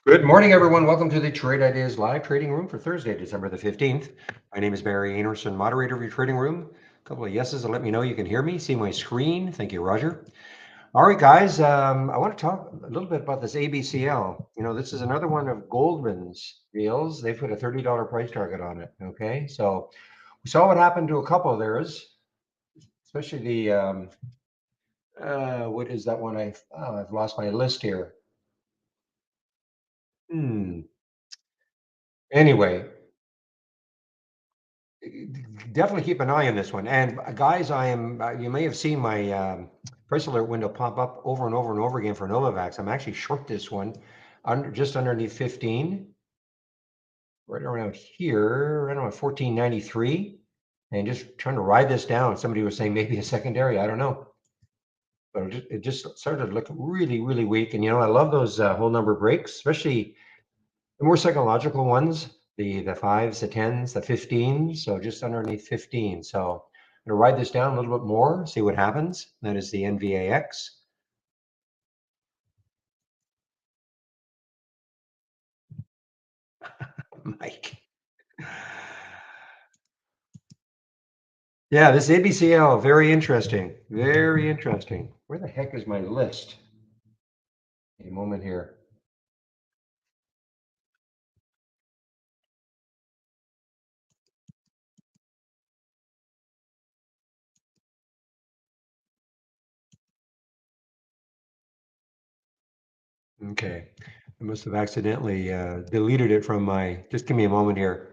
Good morning, everyone. Welcome to the Trade Ideas Live Trading Room for Thursday, December the 15th. My name is Barry Anderson, moderator of your trading room. A couple of yeses to let me know you can hear me, see my screen. Thank you, Roger. All right, guys, I want to talk a little bit about this ABCL. This is another one of Goldman's deals. They put a $30 price target on it, okay? So we saw what happened to a couple of theirs, especially the, what is that one? I've lost my list here. Anyway, definitely keep an eye on this one. And guys, you may have seen my price alert window pop up over and over and over again for Novavax. I'm actually short this one just underneath 15, right around here, right around 14.93, and just trying to ride this down. Somebody was saying maybe a secondary, I don't know. But it just started to look really, really weak. And I love those whole number breaks, especially the more psychological ones, the 5s, the 10s, the 15s, so just underneath 15. So I'm going to ride this down a little bit more, see what happens. That is the NVAX. Mike. Yeah, this ABCL, very interesting. Very interesting. Where the heck is my list? A moment here. Okay. I must have accidentally deleted it from my, just give me a moment here.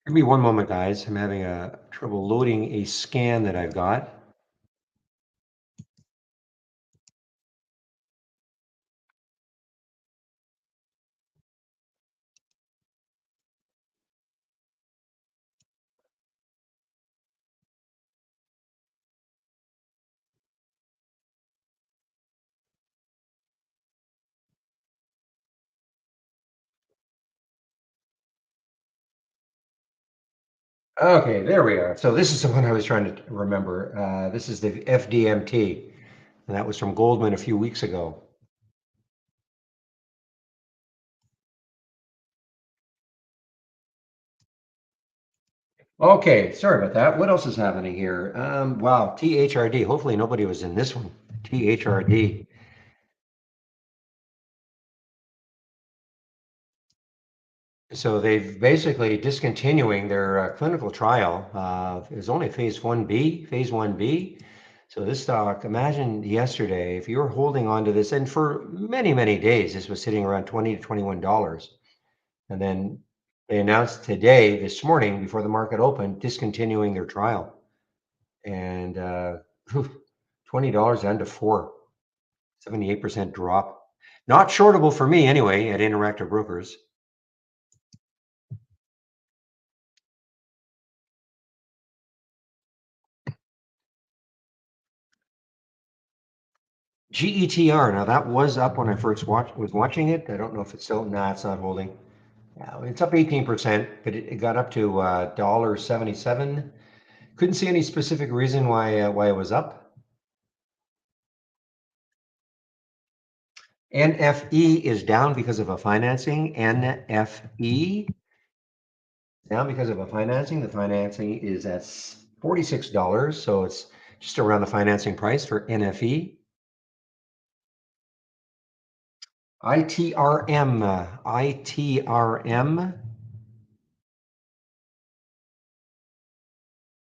Give me one moment, guys. I'm having trouble loading a scan that I've got. Okay, there we are. So this is the one I was trying to remember. This is the FDMT, and that was from Goldman a few weeks ago. Okay, sorry about that. What else is happening here? Wow, THRD. Hopefully nobody was in this one. THRD. So they've basically discontinuing their clinical trial. It was only phase 1B. So this stock, imagine yesterday, if you were holding on to this, and for many, many days, this was sitting around $20 to $21. And then they announced today, this morning, before the market opened, discontinuing their trial. And $20 down to $4, 78% drop. Not shortable for me anyway at Interactive Brokers. GETR, now that was up when I first was watching it. I don't know if it's still, nah, it's not holding. Yeah, it's up 18%, but it got up to $1.77. Couldn't see any specific reason why it was up. NFE is down because of a financing. NFE down because of a financing. The financing is at $46, so it's just around the financing price for NFE. ITRM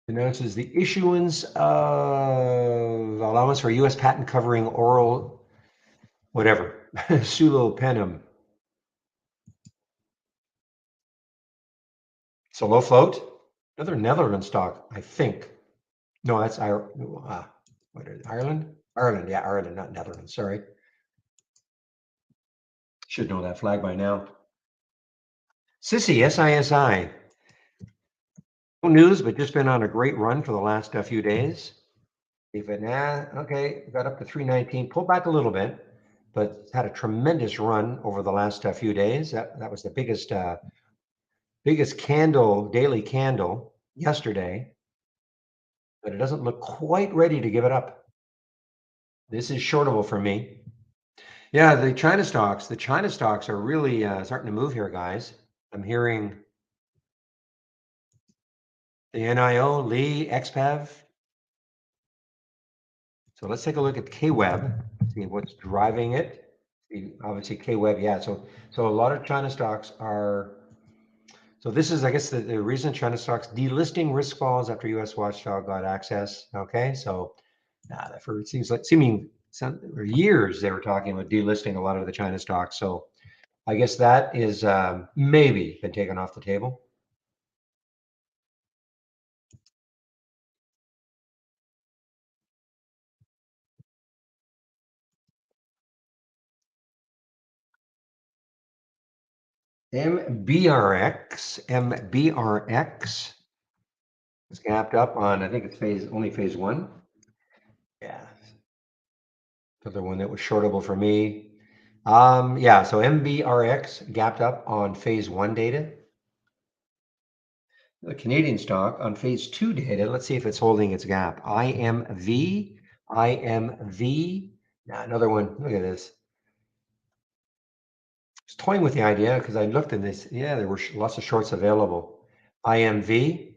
announces the issuance of allowance for U.S. patent covering oral, whatever, sulopenem. It's a low float. Another Netherlands stock, I think. No, that's what is it, Ireland? Ireland, yeah, Ireland, not Netherlands. Sorry. Should know that flag by now. Sissy, SISI. No news, but just been on a great run for the last few days. Even okay, got up to 319, pulled back a little bit, but had a tremendous run over the last few days. That was the biggest candle, daily candle yesterday, but it doesn't look quite ready to give it up. This is shortable for me. Yeah, the China stocks are really starting to move here, guys. I'm hearing the NIO, Lee, XPAV. So let's take a look at KWeb, see what's driving it. Obviously KWeb, yeah. So a lot of China stocks are. So this is, I guess, the reason China stocks delisting risk falls after U.S. watchdog got access. Okay, so for it seems like for years they were talking about delisting a lot of the China stocks. So I guess that is maybe been taken off the table. MBRX is gapped up on, I think it's only phase one. Yeah. Another one that was shortable for me. Yeah, so MBRX gapped up on phase one data. The Canadian stock on phase two data, let's see if it's holding its gap. IMV. Now another one, look at this. I was toying with the idea because I looked in this, yeah, there were lots of shorts available. IMV.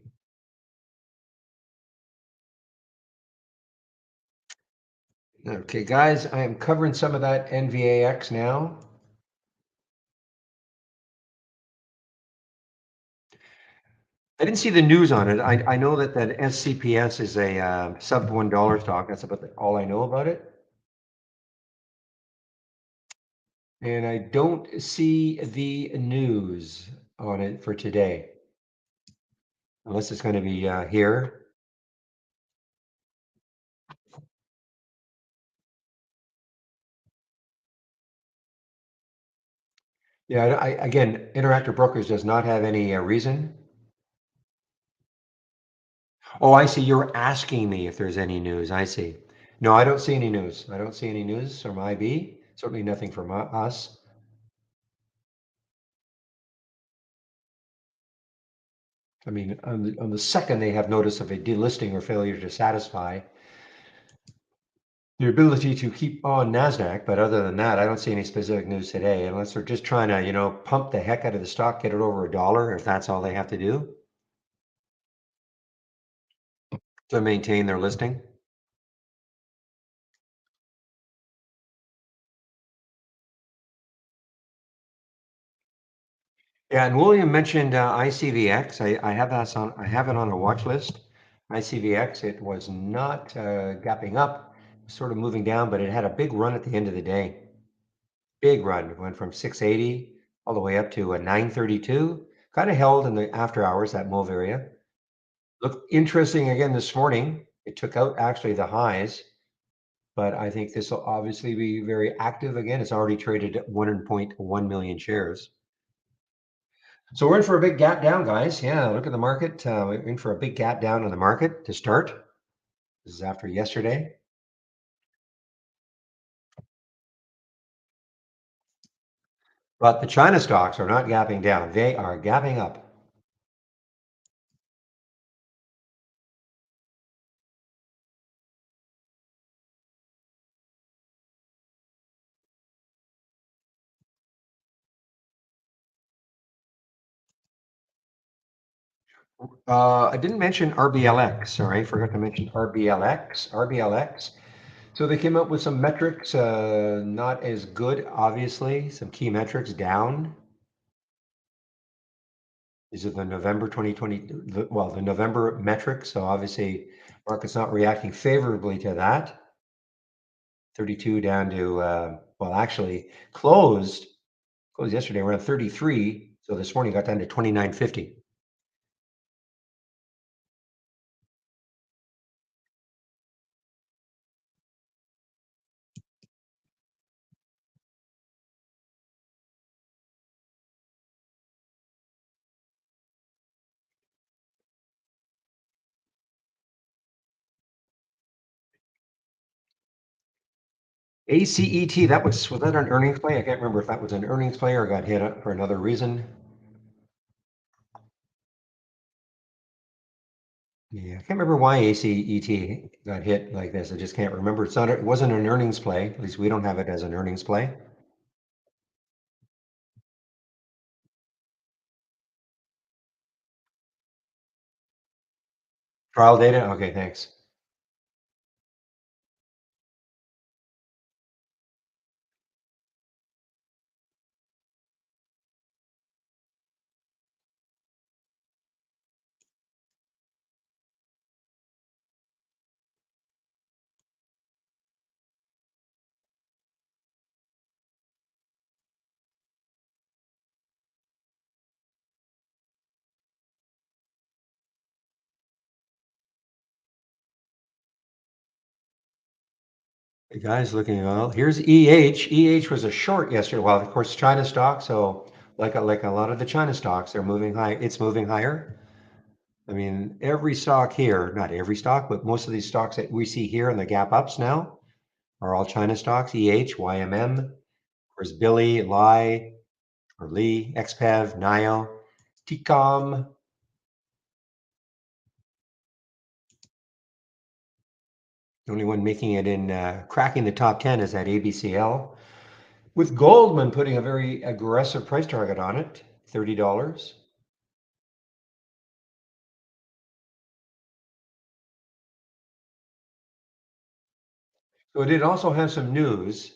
Okay, guys, I am covering some of that NVAX now. I didn't see the news on it. I know that SCPS is a sub $1 stock. That's about all I know about it. And I don't see the news on it for today, unless it's going to be here. Yeah, again, Interactive Brokers does not have any reason. Oh, I see. You're asking me if there's any news. I see. No, I don't see any news. I don't see any news from IB. Certainly nothing from us. I mean, on the second they have notice of a delisting or failure to satisfy the ability to keep on NASDAQ, but other than that, I don't see any specific news today, unless they're just trying to, pump the heck out of the stock, get it over $1, if that's all they have to do to maintain their listing. Yeah, and William mentioned ICVX. I have I have it on a watch list. ICVX, it was not gapping up, sort of moving down, but it had a big run at the end of the day. Big run. It went from 680 all the way up to a 932. Kind of held in the after hours, that move area. Looked interesting again this morning. It took out actually the highs, but I think this will obviously be very active again. It's already traded at 1.1 million shares. So we're in for a big gap down, guys. Yeah, look at the market. We're in for a big gap down in the market to start. This is after yesterday. But the China stocks are not gapping down. They are gapping up. I didn't mention RBLX. Sorry, I forgot to mention RBLX. RBLX. So they came up with some metrics, not as good, obviously. Some key metrics down. These are the November 2020, the November metrics. So obviously, market's not reacting favorably to that. 32 down to, well, actually closed yesterday around 33. So this morning got down to 29.50. ACET, was that an earnings play? I can't remember if that was an earnings play or got hit for another reason. Yeah, I can't remember why ACET got hit like this. I just can't remember. It wasn't an earnings play. At least we don't have it as an earnings play. Trial data? Okay, thanks. The guy's looking well. Here's EH. EH was a short yesterday. Well, of course, China stock. So like a lot of the China stocks, they're moving high. It's moving higher. I mean, every stock here, not every stock, but most of these stocks that we see here in the gap ups now are all China stocks. EH, YMM, of course, Billy, Lai, or Lee, XPEV, NIO, TCOM. The only one making it in cracking the top 10 is that ABCL, with Goldman putting a very aggressive price target on it, $30. So it did also have some news.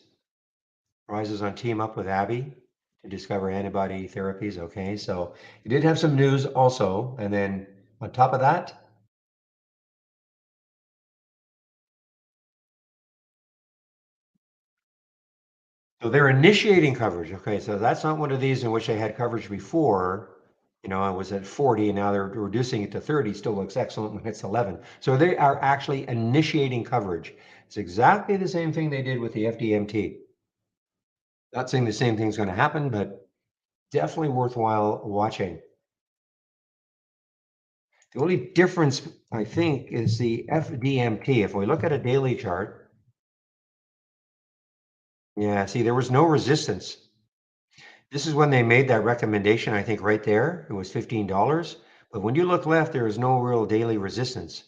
Rises on team up with Abby to discover antibody therapies. Okay, so it did have some news also. And then on top of that, so they're initiating coverage. Okay, so that's not one of these in which they had coverage before. You know, it was at 40 and now they're reducing it to 30. Still looks excellent when it's 11. So they are actually initiating coverage. It's exactly the same thing they did with the FDMT. Not saying the same thing's going to happen, but definitely worthwhile watching. The only difference, I think, is the FDMT. If we look at a daily chart, yeah, see, there was no resistance. This is when they made that recommendation, I think right there, it was $15. But when you look left, there is no real daily resistance.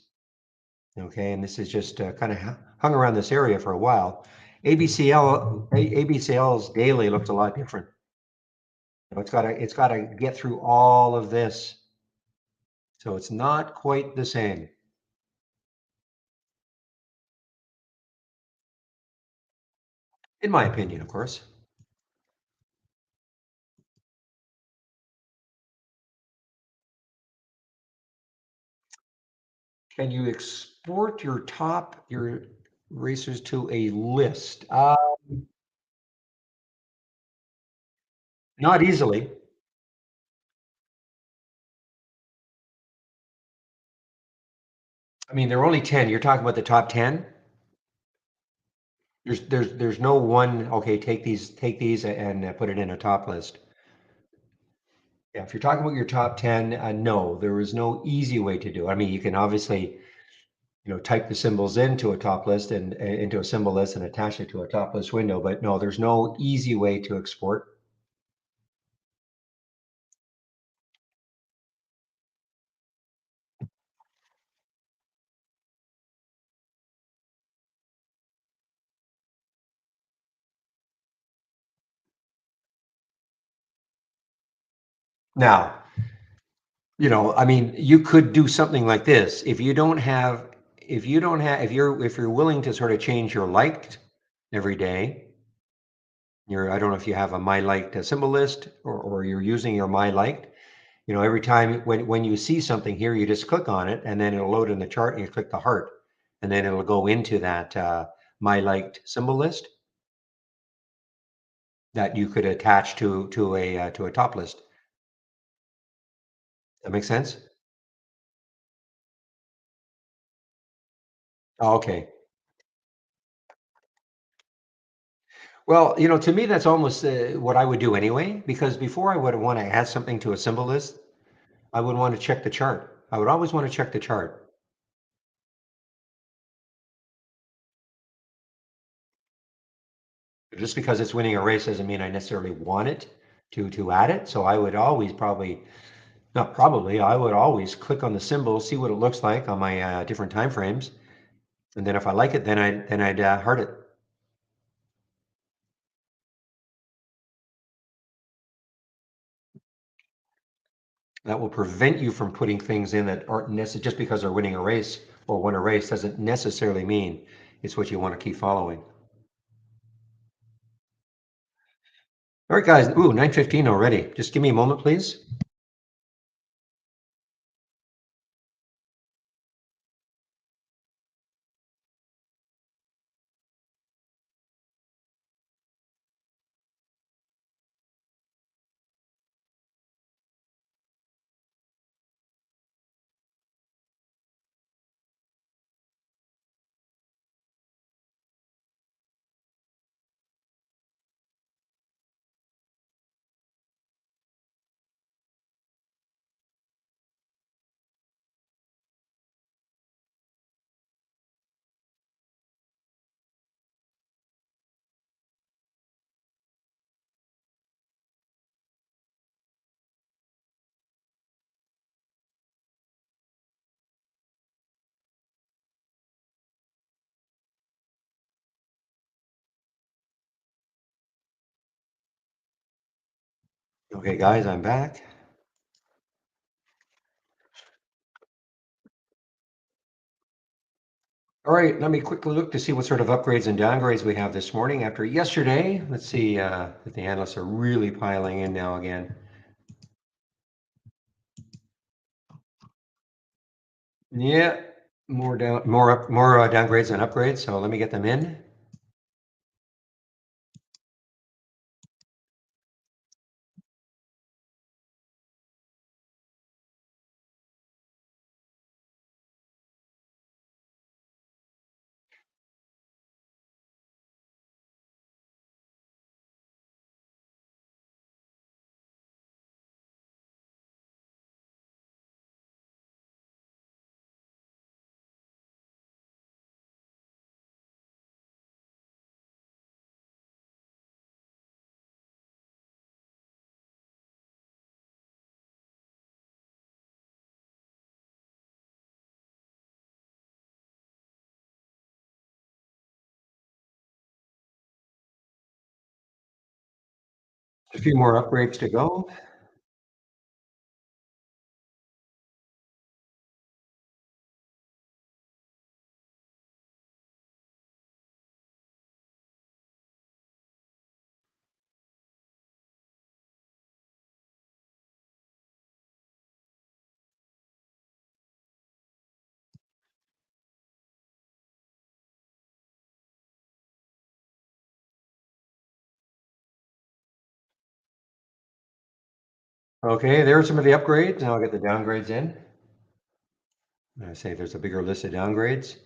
Okay, and this is just kind of hung around this area for a while. ABCL's daily looks a lot different. You know, it's got to get through all of this. So it's not quite the same, in my opinion, of course. Can you export your racers to a list? Not easily. I mean, there are only 10. You're talking about the top 10? There's no one, okay, take these and put it in a top list. Yeah, if you're talking about your top 10, no, there is no easy way to do it. I mean, you can obviously, type the symbols into a top list and into a symbol list and attach it to a top list window, but no, there's no easy way to export. Now, I mean, you could do something like this. If you're willing to sort of change your liked every day, I don't know if you have a my liked symbol list or you're using your my liked, every time when you see something here, you just click on it and then it'll load in the chart and you click the heart and then it'll go into that my liked symbol list that you could attach to a top list. That makes sense? Oh, okay. Well, to me, that's almost what I would do anyway, because before I would want to add something to a symbol list, I would want to check the chart. I would always want to check the chart. Just because it's winning a race doesn't mean I necessarily want it to add it. So I would always probably, not probably, I would always click on the symbol, see what it looks like on my different time frames, and then if I like it, then I'd heart it. That will prevent you from putting things in that aren't necessary. Just because they're winning a race or won a race doesn't necessarily mean it's what you want to keep following. All right, guys. Ooh, 9:15 already. Just give me a moment, please. Okay, guys, I'm back. All right, let me quickly look to see what sort of upgrades and downgrades we have this morning after yesterday. Let's see if the analysts are really piling in now again. Yeah, more downgrades than upgrades. So let me get them in. A few more upgrades to go. Okay, there are some of the upgrades. Now I'll get the downgrades in. I say there's a bigger list of downgrades.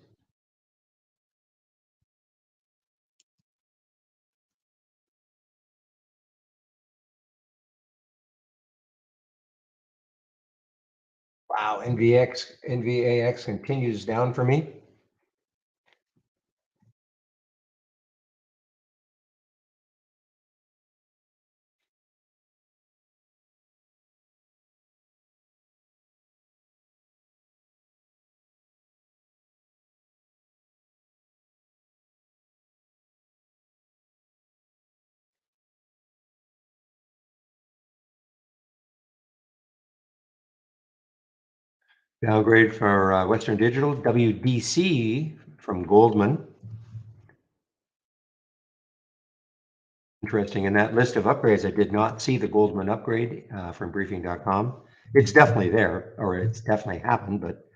Wow, NVAX continues down for me. Downgrade for Western Digital, WDC from Goldman. Interesting. In that list of upgrades, I did not see the Goldman upgrade from briefing.com. It's definitely there, or it's definitely happened, but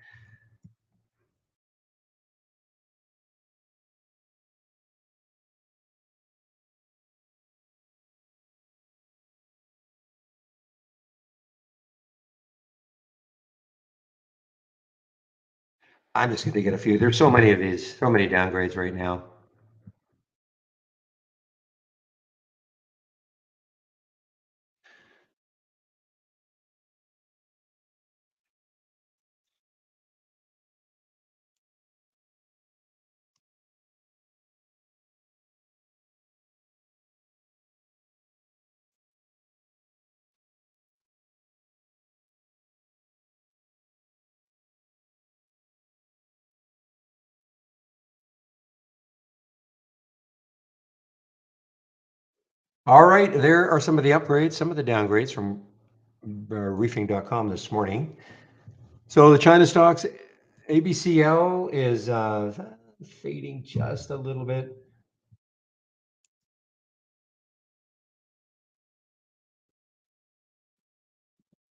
I'm just going to get a few. There's so many of these, so many downgrades right now. All right, there are some of the upgrades, some of the downgrades from reefing.com this morning. So the China stocks, ABCL is fading just a little bit.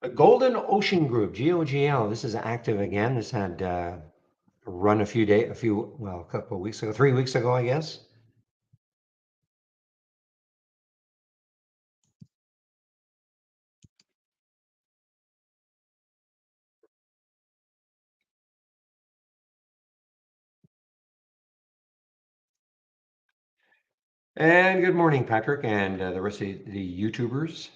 The Golden Ocean Group, GOGL, this is active again. This had run a couple of weeks ago, 3 weeks ago, I guess. And good morning, Patrick, and the rest of the YouTubers.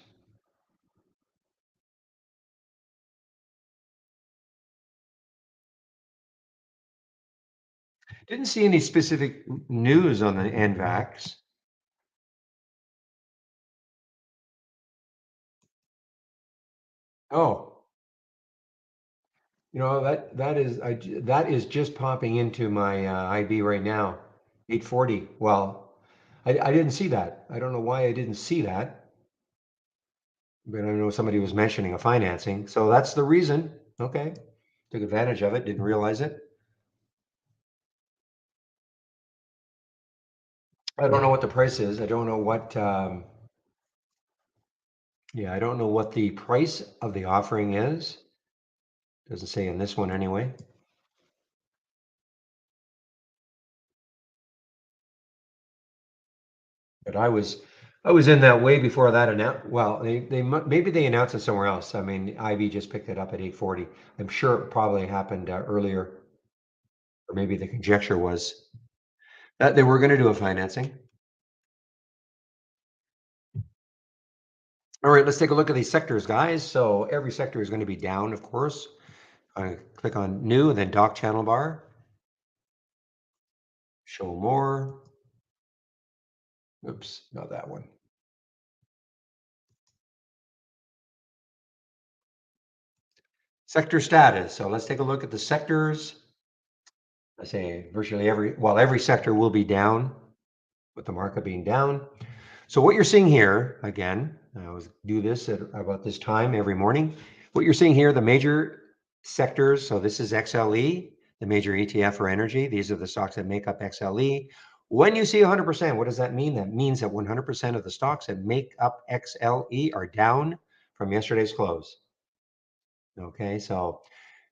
Didn't see any specific news on the NVAX. Oh, that is just popping into my IB right now, 840. Well, I didn't see that. I don't know why I didn't see that, but I know somebody was mentioning a financing, so that's the reason. Okay, took advantage of it, didn't realize it. I don't know what the price is. I don't know what. Yeah, I don't know what the price of the offering is. Doesn't say in this one anyway. But I was in that way before that announced. Well, maybe they announced it somewhere else. I mean, IB just picked it up at 840. I'm sure it probably happened earlier, or maybe the conjecture was that they were going to do a financing. All right, let's take a look at these sectors, guys. So every sector is going to be down, of course. I click on new and then dock channel bar, show more. Oops, not that one. Sector status. So let's take a look at the sectors. I say virtually every sector will be down with the market being down. So what you're seeing here, again, I always do this at about this time every morning. What you're seeing here, the major sectors, so this is XLE, the major ETF for energy. These are the stocks that make up XLE. When you see 100%, what does that mean? That means that 100% of the stocks that make up XLE are down from yesterday's close. Okay, so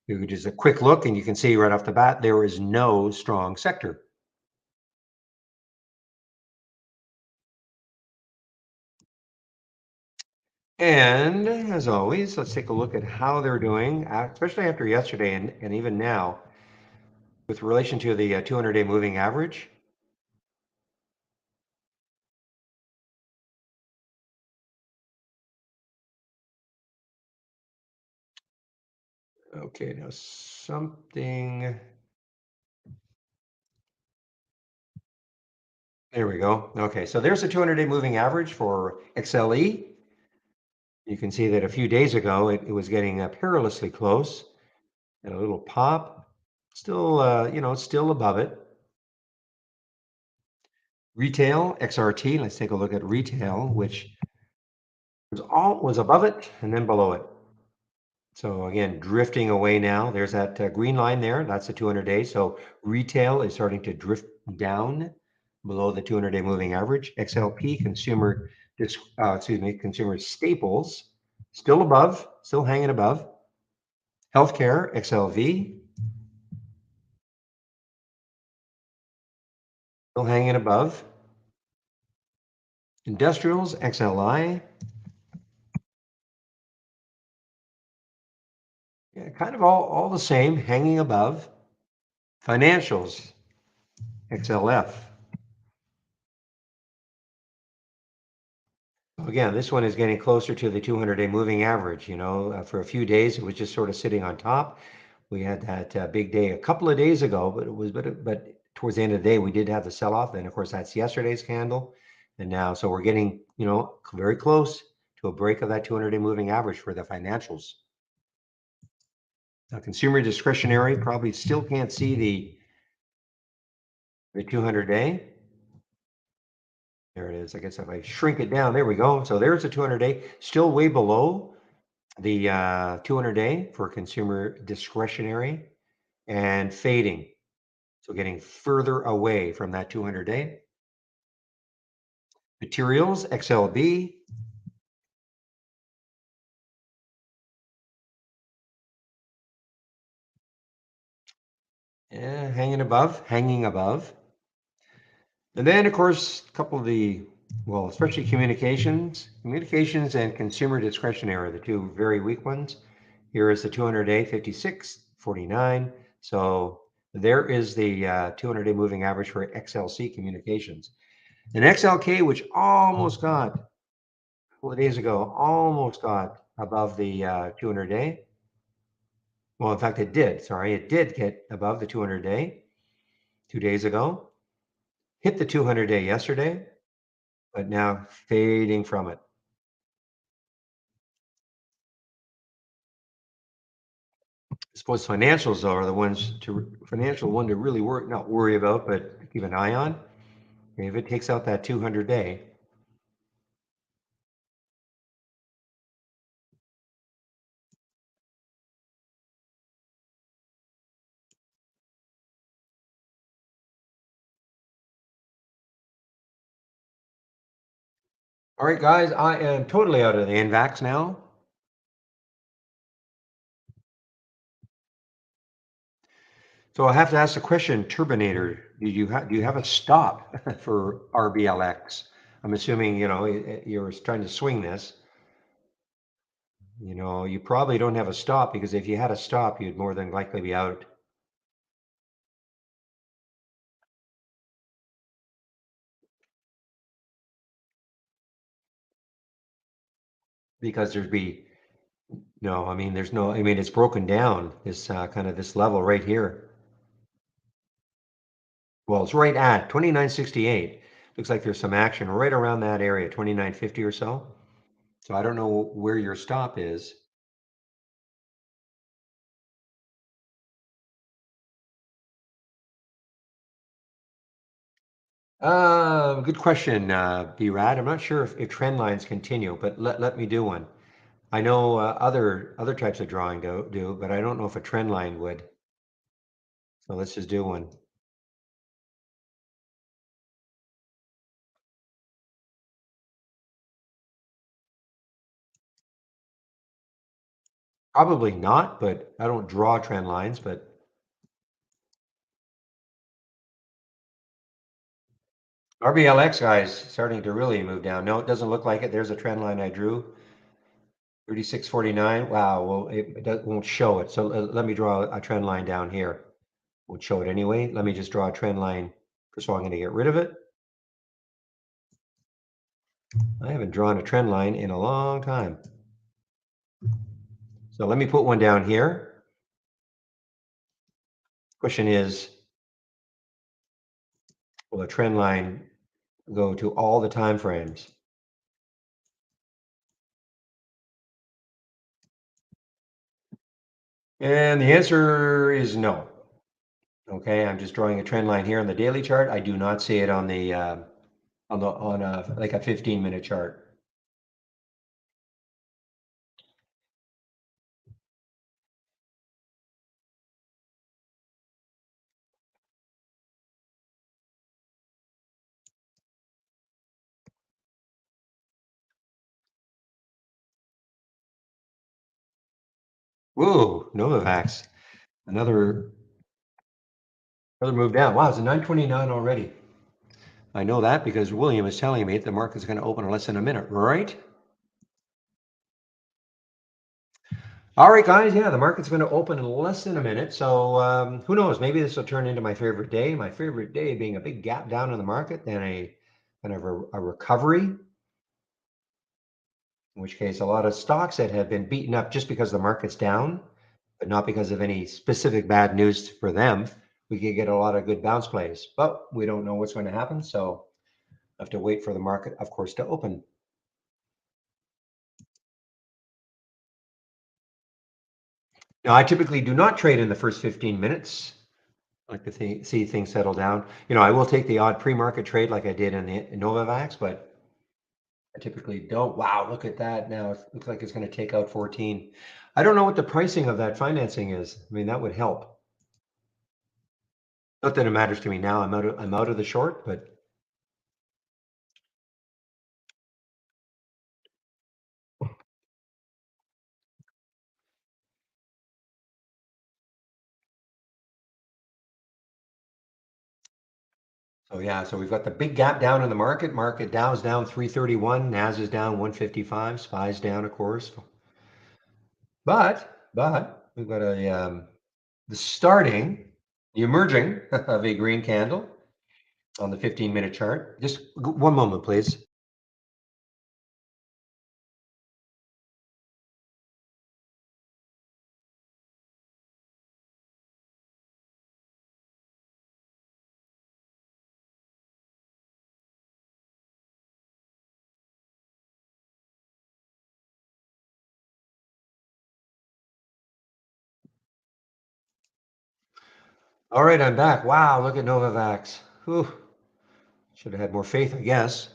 you could just a quick look and you can see right off the bat, there is no strong sector. And as always, let's take a look at how they're doing, especially after yesterday and even now with relation to the 200-day moving average. Okay, now something. There we go. Okay, so there's the 200-day moving average for XLE. You can see that a few days ago it was getting perilously close and a little pop. Still, still above it. Retail, XRT, let's take a look at retail, which was above it and then below it. So again, drifting away now. There's that green line there. That's the 200-day. So retail is starting to drift down below the 200-day moving average. XLP, consumer staples, still above, still hanging above. Healthcare, XLV, still hanging above. Industrials, XLI, yeah, kind of all the same, hanging above. Financials, XLF. Again, this one is getting closer to the 200-day moving average. For a few days, it was just sort of sitting on top. We had that big day a couple of days ago, but towards the end of the day, we did have the sell-off. And of course, that's yesterday's candle. And now, so we're getting, very close to a break of that 200-day moving average for the financials. Now, consumer discretionary probably still can't see the 200-day. There it is. I guess if I shrink it down, there we go. So there's the 200-day, still way below the 200-day for consumer discretionary and fading. So getting further away from that 200-day. Materials, XLB. Yeah, hanging above. And then, of course, a couple of the, well, especially communications and consumer discretionary are the two very weak ones. Here is the 200-day, 56.49. So there is the 200-day moving average for XLC communications. And XLK, which almost got, a couple of days ago, almost got above the 200-day. Well, in fact, it did. Sorry, it did get above the 200-day 2 days ago. Hit the 200-day yesterday, but now fading from it. I suppose financials though are the ones financial one to really not worry about, but keep an eye on. If it takes out that 200-day, all right, guys, I am totally out of the NVAX now. So I have to ask the question, Turbinator, do you have a stop for RBLX? I'm assuming, you're trying to swing this. You probably don't have a stop because if you had a stop, you'd more than likely be out. Because no, I mean, it's broken down, this kind of this level right here. Well, it's right at 29.68. Looks like there's some action right around that area, 29.50 or so. So I don't know where your stop is. Good question, B-Rad. I'm not sure if trend lines continue, but let me do one. I know other types of drawing do, but I don't know if a trend line would. So let's just do one. Probably not, but I don't draw trend lines, but RBLX guys starting to really move down. No, it doesn't look like it. There's a trend line I drew. 36.49. Wow. Well, it won't show it. So let me draw a trend line down here. Won't show it anyway. Let me just draw a trend line. First of all, I'm going to get rid of it. I haven't drawn a trend line in a long time. So let me put one down here. Question is, will a trend line go to all the time frames? And the answer is no. Okay, I'm just drawing a trend line here on the daily chart. I do not see it on like a 15-minute chart. Whoa, Novavax, another move down. Wow, it's a 929 already. I know that because William is telling me the market's going to open in less than a minute, right? All right, guys. Yeah, the market's going to open in less than a minute. So who knows? Maybe this will turn into my favorite day. My favorite day being a big gap down in the market, then a kind of a recovery. In which case, a lot of stocks that have been beaten up just because the market's down, but not because of any specific bad news for them, we could get a lot of good bounce plays. But we don't know what's going to happen, so I have to wait for the market, of course, to open. Now, I typically do not trade in the first 15 minutes. like to see things settle down. I will take the odd pre-market trade like I did in Novavax, but I typically don't. Wow, look at that now. It looks like it's going to take out 14. I don't know what the pricing of that financing is. I mean, that would help. Not that it matters to me now. I'm out of the short, but so yeah, so we've got the big gap down in the market. Market Dow is down 331, Nas is down 155, SPY's down, of course. But we've got the emerging of a green candle on the 15-minute chart. Just one moment, please. All right, I'm back. Wow, look at Novavax. Whew. Should have had more faith, I guess.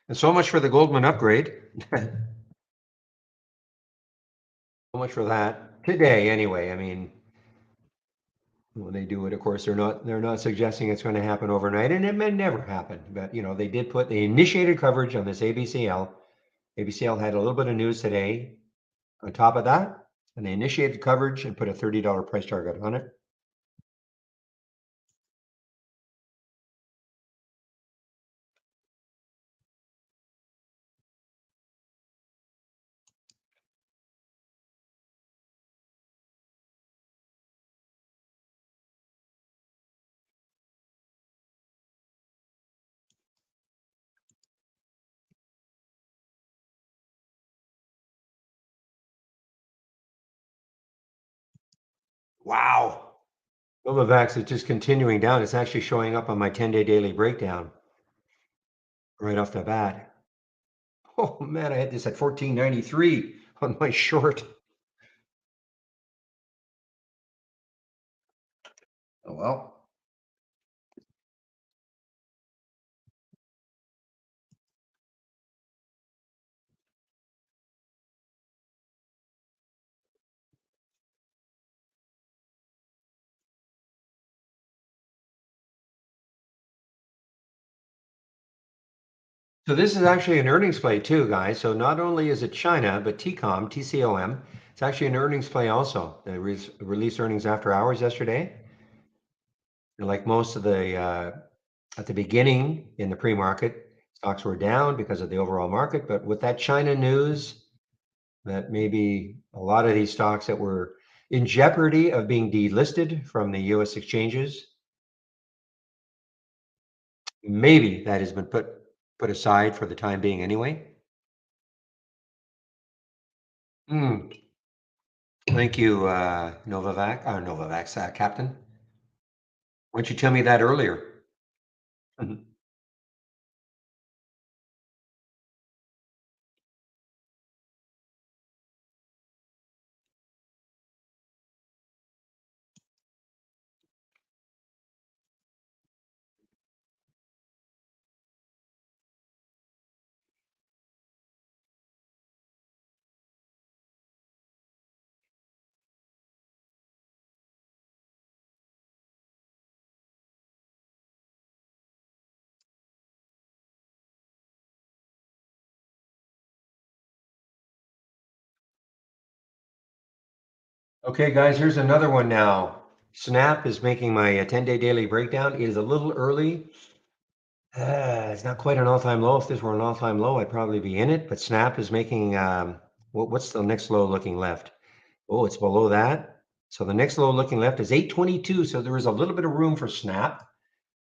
And so much for the Goldman upgrade. So much for that today, anyway. I mean, when they do it, of course, they're not suggesting it's going to happen overnight, and it may never happen. But they initiated coverage on this ABCL. ABCL had a little bit of news today on top of that, and they initiated coverage and put a $30 price target on it. Wow. Novavax is just continuing down. It's actually showing up on my 10-day daily breakdown right off the bat. Oh man, I had this at 14.93 on my short. Oh well. So this is actually an earnings play too, guys. So not only is it China, but TCOM, it's actually an earnings play also. They released earnings after hours yesterday. And like most of at the beginning in the pre-market, stocks were down because of the overall market. But with that China news, that maybe a lot of these stocks that were in jeopardy of being delisted from the US exchanges, maybe that has been put aside for the time being anyway. Hmm. Thank you, Novavax Captain. Why don't you tell me that earlier? Mhm. Okay, guys, here's another one now. Snap is making my 10-day daily breakdown. It is a little early. It's not quite an all-time low. If this were an all-time low, I'd probably be in it. But Snap is making what's the next low looking left? Oh, it's below that. So the next low looking left is 822. So there is a little bit of room for Snap,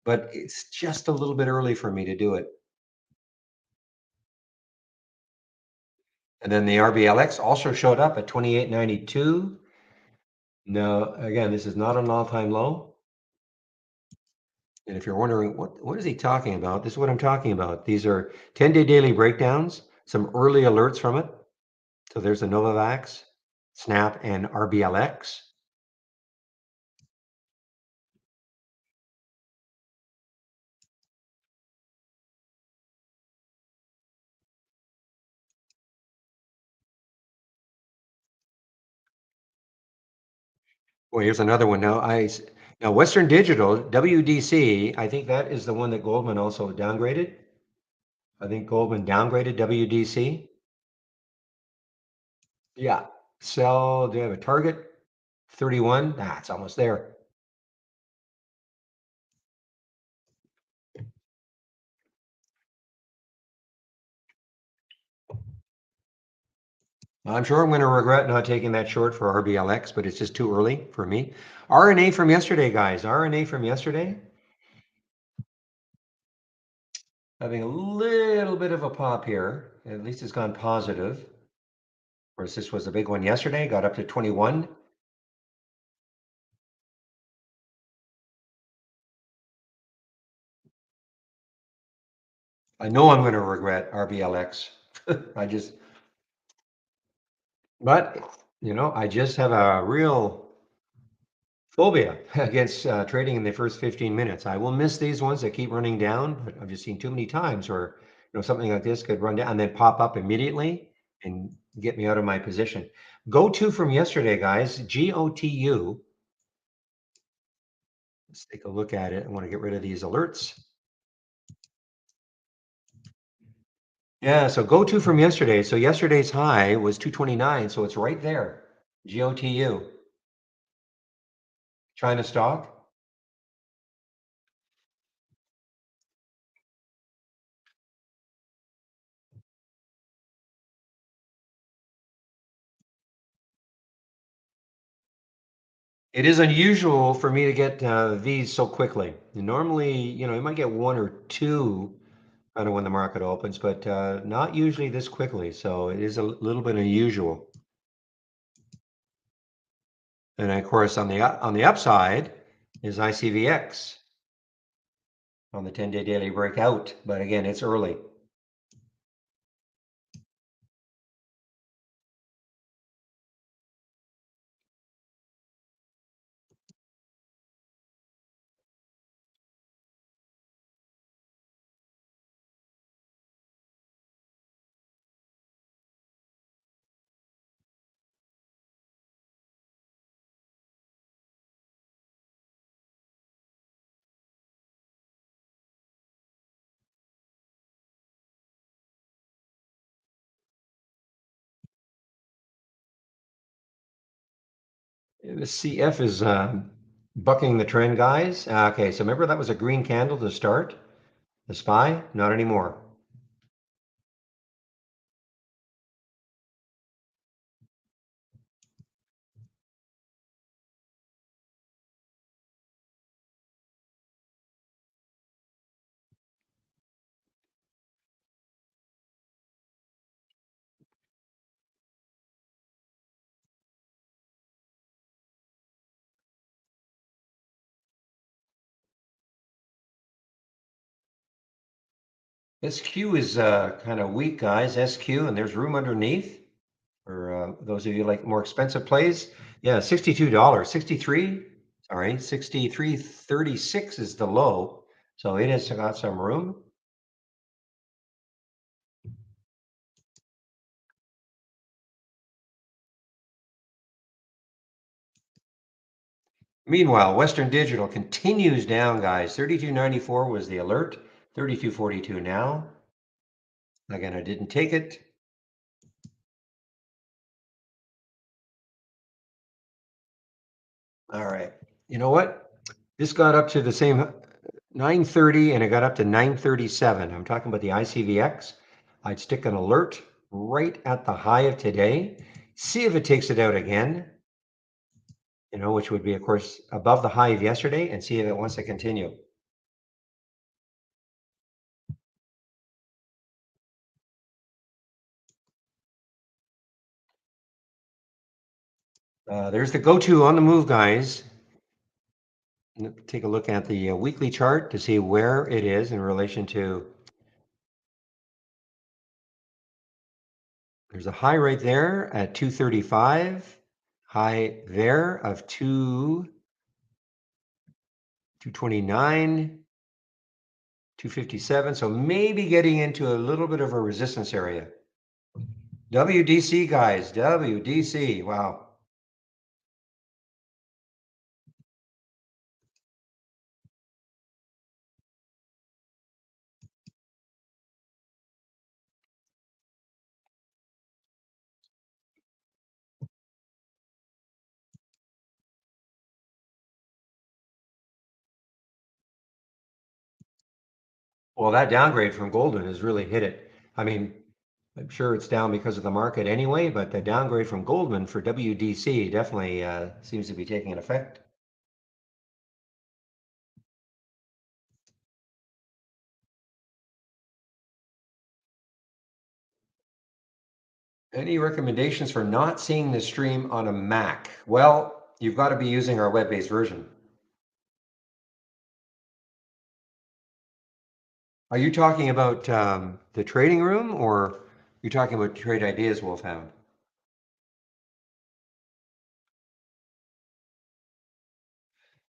but it's just a little bit early for me to do it. And then the RBLX also showed up at 28.92. No, again, this is not an all-time low. And if you're wondering what is he talking about, this is what I'm talking about. These are 10-day daily breakdowns. some early alerts from it. So there's the Novavax, Snap, and RBLX. Well, here's another one. Now Western Digital, WDC, I think that is the one that Goldman also downgraded. I think Goldman downgraded WDC. Yeah. Sell, do you have a target? 31? Nah, it's almost there. I'm sure I'm going to regret not taking that short for RBLX, but it's just too early for me. RNA from yesterday, guys. RNA from yesterday. Having a little bit of a pop here. At least it's gone positive. Of course, this was a big one yesterday, got up to 21. I know I'm going to regret RBLX. I just, but I just have a real phobia against trading in the first 15 minutes. I will miss these ones that keep running down, but I've just seen too many times where something like this could run down and then pop up immediately and get me out of my position. Go to from yesterday, guys, GOTU. Let's take a look at it. I want to get rid of these alerts. Yeah, so go to from yesterday. So yesterday's high was 229, so it's right there. GOTU. China stock. It is unusual for me to get these so quickly. Normally, you might get one or two kind of when the market opens, but not usually this quickly. So it is a little bit unusual. And of course, on the upside is ICVX on the 10-day daily breakout. But again, it's early. The CF is bucking the trend, guys. Okay, so remember that was a green candle to start. The SPY, not anymore. SQ is kind of weak, guys. SQ, and there's room underneath for those of you like more expensive plays. Yeah, $62, 63. Sorry, 63.36 is the low, so it has got some room. Meanwhile, Western Digital continues down, guys. 32.94 was the alert. 32.42 now. Again, I didn't take it. All right. You know what? This got up to the same 930 and it got up to 937. I'm talking about the ICVX. I'd stick an alert right at the high of today. See if it takes it out again, which would be, of course, above the high of yesterday, and see if it wants to continue. There's the go-to on the move, guys. Take a look at the weekly chart to see where it is in relation to There's a high right there at 235, high there of 229, 257. So maybe getting into a little bit of a resistance area. WDC guys, WDC, wow. Well, that downgrade from Golden has really hit it. I mean, I'm sure it's down because of the market anyway, but the downgrade from Goldman for WDC definitely seems to be taking an effect. Any recommendations for not seeing the stream on a Mac? Well, you've got to be using our web-based version. Are you talking about the trading room, or you're talking about trade ideas, Wolfhound?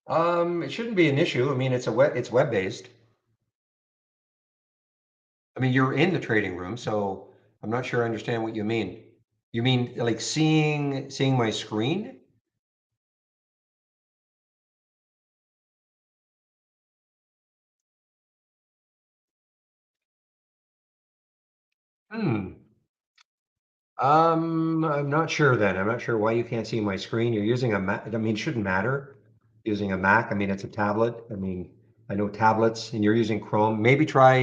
It shouldn't be an issue. I mean, it's web-based. I mean, you're in the trading room, so I'm not sure I understand what you mean. You mean like seeing my screen? Hmm. I'm not sure then. I'm not sure why you can't see my screen. You're using a Mac. I mean, it shouldn't matter using a Mac. I mean, it's a tablet. I mean, I know tablets, and you're using Chrome. Maybe try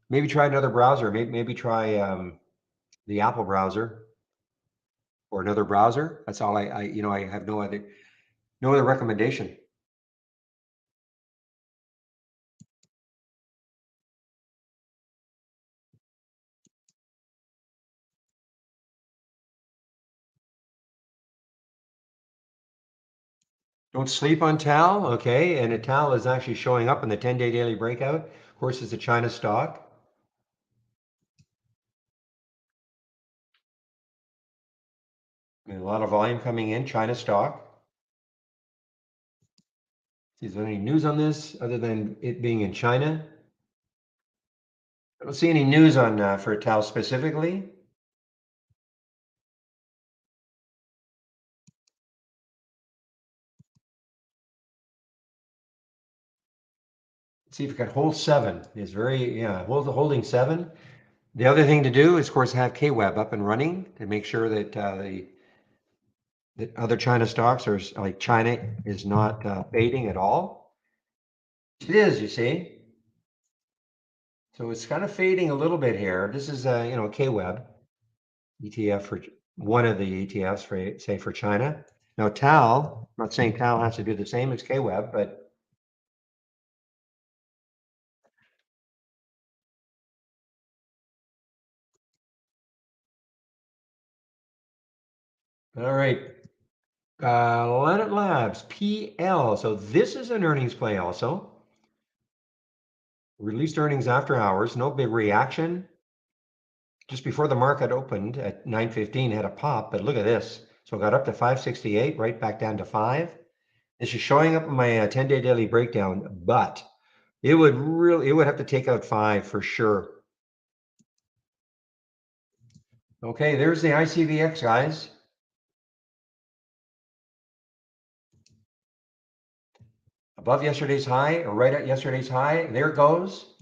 another browser. Maybe try the Apple browser or another browser. That's all I have no other recommendation. Don't sleep on Tal, okay? And a Tal is actually showing up in the 10-day daily breakout. Of course, it's a China stock. And a lot of volume coming in, China stock. Is there any news on this other than it being in China? I don't see any news on for Tal specifically. Let's see if we can hold seven. Is very holding seven. The other thing to do is, of course, have KWeb up and running to make sure that the other China stocks are like China is not fading at all. It is, you see. So it's kind of fading a little bit here. This is KWeb ETF for one of the ETFs for say for China. Now Tal, I'm not saying Tal has to do the same as KWeb, but all right. Planet Labs, PL. So this is an earnings play also. Released earnings after hours, no big reaction. Just before the market opened at 9:15 had a pop, but look at this. So it got up to 568, right back down to 5. This is showing up in my 10-day daily breakdown, but it would have to take out 5 for sure. Okay, there's the ICVX, guys. Above yesterday's high, or right at yesterday's high. There it goes.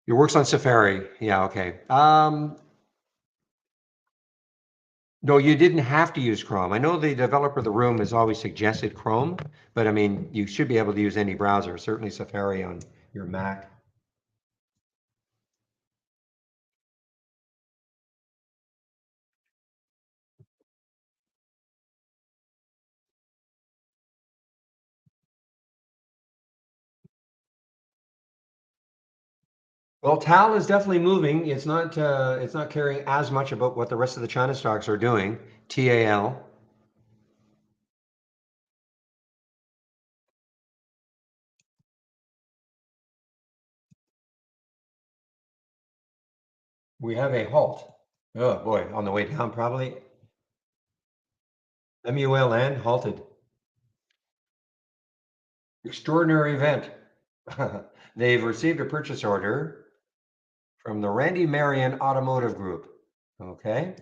Your works on Safari. Yeah, okay. No, you didn't have to use Chrome. I know the developer of the room has always suggested Chrome, but I mean, you should be able to use any browser, certainly Safari on your Mac. Well, Tal is definitely moving. It's not caring as much about what the rest of the China stocks are doing. TAL. We have a halt. Oh boy, on the way down probably. MULN halted. Extraordinary event. They've received a purchase order from the Randy Marion Automotive Group. Okay.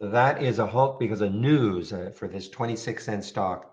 So that is a halt because of news for this 26-cent stock.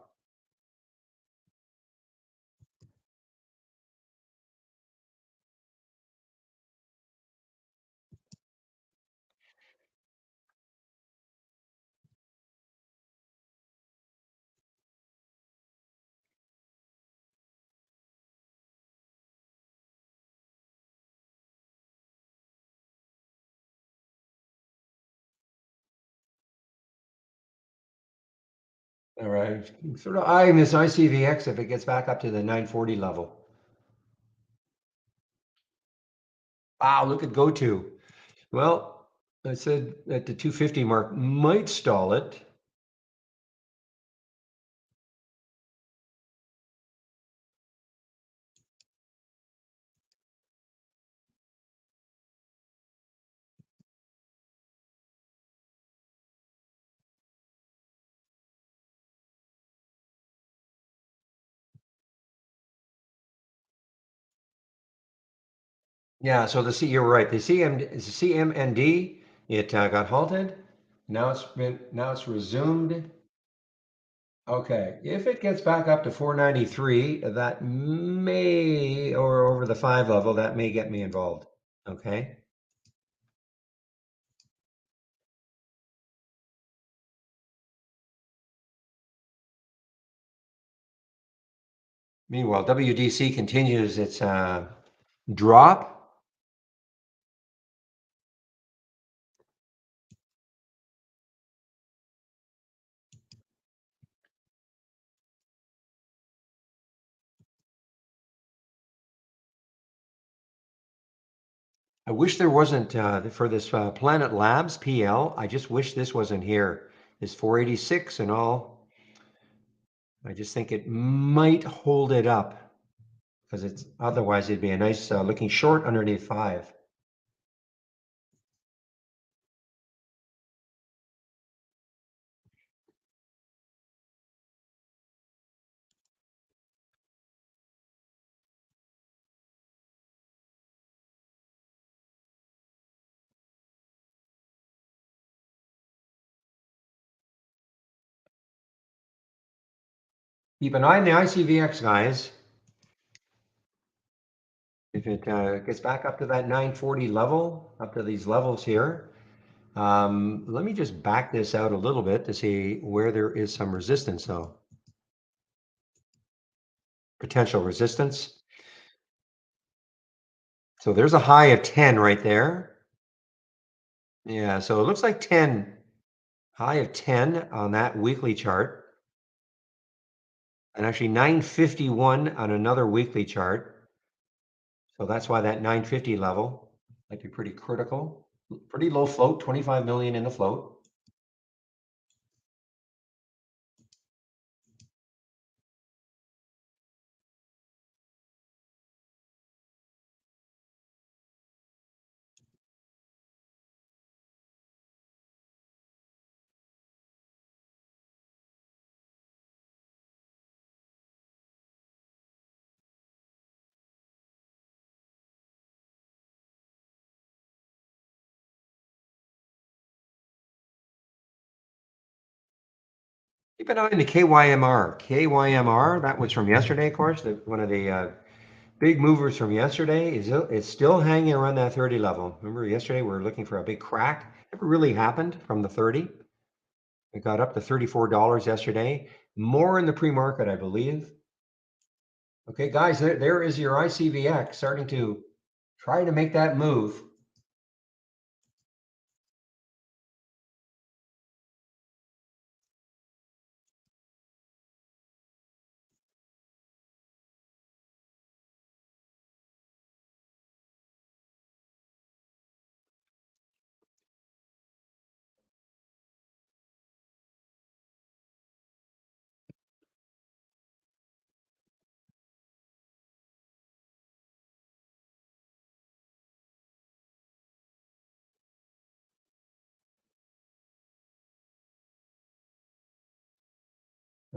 All right. Sort of eyeing this ICVX if it gets back up to the 940 level. Wow, look at go to. Well, I said that the 250 mark might stall it. Yeah, so you're right. The CMND, it got halted. Now it's resumed. Okay, if it gets back up to 493, that may, or over the 5 level, that may get me involved. Okay. Meanwhile, WDC continues its drop. I wish there wasn't for this Planet Labs PL. I just wish this wasn't here. This 486 and all. I just think it might hold it up because it's otherwise it'd be a nice looking short underneath 5. Keep an eye on the ICVX, guys. If it gets back up to that 940 level, up to these levels here, let me just back this out a little bit to see where there is some resistance though. Potential resistance. So there's a high of 10 right there. Yeah, so it looks like 10, high of 10 on that weekly chart. And actually 951 on another weekly chart. So that's why that 950 level might be pretty critical. Pretty low float, 25 million in the float. Keep an eye on the KYMR. KYMR, that was from yesterday, of course. One of the big movers from yesterday is it's still hanging around that 30 level. Remember yesterday we were looking for a big crack. Never really happened from the 30. It got up to $34 yesterday. More in the pre-market, I believe. Okay, guys, there is your ICVX starting to try to make that move.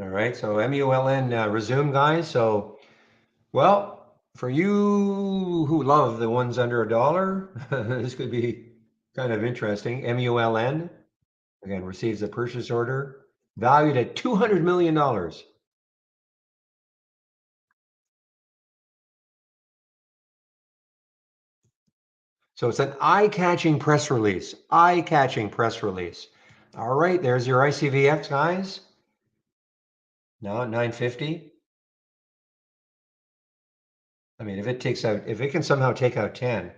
All right, so MULN resume, guys. So, well, for you who love the ones under a dollar, this could be kind of interesting. MULN, again, receives a purchase order valued at $200 million. So it's an eye-catching press release. Eye-catching press release. All right, there's your ICVX, guys. Now at 950. I mean, if it can somehow take out 10,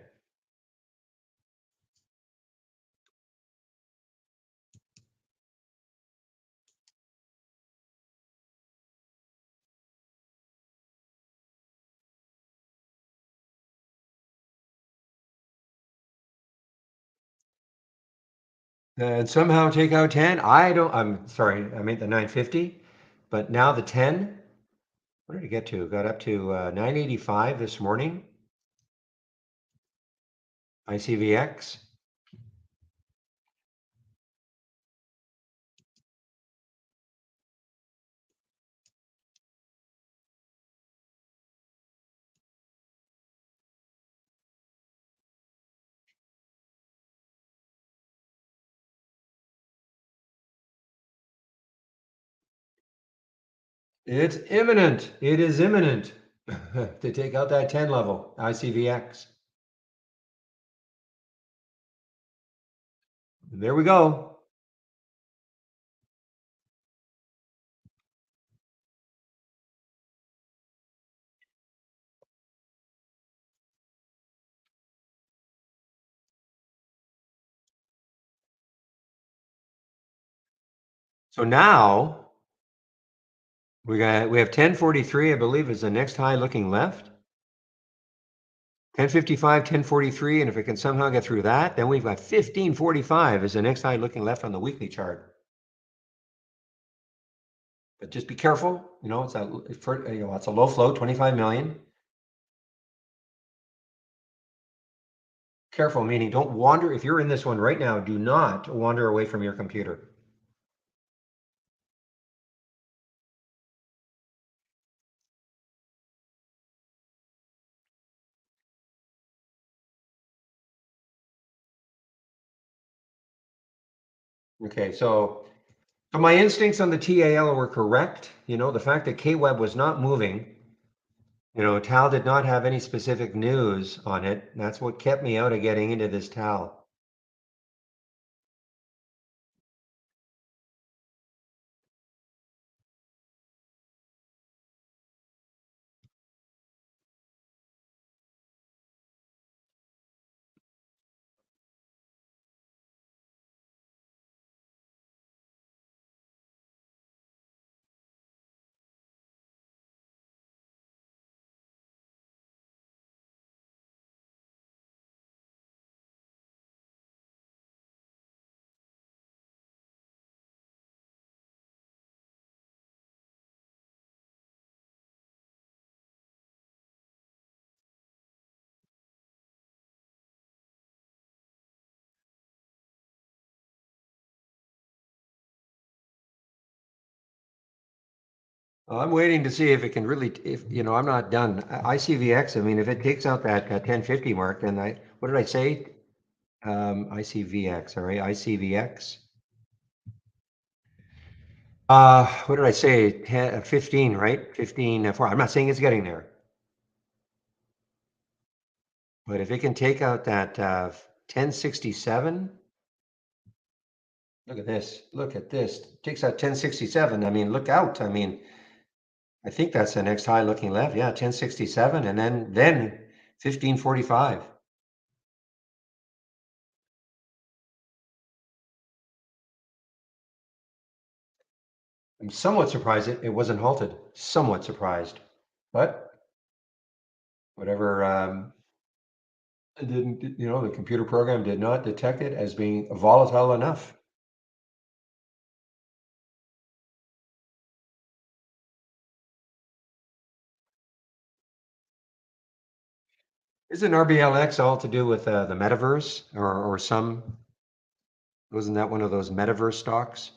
and somehow take out 10, I'm sorry, I meant the 950, but now the 10, what did it get to? Got up to 985 this morning, ICVX. It's imminent. It is imminent to take out that 10 level, ICVX. There we go. So now we have 1043, I believe, is the next high looking left. 1055, 1043, and if it can somehow get through that, then we've got 1545 as the next high looking left on the weekly chart. But just be careful, it's a low flow, 25 million. Careful, meaning don't wander. If you're in this one right now, do not wander away from your computer. Okay, so my instincts on the TAL were correct. The fact that KWeb was not moving, TAL did not have any specific news on it. That's what kept me out of getting into this TAL. I'm waiting to see if it can really, I'm not done. ICVX, I mean, if it takes out that 1050 mark, then what did I say? ICVX, all right, ICVX. What did I say? 15, right? 15, I'm not saying it's getting there. But if it can take out that 1067, look at this. Look at this. Takes out 1067. I mean, look out. I mean, I think that's the next high looking left. Yeah, 1067 and then 1545. I'm somewhat surprised it wasn't halted. Somewhat surprised. But whatever it didn't, the computer program did not detect it as being volatile enough. Isn't RBLX all to do with the metaverse or some? Wasn't that one of those metaverse stocks?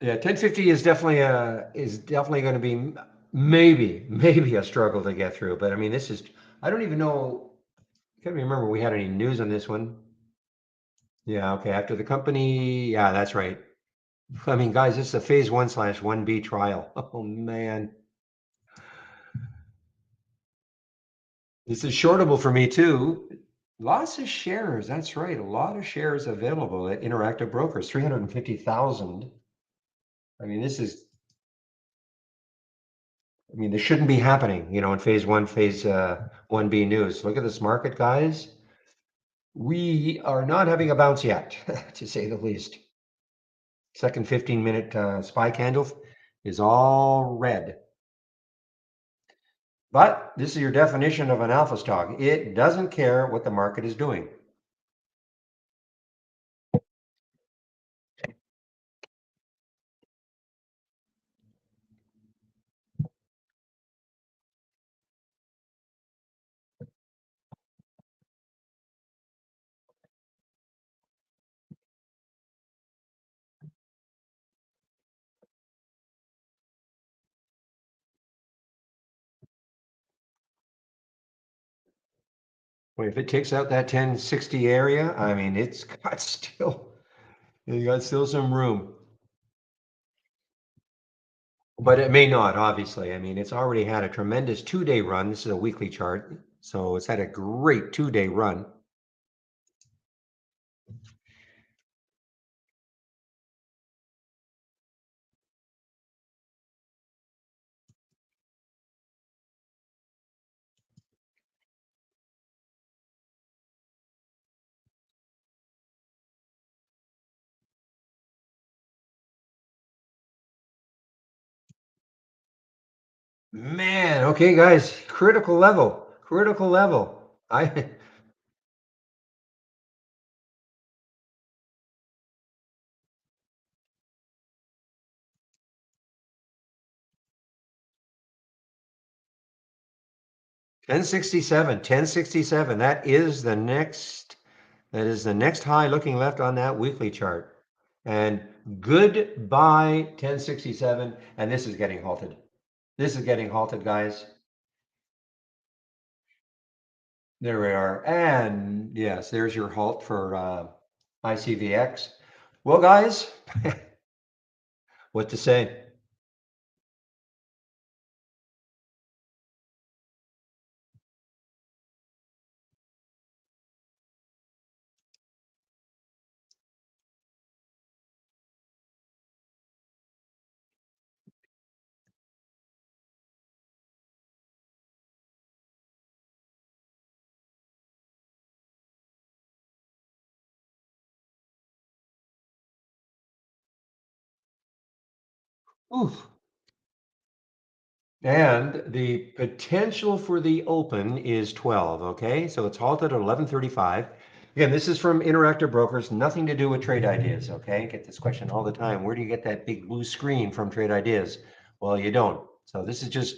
Yeah, 1050 is definitely going to be maybe a struggle to get through. But I mean, this is I don't even know. I can't remember we had any news on this one. Yeah, okay. After the company, yeah, that's right. I mean, guys, this is a phase 1/1B trial. Oh man, this is shortable for me too. Lots of shares. That's right. A lot of shares available at Interactive Brokers. 350,000. I mean, this is. I mean, this shouldn't be happening. In phase 1B news. Look at this market, guys. We are not having a bounce yet, to say the least. Second 15-minute SPY candle is all red. But this is your definition of an alpha stock. It doesn't care what the market is doing. If it takes out that 1060 area, I mean, you got still some room. But it may not, obviously. I mean, it's already had a tremendous 2-day run. This is a weekly chart. So it's had a great 2-day run. Man, okay, guys, critical level, critical level. I 1067, 1067. That is the next high looking left on that weekly chart. And goodbye 1067. And this is getting halted. This is getting halted, guys. There we are. And yes, there's your halt for ICVX. Well, guys, what to say? Oof. And the potential for the open is 12, okay? So it's halted at 11:35. Again, this is from Interactive Brokers, nothing to do with Trade Ideas, okay? Get this question all the time. Where do you get that big blue screen from Trade Ideas? Well, you don't. So this is just,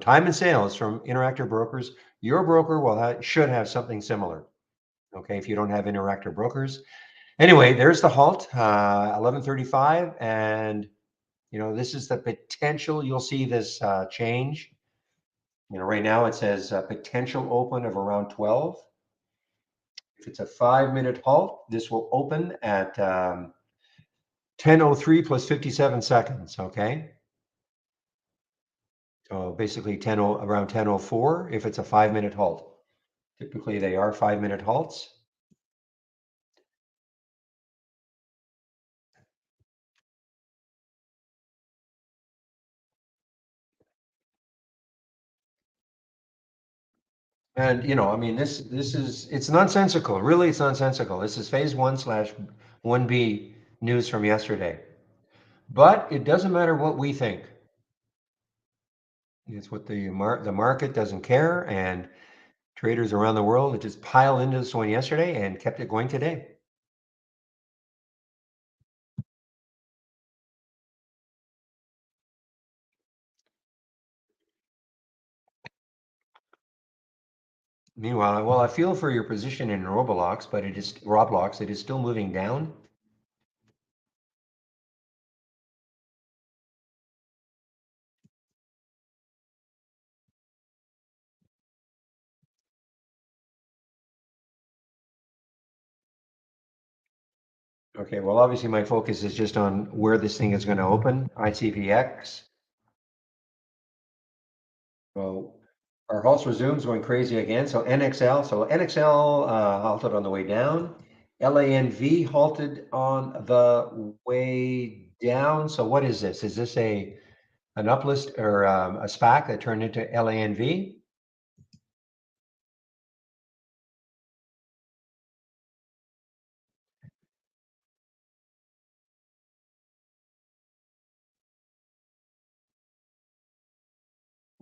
time and sales from Interactive Brokers. Your broker should have something similar, okay? If you don't have Interactive Brokers. Anyway, there's the halt, 11:35, and this is the potential. You'll see this change. Right now it says potential open of around 12. If it's a 5-minute halt, this will open at 10:03 plus 57 seconds. Okay. So basically around 10:04 if it's a 5-minute halt. Typically they are 5-minute halts. And I mean, it's nonsensical. Really, it's nonsensical. This is phase 1/1B news from yesterday. But it doesn't matter what we think. It's what the market doesn't care, and traders around the world just piled into this one yesterday and kept it going today. Meanwhile, well, I feel for your position in Roblox, but it is still moving down. Okay, well, obviously my focus is just on where this thing is going to open, ICVX. So our halts resumes going crazy again. So NXL halted on the way down. LANV halted on the way down. So what is this? Is this an uplist or a SPAC that turned into LANV?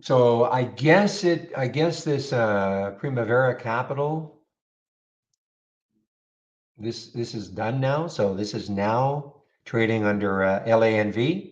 So I guess this Primavera Capital, this is done now. So this is now trading under LANV.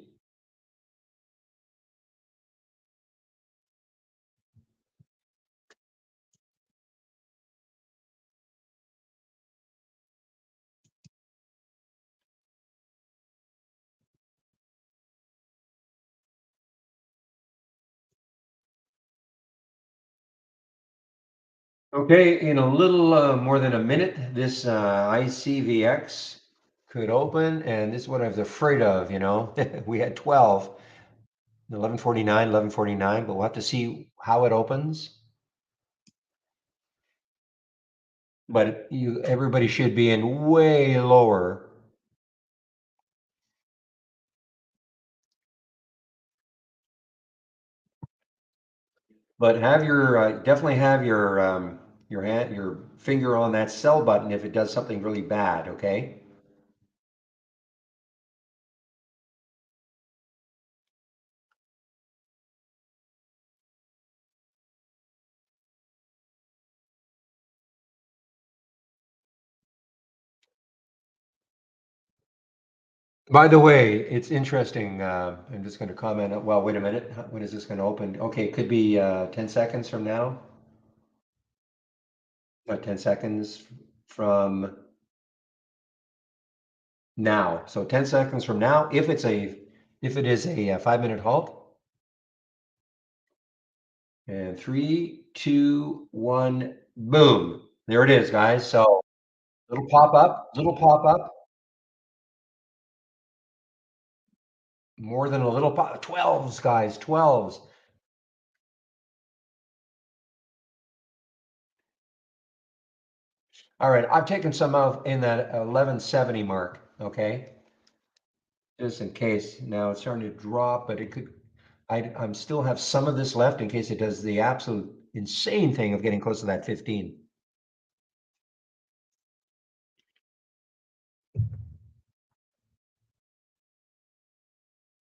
Okay, in a little more than a minute, this ICVX could open, and this is what I was afraid of, you know. We had 12, 11:49, 11:49, but we'll have to see how it opens. But everybody should be in way lower. But have your definitely have your finger on that sell button if it does something really bad, okay? By the way, it's interesting. I'm just going to comment. Well, wait a minute. When is this going to open? Okay, it could be 10 seconds from now. 10 seconds from now. So 10 seconds from now, if it is a 5-minute halt. And three, two, one, boom. There it is, guys. So little pop up, more than a little pop. 12s, guys, 12s. All right, I've taken some out in that 1170 mark. Okay, just in case. Now it's starting to drop, but it could. I'm still have some of this left in case it does the absolute insane thing of getting close to that 15.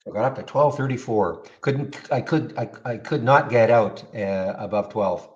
I got up to 1234. I could not get out above 12.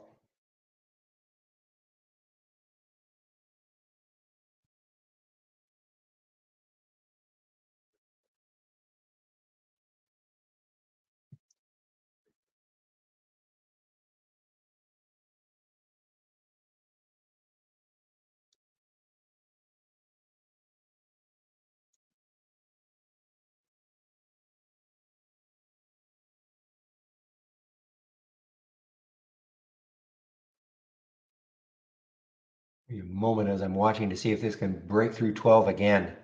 A moment as I'm watching to see if this can break through 12 again.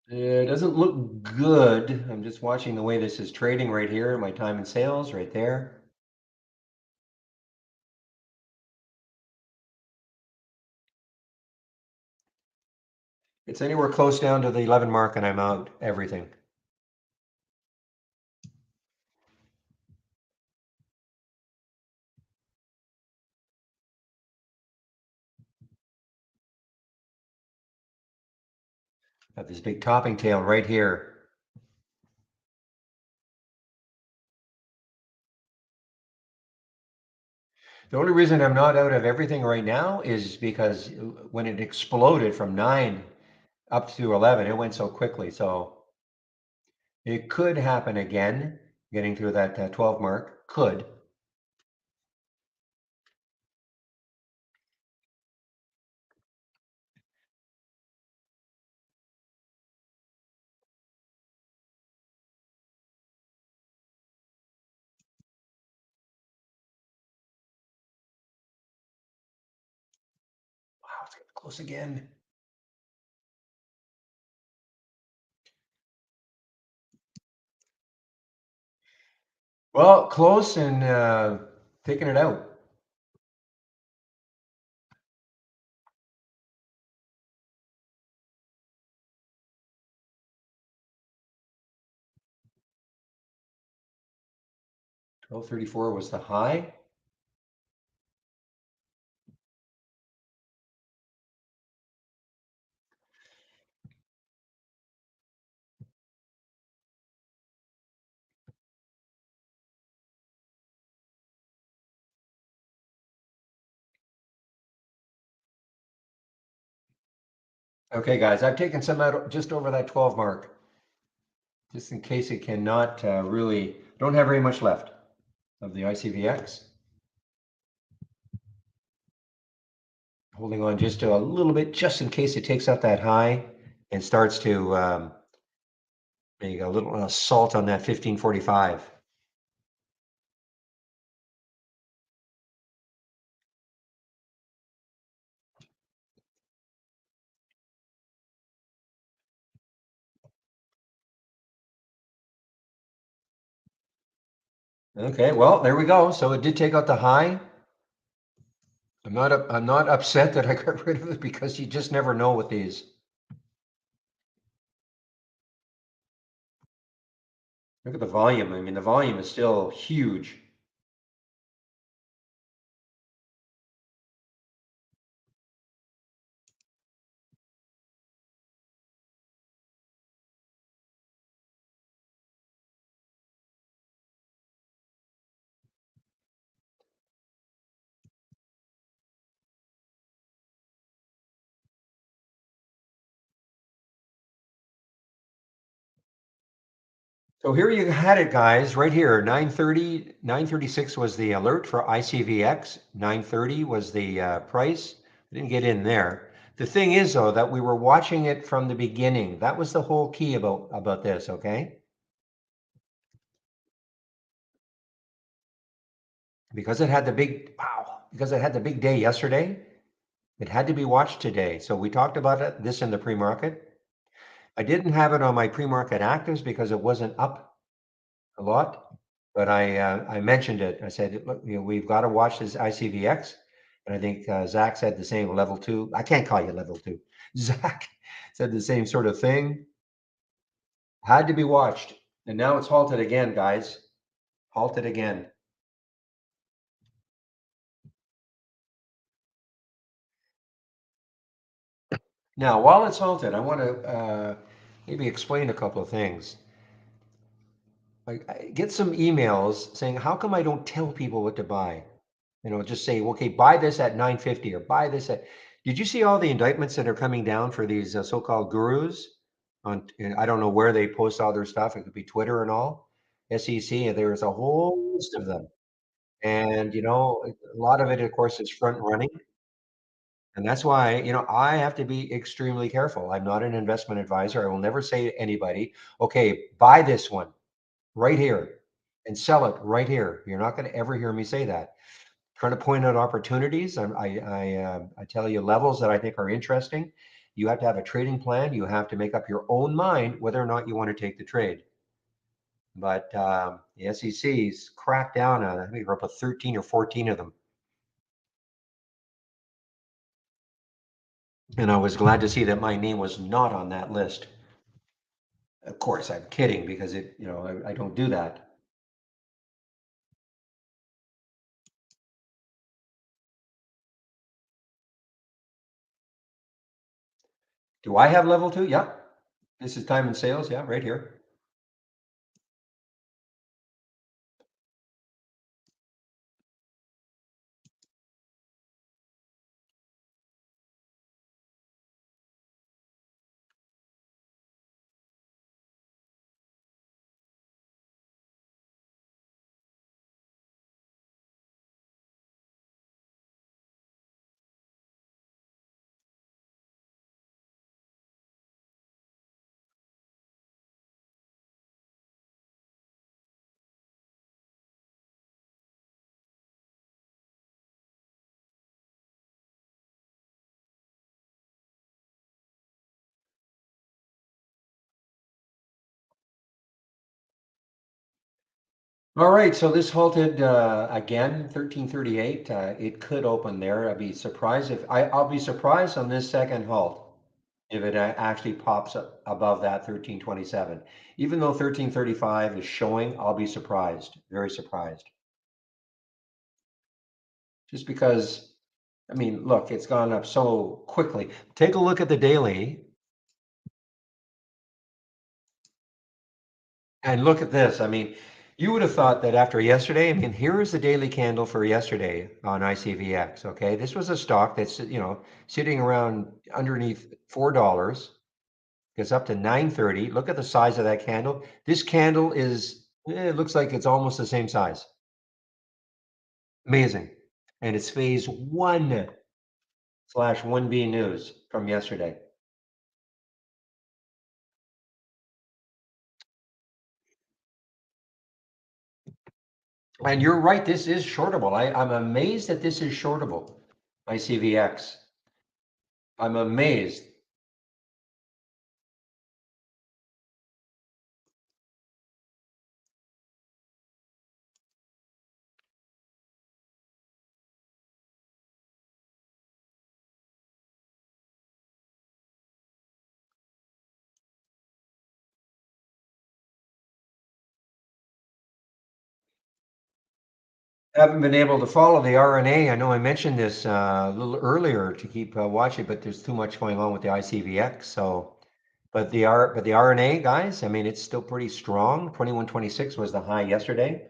It doesn't look good. I'm just watching the way this is trading right here. My time in sales right there. It's anywhere close down to the 11 mark and I'm out everything. Got this big topping tail right here. The only reason I'm not out of everything right now is because when it exploded from 9 up to 11, it went so quickly. So it could happen again, getting through that 12 mark. Could. it's close again. Well, close and taking it out. 1234 was the high. Okay, guys, I've taken some out just over that 12 mark, just in case it cannot really, don't have very much left of the ICVX. Holding on just a little bit, just in case it takes out that high and starts to make a little assault on that 1545. Okay, well, there we go. So it did take out the high. I'm not upset that I got rid of it because you just never know with these. Look at the volume. I mean, the volume is still huge. So here you had it, guys, right here. 930, 936 was the alert for ICVX. 930 was the price. I didn't get in there. The thing is, though, that we were watching it from the beginning. That was the whole key about this, okay? Because it had the big, wow, because it had the big day yesterday, it had to be watched today. So we talked about this in the pre-market. I didn't have it on my pre-market actives because it wasn't up a lot, but I mentioned it. I said, look, we've got to watch this ICVX. And I think Zach said the same, level two. I can't call you level two. Zach said the same sort of thing. Had to be watched. And now it's halted again, guys. Halted again. Now, while it's halted, I want to maybe explain a couple of things. I get some emails saying, how come I don't tell people what to buy? Just say, okay, buy this at 950 or buy this at. Did you see all the indictments that are coming down for these so-called gurus? And I don't know where they post all their stuff. It could be Twitter and all. SEC, and there's a whole list of them. And, a lot of it, of course, is front running. And that's why, I have to be extremely careful. I'm not an investment advisor. I will never say to anybody, okay, buy this one right here and sell it right here. You're not going to ever hear me say that. Trying to point out opportunities. I tell you levels that I think are interesting. You have to have a trading plan. You have to make up your own mind whether or not you want to take the trade. But the SEC's cracked down on, I think we're up to 13 or 14 of them. And I was glad to see that my name was not on that list. Of course, I'm kidding because I don't do that. Do I have level two? Yep. This is time and sales. Yeah, right here. All right, so this halted again, 1338. It could open there. I'd be surprised if I'll be surprised on this second halt if it actually pops up above that 1327. Even though 1335 is showing, I'll be surprised, very surprised. Just because, I mean, look, it's gone up so quickly. Take a look at the daily and look at this. I mean, you would have thought that after yesterday, I mean, here is the daily candle for yesterday on ICVX. Okay, this was a stock that's sitting around underneath $4. Gets up to 930. Look at the size of that candle. This candle is, it looks like it's almost the same size. Amazing. And it's phase one slash 1B news from yesterday. And you're right, this is shortable. I'm amazed that this is shortable. ICVX. I'm amazed. Haven't been able to follow the RNA. I know I mentioned this a little earlier to keep watching, but there's too much going on with the ICVX. So, but the RNA guys, I mean, it's still pretty strong. 2126 was the high yesterday.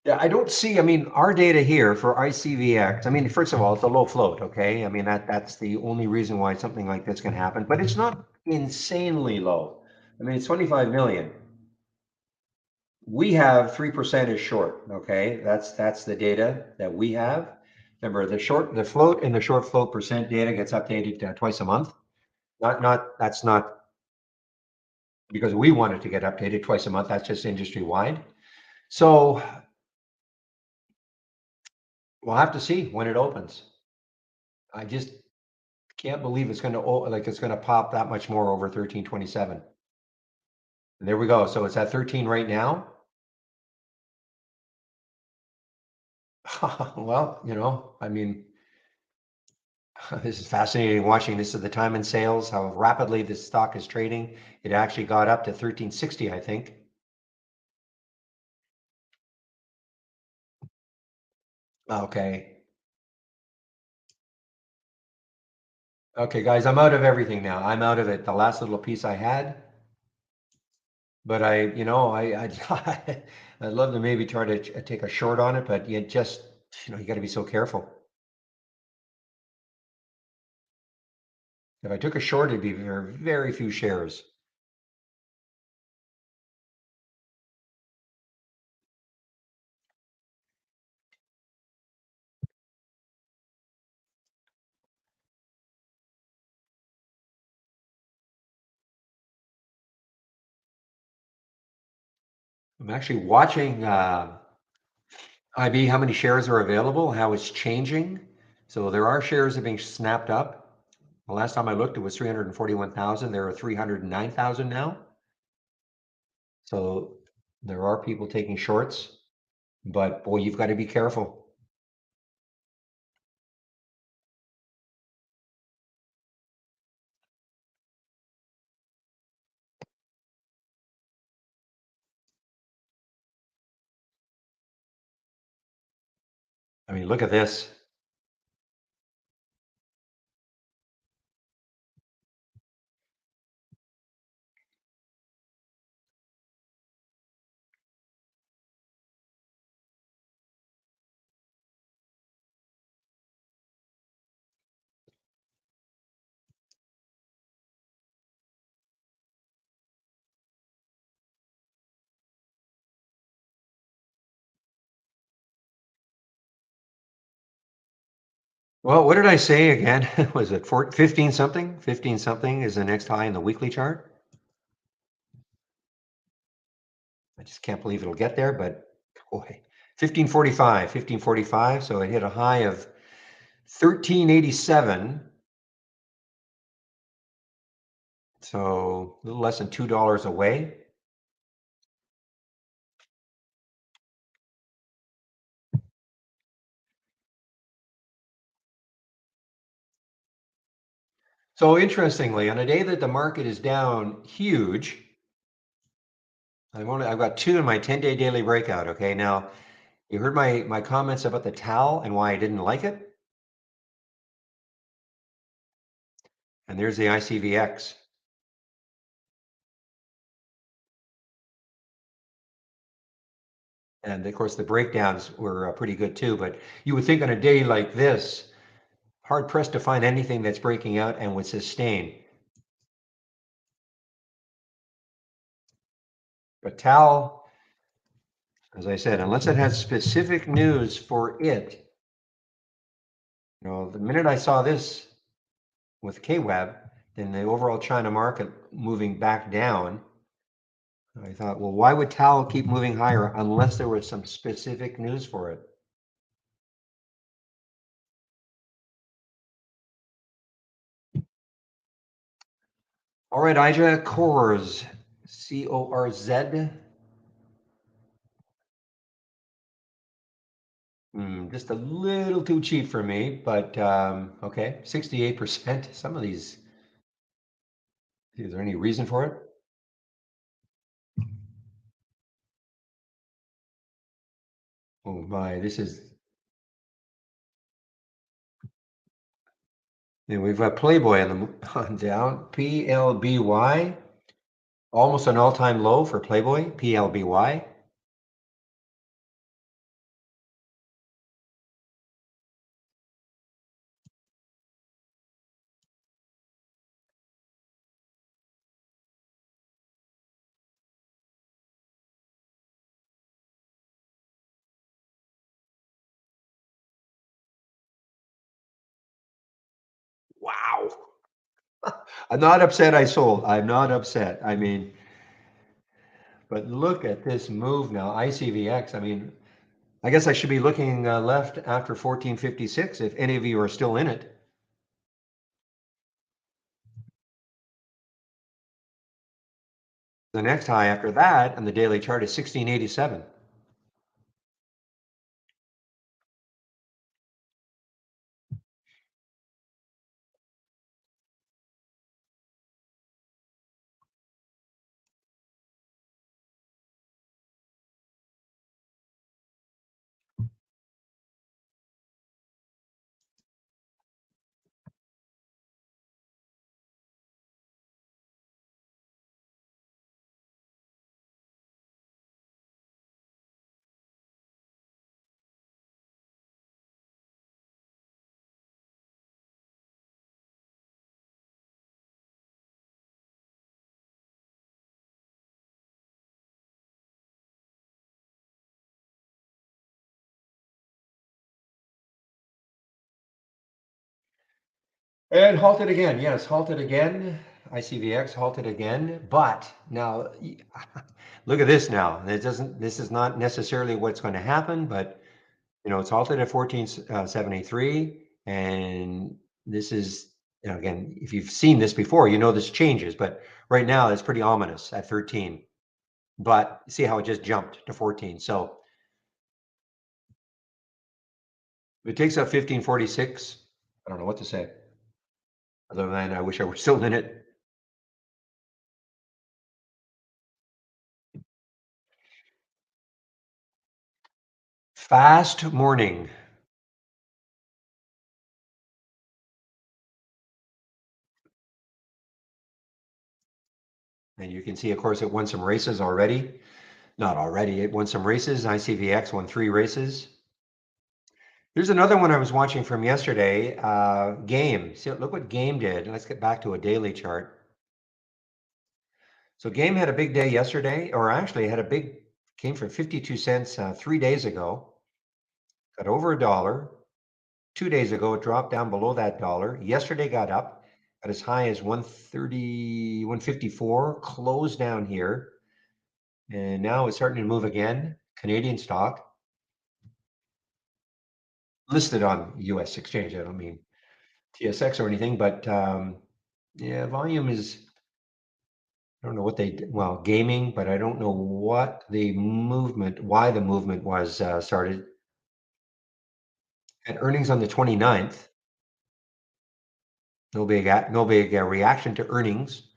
Yeah, I don't see, I mean, our data here for ICVX, I mean, first of all, it's a low float, okay? I mean, that's the only reason why something like this can happen, but it's not insanely low. I mean, it's 25 million. We have 3% is short, okay? That's the data that we have. Remember, the float and the short float percent data gets updated twice a month. That's not because we want it to get updated twice a month. That's just industry wide. So we'll have to see when it opens. I just can't believe it's going to like it's going to pop that much more over 1327. And there we go. So it's at 13 right now. Well, I mean, this is fascinating watching. This is the time in sales, how rapidly this stock is trading. It actually got up to 1360, I think. Okay. Okay, guys, I'm out of everything now. I'm out of it. The last little piece I had, but I'd love to maybe try to take a short on it, but you just, you got to be so careful. If I took a short, it'd be very, very few shares. I'm actually watching IB, how many shares are available, how it's changing. So there are shares that are being snapped up. The last time I looked, it was 341,000. There are 309,000 now. So there are people taking shorts, but boy, you've got to be careful. I mean, look at this. Well, what did I say again? Was it 15 something? 15 something is the next high in the weekly chart. I just can't believe it'll get there, but boy, 1545. So it hit a high of 1387. So a little less than $2 away. So interestingly, on a day that the market is down huge, I've got two in my 10-day daily breakout. Okay, now you heard my comments about the towel and why I didn't like it. And there's the ICVX. And of course, the breakdowns were pretty good too. But you would think on a day like this, hard pressed to find anything that's breaking out and would sustain. But towel, as I said, unless it has specific news for it, the minute I saw this with KWEB, then the overall China market moving back down, I thought, well, why would towel keep moving higher unless there was some specific news for it? All right, Ija, Cores, CORZ. Just a little too cheap for me, but okay, 68%. Some of these, is there any reason for it? Oh my, this is, we've got Playboy on down, PLBY, almost an all-time low for Playboy, PLBY. Wow. I'm not upset I sold. I'm not upset. I mean, but look at this move now, ICVX. I mean, I guess I should be looking left after 1456 if any of you are still in it. The next high after that on the daily chart is 1687. And halted again. Yes, halted again. ICVX halted again. But now, look at this now. This is not necessarily what's going to happen, but it's halted at 1473. And this is, again, if you've seen this before, this changes. But right now, it's pretty ominous at 13. But see how it just jumped to 14. So if it takes up 1546, I don't know what to say. Other than I wish I were still in it. Fast morning. And you can see, of course, it won some races already. Not already, it won some races. ICVX won 3 races. Here's another one I was watching from yesterday, Game. See, look what Game did. Let's get back to a daily chart. So Game had a big day yesterday, or actually came from 52 cents 3 days ago. Got over $1. 2 days ago, it dropped down below that dollar. Yesterday got up at as high as 130, 154, closed down here. And now it's starting to move again. Canadian stock. listed on US exchange. I don't mean TSX or anything, but yeah, volume is, I don't know what they, well, gaming, but I don't know what the movement, why the movement was started. At earnings on the 29th, no big reaction to earnings.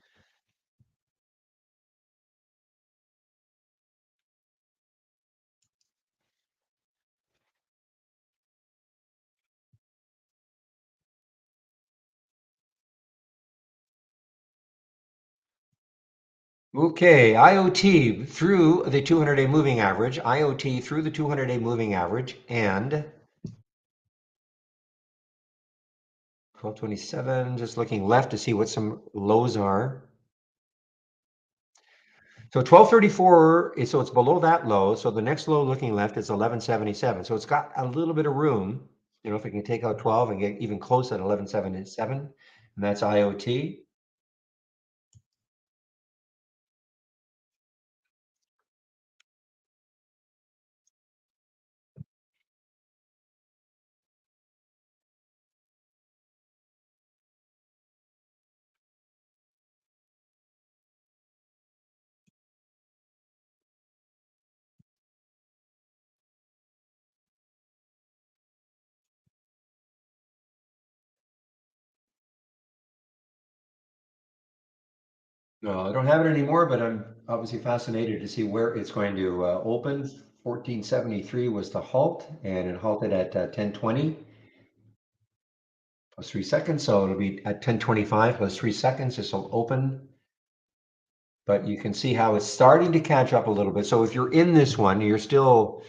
Okay, IoT through the 200-day moving average, IoT through the 200-day moving average, and 1227, just looking left to see what some lows are. So 1234, so it's below that low. So the next low looking left is 1177. So it's got a little bit of room. You know, if we can take out 12 and get even close at 1177, and that's IoT. No, I don't have it anymore, but I'm obviously fascinated to see where it's going to open. 1473 was the halt, and it halted at 1020 plus 3 seconds. So it'll be at 1025 plus 3 seconds. This will open, but you can see how it's starting to catch up a little bit. So if you're in this one, you're still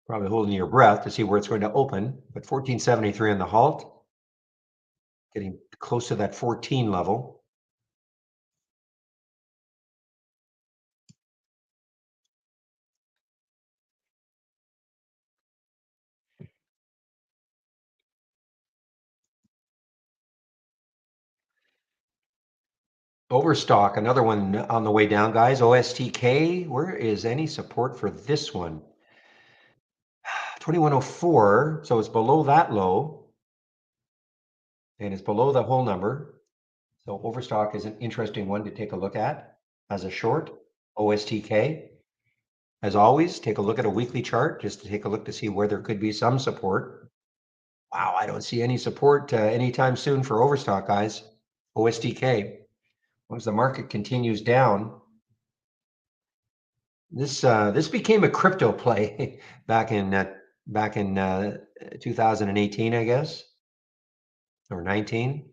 probably holding your breath to see where it's going to open. But 1473 on the halt, getting close to that 14 level. Overstock, another one on the way down, guys. OSTK, where is any support for this one? 2104, so it's below that low, and it's below the whole number. So overstock is an interesting one to take a look at as a short. OSTK. As always, take a look at a weekly chart just to take a look to see where there could be some support. Wow, I don't see any support anytime soon for overstock, guys. OSTK. Once the market continues down, this became a crypto play back in 2018, I guess, or 19.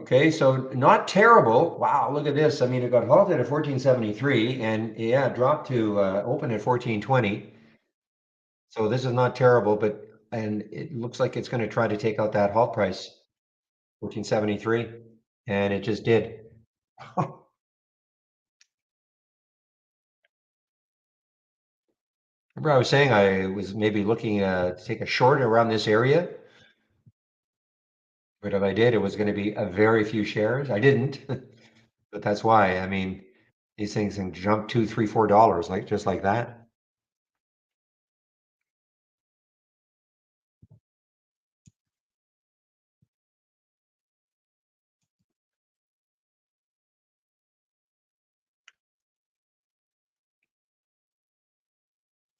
Okay, so not terrible. Wow, look at this. I mean, it got halted at 1473 and yeah, dropped to open at 1420. So this is not terrible, but and it looks like it's going to try to take out that halt price, 1473, and it just did. Remember I was saying I was maybe looking to take a short around this area, but if I did, it was going to be a very few shares. I didn't, but that's why. I mean, these things can jump $2, $3, $4 like just like that.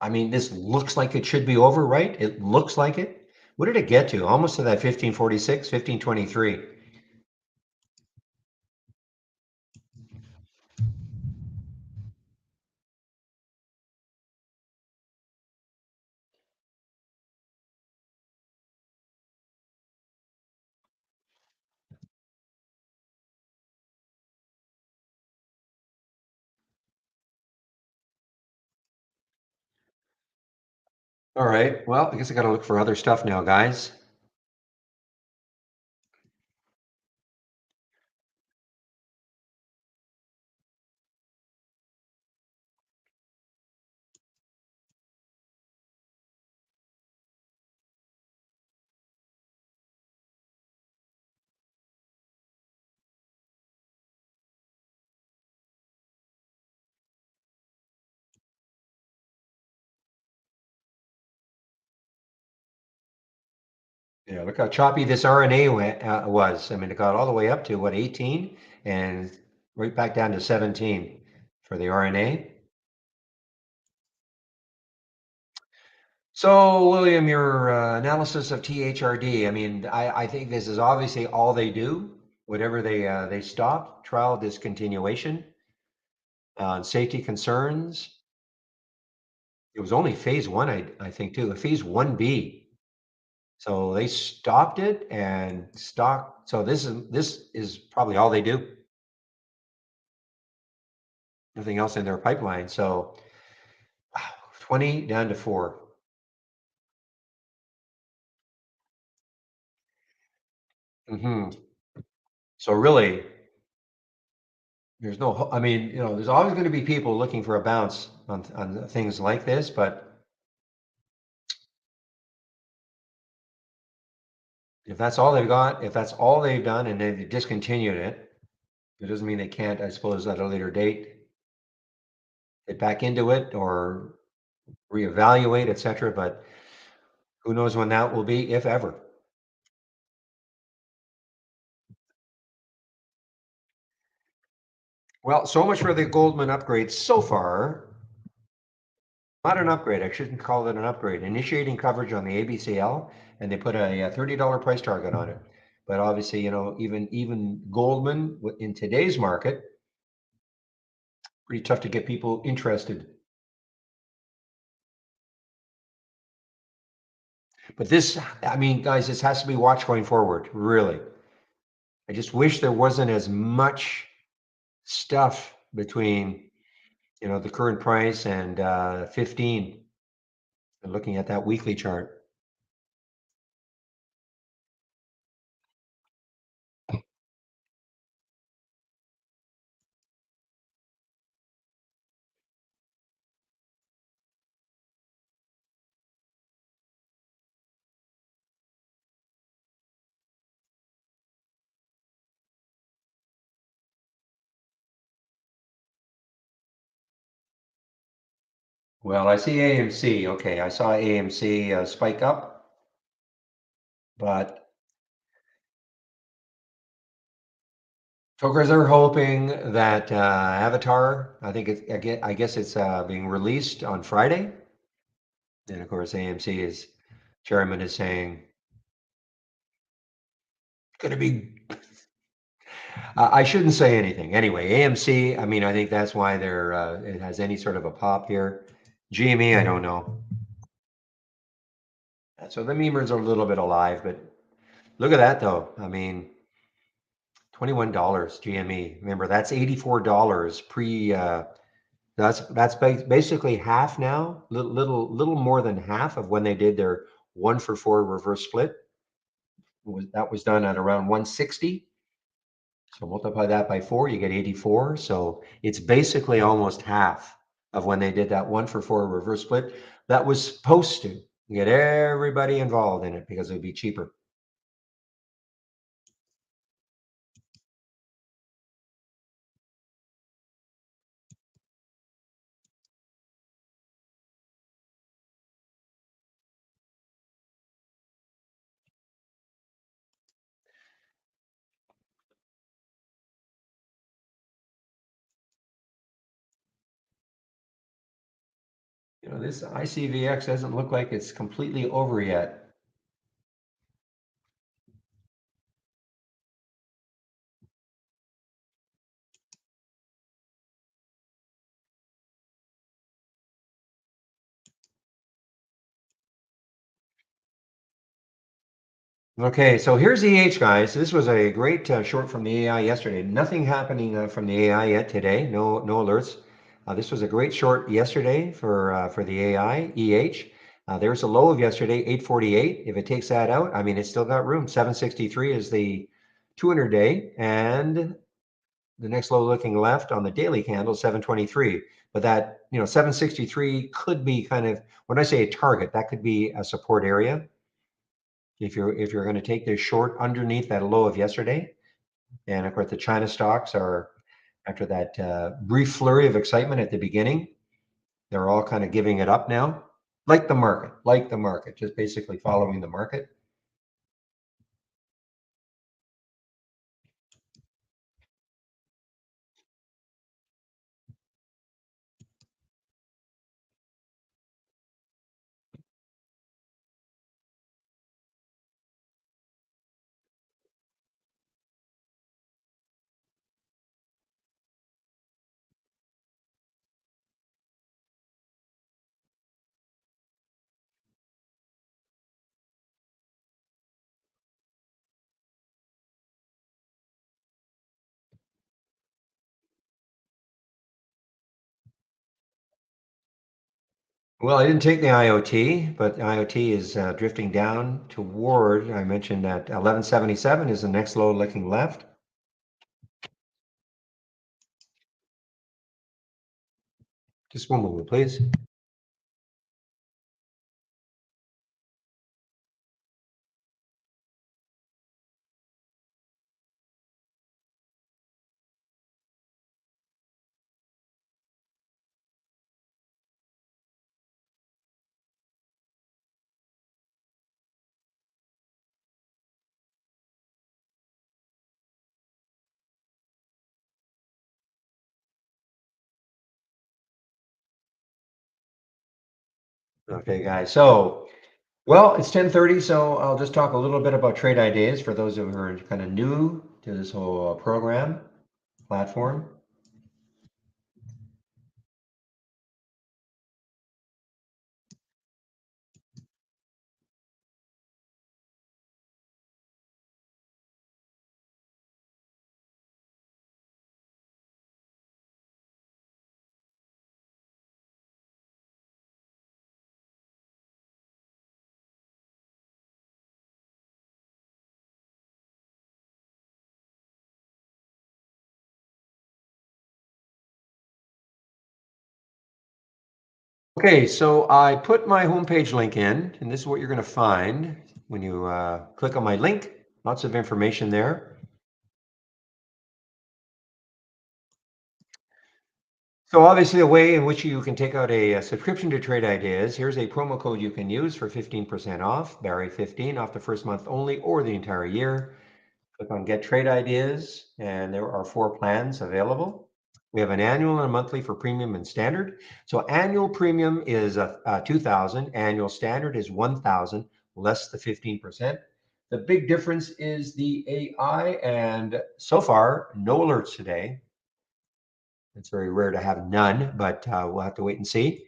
I mean, this looks like it should be over, right? It looks like it. What did it get to? Almost to that 1546, 1523. All right. Well, I guess I got to look for other stuff now, guys. Yeah, look how choppy this RNA was. I mean, it got all the way up to what, 18 and right back down to 17 for the RNA. So, William, your analysis of THRD, I mean, I think this is obviously all they do. Whatever they stop, trial discontinuation, safety concerns. It was only phase one, I think, too, phase 1B. So they stopped it and stock. So this is probably all they do. Nothing else in their pipeline. So 20 down to 4. Hmm. So really, there's no. I mean, there's always going to be people looking for a bounce on things like this, but if that's all they've got, if that's all they've done, and they discontinued it, it doesn't mean they can't, I suppose, at a later date get back into it or reevaluate, etc. But who knows when that will be, if ever. Well, so much for the Goldman upgrade so far. Not an upgrade. I shouldn't call it an upgrade. Initiating coverage on the ABCL, and they put a $30 price target on it. But obviously, even Goldman in today's market, pretty tough to get people interested. But this, I mean, guys, this has to be watched going forward. Really, I just wish there wasn't as much stuff between the current price and 15. And looking at that weekly chart. Well, I see AMC. Okay, I saw AMC spike up, but Tokers are hoping that Avatar. I think I guess it's being released on Friday, and of course AMC is chairman is saying going to be. I shouldn't say anything anyway. AMC. I mean, I think that's why it has any sort of a pop here. GME, I don't know. So the memers are a little bit alive, but look at that though. I mean, $21 GME. Remember, that's $84 pre. That's basically half now. Little more than half of when they did their 1-for-4 reverse split. That was done at around 160. So multiply that by 4, you get 84. So it's basically almost half of when they did that 1-for-4 reverse split. That was supposed to get everybody involved in it because it would be cheaper. This ICVX doesn't look like it's completely over yet. Okay, so here's EH, guys. This was a great short from the AI yesterday. Nothing happening from the AI yet today. No alerts. This was a great short yesterday for the AI EH. There's a low of yesterday, 848. If it takes that out, I mean, it's still got room. 763 is the 200-day, and the next low looking left on the daily candle, 723. But that 763 could be kind of, when I say a target, that could be a support area if you're going to take this short underneath that low of yesterday. And of course, the China stocks are, after that brief flurry of excitement at the beginning, they're all kind of giving it up now, like the market, just basically following the market. Well, I didn't take the IoT, but the IoT is drifting down toward, I mentioned that 1177 is the next low looking left. Just one moment, please. Okay, guys. So, well, it's 10:30, so I'll just talk a little bit about trade ideas for those who are kind of new to this whole program platform. Okay, so I put my homepage link in, and this is what you're going to find when you click on my link. Lots of information there. So obviously, a way in which you can take out a subscription to Trade Ideas. Here's a promo code you can use for 15% off, Barry 15 off the first month only or the entire year. Click on Get Trade Ideas, and there are 4 plans available. We have an annual and a monthly for premium and standard. So annual premium is 2,000, annual standard is 1,000, less the 15%. The big difference is the AI, and so far, no alerts today. It's very rare to have none, but we'll have to wait and see.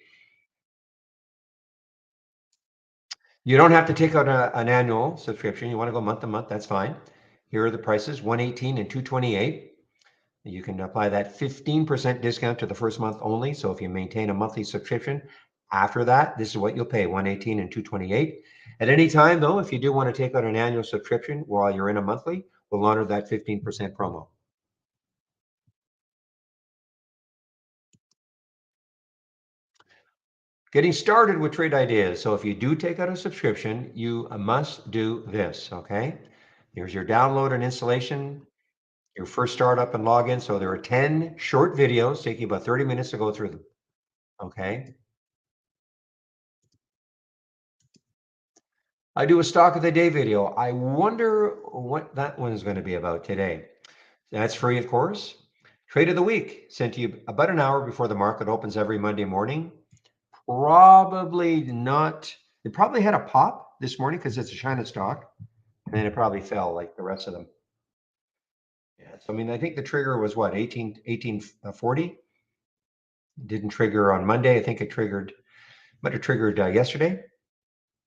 You don't have to take out an annual subscription. You want to go month to month, that's fine. Here are the prices, 118 and 228. You can apply that 15% discount to the first month only. So if you maintain a monthly subscription after that, this is what you'll pay, 118 and 228. At any time though, if you do want to take out an annual subscription while you're in a monthly, we'll honor that 15% promo. Getting started with trade ideas. So if you do take out a subscription, you must do this, okay? Here's your download and installation, your first startup and login. So there are 10 short videos taking about 30 minutes to go through them, okay? I do a stock of the day video. I wonder what that one is going to be about today. That's free, of course. Trade of the week sent to you about an hour before the market opens every Monday morning. Probably not. It probably had a pop this morning because it's a China stock, and then it probably fell like the rest of them. Yeah. So I mean, I think the trigger was what 1840. Didn't trigger on Monday. I think it triggered, might have triggered yesterday.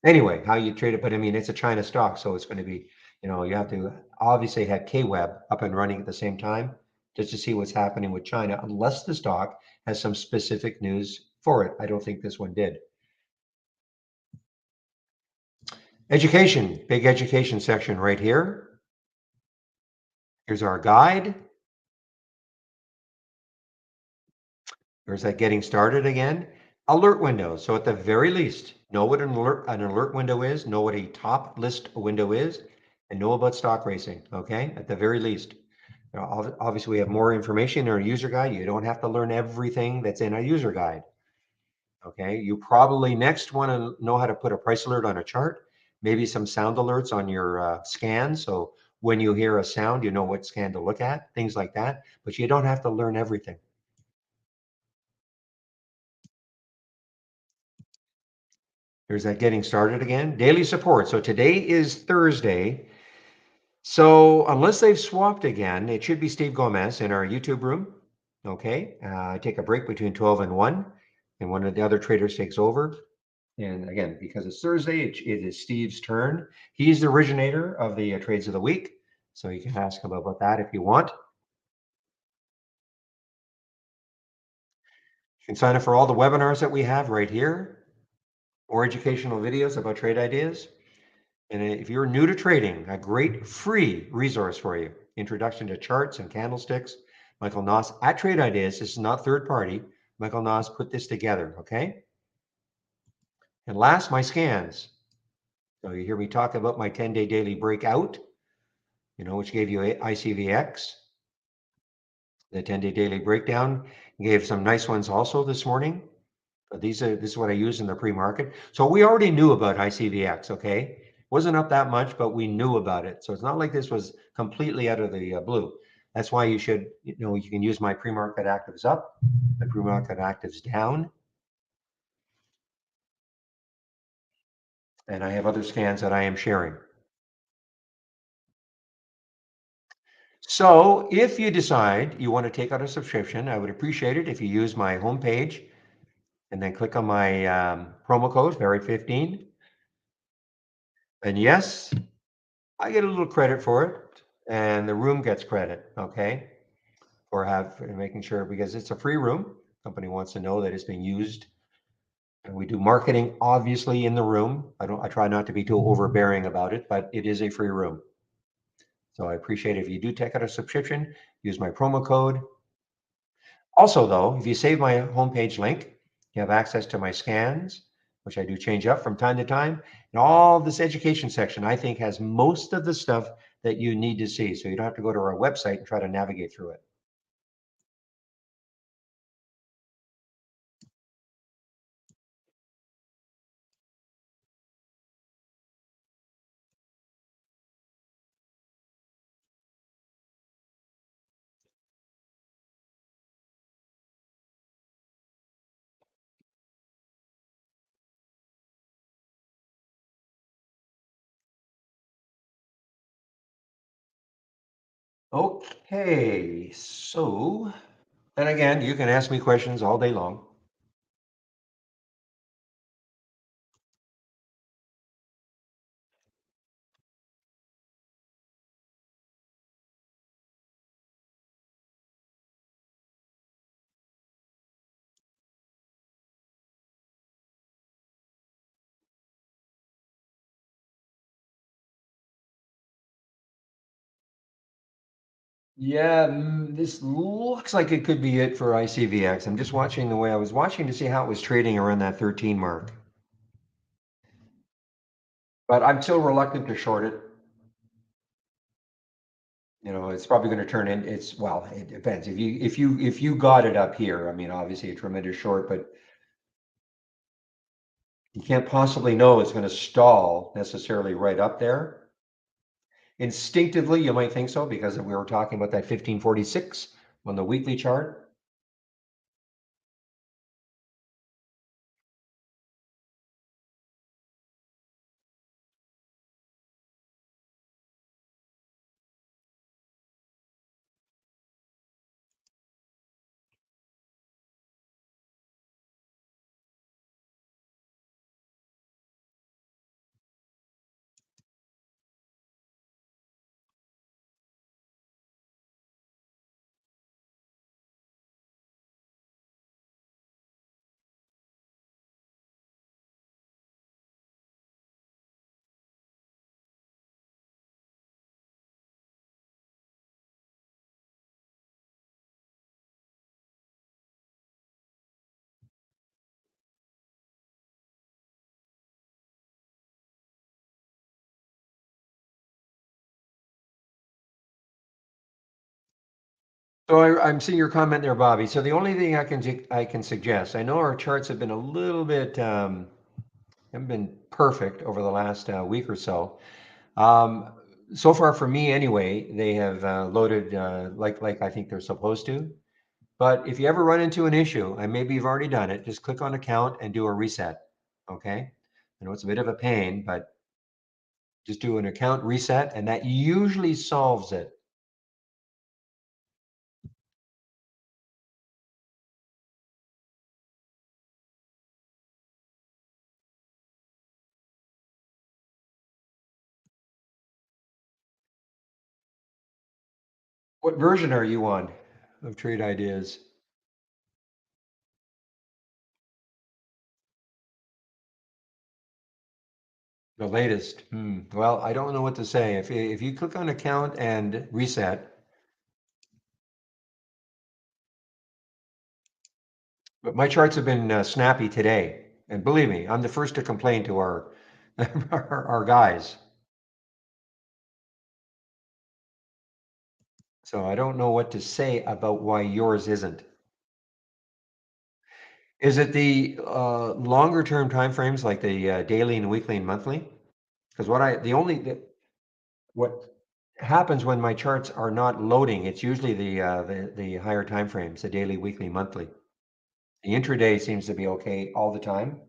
Anyway, how you trade it, but I mean, it's a China stock, so it's going to be, you have to obviously have KWeb up and running at the same time just to see what's happening with China, unless the stock has some specific news for it. I don't think this one did. Education, big education section right here. Here's our guide. There's that getting started again. Alert windows. So at the very least, know what an alert window is, know what a top list window is, and know about stock racing. Okay, at the very least. Obviously, we have more information in our user guide. You don't have to learn everything that's in our user guide. Okay, you probably next want to know how to put a price alert on a chart, maybe some sound alerts on your scan. So when you hear a sound, you know what scan to look at, things like that. But you don't have to learn everything. There's that getting started again. Daily support. So today is Thursday. So unless they've swapped again, it should be Steve Gomez in our YouTube room. Okay. I take a break between 12 and 1, and one of the other traders takes over. And again, because it's Thursday, it is Steve's turn. He's the originator of the trades of the week. So you can ask him about that if you want. You can sign up for all the webinars that we have right here. or educational videos about trade ideas. And if you're new to trading, a great free resource for you. Introduction to charts and candlesticks. Michael Noss at Trade Ideas. This is not third party. Michael Noss put this together, okay? And last, my scans. So you hear me talk about my 10-day daily breakout, which gave you ICVX. The 10-day daily breakdown gave some nice ones also this morning. But this is what I use in the pre-market. So we already knew about ICVX, okay? Wasn't up that much, but we knew about it. So it's not like this was completely out of the blue. That's why you should, you can use my pre-market actives up, the pre-market actives down. And I have other scans that I am sharing. So if you decide you want to take out a subscription, I would appreciate it if you use my homepage and then click on my promo code, Barry15. And yes, I get a little credit for it, and the room gets credit, okay, for making sure, because it's a free room. Company wants to know that it's being used, and we do marketing obviously in the room. I try not to be too overbearing about it, but it is a free room. So I appreciate it if you do take out a subscription, use my promo code. Also, though, if you save my homepage link, you have access to my scans, which I do change up from time to time. And all this education section, I think, has most of the stuff that you need to see. So you don't have to go to our website and try to navigate through it. Okay, so, and again, you can ask me questions all day long. Yeah, this looks like it could be it for ICVX. I'm just watching the way I was watching to see how it was trading around that 13 mark. But I'm still reluctant to short it. It's probably going to turn in. Well, it depends. If you got it up here, I mean, obviously a tremendous short, but you can't possibly know it's going to stall necessarily right up there. Instinctively, you might think so because we were talking about that 1546 on the weekly chart. So I'm seeing your comment there, Bobby. So the only thing I can suggest, I know our charts have been a little bit haven't been perfect over the last week or so. Um, so far for me anyway, they have loaded like I think they're supposed to. But if you ever run into an issue, and maybe you've already done it, just click on account and do a reset. Okay. I know it's a bit of a pain, but just do an account reset, and that usually solves it. What version are you on of Trade Ideas? The latest. Well, I don't know what to say. If you click on account and reset, but my charts have been snappy today. And believe me, I'm the first to complain to our our guys. So I don't know what to say about why yours isn't. Is it the longer term timeframes like the daily and weekly and monthly? Because what happens when my charts are not loading, it's usually the higher timeframes, the daily, weekly, monthly. The intraday seems to be okay all the time.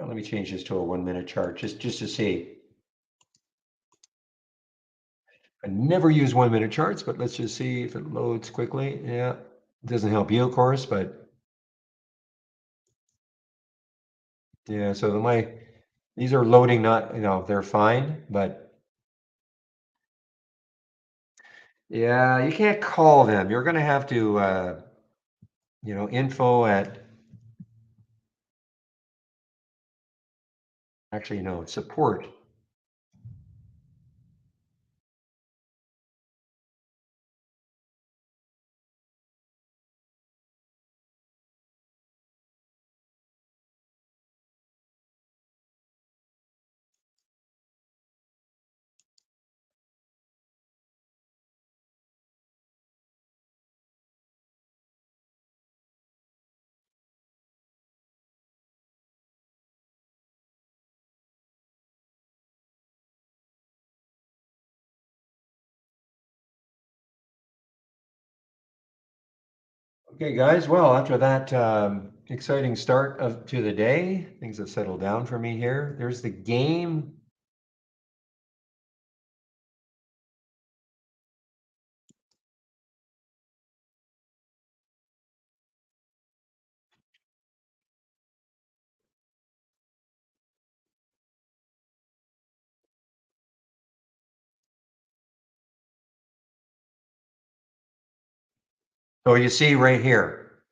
Let me change this to a 1 minute chart just to see. I never use 1 minute charts, but let's just see if it loads quickly. Yeah, it doesn't help you, of course, but yeah. So these are loading, not they're fine, but yeah, you can't call them. You're going to have to info at actually no support. Okay, guys. Well, after that exciting start to the day, things have settled down for me here. There's the game. So you see right here,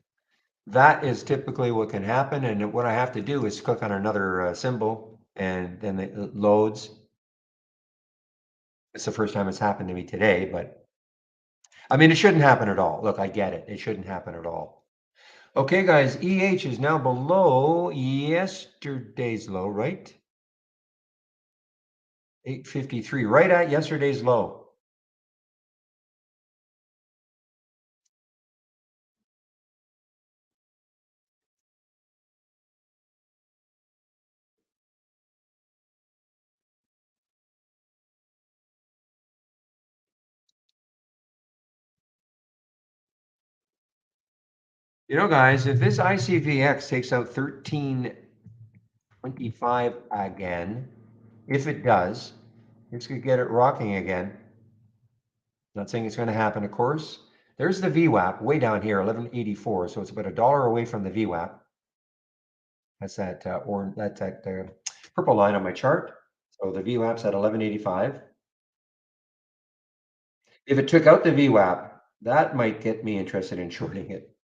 that is typically what can happen. And what I have to do is click on another symbol and then it loads. It's the first time it's happened to me today, but I mean, it shouldn't happen at all. Look, I get it. It shouldn't happen at all. Okay, guys, EH is now below yesterday's low, right? 853, right at yesterday's low. Guys, if this ICVX takes out 1325 again, if it does, it's going to get it rocking again. Not saying it's going to happen, of course. There's the VWAP way down here, 1184. So it's about $1 away from the VWAP. That's that purple line on my chart. So the VWAP's at 1185. If it took out the VWAP, that might get me interested in shorting it.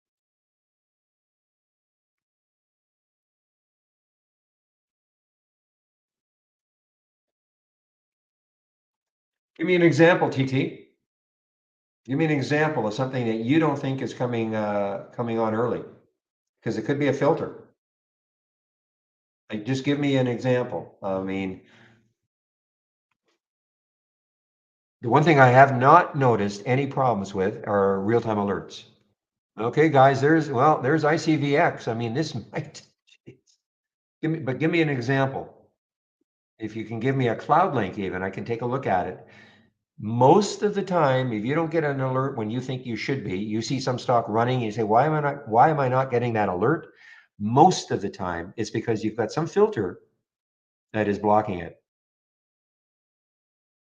Give me an example, TT. Give me an example of something that you don't think is coming on early, because it could be a filter. Like, just give me an example. I mean, the one thing I have not noticed any problems with are real-time alerts. Okay, guys, there's ICVX. I mean, this might give me an example. If you can give me a cloud link, even I can take a look at it. Most of the time, if you don't get an alert when you think you should be, you see some stock running, and you say, why am I not getting that alert? Most of the time, it's because you've got some filter that is blocking it.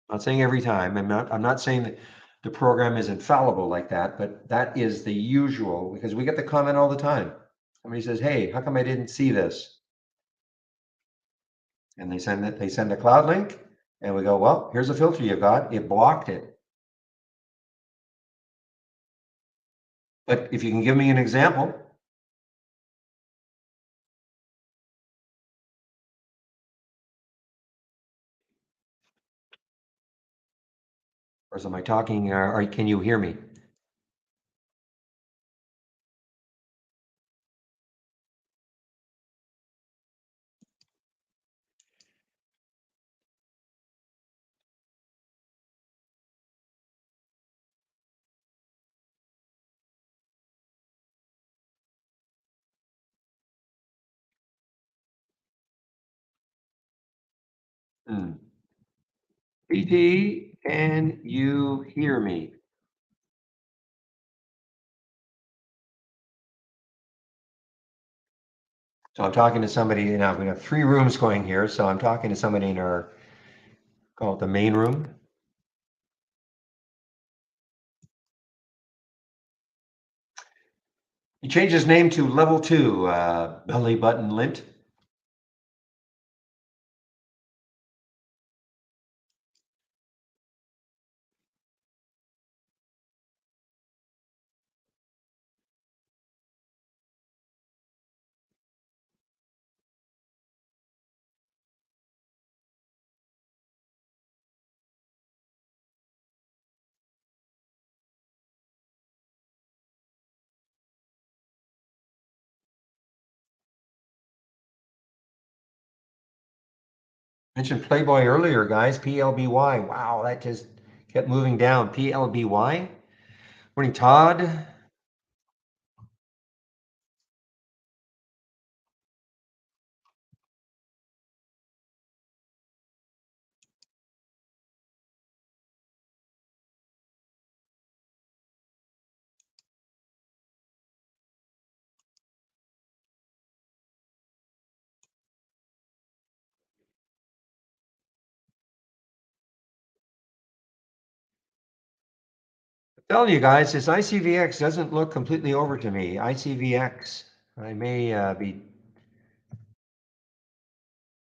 I'm not saying every time. I'm not saying that the program is infallible like that, but that is the usual, because we get the comment all the time. Somebody says, hey, how come I didn't see this? And they send a cloud link, And we go, well, here's a filter you've got. It blocked it. But if you can give me an example, of course, am I talking or can you hear me? Hmm. PT, can you hear me? So I'm talking to somebody, we have 3 rooms going here. So I'm talking to somebody in our, call it the main room. He changed his name to level 2, belly button lint. Mentioned Playboy earlier, guys. PLBY. Wow, that just kept moving down. PLBY. Morning, Todd. Telling you guys, this ICVX doesn't look completely over to me. ICVX. I may be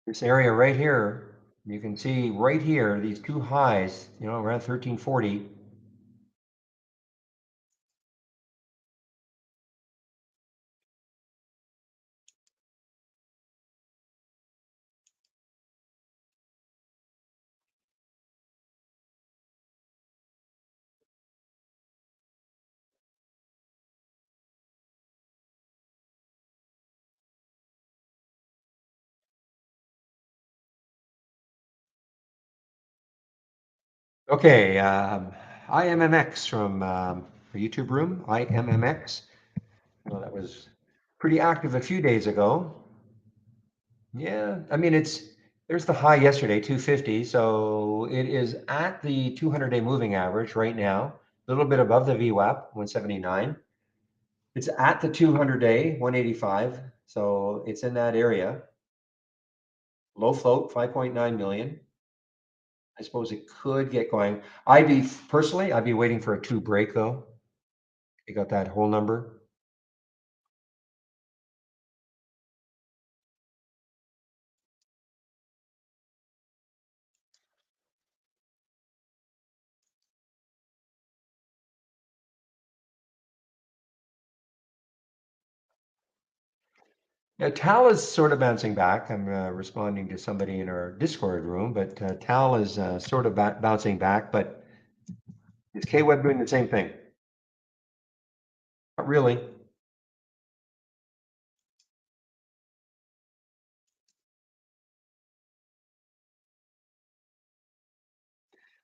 this area right here. You can see right here, these 2 highs, around 1340. Okay, IMMX from the YouTube room, IMMX. Well, that was pretty active a few days ago. Yeah, I mean, there's the high yesterday, 250. So it is at the 200-day moving average right now, a little bit above the VWAP, 179. It's at the 200-day, 185. So it's in that area. Low float, 5.9 million. I suppose it could get going. Personally, I'd be waiting for a 2 break though. You got that whole number. Yeah, Tal is sort of bouncing back. I'm responding to somebody in our Discord room, but Tal is sort of bouncing back. But is K-Web doing the same thing? Not really.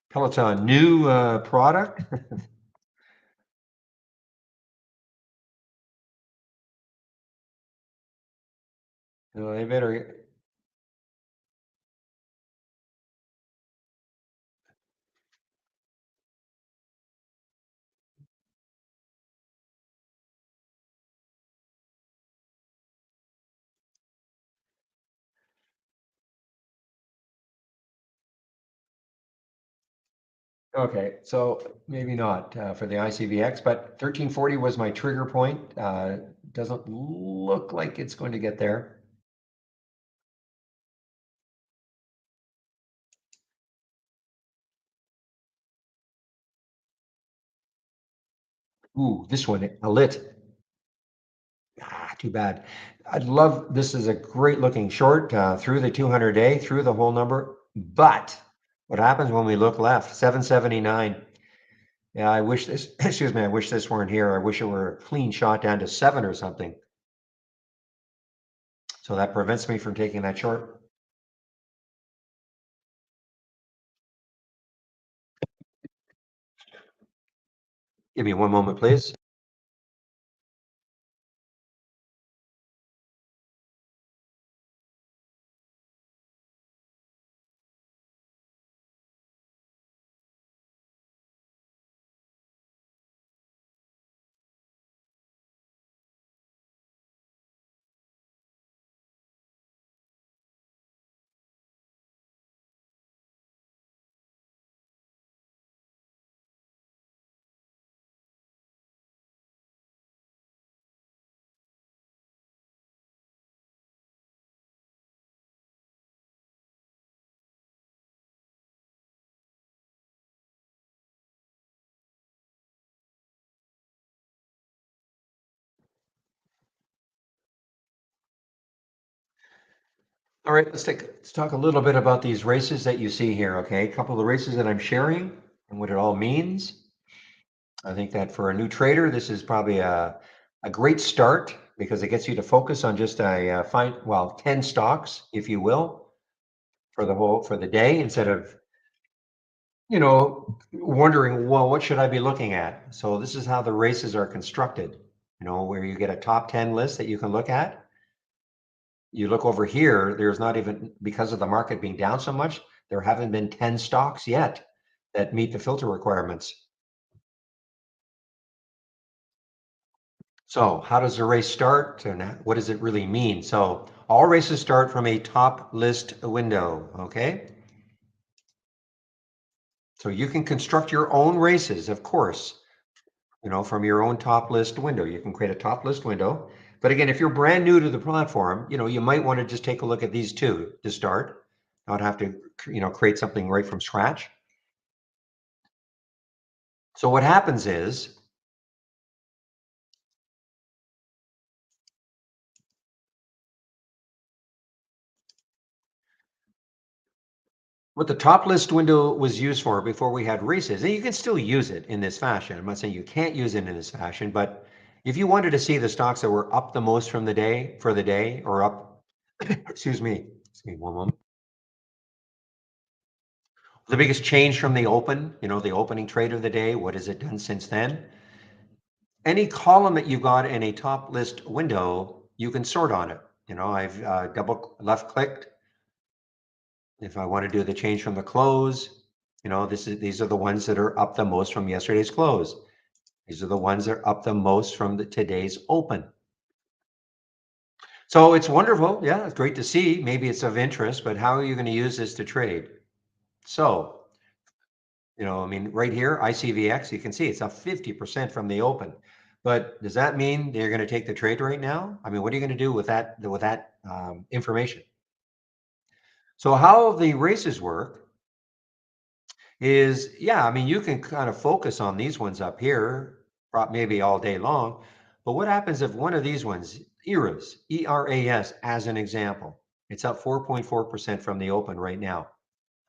Peloton, new product. They better. Okay, so maybe not for the ICVX, but 1340 was my trigger point. Doesn't look like it's going to get there. Ooh, this one, a lit. Ah, too bad. I'd love, this is a great looking short through the 200-day, through the whole number. But what happens when we look left? 779. Yeah, I wish this, excuse me, I wish this weren't here. I wish it were a clean shot down to 7 or something. So that prevents me from taking that short. Give me one moment, please. All right, let's talk a little bit about these races that you see here, okay? A couple of the races that I'm sharing and what it all means. I think that for a new trader, this is probably a great start because it gets you to focus on just a well, 10 stocks, if you will, for the day instead of, wondering, well, what should I be looking at? So this is how the races are constructed, where you get a top 10 list that you can look at. You look over here, there's not even, because of the market being down so much, there haven't been 10 stocks yet that meet the filter requirements. So how does the race start and what does it really mean? So all races start from a top list window, okay? So you can construct your own races, of course, from your own top list window. You can create a top list window. But again, if you're brand new to the platform, you might want to just take a look at these two to start, not have to, create something right from scratch. So what happens is, what the top list window was used for before we had races, and you can still use it in this fashion. I'm not saying you can't use it in this fashion, but if you wanted to see the stocks that were up the most from the day for the day or up, excuse me one moment. The biggest change from the open, the opening trade of the day, what has it done since then? Any column that you got in a top list window, you can sort on it. I've double left clicked. If I want to do the change from the close, these are the ones that are up the most from yesterday's close. These are the ones that are up the most from today's open. So it's wonderful. Yeah, it's great to see. Maybe it's of interest, but how are you going to use this to trade? So, I mean, right here, ICVX, you can see it's up 50% from the open. But does that mean they're going to take the trade right now? I mean, what are you going to do with that information? So how the races work is, yeah, I mean, you can kind of focus on these ones up here, maybe all day long. But what happens if one of these ones, ERAS, ERAS, as an example, it's up 4.4% from the open right now.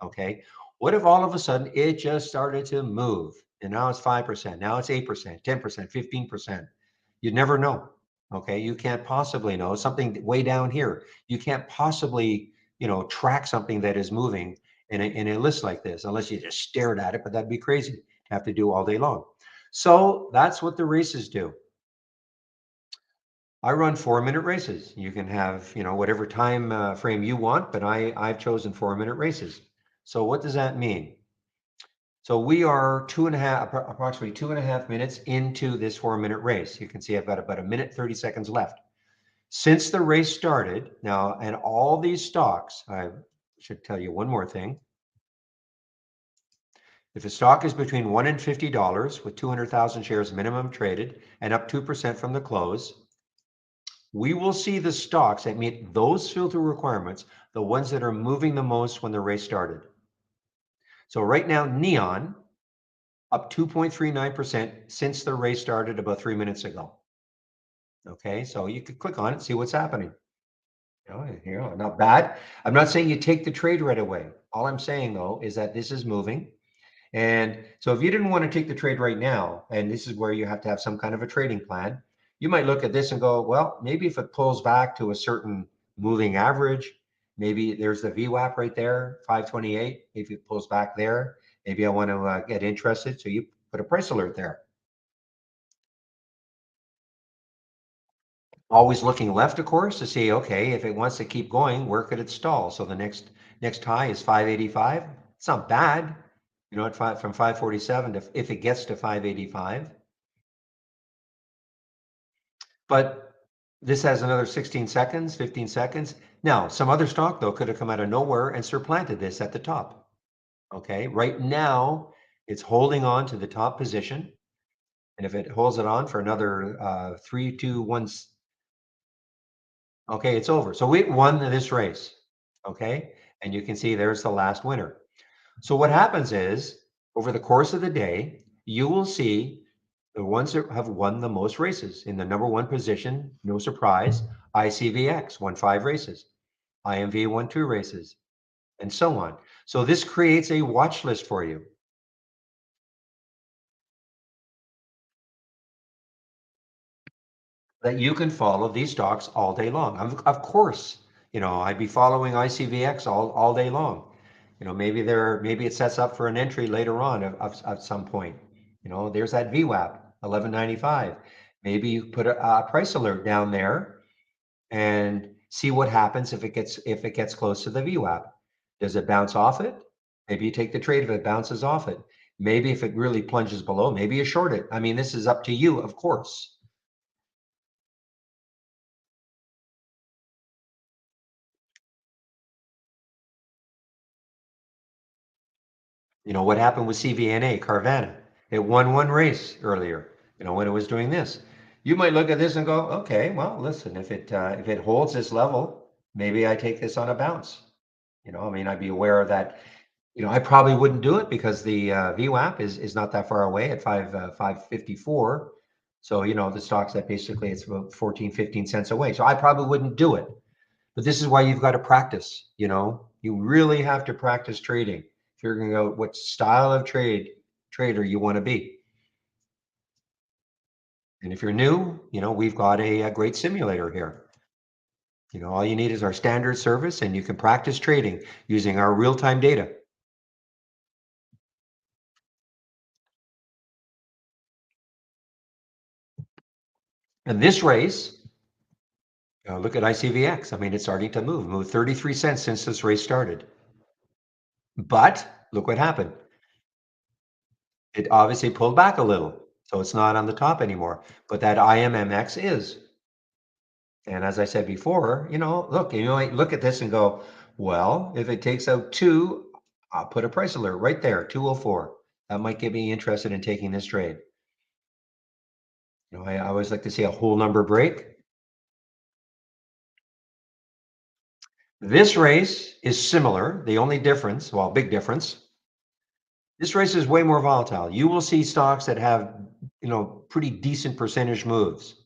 Okay. What if all of a sudden it just started to move and now it's 5%, now it's 8%, 10%, 15%? You'd never know. Okay. You can't possibly know something way down here. You can't possibly, track something that is moving in a list like this unless you just stared at it, but that'd be crazy to have to do all day long. So that's what the races do. I run 4-minute races. You can have, whatever time frame you want, but I've chosen 4-minute races. So what does that mean? So we are approximately 2.5 minutes into this 4-minute race. You can see I've got about a minute, 30 seconds left. Since the race started now, and all these stocks, I should tell you one more thing. If a stock is between $1 and $50 with 200,000 shares minimum traded and up 2% from the close, we will see the stocks that meet those filter requirements, the ones that are moving the most when the race started. So right now, Neon up 2.39% since the race started about 3 minutes ago. Okay, so you could click on it, see what's happening. Not bad. I'm not saying you take the trade right away. All I'm saying though is that this is moving. And so if you didn't want to take the trade right now, and this is where you have to have some kind of a trading plan, you might look at this and go, well, maybe if it pulls back to a certain moving average, maybe there's the VWAP right there, 528. If it pulls back there, maybe I want to get interested. So you put a price alert there. Always looking left, of course, to see, okay, if it wants to keep going, where could it stall? So the next high is 585. It's not bad, at from 547 to if it gets to 585. But this has another 16 seconds, 15 seconds. Now, some other stock though could have come out of nowhere and supplanted this at the top. Okay, right now it's holding on to the top position. And if it holds it on for another 3, 2, 1, okay, it's over. So we won this race. Okay, and you can see there's the last winner. So what happens is over the course of the day, you will see the ones that have won the most races in the number one position, no surprise, ICVX won 5 races, IMV won 2 races, and so on. So this creates a watch list for you that you can follow these stocks all day long. Of course, I'd be following ICVX all day long. Maybe it sets up for an entry later on at some point. There's that VWAP, 1195. Maybe you put a price alert down there and see what happens if it gets close to the VWAP. Does it bounce off it? Maybe you take the trade if it bounces off it. Maybe if it really plunges below, maybe you short it. I mean, this is up to you, of course. What happened with CVNA, Carvana? It won 1 race earlier, when it was doing this. You might look at this and go, okay, well, listen, if it holds this level, maybe I take this on a bounce. I'd be aware of that. I probably wouldn't do it because the VWAP is not that far away at 554. So, the stocks that basically it's about 14, 15 cents away. So I probably wouldn't do it. But this is why you've got to practice. You really have to practice trading, figuring out what style of trader you want to be. And if you're new, we've got a great simulator here. All you need is our standard service and you can practice trading using our real-time data. And this race, look at ICVX. I mean, it's starting to move 33 cents since this race started. But look what happened. It obviously pulled back a little. So it's not on the top anymore. But that IMMX is. And as I said before, look, look at this and go, well, if it takes out 2, I'll put a price alert right there, 204. That might get me interested in taking this trade. I always like to see a whole number break. This race is similar. The only difference, well, big difference, this race is way more volatile. You will see stocks that have, pretty decent percentage moves.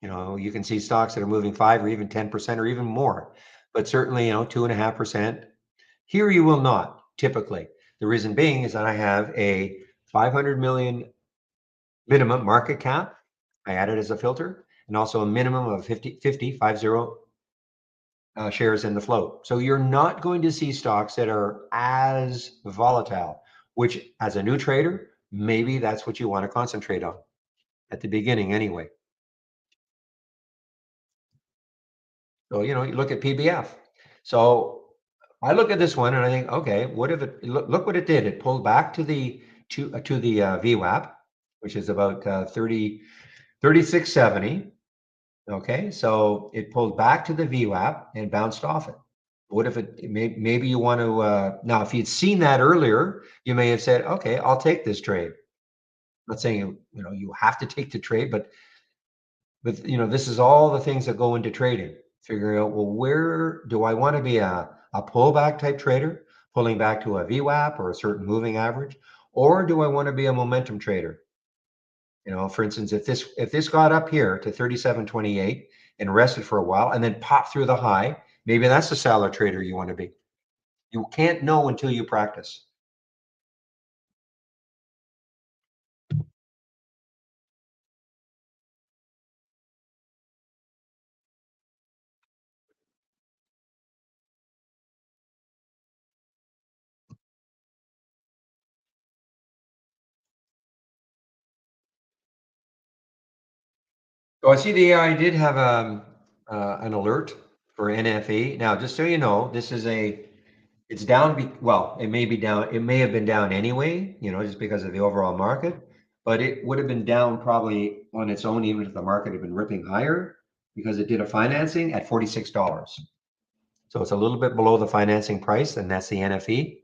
You can see stocks that are moving 5 or even 10% or even more, but certainly, 2.5%. Here you will not typically. The reason being is that I have a 500 million minimum market cap. I added as a filter, and also a minimum of 50 shares in the float. So you're not going to see stocks that are as volatile, which as a new trader, maybe that's what you want to concentrate on at the beginning anyway. So, you look at PBF. So I look at this one and I think, okay, what if it, look what it did. It pulled back to the VWAP, which is about 3670. Okay, so it pulled back to the VWAP and bounced off it. What if maybe you want to, now if you'd seen that earlier, you may have said, okay, I'll take this trade. I'm not saying, you have to take the trade, but this is all the things that go into trading, figuring out, well, where do I want to be a pullback type trader, pulling back to a VWAP or a certain moving average? Or do I want to be a momentum trader? For instance, if this got up here to 37.28 and rested for a while and then popped through the high, maybe that's the salad trader you want to be. You can't know until you practice. Oh, I see I did have an alert for NFE. Now, just so you know, it's down. Well, it may be down. It may have been down anyway, just because of the overall market, but it would have been down probably on its own, even if the market had been ripping higher, because it did a financing at $46. So it's a little bit below the financing price, and that's the NFE.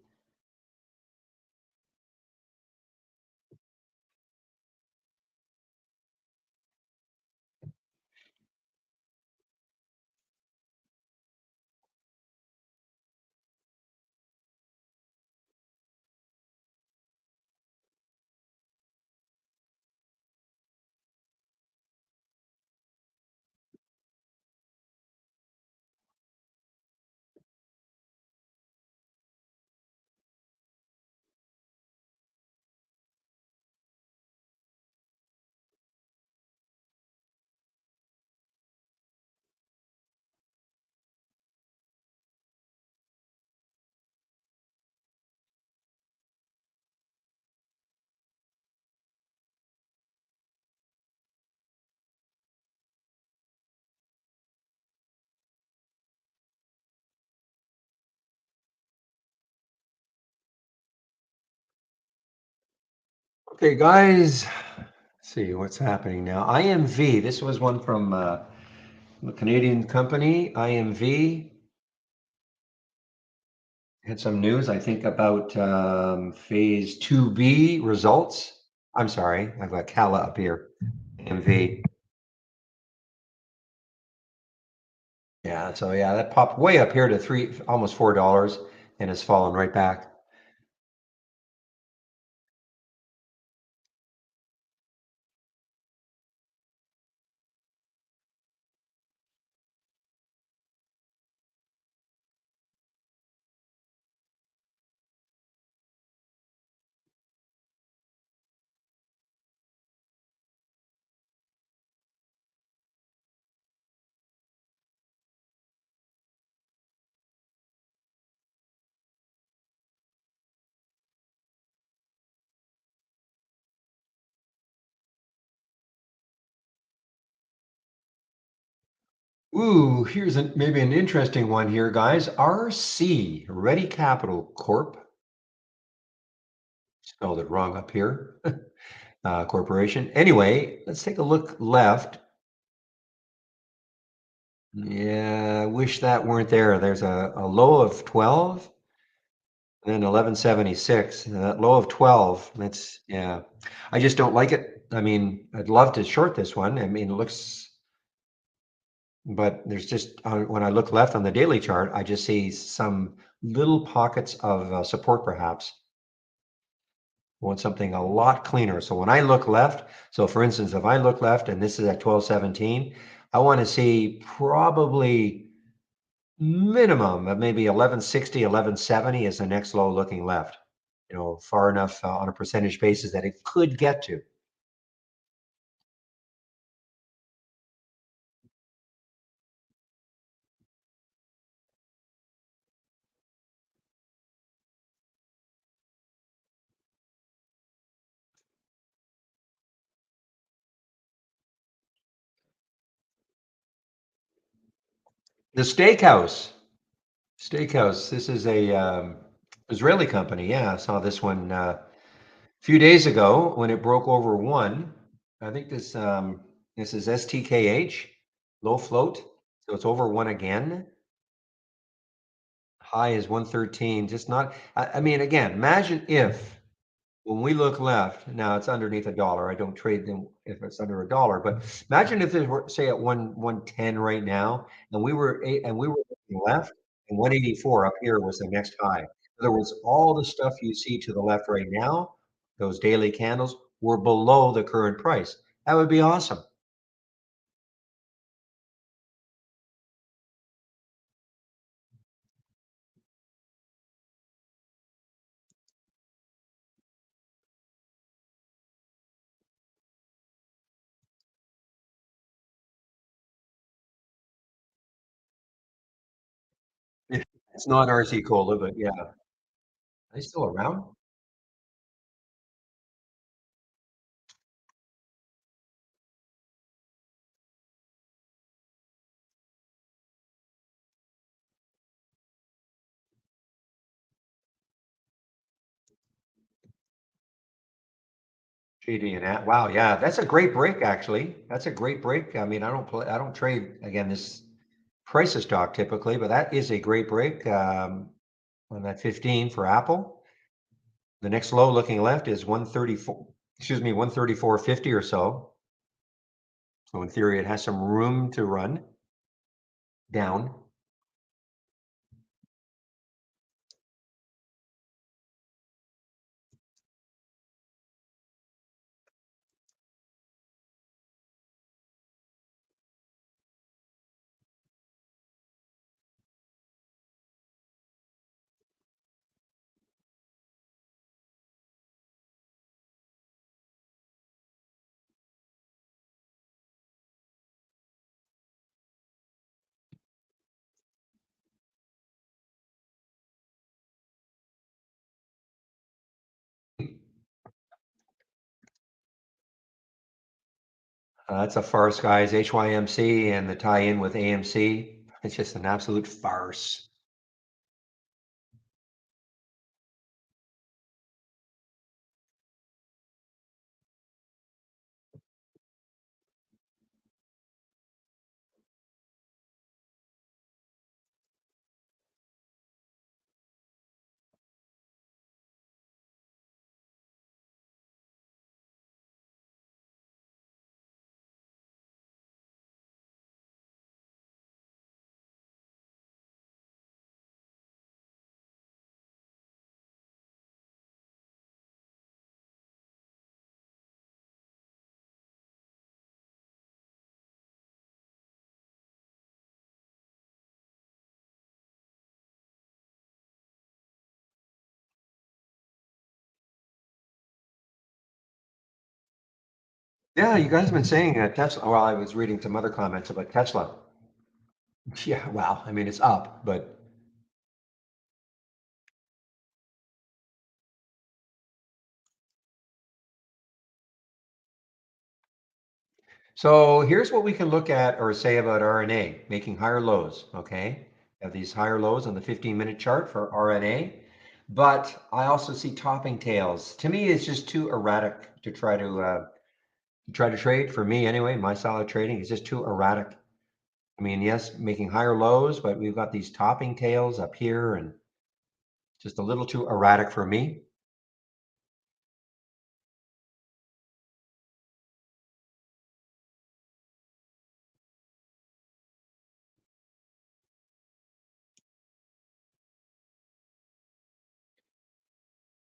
Okay, guys, let's see what's happening now. IMV, this was one from a Canadian company. IMV had some news, I think, about phase 2B results. I'm sorry, I've got Cala up here. IMV. Yeah, so yeah, that popped way up here to almost $4, and it's fallen right back. Ooh, here's maybe an interesting one here, guys. RC, Ready Capital Corp. Spelled it wrong up here. Corporation. Anyway, let's take a look left. Yeah, I wish that weren't there. There's a low of 12 and then 1176. And that low of 12, yeah. I just don't like it. I mean, I'd love to short this one. I mean, it looks, but there's just, when I look left on the daily chart, I just see some little pockets of support perhaps. I want something a lot cleaner. So when I look left, so for instance, if I look left and this is at 1217, I want to see probably minimum of maybe 1160, 1170 is the next low looking left, far enough on a percentage basis that it could get to. The steakhouse, this is a Israeli company. Yeah, I saw this one a few days ago when it broke over one. I think this is STKH, low float. So it's over one again. High is 113. Just not, I mean, again, imagine if when we look left, now it's underneath a dollar. I don't trade them if it's under a dollar, but imagine if it were say at 110 right now, and we were looking left, and 184 up here was the next high. In other words, all the stuff you see to the left right now those daily candles were below the current price. That would be awesome. It's not RC Cola, but yeah. Are they still around? GD and that. Wow, yeah, that's a great break, actually. That's a great break. I mean, I don't trade again this price of stock typically, but that is a great break on that 15 for Apple. The next low looking left is 134, excuse me, 134.50 or so. So in theory, it has some room to run down. That's a farce, guys. HYMC and the tie-in with AMC. It's just an absolute farce. Yeah, you guys have been saying Tesla. Well, I was reading some other comments about Tesla. Yeah, well, I mean, it's up, but so here's what we can look at or say about RNA making higher lows. Okay, have these higher lows on the 15-minute chart for RNA, but I also see topping tails. To me, it's just too erratic to try to trade. For me, anyway, my style of trading is just too erratic. I mean, yes, making higher lows, but we've got these topping tails up here and just a little too erratic for me.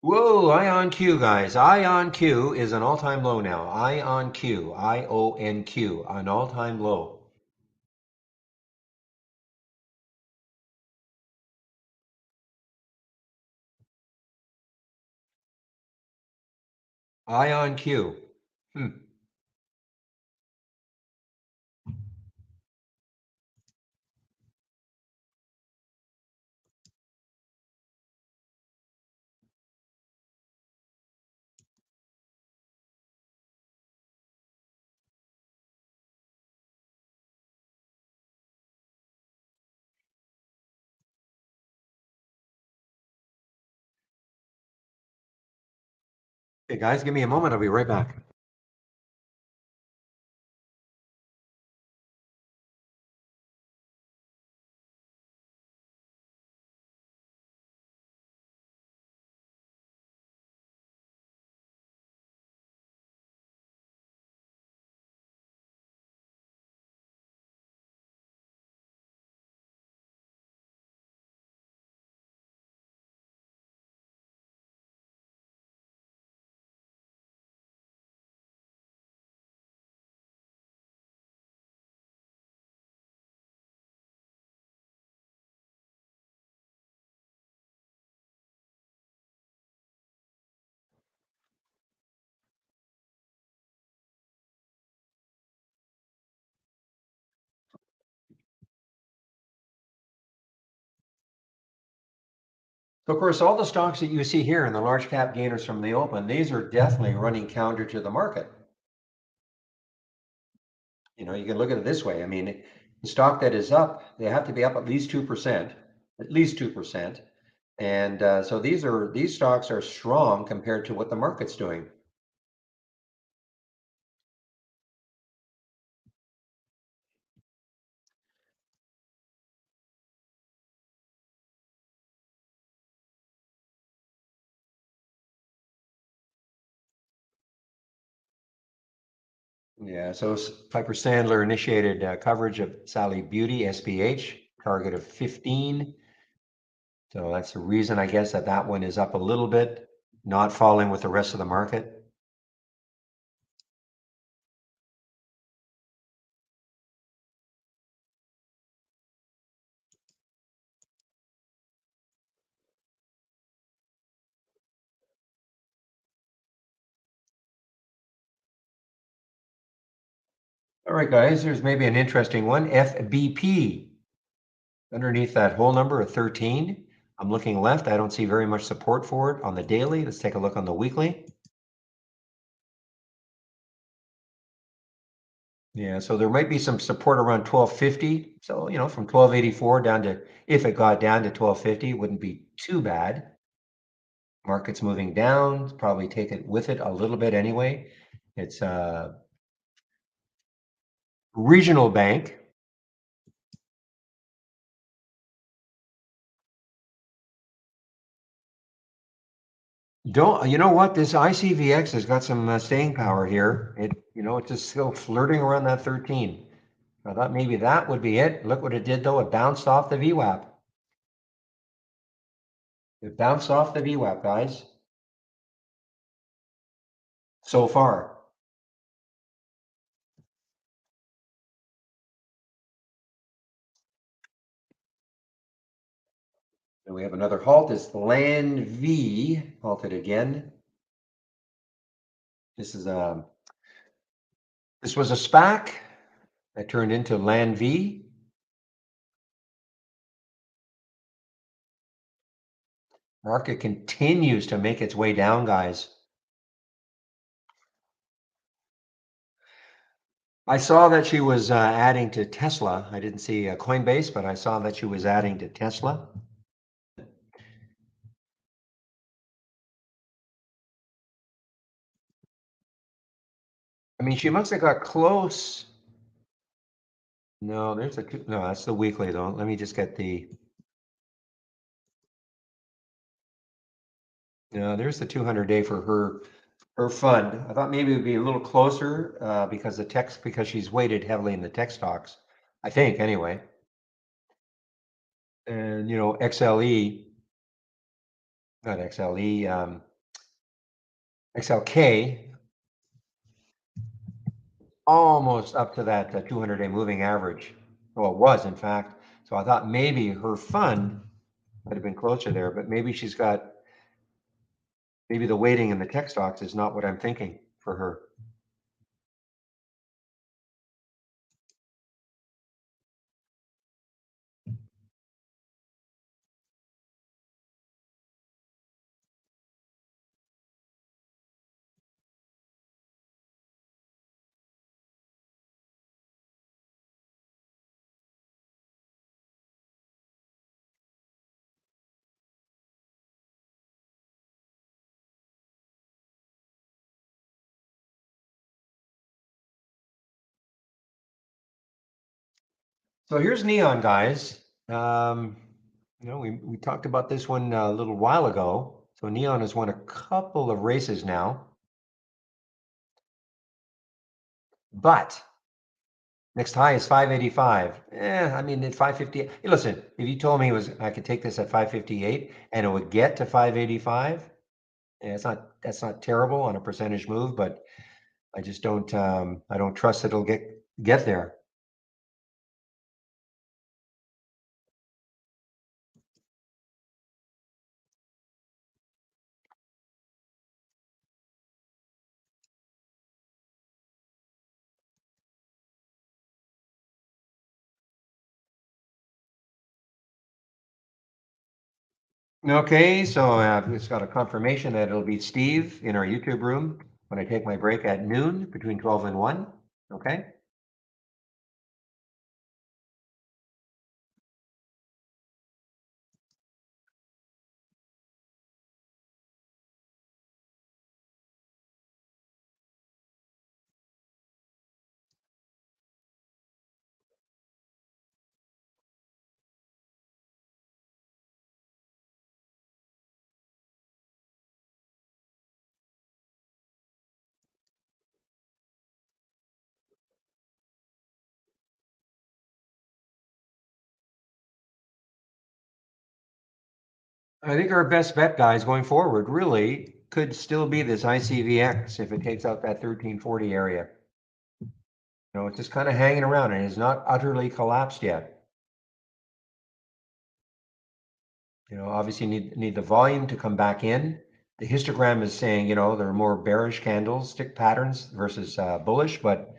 Whoa, Ion Q, guys. Ion Q is an all-time low now. Ion Q, IONQ, an all-time low. Ion Q. Hmm. Hey, guys, give me a moment. I'll be right back. So of course, all the stocks that you see here in the large cap gainers from the open, these are definitely running counter to the market. You can look at it this way. I mean, the stock that is up, they have to be up at least 2%, at least 2%. And so these stocks are strong compared to what the market's doing. Yeah, so Piper Sandler initiated coverage of Sally Beauty, SPH, target of 15. So that's the reason, I guess, that that one is up a little bit, not falling with the rest of the market. All right, guys, here's maybe an interesting one. FBP, underneath that whole number of 13. I'm looking left. I don't see very much support for it on the daily. Let's take a look on the weekly. Yeah, so there might be some support around 1250. So, from 1284 down to, if it got down to 1250, wouldn't be too bad. Market's moving down, probably take it with it a little bit anyway. It's a regional bank. You know what? This ICVX has got some staying power here. It's just still flirting around that 13. I thought maybe that would be it. Look what it did though. It bounced off the VWAP. It bounced off the VWAP, guys. So far. And we have another halt. It's LAN V halted again. This is this was a SPAC that turned into LAN V. Market continues to make its way down, guys. I saw that she was adding to Tesla. I didn't see Coinbase, but I saw that she was adding to Tesla. I mean, she must have got close. No, no, that's the weekly though. Let me just get the. No, there's the 200-day for her fund. I thought maybe it would be a little closer because she's weighted heavily in the tech stocks. I think anyway. And XLE, not XLE, XLK, almost up to that 200-day moving average. Well, it was in fact. So I thought maybe her fund might have been closer there, but maybe the weighting in the tech stocks is not what I'm thinking for her. So here's Neon, guys. We talked about this one a little while ago. So Neon has won a couple of races now, but next high is 585. I mean, at 550. Hey, listen, if you told me I could take this at 558 and it would get to 585, that's not terrible on a percentage move, but I just I don't trust it'll get there. Okay, so it's got a confirmation that it'll be Steve in our YouTube room when I take my break at noon between 12 and 1. Okay. I think our best bet, guys, going forward really could still be this ICVX if it takes out that 1340 area. It's just kind of hanging around and it's not utterly collapsed yet. Obviously need the volume to come back in. The histogram is saying, there are more bearish candlestick patterns versus bullish, but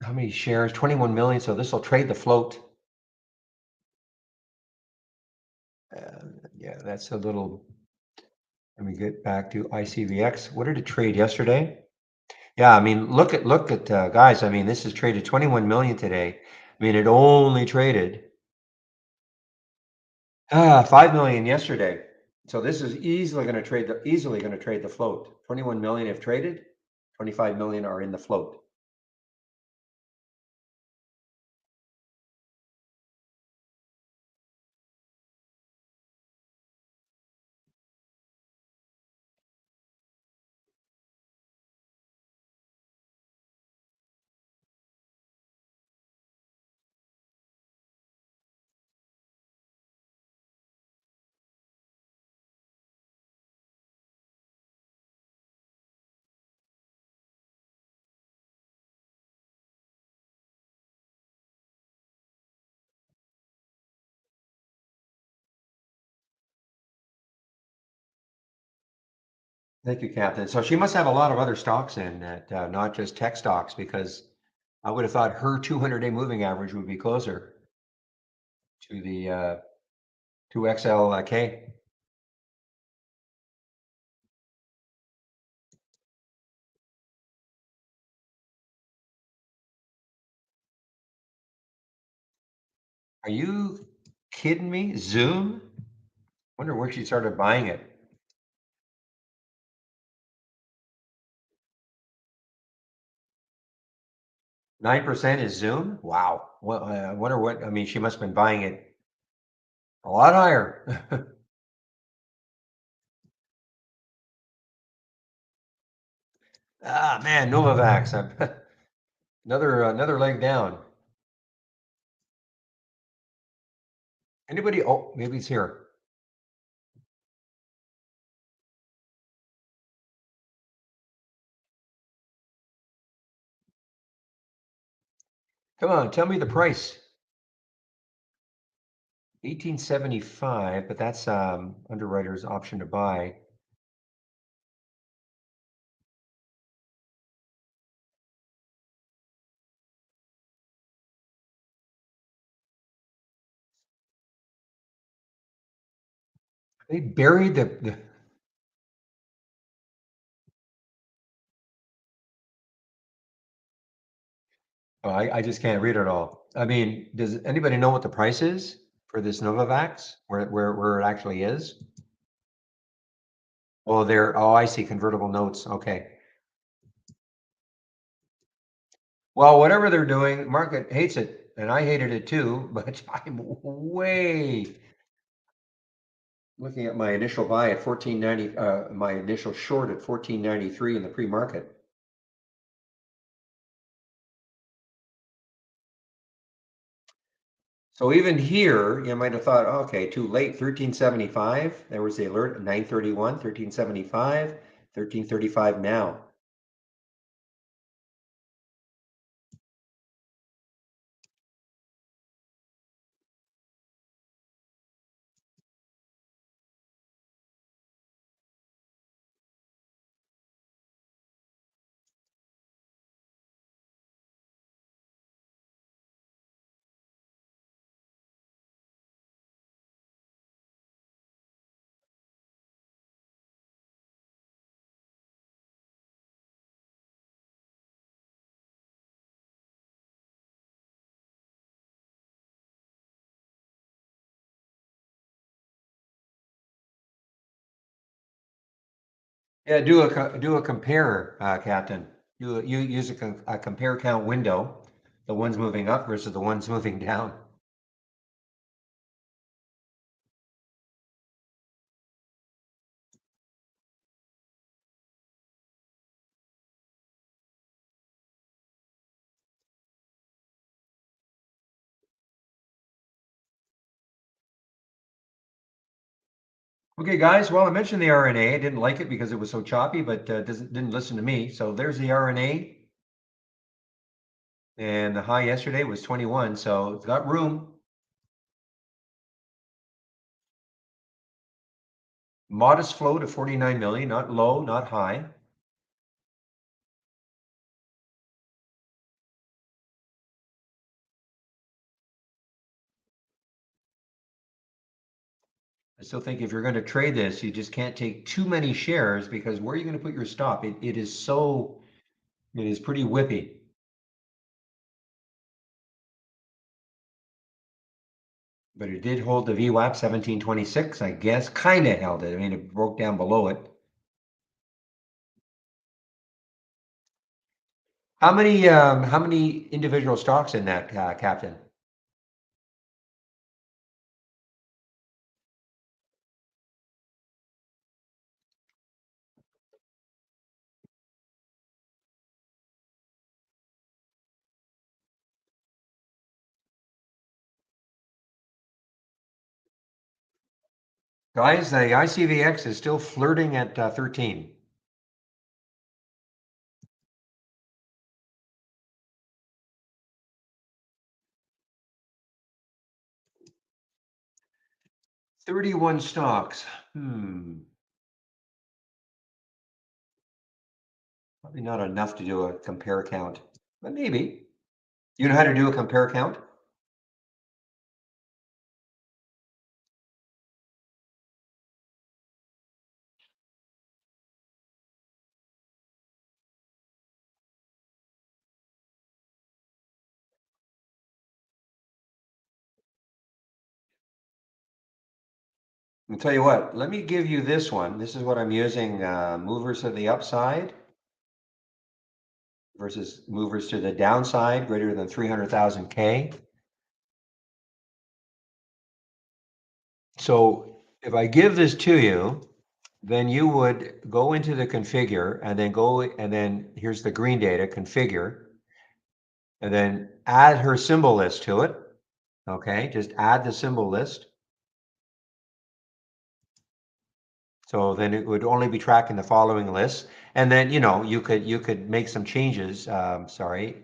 how many shares? 21 million. So this will trade the float. Yeah, that's a little. Let me get back to ICVX. What did it trade yesterday? Yeah, I mean, look at guys. I mean, this has traded 21 million today. I mean, it only traded 5 million yesterday. So this is easily going to trade the float. 21 million have traded, 25 million are in the float. Thank you, Captain. So she must have a lot of other stocks in that, not just tech stocks, because I would have thought her 200-day moving average would be closer to the 2XLK. Are you kidding me? Zoom? Wonder where she started buying it. 9% is Zoom? Wow. Well, I wonder what, I mean, she must have been buying it a lot higher. Ah, man, Novavax. Another leg down. Anybody? Oh, maybe it's here. Come on, tell me the price. 1875, but that's underwriter's option to buy. They buried the oh, I just can't read it all. I mean, does anybody know what the price is for this Novavax? Where it actually is? Oh, I see convertible notes. Okay. Well, whatever they're doing, market hates it, and I hated it too, but I'm way looking at my initial buy at 1490, my initial short at 1493 in the pre-market. So even here, you might have thought, okay, too late, 1375. There was the alert at 931, 1375, 1335 now. Yeah, do a compare, Captain. You use a compare count window, the ones moving up versus the ones moving down. Okay, guys. Well, I mentioned the RNA. I didn't like it because it was so choppy, but didn't listen to me. So there's the RNA, and the high yesterday was 21. So it's got room. Modest flow to 49 million, not low, not high. I still think if you're going to trade this, you just can't take too many shares because where are you going to put your stop? It is so, it is pretty whippy. But it did hold the VWAP 1726, I guess, kind of held it. I mean, it broke down below it. How many individual stocks in that, Captain? Guys, the ICVX is still flirting at 13. 31 stocks. Probably not enough to do a compare count, but maybe. You know how to do a compare count? I'll tell you what, let me give you this one. This is what I'm using, movers to the upside versus movers to the downside, greater than 300,000 K. So if I give this to you, then you would go into the configure and then here's the green data, configure, and then add her symbol list to it. Okay, just add the symbol list. So then it would only be tracking the following lists. And then, you could make some changes. Sorry,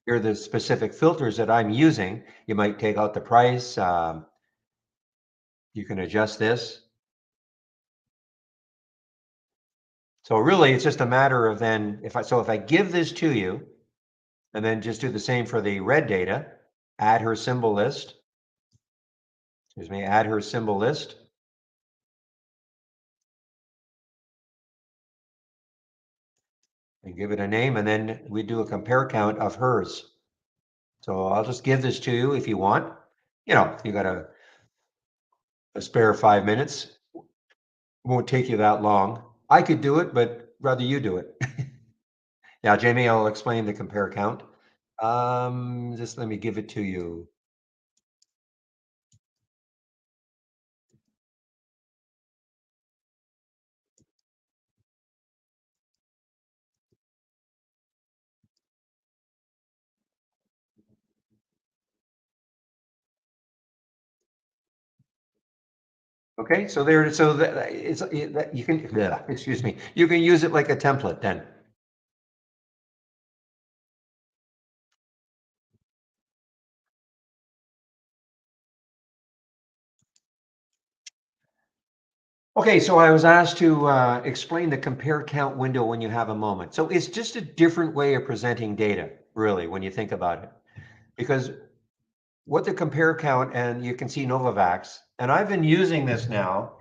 here are the specific filters that I'm using. You might take out the price. You can adjust this. So really, it's just a matter of then, if I give this to you, and then just do the same for the red data, add her symbol list. Excuse me, add her symbol list. And give it a name, and then we do a compare count of hers. So I'll just give this to you if you want. You got a spare 5 minutes. Won't take you that long. I could do it, but rather you do it. Yeah, Jamie, I'll explain the compare count. Just let me give it to you. Okay, so there, so that it's that you can, yeah, excuse me, you can use it like a template then. Okay, so I was asked to explain the compare count window when you have a moment. So it's just a different way of presenting data, really, when you think about it. Because what the compare count, and you can see Novavax, and I've been using this now,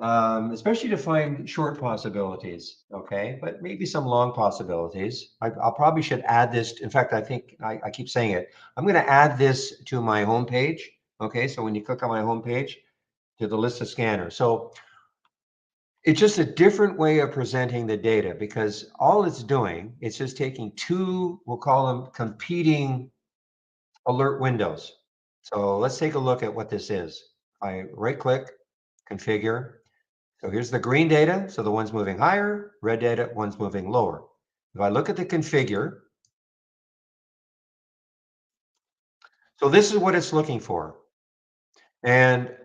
especially to find short possibilities, okay, but maybe some long possibilities. I'll probably should add this. In fact, I think I keep saying it. I'm going to add this to my homepage. Okay, so when you click on my homepage, to the list of scanners. So It's just a different way of presenting the data because all it's doing, it's just taking two, we'll call them competing alert windows. So let's take a look at what this is. I right click, configure. So here's the green data. So the one's moving higher, red data, one's moving lower. If I look at the configure, so this is what it's looking for. And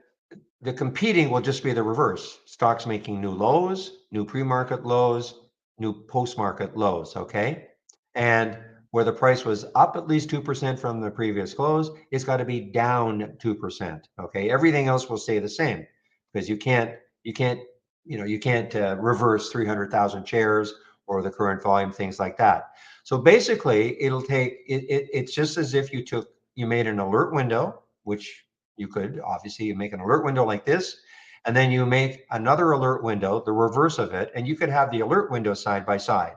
the competing will just be the reverse. Stocks making new lows, new pre-market lows, new post-market lows, okay? And where the price was up at least 2% from the previous close, it's got to be down 2%, okay? Everything else will stay the same because you can't, you can't reverse 300,000 shares or the current volume, things like that. So basically, it's just as if you made an alert window, which you could obviously you make an alert window like this, and then you make another alert window, the reverse of it, and you could have the alert window side by side.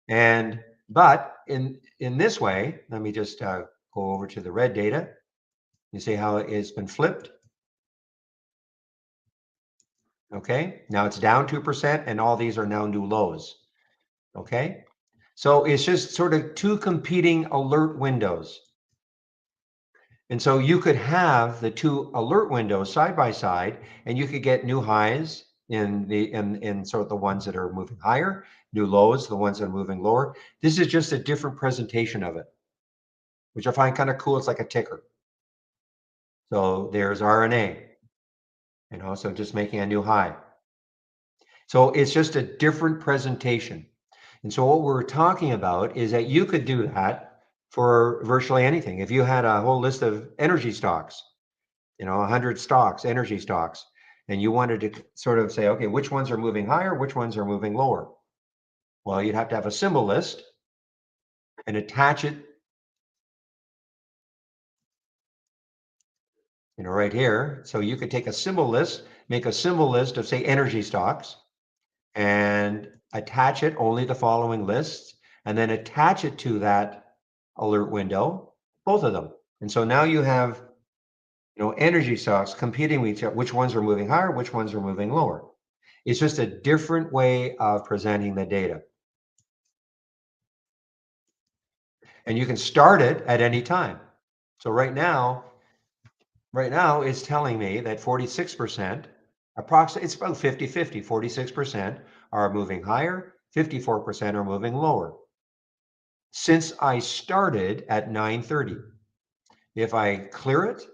And but in this way, let me just go over to the red data. You see how it's been flipped. Okay, now it's down 2%, and all these are now new lows. Okay, so it's just sort of two competing alert windows. And so you could have the two alert windows side by side, and you could get new highs in sort of the ones that are moving higher, new lows, the ones that are moving lower. This is just a different presentation of it, which I find kind of cool. It's like a ticker. So there's RNA, so just making a new high. So it's just a different presentation. And so what we're talking about is that you could do that for virtually anything. If you had a whole list of energy stocks, 100 stocks, energy stocks, and you wanted to sort of say, okay, which ones are moving higher, which ones are moving lower? Well, you'd have to have a symbol list and attach it, right here. So you could take a symbol list, make a symbol list of, say, energy stocks, and attach it only the following lists, and then attach it to that alert window, both of them. And so now you have, energy stocks competing with each other, which ones are moving higher, which ones are moving lower. It's just a different way of presenting the data. And you can start it at any time. So right now it's telling me that 46%, approximately, it's about 50-50, 46% are moving higher, 54% are moving lower. Since I started at 9:30, if I clear it,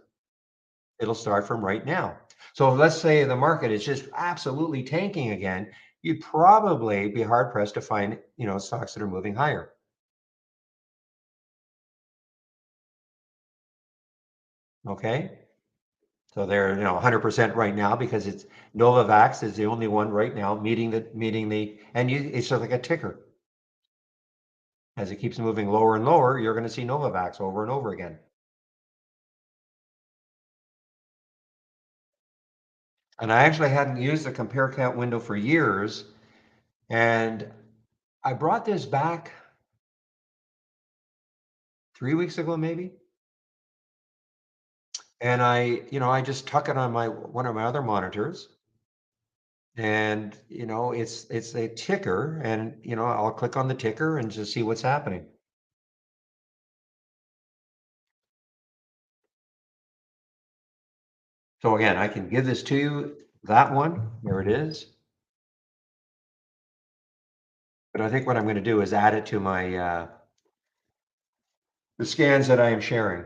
it'll start from right now. So let's say the market is just absolutely tanking again, you'd probably be hard pressed to find, stocks that are moving higher. Okay. So they're 100% right now because it's Novavax is the only one right now meeting the and it's sort of like a ticker. As it keeps moving lower and lower, you're going to see Novavax over and over again. And I actually hadn't used the compare count window for years, and I brought this back 3 weeks ago maybe, and I just tuck it on my one of my other monitors, and it's a ticker, and I'll click on the ticker and just see what's happening. So again, I can give this to you, that one, there it is. But I think what I'm going to do is add it to my the scans that I am sharing.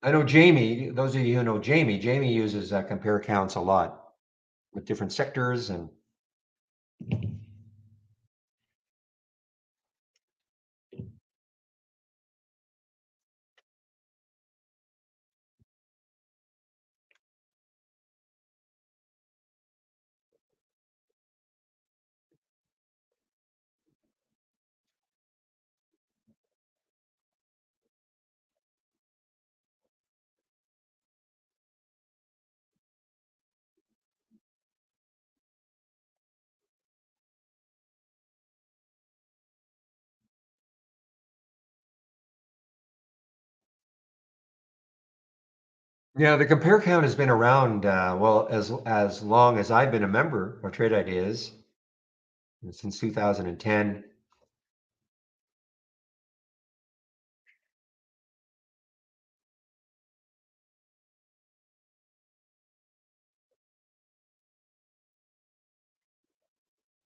I know Jamie, those of you who know Jamie uses compare counts a lot with different sectors and Yeah, the compare count has been around, well, as long as I've been a member of Trade Ideas, since 2010.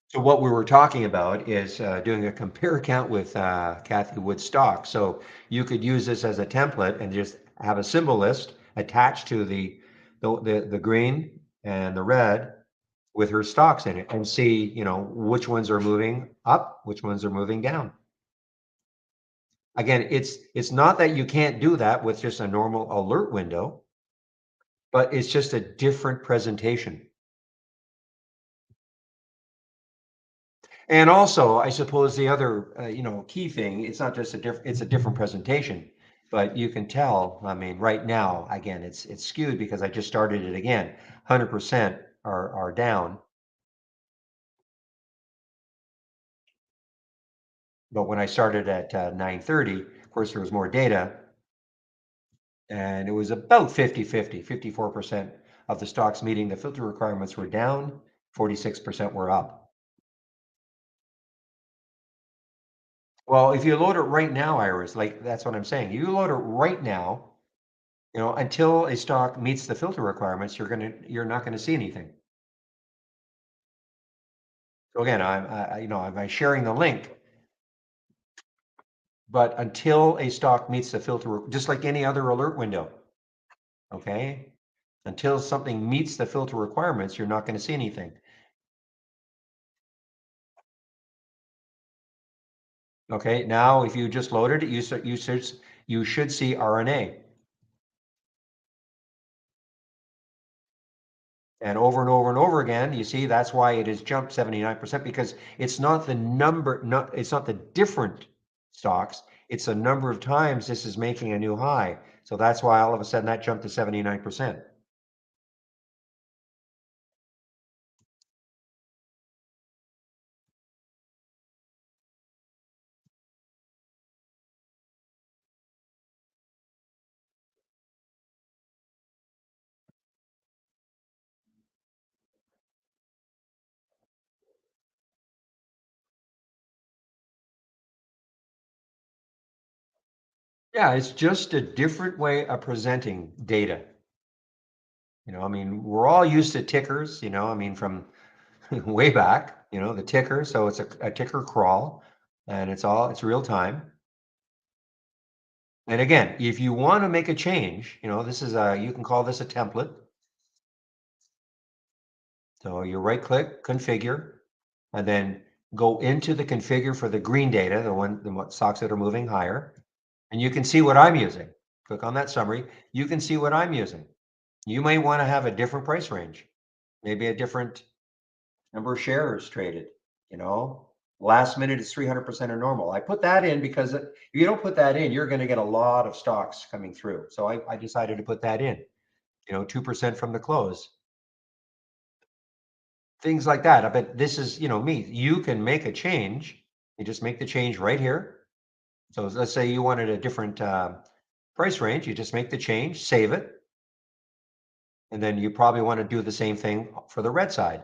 So what we were talking about is doing a compare count with Kathy Wood stock. So you could use this as a template and just have a symbol list attached to the green and the red with her stocks in it and see, which ones are moving up, which ones are moving down. Again, it's not that you can't do that with just a normal alert window, but it's just a different presentation. And also, I suppose the other, key thing, it's not just it's a different presentation, but you can tell, I mean, right now, again, it's skewed because I just started it again. 100% are down. But when I started at 9:30, of course, there was more data and it was about 50-50, 54% of the stocks meeting the filter requirements were down, 46% were up. Well, if you load it right now, Iris, like that's what I'm saying. You load it right now, until a stock meets the filter requirements, you're not gonna see anything. So again, I'm sharing the link, but until a stock meets the filter, just like any other alert window, okay? Until something meets the filter requirements, you're not gonna see anything. Okay, now if you just loaded it, you should see RNA. And over and over and over again, you see that's why it has jumped 79% because it's not the number, it's not the different stocks, it's the number of times this is making a new high. So that's why all of a sudden that jumped to 79%. Yeah, it's just a different way of presenting data. I mean, we're all used to tickers, I mean, from way back, the ticker. So it's a ticker crawl and it's real time. And again, if you want to make a change, you can call this a template. So you right click, configure, and then go into the configure for the green data, the stocks that are moving higher. And you can see what I'm using. Click on that summary. You can see what I'm using. You may want to have a different price range, maybe a different number of shares traded, you know. Last minute is 300% of normal. I put that in because if you don't put that in, you're going to get a lot of stocks coming through. So I decided to put that in, 2% from the close. Things like that. But this is, me. You can make a change. You just make the change right here. So let's say you wanted a different price range. You just make the change, save it, and then you probably want to do the same thing for the red side.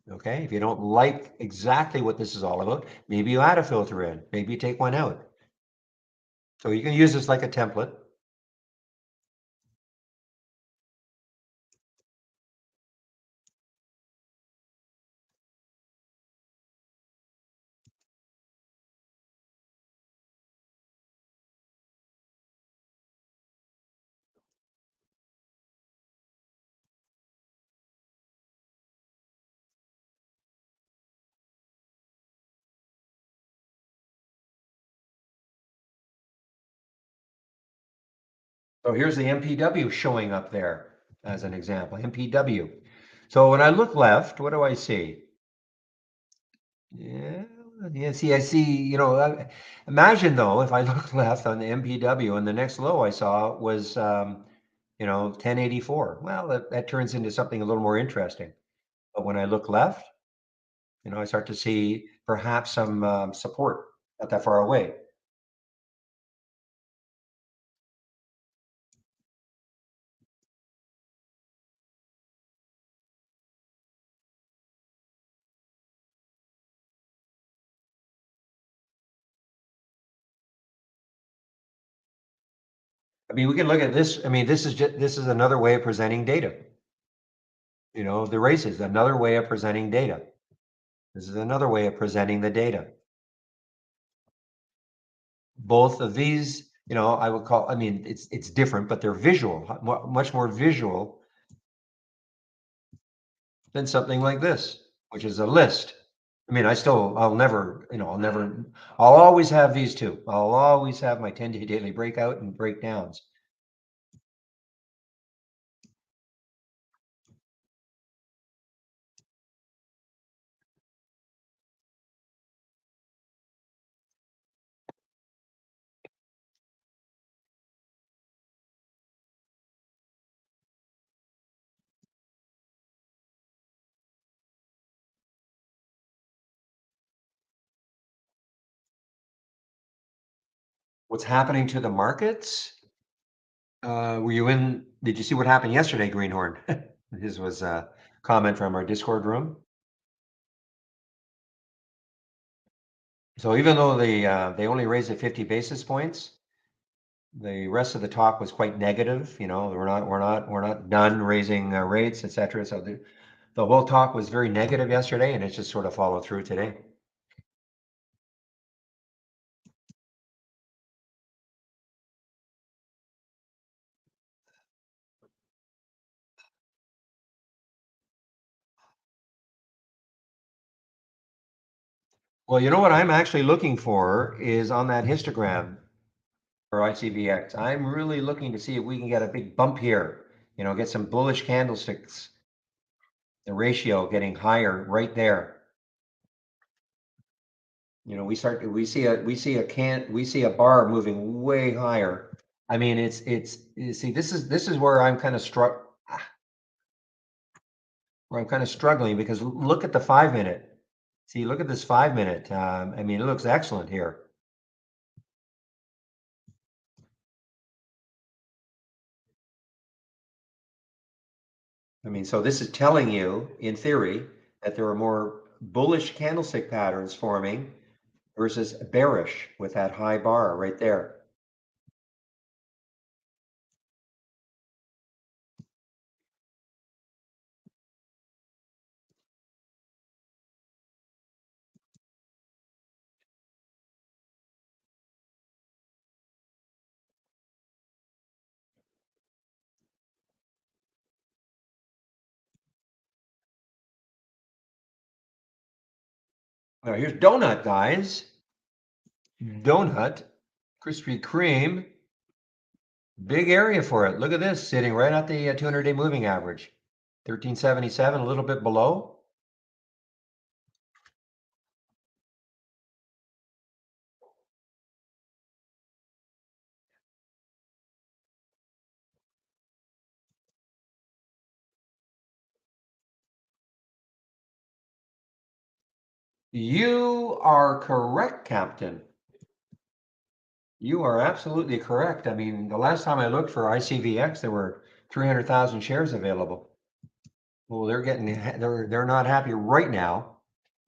Okay, if you don't like exactly what this is all about, maybe you add a filter in, maybe you take one out. So you can use this like a template. So here's the MPW showing up there as an example, MPW. So when I look left, what do I see? Yeah, yeah, see, I see, imagine though, if I look left on the MPW and the next low I saw was, 1084. Well, that turns into something a little more interesting. But when I look left, I start to see perhaps some support not that far away. I mean, we can look at this. I mean, this is another way of presenting data. You know, the race is another way of presenting data. This is another way of presenting the data. Both of these, you know, I would call, I mean, it's different, but they're visual, much more visual than something like this, which is a list. I mean, I'll never, you know, I'll always have these two. I'll always have my 10-day daily breakout and breakdowns. What's happening to the markets? Did you see what happened yesterday, Greenhorn? This was a comment from our Discord room. So even though they only raised it 50 basis points, the rest of the talk was quite negative. You know, we're not done raising rates, etc. So the whole talk was very negative yesterday, and it's just sort of followed through today. Well, you know what I'm actually looking for is on that histogram for ICVX. I'm really looking to see if we can get a big bump here. You know, get some bullish candlesticks. The ratio getting higher right there. You know, we see a bar moving way higher. I mean, you see, this is where I'm kind of struggling because look at the 5 minute. See, look at this 5 minute. I mean, it looks excellent here. I mean, so this is telling you, in theory, that there are more bullish candlestick patterns forming versus bearish with that high bar right there. Now here's donut, guys. Donut, Krispy Kreme, big area for it. Look at this, sitting right at the 200-day moving average. 1377, a little bit below. You are correct, Captain. You are absolutely correct. I mean, the last time I looked for ICVX, there were 300,000 shares available. Well, they're not happy right now.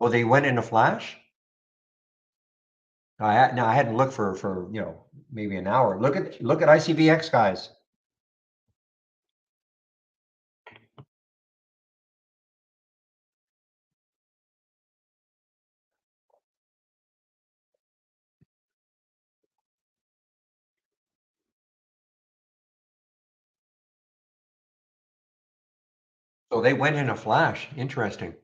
Well, they went in a flash. I hadn't looked for maybe an hour. Look at ICVX, guys. So they went in a flash. Interesting.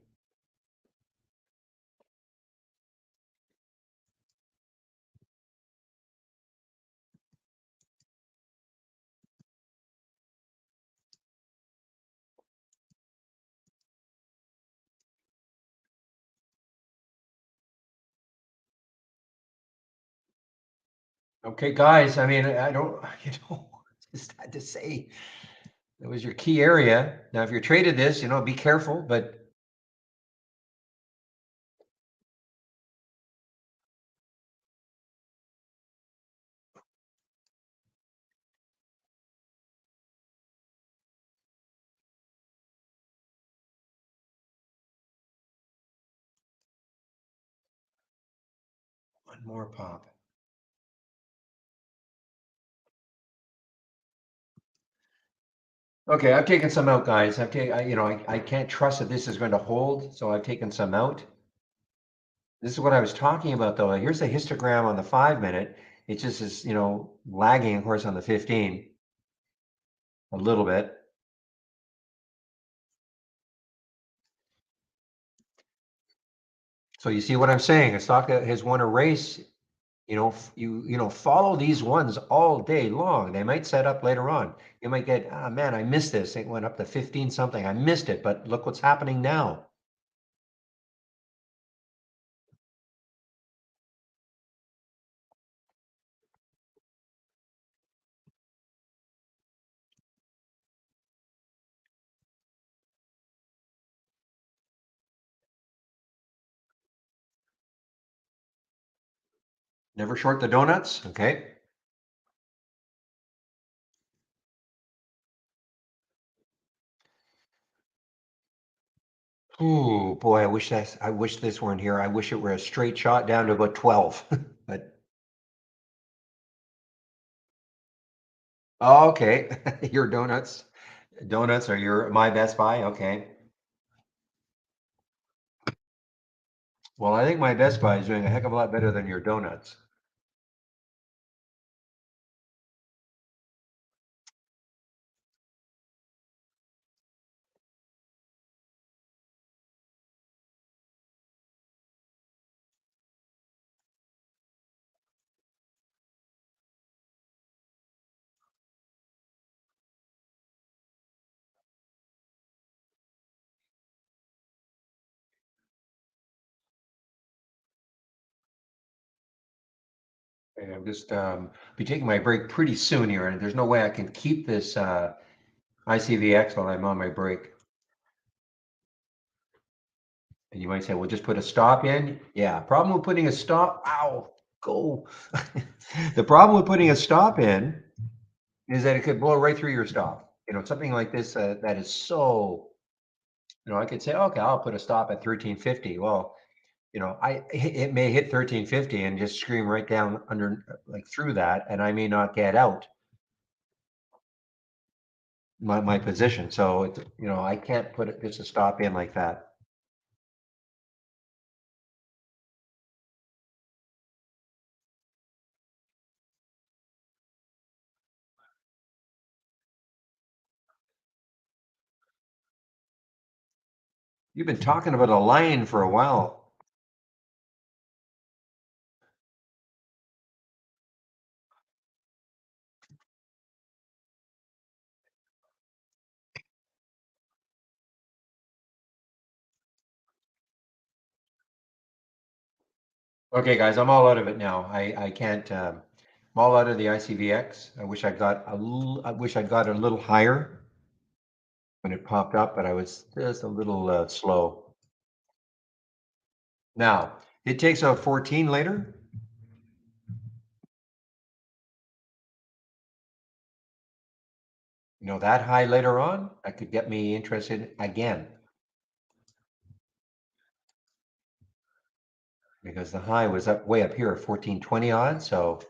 Okay, guys. I mean, I don't, just had to say it was your key area. Now, if you're traded this, be careful, but one more pop. Okay, I've taken some out, guys. I can't trust that this is going to hold, so I've taken some out. This is what I was talking about, though. Here's the histogram on the 5 minute. It just is, lagging, of course, on the 15 a little bit. So you see what I'm saying? A stock that has won a race, follow these ones all day long. They might set up later on. You might get, ah, man, I missed this. It went up to 15 something. I missed it, but look what's happening now. Never short the donuts. Okay. Ooh, boy, I wish this weren't here. I wish it were a straight shot down to about 12. But oh, okay. Your donuts. Donuts are your my Best Buy. Okay. Well, I think my Best Buy is doing a heck of a lot better than your donuts. And I'm just be taking my break pretty soon here, and there's no way I can keep this ICVX while I'm on my break. And you might say, well, just put a stop in. Yeah, problem with putting a stop. Ow, go. The problem with putting a stop in is that it could blow right through your stop. Something like this that is so, I could say, okay, I'll put a stop at 1350. Well, it may hit 1350 and just scream right down under, like through that, and I may not get out my position. So, I can't put it just a stop in like that. You've been talking about a lion for a while. Okay, guys, I'm all out of it now. I can't. I'm all out of the ICVX. I wish I'd got a little higher when it popped up, but I was just a little slow. Now it takes out 14 later. That high later on, that could get me interested again because the high was up way up here at 1420 odd. So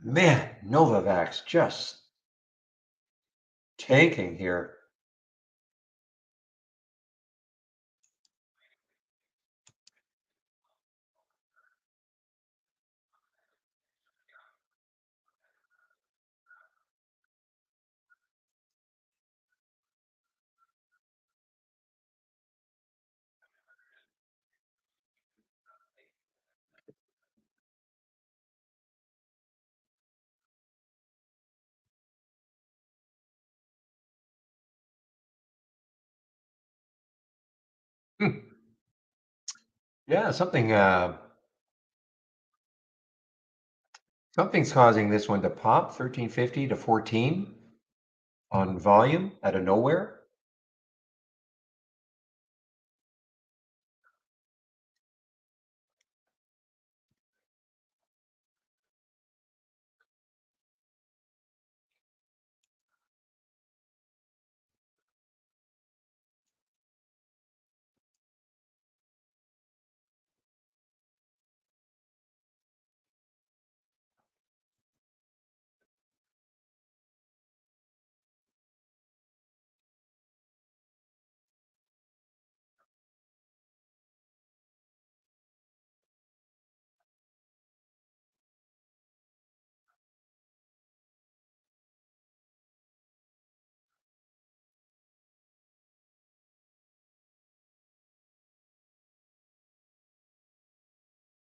man, Novavax just tanking here. Hmm. Yeah, something's causing this one to pop 1350 to 14 on volume out of nowhere.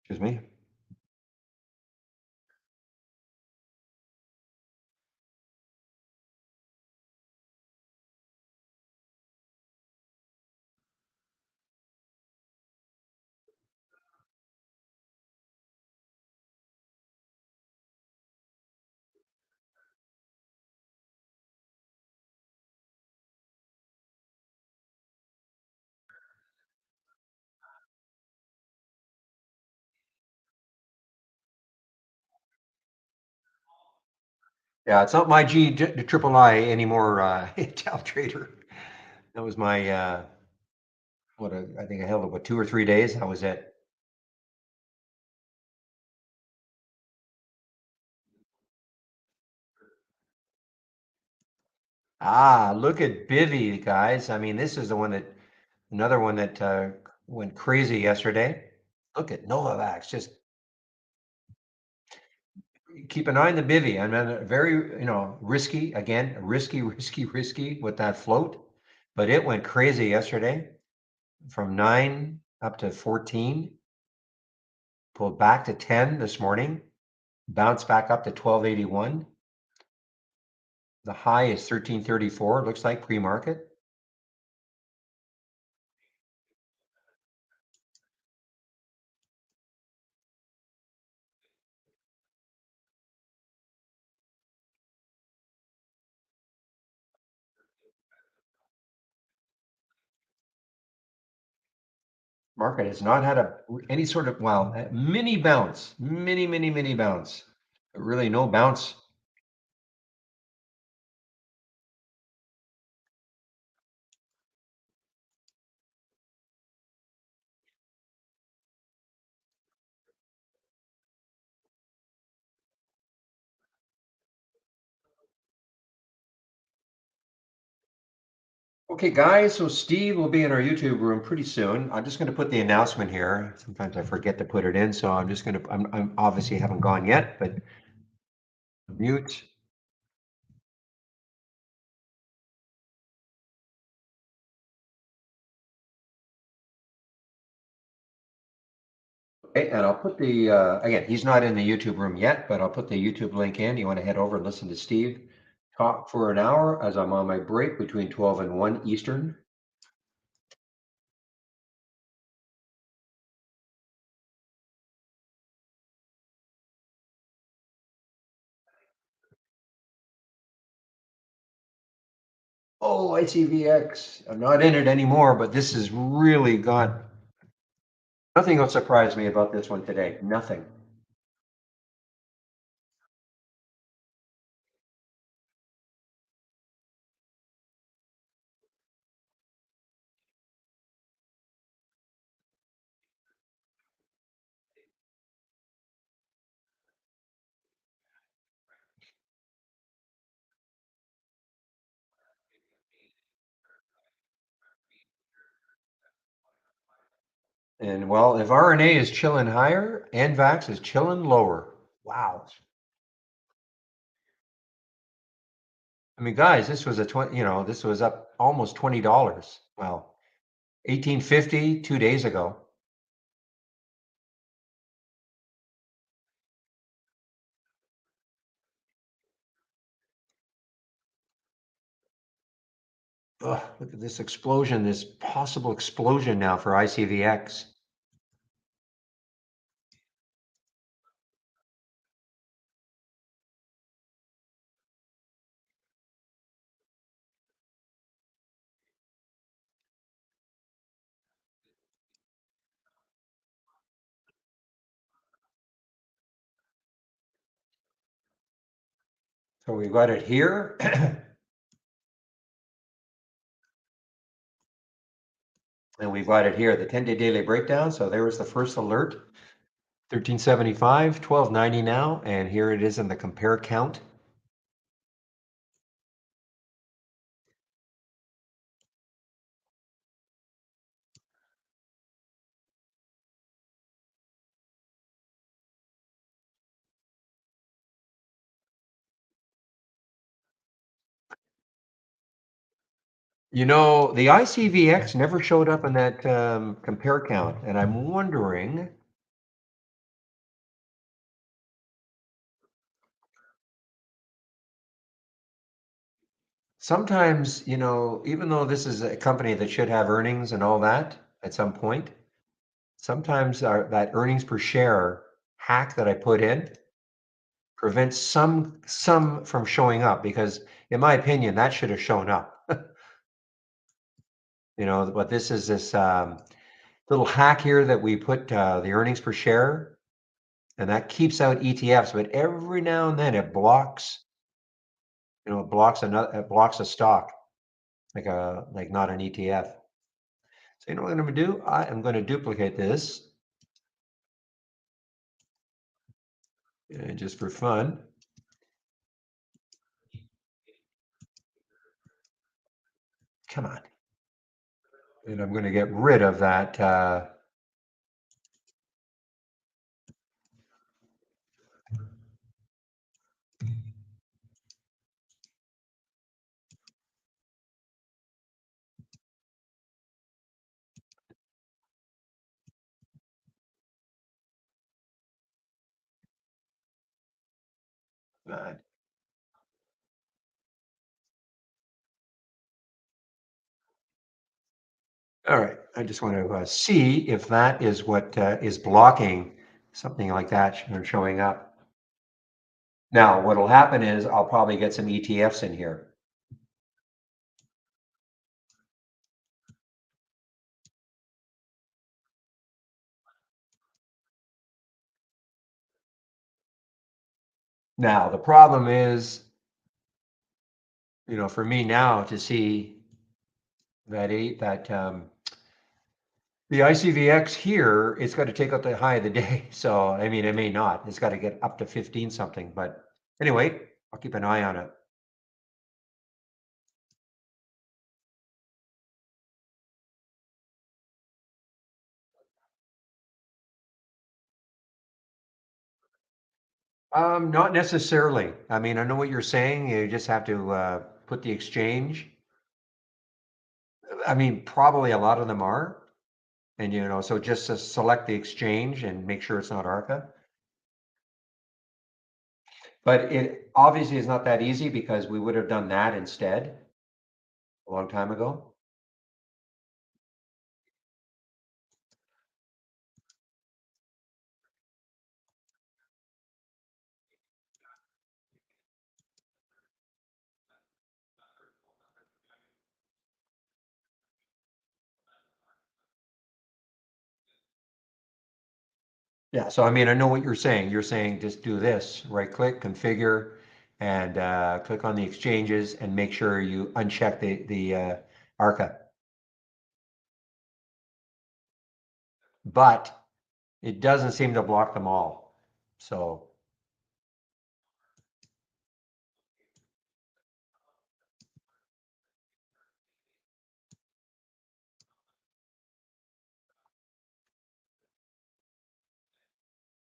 Excuse me. Yeah, it's not my triple I anymore, Cal Trader. That was my, I think I held it, what, 2 or 3 days? That was it. Ah, look at Bivy, guys. I mean, this is the one that, another one that went crazy yesterday. Look at Novavax. Just keep an eye on the Bivy. I mean, very, risky, again, risky, risky, risky with that float. But it went crazy yesterday from 9 up to 14, pulled back to 10 this morning, bounced back up to 1281. The high is 1334, looks like pre-market. Market has not had any sort of, well, mini bounce, mini bounce. Really no bounce. Okay, guys, so Steve will be in our YouTube room pretty soon. I'm just going to put the announcement here. Sometimes I forget to put it in, so I'm just going to, I'm obviously haven't gone yet, but mute. Okay, and I'll put the, again, he's not in the YouTube room yet, but I'll put the YouTube link in. You want to head over and listen to Steve talk for an hour as I'm on my break between 12 and 1 Eastern. Oh, ICVX. I'm not in it anymore, but this has really got, nothing will surprise me about this one today. Nothing. And well, if RNA is chilling higher, NVAX is chilling lower. Wow. I mean, guys, this was a 20, this was up almost $20. Well, 1850 2 days ago. Ugh, look at this explosion, this possible explosion now for ICVX. So we've got it here. And we've got it here, the 10-day daily breakdown. So there was the first alert, 1375, 1290 now. And here it is in the compare count. The ICVX never showed up in that compare count. And I'm wondering, sometimes, even though this is a company that should have earnings and all that at some point, sometimes that earnings per share hack that I put in prevents some from showing up, because in my opinion, that should have shown up. But this is this little hack here that we put the earnings per share, and that keeps out ETFs, but every now and then it blocks, it blocks a stock, like not an ETF. So you know what I'm going to do? I am going to duplicate this, just for fun. Come on. And I'm going to get rid of that. Uh, all right. I just want to see if that is what is blocking something like that from showing up. Now, what will happen is I'll probably get some ETFs in here. Now, the problem is, for me now to see that the ICVX here, it's got to take out the high of the day. So, I mean, it may not. It's got to get up to 15 something. But anyway, I'll keep an eye on it. Not necessarily. I mean, I know what you're saying. You just have to put the exchange. I mean, probably a lot of them are. And, so just to select the exchange and make sure it's not ARCA. But it obviously is not that easy, because we would have done that instead a long time ago. Yeah, so I mean, I know what you're saying. You're saying just do this, right click, configure, and click on the exchanges and make sure you uncheck the ARCA. But it doesn't seem to block them all. So,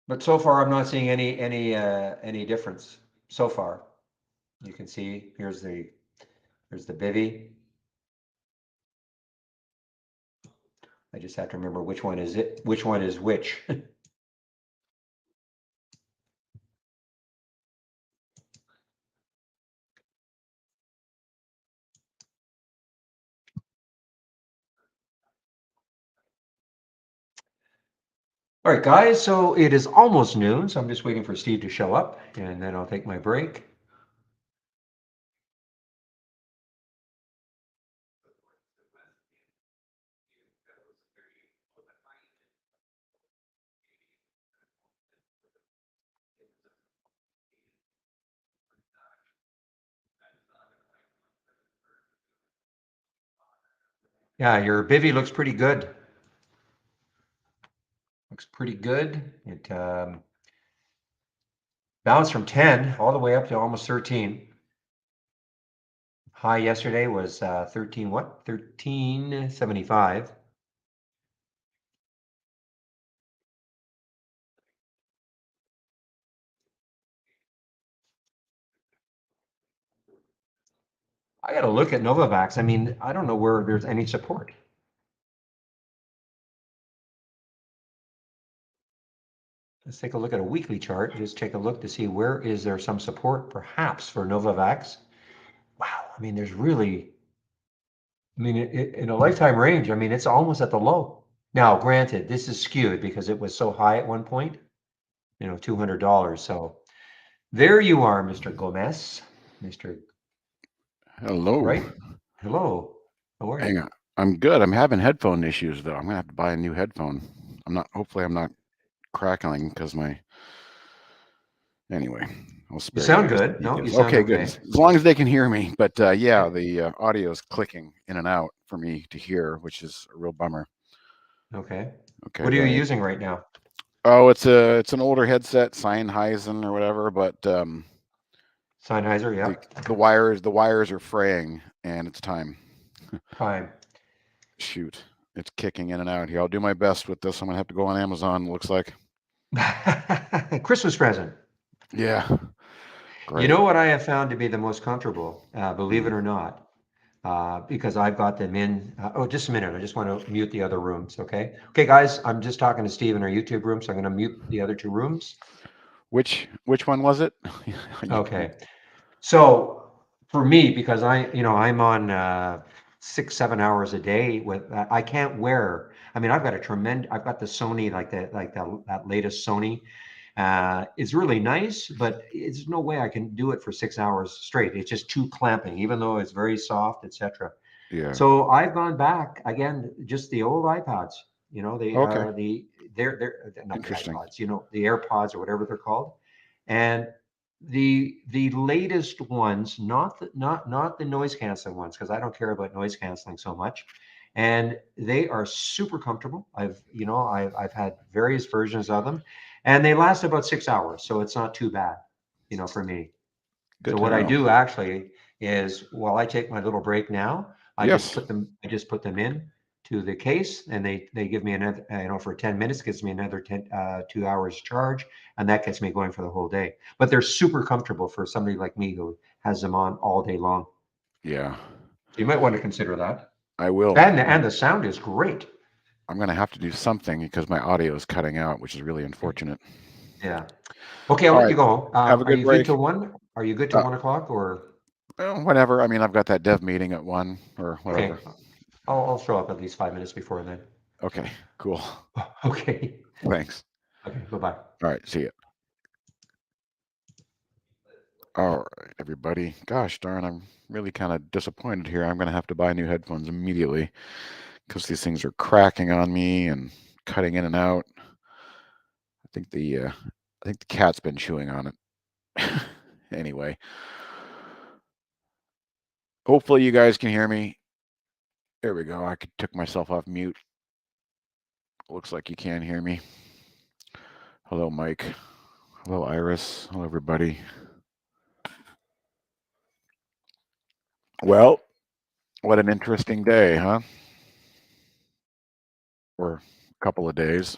but so far I'm not seeing any difference so far. You can see here's the bivy. I just have to remember which one is it, which one is which. All right, guys, so it is almost noon, so I'm just waiting for Steve to show up, and then I'll take my break. Yeah, your bivy looks pretty good. Looks pretty good. It bounced from 10 all the way up to almost 13. High yesterday was 13, what? 1375. I got to look at Novavax. I mean, I don't know where there's any support. Let's take a look at a weekly chart. Just take a look to see where is there some support perhaps for Novavax. Wow, I mean, there's really, I mean, in a lifetime range, I mean, it's almost at the low. Now, granted, this is skewed because it was so high at one point, $200. So there you are, Mr. Gomez. Mr. Hello. Right? Hello. How are Hang you? on. I'm good. I'm having headphone issues though. I'm gonna have to buy a new headphone. I'm not. Hopefully, I'm not crackling because my. Anyway, I'll You spare you sound guys the good. No, you details. sound Okay, good. okay. As long as they can hear me. But yeah, Okay. the audio is clicking in and out for me to hear, which is a real bummer. Okay. Okay, What are you but using right now? oh, it's an older headset, Sennheiser or whatever. But Sennheiser, the yep. the wires are fraying, and it's time. Time. Shoot, it's kicking in and out here. I'll do my best with this. I'm gonna have to go on Amazon. Looks like. Christmas present. Yeah, You great. know what I have found to be the most comfortable, believe Mm. it or not, because I've got them in. Oh, just a minute. I just want to mute the other rooms. Okay. Okay, guys, I'm just talking to Steve in our YouTube room, so I'm going to mute the other two rooms. Which one was it? Okay. So for me, because I'm on 6, 7 hours a day with, I can't wear. I mean, I've got the Sony, that latest Sony. It's really nice, but it's no way I can do it for 6 hours straight. It's just too clamping, even though it's very soft, etc. Yeah. So I've gone back again, just the old iPods. Okay. They're not the Interesting. iPods, the AirPods or whatever they're called, and the latest ones, not the noise canceling ones, because I don't care about noise canceling so much, and they are super comfortable. I've had various versions of them, and they last about 6 hours, so it's not too bad, for me. Good So to what I know. do actually is, while I take my little break now, Yes. I just put them in to the case, and they give me another, for 10 minutes, gives me another 2 hours charge, and that gets me going for the whole day. But they're super comfortable for somebody like me who has them on all day long. Yeah. So you might want to consider that. I will. And the sound is great. I'm gonna have to do something because my audio is cutting out, which is really unfortunate. Yeah. Okay, I'll All let right. you go. Have a Are good you good break. till 1? Are you good till Uh, 1 o'clock or? whenever. I mean, I've got that dev meeting at 1 or whatever. Okay, I'll show up at least 5 minutes before then. Okay. Cool. Okay. Thanks. Okay, bye-bye. All right. See ya. All right, everybody. Gosh darn, I'm really kind of disappointed here. I'm gonna have to buy new headphones immediately because these things are cracking on me and cutting in and out. I think the cat's been chewing on it. Anyway, hopefully you guys can hear me. There we go. Took myself off mute. Looks like you can hear me. Hello, Mike. Hello, Iris. Hello, everybody. Well, what an interesting day, huh? Or a couple of days.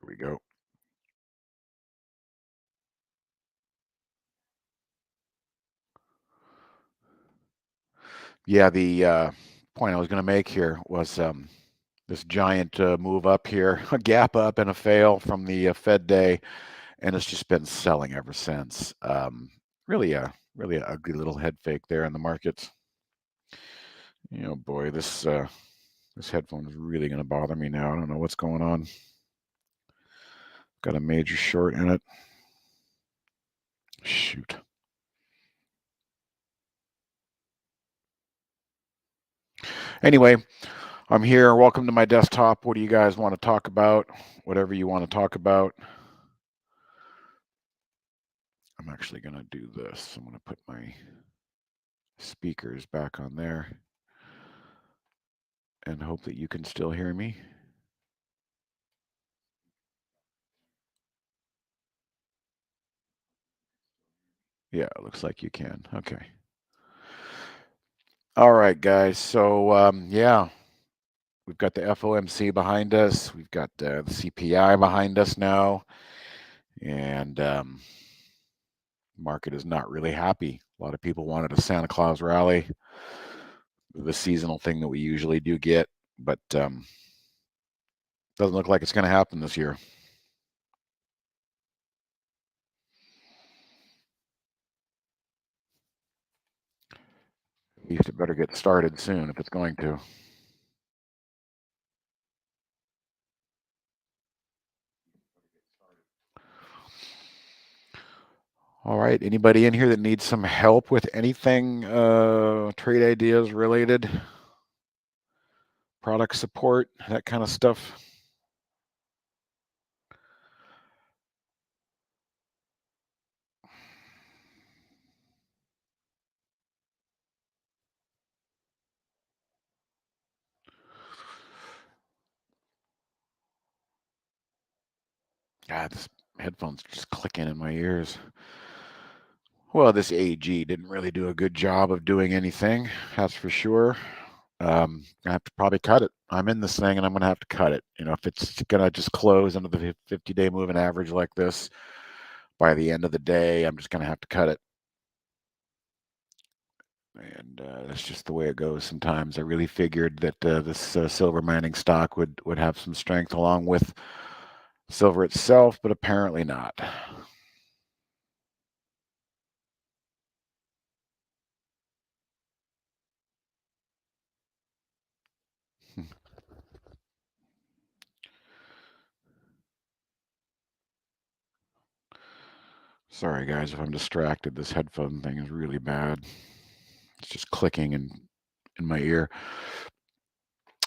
Here we go. Yeah, the point I was going to make here was this giant move up here, a gap up and a fail from the Fed day, and it's just been selling ever since. Really a ugly little head fake there in the markets. Boy, this headphone is really going to bother me now. I don't know what's going on. Got a major short in it. Shoot. Anyway, I'm here. Welcome to my desktop. What do you guys want to talk about? Whatever you want to talk about. I'm actually going to do this. I'm going to put my speakers back on there and hope that you can still hear me. Yeah, it looks like you can. Okay. All right, guys. So, yeah, we've got the FOMC behind us. We've got the CPI behind us now. And market is not really happy. A lot of people wanted a Santa Claus rally, the seasonal thing that we usually do get, but doesn't look like it's going to happen this year. least it better get started soon if it's going to. All right, anybody in here that needs some help with anything trade ideas related, product support, that kind of stuff? God, this headphones are just clicking in my ears. Well, this AG didn't really do a good job of doing anything, that's for sure. I have to probably cut it. I'm in this thing and I'm going to have to cut it. You know, if it's going to just close under the 50-day moving average like this, by the end of the day, I'm just going to have to cut it. And that's just the way it goes sometimes. I really figured that this silver mining stock would have some strength along with silver itself, but apparently not. Sorry, guys, if I'm distracted. This headphone thing is really bad. It's just clicking in my ear.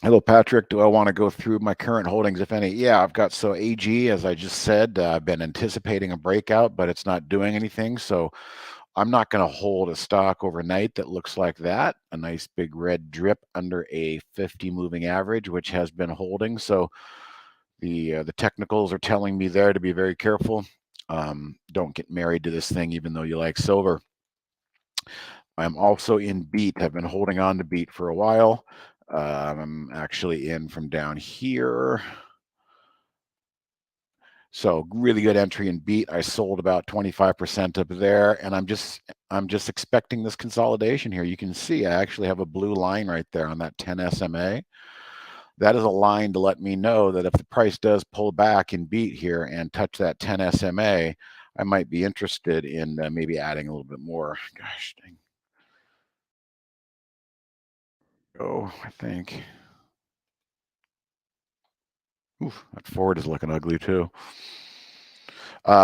Hello, Patrick. Do I want to go through my current holdings, if any? Yeah, I've got, so AG, as I just said, I've been anticipating a breakout, but it's not doing anything. So I'm not going to hold a stock overnight that looks like that. A nice big red drip under a 50 moving average, which has been holding. So the technicals are telling me there to be very careful. Don't get married to this thing, even though you like silver. I'm also in beat. I've been holding on to beat for a while. I'm actually in from down here. So really good entry in beat. I sold about 25% up there, and I'm just expecting this consolidation here. You can see I actually have a blue line right there on that 10 SMA. That is a line to let me know that if the price does pull back in beat here and touch that 10 SMA, I might be interested in maybe adding a little bit more. Gosh dang. Oh, I think. Oof, that forward is looking ugly too.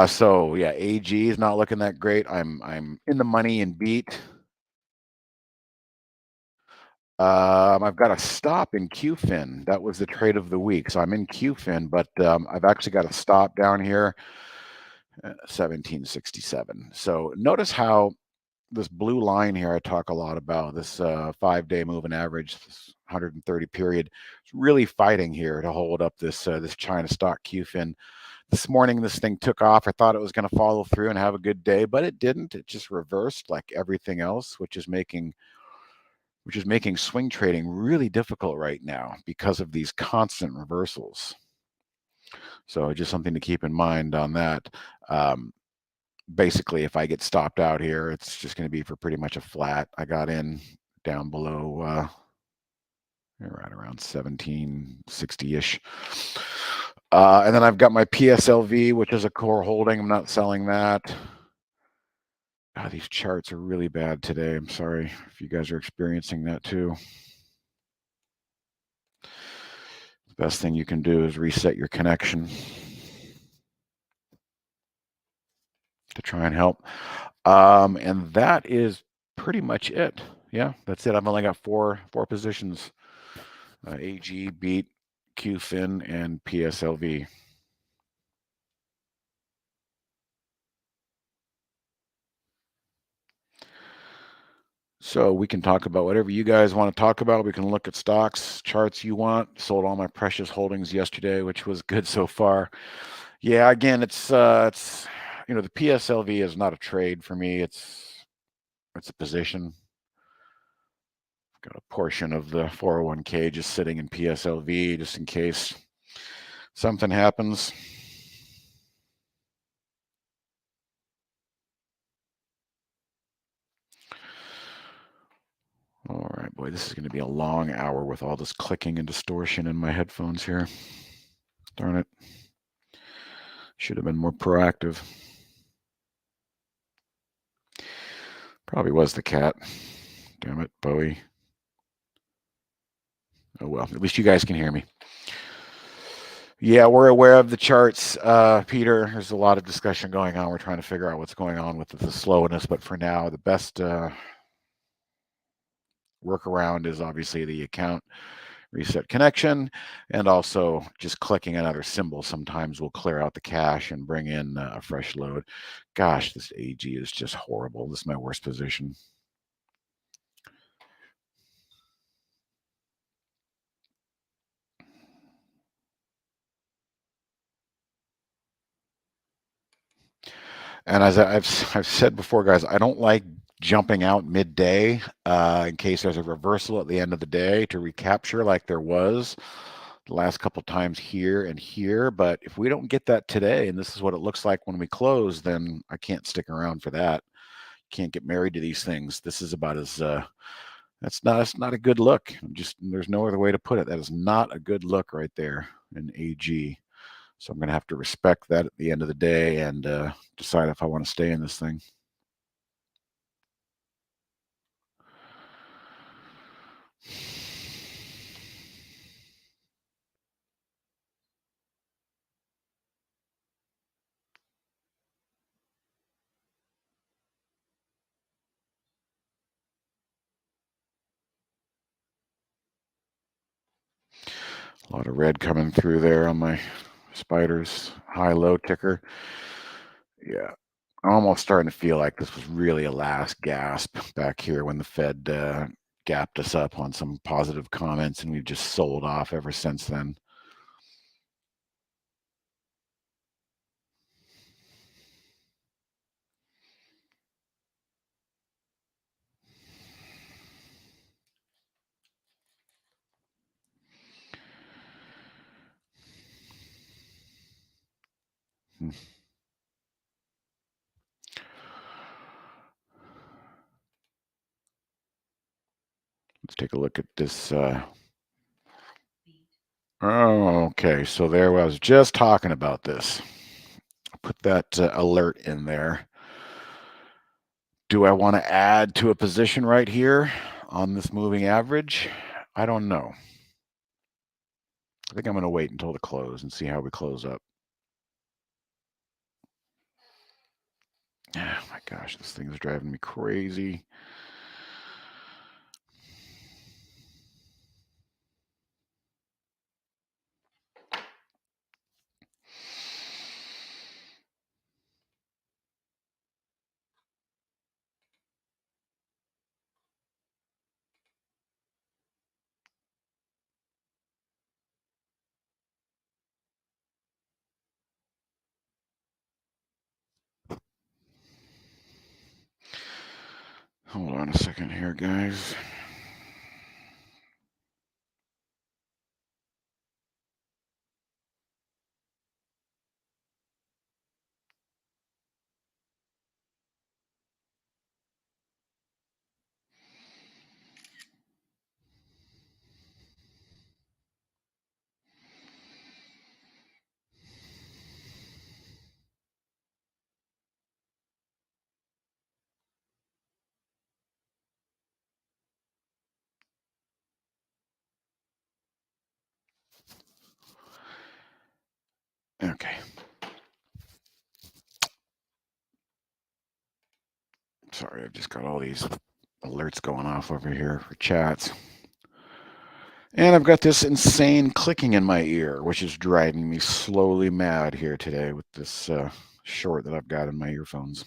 So yeah, AG is not looking that great. I'm in the money in beat. I've got a stop in QFIN. That was the trade of the week. So I'm in QFIN, but I've actually got a stop down here, 1767. So notice how this blue line here I talk a lot about, this 5-day moving average, this 130 period, it's really fighting here to hold up this this China stock QFIN. This morning, this thing took off. I thought it was going to follow through and have a good day, but it didn't. It just reversed like everything else, which is making swing trading really difficult right now because of these constant reversals. So just something to keep in mind on that. Basically, if I get stopped out here, it's just going to be for pretty much a flat. I got in down below right around 1760-ish. And then I've got my PSLV, which is a core holding. I'm not selling that. God, these charts are really bad today. I'm sorry if you guys are experiencing that too. The best thing you can do is reset your connection to try and help. And that is pretty much it. Yeah, that's it. I've only got four positions: AG, beat, QFIN, and PSLV. So we can talk about whatever you guys want to talk about. We can look at stocks, charts you want. Sold all my precious holdings yesterday, which was good so far. Yeah, again, it's you know, the PSLV is not a trade for me. It's a position. Got a portion of the 401k just sitting in PSLV just in case something happens. All right, boy, this is going to be a long hour with all this clicking and distortion in my headphones here. Darn it. Should have been more proactive. Probably was the cat. Damn it, Bowie. Oh well, at least you guys can hear me. Yeah, we're aware of the charts, Peter. There's a lot of discussion going on. We're trying to figure out what's going on with the slowness, but for now, the best workaround is obviously the account reset connection, and also just clicking another symbol sometimes will clear out the cache and bring in a fresh load. Gosh, this AG is just horrible. This is my worst position. And as I've said before, guys, I don't like jumping out midday in case there's a reversal at the end of the day to recapture like there was the last couple times here and here. But if we don't get that today, and this is what it looks like when we close, then I can't stick around for that. Can't get married to these things. This is about as that's not a good look. There's no other way to put it. That is not a good look right there in AG. So I'm going to have to respect that at the end of the day and decide if I want to stay in this thing. A lot of red coming through there on my spiders high-low ticker. Yeah, I'm almost starting to feel like this was really a last gasp back here when the Fed gapped us up on some positive comments, and we've just sold off ever since then. Let's take a look at this. Oh, okay. So there I was just talking about this. Put that alert in there. Do I want to add to a position right here on this moving average? I don't know. I think I'm going to wait until the close and see how we close up. Oh my gosh, this thing is driving me crazy. Hold on a second here, guys. Okay. Sorry, I've just got all these alerts going off over here for chats. And I've got this insane clicking in my ear, which is driving me slowly mad here today with this short that I've got in my earphones.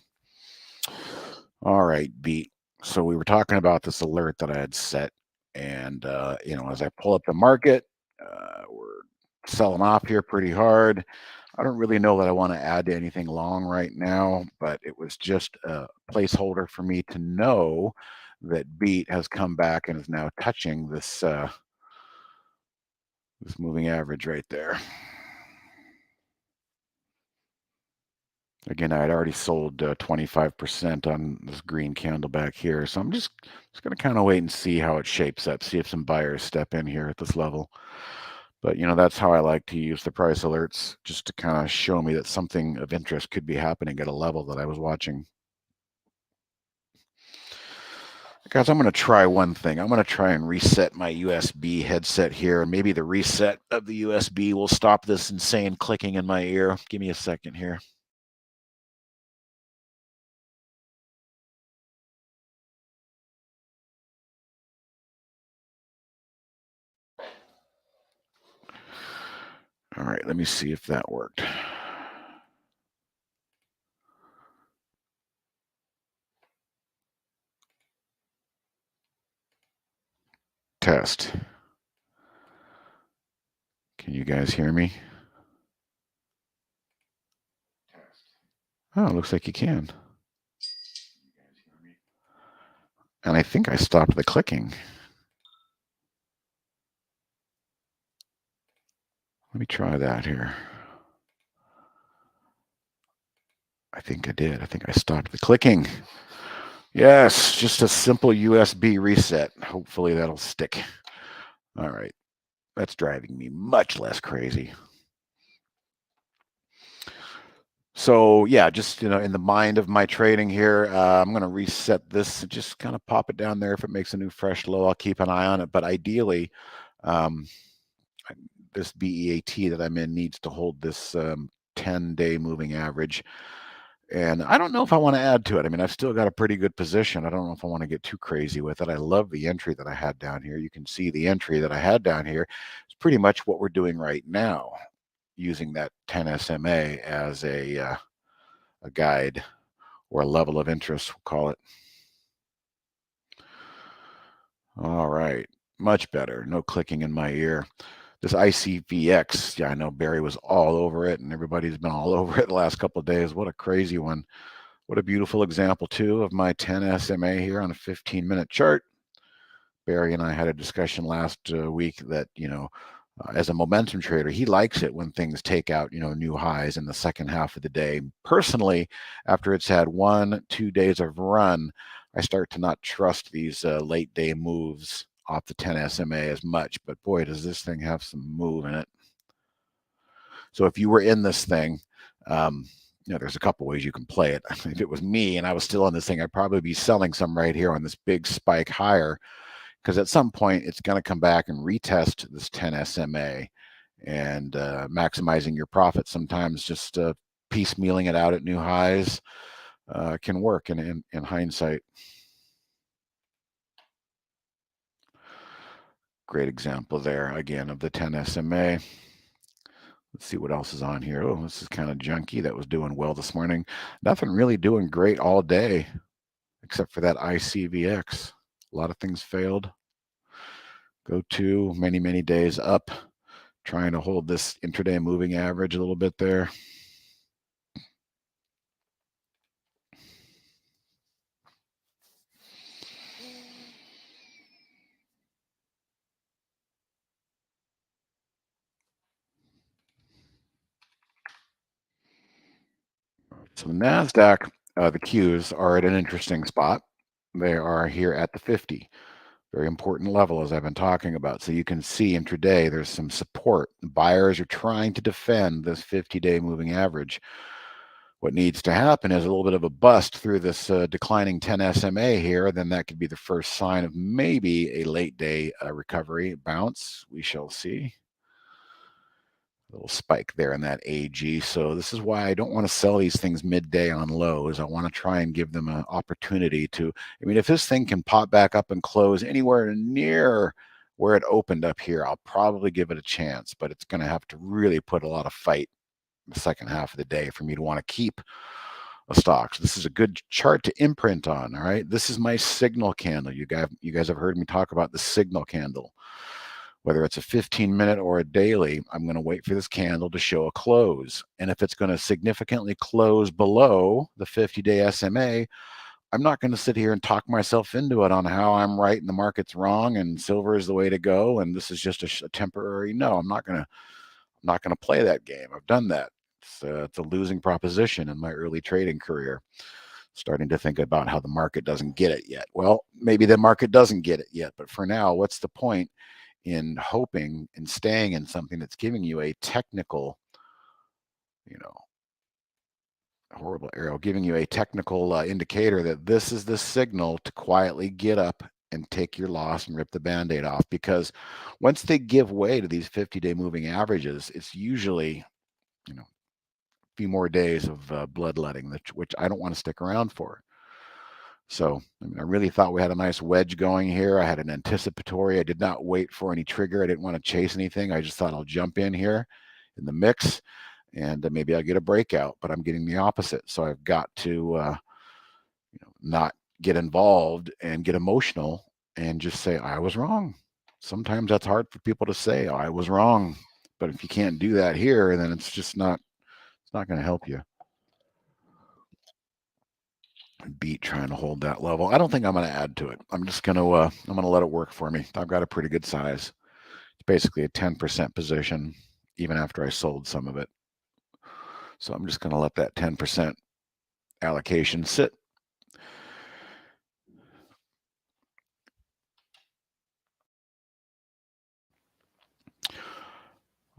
All right, beat. So we were talking about this alert that I had set, and as I pull up the market, we're selling off here pretty hard. I don't really know that I want to add to anything long right now, but it was just a placeholder for me to know that beat has come back and is now touching this this moving average right there. Again, I had already sold 25% on this green candle back here, so I'm just going to kind of wait and see how it shapes up, see if some buyers step in here at this level. But, that's how I like to use the price alerts, just to kind of show me that something of interest could be happening at a level that I was watching. Guys, I'm going to try one thing. I'm going to try and reset my USB headset here, and maybe the reset of the USB will stop this insane clicking in my ear. Give me a second here. All right, let me see if that worked. Test. Can you guys hear me? Oh, it looks like you can. And I think I stopped the clicking. Let me try that here. I think I did. I think I stopped the clicking. Yes, just a simple USB reset. Hopefully that'll stick. All right. That's driving me much less crazy. So yeah, just in the mind of my trading here, I'm going to reset this, just kind of pop it down there. If it makes a new fresh low, I'll keep an eye on it. But ideally, this BEAT that I'm in needs to hold this 10-day moving average. And I don't know if I want to add to it. I mean, I've still got a pretty good position. I don't know if I want to get too crazy with it. I love the entry that I had down here. You can see the entry that I had down here is pretty much what we're doing right now, using that 10 SMA as a guide or a level of interest, we'll call it. All right, much better. No clicking in my ear. This ICVX, yeah, I know Barry was all over it, and everybody's been all over it the last couple of days. What a crazy one. What a beautiful example, too, of my 10 SMA here on a 15-minute chart. Barry and I had a discussion last week that, as a momentum trader, he likes it when things take out, new highs in the second half of the day. Personally, after it's had 1-2 days of run, I start to not trust these late day moves off the 10 SMA as much. But boy, does this thing have some move in it. So if you were in this thing, there's a couple ways you can play it. If it was me and I was still on this thing, I'd probably be selling some right here on this big spike higher, because at some point it's going to come back and retest this 10 SMA, and maximizing your profit. Sometimes just piecemealing it out at new highs can work in hindsight. Great example there again of the 10 SMA. Let's see what else is on here. Oh, this is kind of junky. That was doing well this morning. Nothing really doing great all day, except for that ICVX. A lot of things failed. Go to many days up, trying to hold this intraday moving average a little bit there. So the NASDAQ, the Qs are at an interesting spot. They are here at the 50. Very important level, as I've been talking about. So you can see intraday, there's some support. Buyers are trying to defend this 50-day moving average. What needs to happen is a little bit of a bust through this declining 10 SMA here. Then that could be the first sign of maybe a late day recovery bounce. We shall see. Little spike there in that AG. So this is why I don't want to sell these things midday on lows. I want to try and give them an opportunity to, if this thing can pop back up and close anywhere near where it opened up here, I'll probably give it a chance, but it's going to have to really put a lot of fight in the second half of the day for me to want to keep a stock. So this is a good chart to imprint on. All right. This is my signal candle. You guys have heard me talk about the signal candle. Whether it's a 15-minute or a daily, I'm going to wait for this candle to show a close. And if it's going to significantly close below the 50-day SMA, I'm not going to sit here and talk myself into it on how I'm right and the market's wrong and silver is the way to go and this is just a temporary. No, I'm not going to play that game. I've done that. It's a losing proposition in my early trading career. Starting to think about how the market doesn't get it yet. Well, maybe the market doesn't get it yet, but for now, what's the point in hoping and staying in something that's giving you a technical, horrible arrow, giving you a technical indicator that this is the signal to quietly get up and take your loss and rip the Band-Aid off, because once they give way to these 50-day moving averages, it's usually, a few more days of bloodletting, which I don't want to stick around for. So I really thought we had a nice wedge going here. I had an anticipatory. I did not wait for any trigger. I didn't want to chase anything. I just thought I'll jump in here in the mix, and maybe I'll get a breakout, but I'm getting the opposite. So I've got to not get involved and get emotional and just say I was wrong. Sometimes that's hard for people to say, I was wrong. But if you can't do that here, then it's just not going to help you. Beat trying to hold that level. I don't think I'm going to add to it. I'm just going to I'm going to let it work for me. I've got a pretty good size. It's basically a 10% position, even after I sold some of it. So I'm just going to let that 10% allocation sit.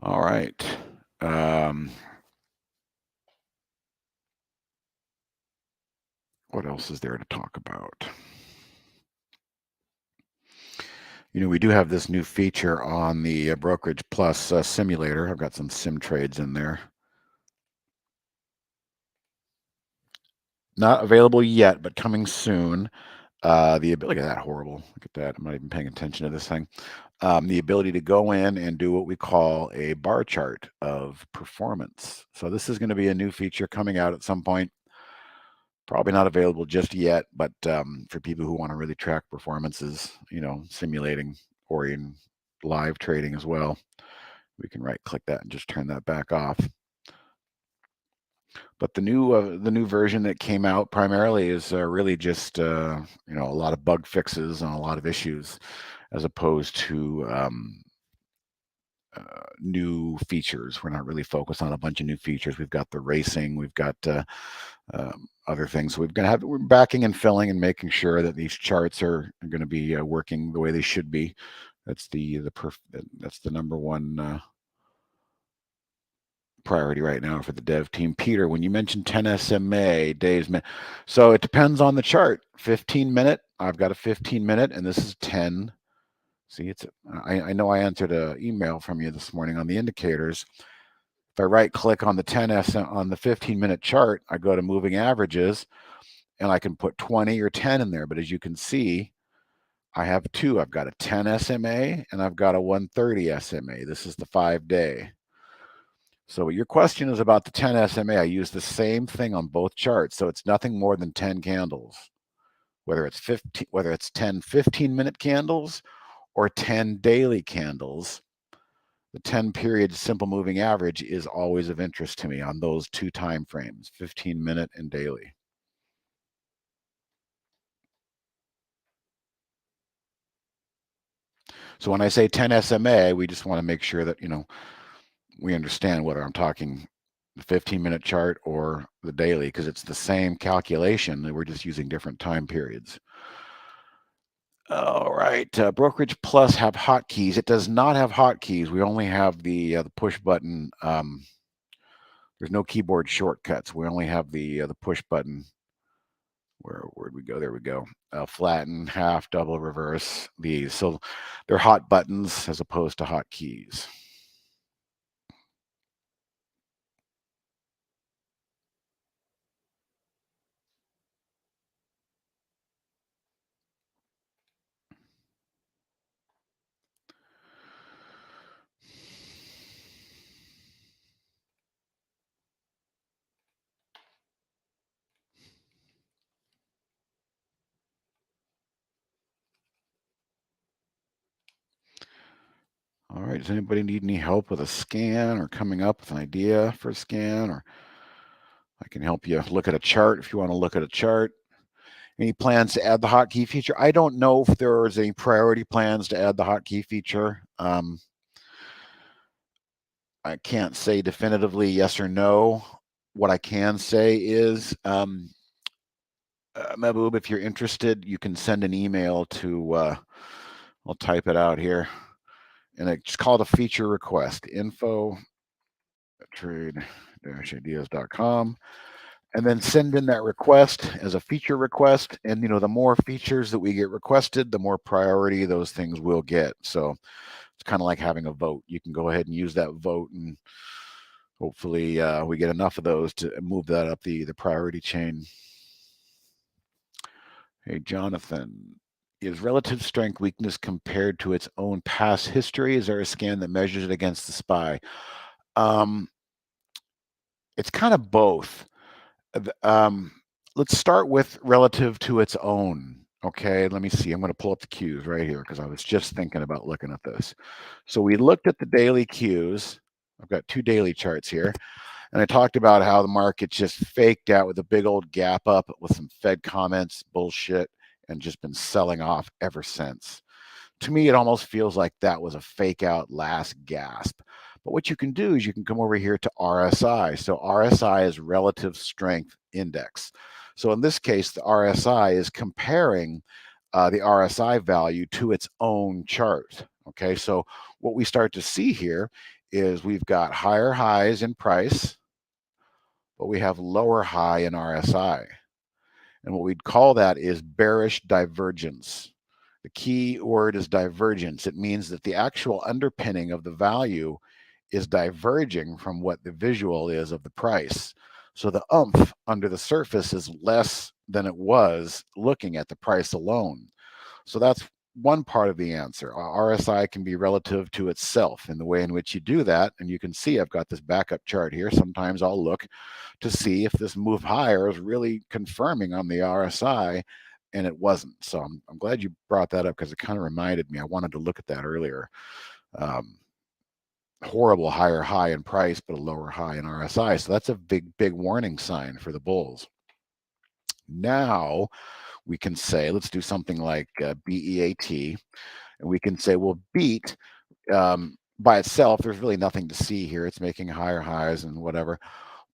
All right. What else is there to talk about? We do have this new feature on the Brokerage Plus simulator. I've got some sim trades in there. Not available yet, but coming soon. Look at that, horrible. Look at that. I'm not even paying attention to this thing. The ability to go in and do what we call a bar chart of performance. So this is going to be a new feature coming out at some point. Probably not available just yet, but for people who want to really track performances, simulating or in live trading as well, we can right-click that and just turn that back off. But the new version that came out primarily is really just a lot of bug fixes and a lot of issues, as opposed to new features. We're not really focused on a bunch of new features. We've got the racing, we've got other things. So we're backing and filling and making sure that these charts are going to be working the way they should be. That's the number one priority right now for the dev team. Peter, when you mentioned 10 SMA days, so it depends on the chart. 15-minute, I've got a 15-minute, and this is 10. See, I know I answered an email from you this morning on the indicators. If I right-click on the 10 SM on the 15-minute chart, I go to moving averages, and I can put 20 or 10 in there. But as you can see, I have two. I've got a 10 SMA, and I've got a 130 SMA. This is the 5-day. So your question is about the 10 SMA. I use the same thing on both charts. So it's nothing more than 10 candles, whether it's 10 15-minute candles or 10 daily candles. The 10-period simple moving average is always of interest to me on those two time frames, 15-minute and daily. So when I say 10 SMA, we just want to make sure that, we understand whether I'm talking the 15-minute chart or the daily, because it's the same calculation. We're just using different time periods. All right, Brokerage Plus have hotkeys. It does not have hotkeys. We only have the push button. There's no keyboard shortcuts. We only have the push button. Where'd we go? There we go. Flatten, half, double, reverse. These, so they're hot buttons as opposed to hotkeys. All right, does anybody need any help with a scan or coming up with an idea for a scan? Or I can help you look at a chart if you want to look at a chart. Any plans to add the hotkey feature? I don't know if there is any priority plans to add the hotkey feature. I can't say definitively yes or no. What I can say is, Mehboob, if you're interested, you can send an email to, I'll type it out here, and it's called a feature request, info@trade-ideas.com. and then send in that request as a feature request. And, the more features that we get requested, the more priority those things will get. So it's kind of like having a vote. You can go ahead and use that vote, and hopefully we get enough of those to move that up the priority chain. Hey, Jonathan, is relative strength weakness compared to its own past history? Is there a scan that measures it against the SPY? It's kind of both. Let's start with relative to its own. Okay, let me see. I'm going to pull up the cues right here because I was just thinking about looking at this. So we looked at the daily cues. I've got 2 daily charts here. And I talked about how the market just faked out with a big old gap up with some Fed comments, bullshit, and just been selling off ever since. To me, it almost feels like that was a fake out last gasp. But what you can do is you can come over here to RSI. So RSI is relative strength index. So in this case, the RSI is comparing the RSI value to its own chart. Okay, so what we start to see here is we've got higher highs in price, but we have lower high in RSI. And what we'd call that is bearish divergence. The key word is divergence. It means that the actual underpinning of the value is diverging from what the visual is of the price. So the oomph under the surface is less than it was looking at the price alone. So that's one part of the answer. RSI can be relative to itself in the way in which you do that. And you can see I've got this backup chart here. Sometimes I'll look to see if this move higher is really confirming on the RSI, and it wasn't. So I'm glad you brought that up because it kind of reminded me. I wanted to look at that earlier. Horrible higher high in price, but a lower high in RSI. So that's a big warning sign for the bulls. Now we can say, let's do something like BEAT, and we can say, well, beat by itself, there's really nothing to see here. It's making higher highs and whatever.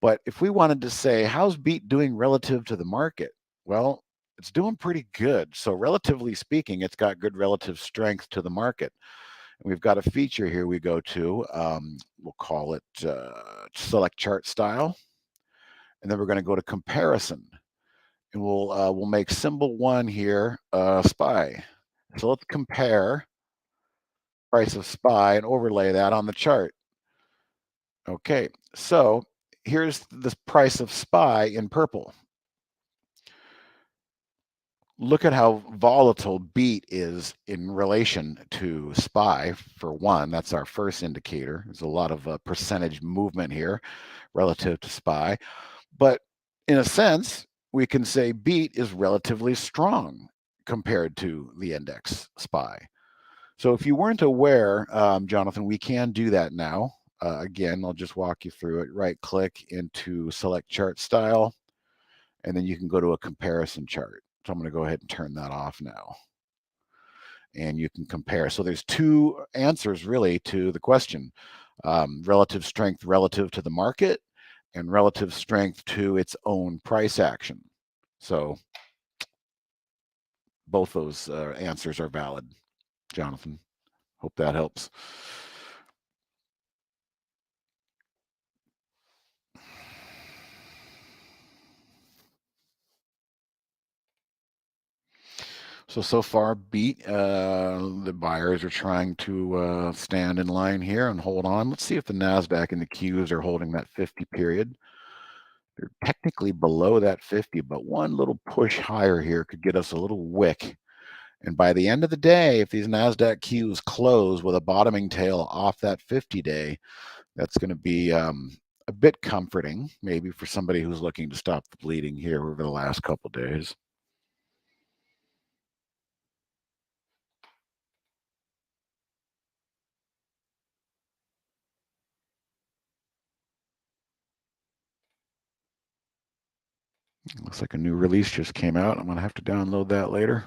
But if we wanted to say, how's beat doing relative to the market? Well, it's doing pretty good. So relatively speaking, it's got good relative strength to the market. And we've got a feature here we go to. We'll call it select chart style. And then we're going to go to comparison. And we'll make symbol 1 here SPY. So let's compare price of SPY and overlay that on the chart. Okay, so here's the price of SPY in purple. Look at how volatile beat is in relation to SPY. For one, that's our first indicator. There's a lot of percentage movement here relative to SPY. But in a sense, we can say beat is relatively strong compared to the index SPY. So if you weren't aware, Jonathan, we can do that now. Again, I'll just walk you through it. Right click into select chart style, and then you can go to a comparison chart. So I'm going to go ahead and turn that off now. And you can compare. So there's 2 answers really to the question. Relative strength relative to the market and relative strength to its own price action. So both those answers are valid, Jonathan. Hope that helps. So far, beat. The buyers are trying to stand in line here and hold on. Let's see if the NASDAQ and the Qs are holding that 50 period. They're technically below that 50, but one little push higher here could get us a little wick. And by the end of the day, if these NASDAQ Qs close with a bottoming tail off that 50-day, that's going to be a bit comforting, maybe for somebody who's looking to stop the bleeding here over the last couple days. Looks like a new release just came out. I'm going to have to download that later.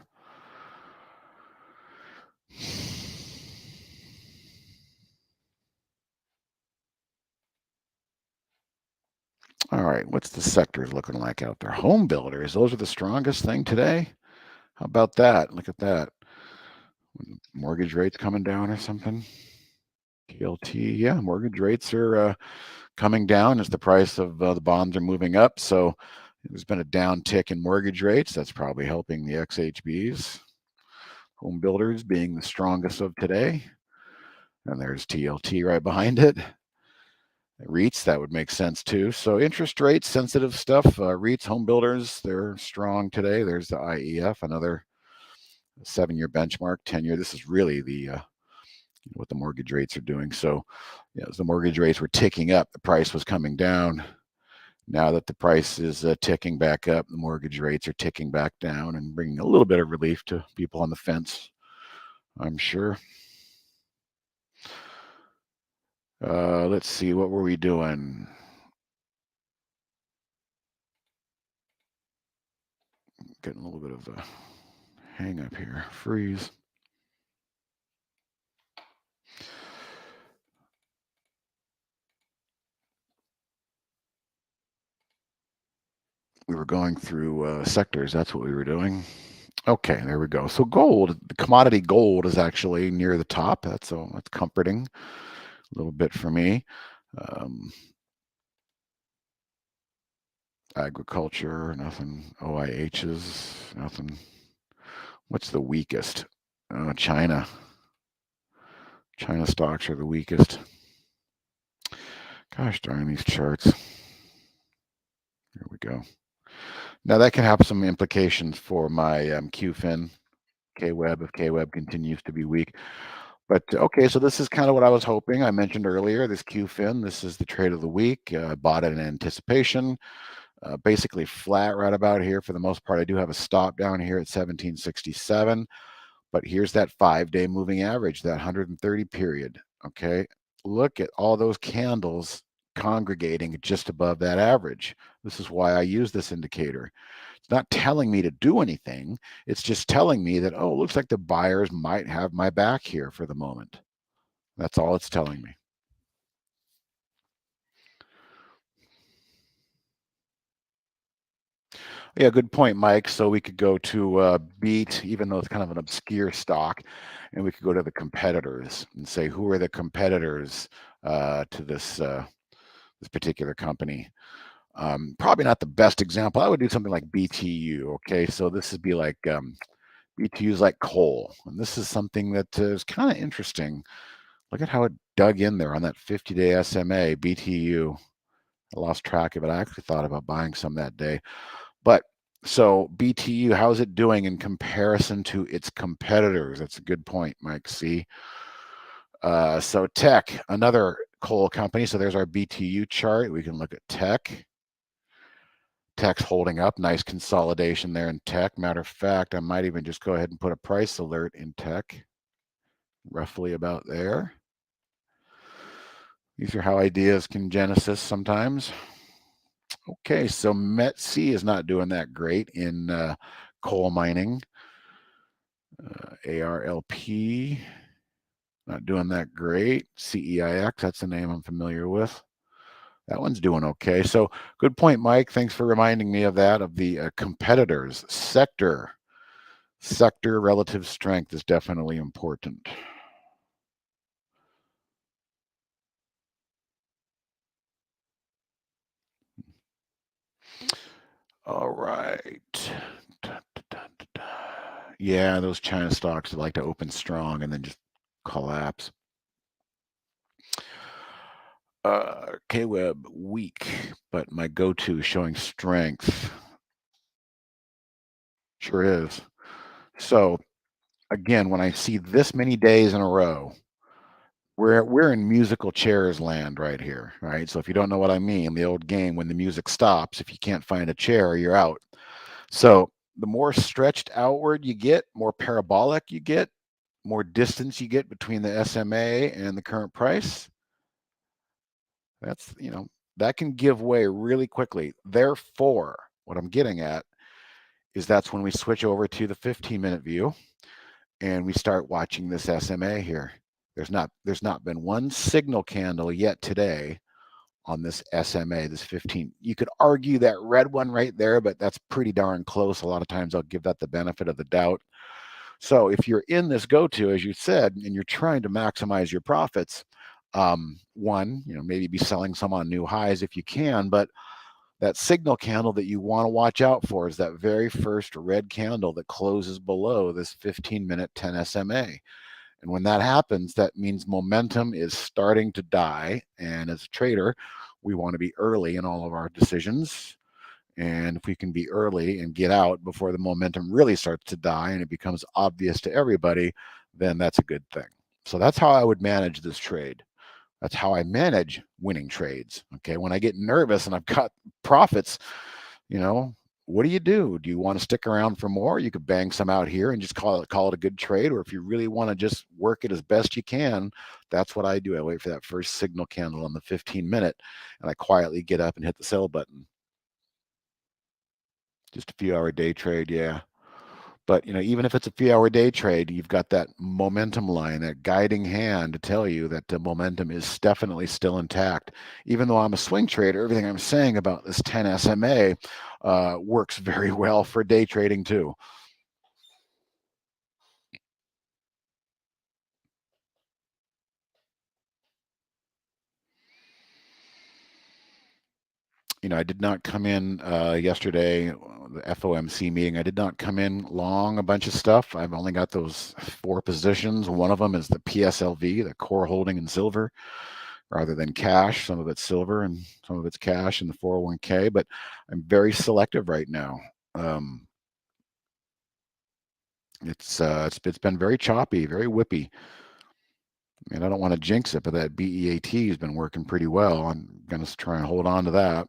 All right, what's the sectors looking like out there? Home builders, those are the strongest thing today. How about that? Look at that. Mortgage rates coming down or something. TLT, yeah, mortgage rates are coming down as the price of the bonds are moving up. So there's been a downtick in mortgage rates. That's probably helping the XHBs. Home builders being the strongest of today. And there's TLT right behind it. REITs, that would make sense too. So interest rate sensitive stuff, REITs, home builders, they're strong today. There's the IEF, another 7-year benchmark, 10-year. This is really the what the mortgage rates are doing. So as the mortgage rates were ticking up, the price was coming down. Now that the price is ticking back up, the mortgage rates are ticking back down and bringing a little bit of relief to people on the fence, I'm sure. Let's see, what were we doing? Getting a little bit of a hang up here. Freeze. We were going through sectors. That's what we were doing. Okay, there we go. So gold, the commodity gold is actually near the top. That's comforting a little bit for me. Agriculture, nothing. OIHs, nothing. What's the weakest? China. China stocks are the weakest. Gosh darn these charts. There we go. Now that can have some implications for my QFIN, KWEB, if KWEB continues to be weak. But okay, so this is kind of what I was hoping. I mentioned earlier, this QFIN, this is the trade of the week. I bought it in anticipation. Basically flat right about here for the most part. I do have a stop down here at 1767, but here's that 5-day moving average, that 130 period. Okay, look at all those candles congregating just above that average. This is why I use this indicator. It's not telling me to do anything. It's just telling me that, oh, it looks like the buyers might have my back here for the moment. That's all it's telling me. Yeah, good point, Mike. So we could go to BEAT, even though it's kind of an obscure stock, and we could go to the competitors and say, who are the competitors to this particular company? Probably not the best example. I would do something like BTU. Okay, so this would be like BTU is like coal, and this is something that is kind of interesting. Look at how it dug in there on that 50-day SMA. BTU. I lost track of it. I actually thought about buying some that day. But so BTU, how's it doing in comparison to its competitors? That's a good point, Mike. See, so Tech, another coal company. So there's our BTU chart. We can look at Tech. Tech's holding up. Nice consolidation there in Tech. Matter of fact, I might even just go ahead and put a price alert in Tech, roughly about there. These are how ideas can genesis sometimes. Okay, so METC is not doing that great in coal mining. ARLP, not doing that great. CEIX, that's a name I'm familiar with. That one's doing okay. So good point, Mike. Thanks for reminding me of that, of the competitors. Sector relative strength is definitely important. All right. Yeah, those China stocks like to open strong and then just collapse. KWEB weak, but my go-to is showing strength. Sure is. So again, when I see this many days in a row, we're in musical chairs land right here, right? So if you don't know what I mean, the old game, when the music stops, if you can't find a chair, you're out. So the more stretched outward you get, more parabolic you get, more distance you get between the SMA and the current price, that's, that can give way really quickly. Therefore, what I'm getting at is that's when we switch over to the 15-minute view and we start watching this SMA here. There's not been one signal candle yet today on this SMA, this 15. You could argue that red one right there, but that's pretty darn close. A lot of times I'll give that the benefit of the doubt. So if you're in this go-to, as you said, and you're trying to maximize your profits, One, maybe be selling some on new highs if you can, but that signal candle that you want to watch out for is that very first red candle that closes below this 15-minute 10 SMA. And when that happens, that means momentum is starting to die. And as a trader, we want to be early in all of our decisions. And if we can be early and get out before the momentum really starts to die and it becomes obvious to everybody, then that's a good thing. So that's how I would manage this trade. That's how I manage winning trades. Okay. When I get nervous and I've got profits, what do? Do you want to stick around for more? You could bang some out here and just call it a good trade. Or if you really want to just work it as best you can, that's what I do. I wait for that first signal candle on the 15-minute and I quietly get up and hit the sell button. Just a few hour day trade. Yeah. But even if it's a few hour day trade, you've got that momentum line, that guiding hand to tell you that the momentum is definitely still intact. Even though I'm a swing trader, everything I'm saying about this 10 SMA works very well for day trading too. I did not come in yesterday, the FOMC meeting. I did not come in long a bunch of stuff. I've only got those 4 positions. One of them is the PSLV, the core holding in silver, rather than cash. Some of it's silver and some of it's cash in the 401k, but I'm very selective right now. It's been very choppy, very whippy. And I don't want to jinx it, but that BEAT has been working pretty well. I'm going to try and hold on to that.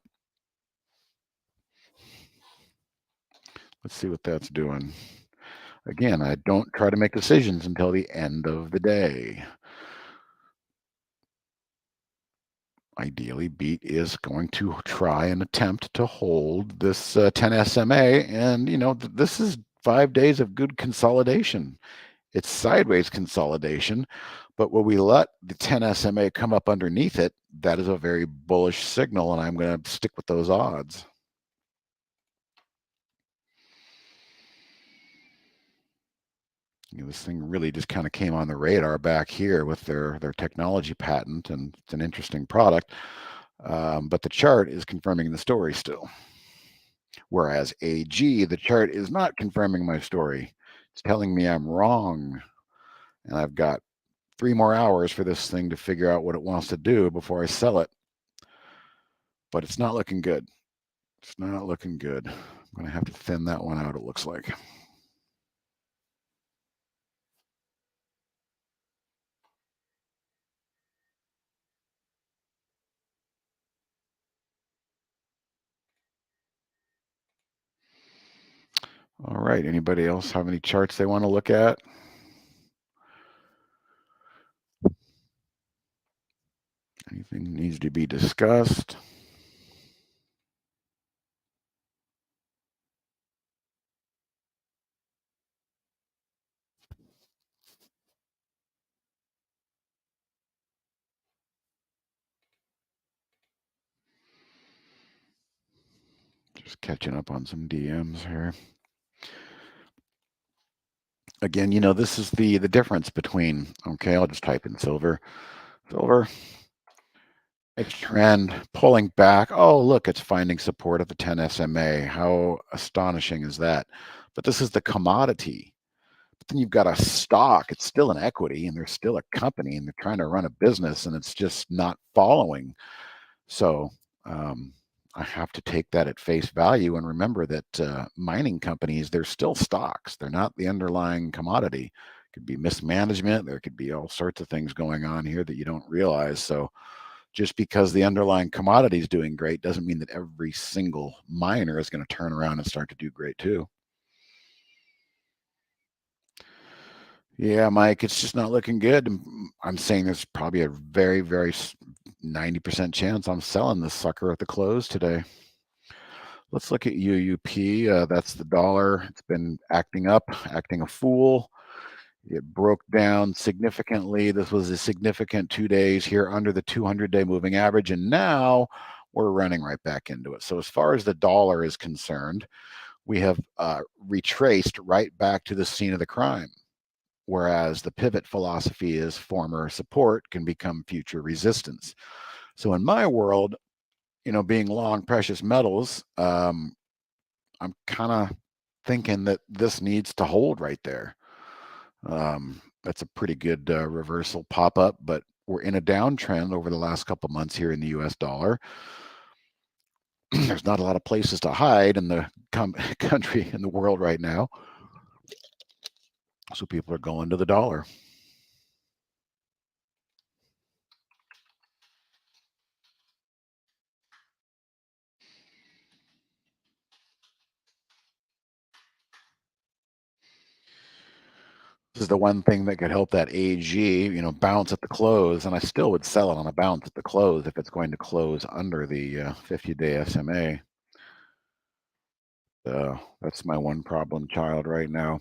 Let's see what that's doing. Again, I don't try to make decisions until the end of the day. Ideally, beat is going to try and attempt to hold this 10 SMA. And, this is 5 days of good consolidation. It's sideways consolidation. But when we let the 10 SMA come up underneath it, that is a very bullish signal. And I'm going to stick with those odds. This thing really just kind of came on the radar back here with their technology patent, and it's an interesting product. But the chart is confirming the story still. Whereas AG, the chart is not confirming my story. It's telling me I'm wrong. And I've got 3 more hours for this thing to figure out what it wants to do before I sell it. But it's not looking good. It's not looking good. I'm going to have to thin that one out, it looks like. All right. Anybody else have any charts they want to look at? Anything needs to be discussed? Just catching up on some DMs here. Again, this is the difference between, okay, I'll just type in silver. It's trend pulling back. Oh, look, it's finding support at the 10 SMA. How astonishing is that? But this is the commodity. But then you've got a stock. It's still an equity, and they're still a company, and they're trying to run a business, and it's just not following. So I have to take that at face value and remember that mining companies, they're still stocks. They're not the underlying commodity. It could be mismanagement. There could be all sorts of things going on here that you don't realize. So just because the underlying commodity is doing great doesn't mean that every single miner is going to turn around and start to do great too. Yeah, Mike, it's just not looking good. I'm saying there's probably a very, very 90% chance I'm selling this sucker at the close today. Let's look at UUP. That's the dollar. It's been acting up, acting a fool. It broke down significantly. This was a significant 2 days here under the 200-day moving average, and now we're running right back into it. So as far as the dollar is concerned, we have retraced right back to the scene of the crime. whereas the pivot philosophy is former support can become future resistance. So in my world, being long precious metals, I'm kind of thinking that this needs to hold right there. That's a pretty good reversal pop up, but we're in a downtrend over the last couple of months here in the US dollar. There's not a lot of places to hide in the country, in the world right now. So people are going to the dollar. This is the one thing that could help that AG, bounce at the close, and I still would sell it on a bounce at the close if it's going to close under the 50-day SMA. That's my one problem child right now.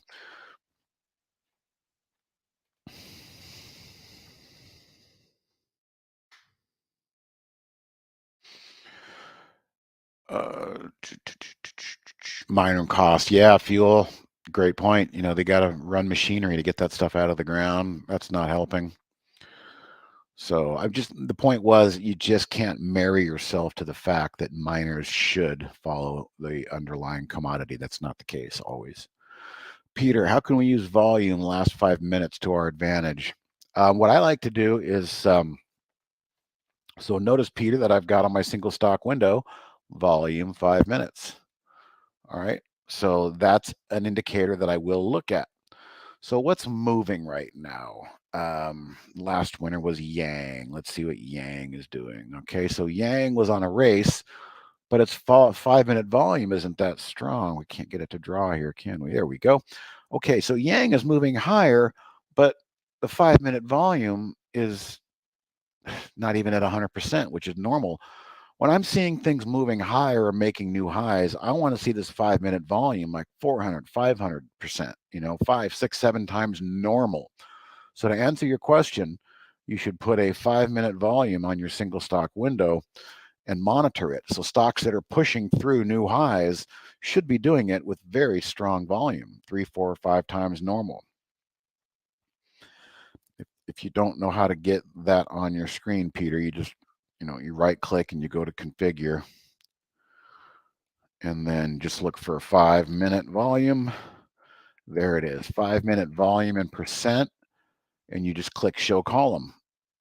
Minor cost, yeah, fuel. Great point. They got to run machinery to get that stuff out of the ground. That's not helping. So the point was, you just can't marry yourself to the fact that miners should follow the underlying commodity. That's not the case always. Peter, how can we use volume the last 5 minutes to our advantage? What I like to do is, so notice, Peter, that I've got on my single stock window, volume 5 minutes. All right. So that's an indicator that I will look at. So what's moving right now? Last winter was Yang. Let's see what Yang is doing. Okay, so Yang was on a race, but its 5 minute volume isn't that strong. We can't get it to draw here, can we? There we go. Okay, so Yang is moving higher, but the 5 minute volume is not even at 100%, which is normal. When I'm seeing things moving higher or making new highs, I want to see this 5 minute volume like 400, 500%, 5, 6, 7 times normal. So to answer your question, you should put a 5 minute volume on your single stock window and monitor it. So stocks that are pushing through new highs should be doing it with very strong volume, 3, 4, 5 times normal. If you don't know how to get that on your screen, Peter, you just, you right click and you go to configure, and then just look for 5 minute volume. There it is, 5 minute volume in percent, and you just click show column.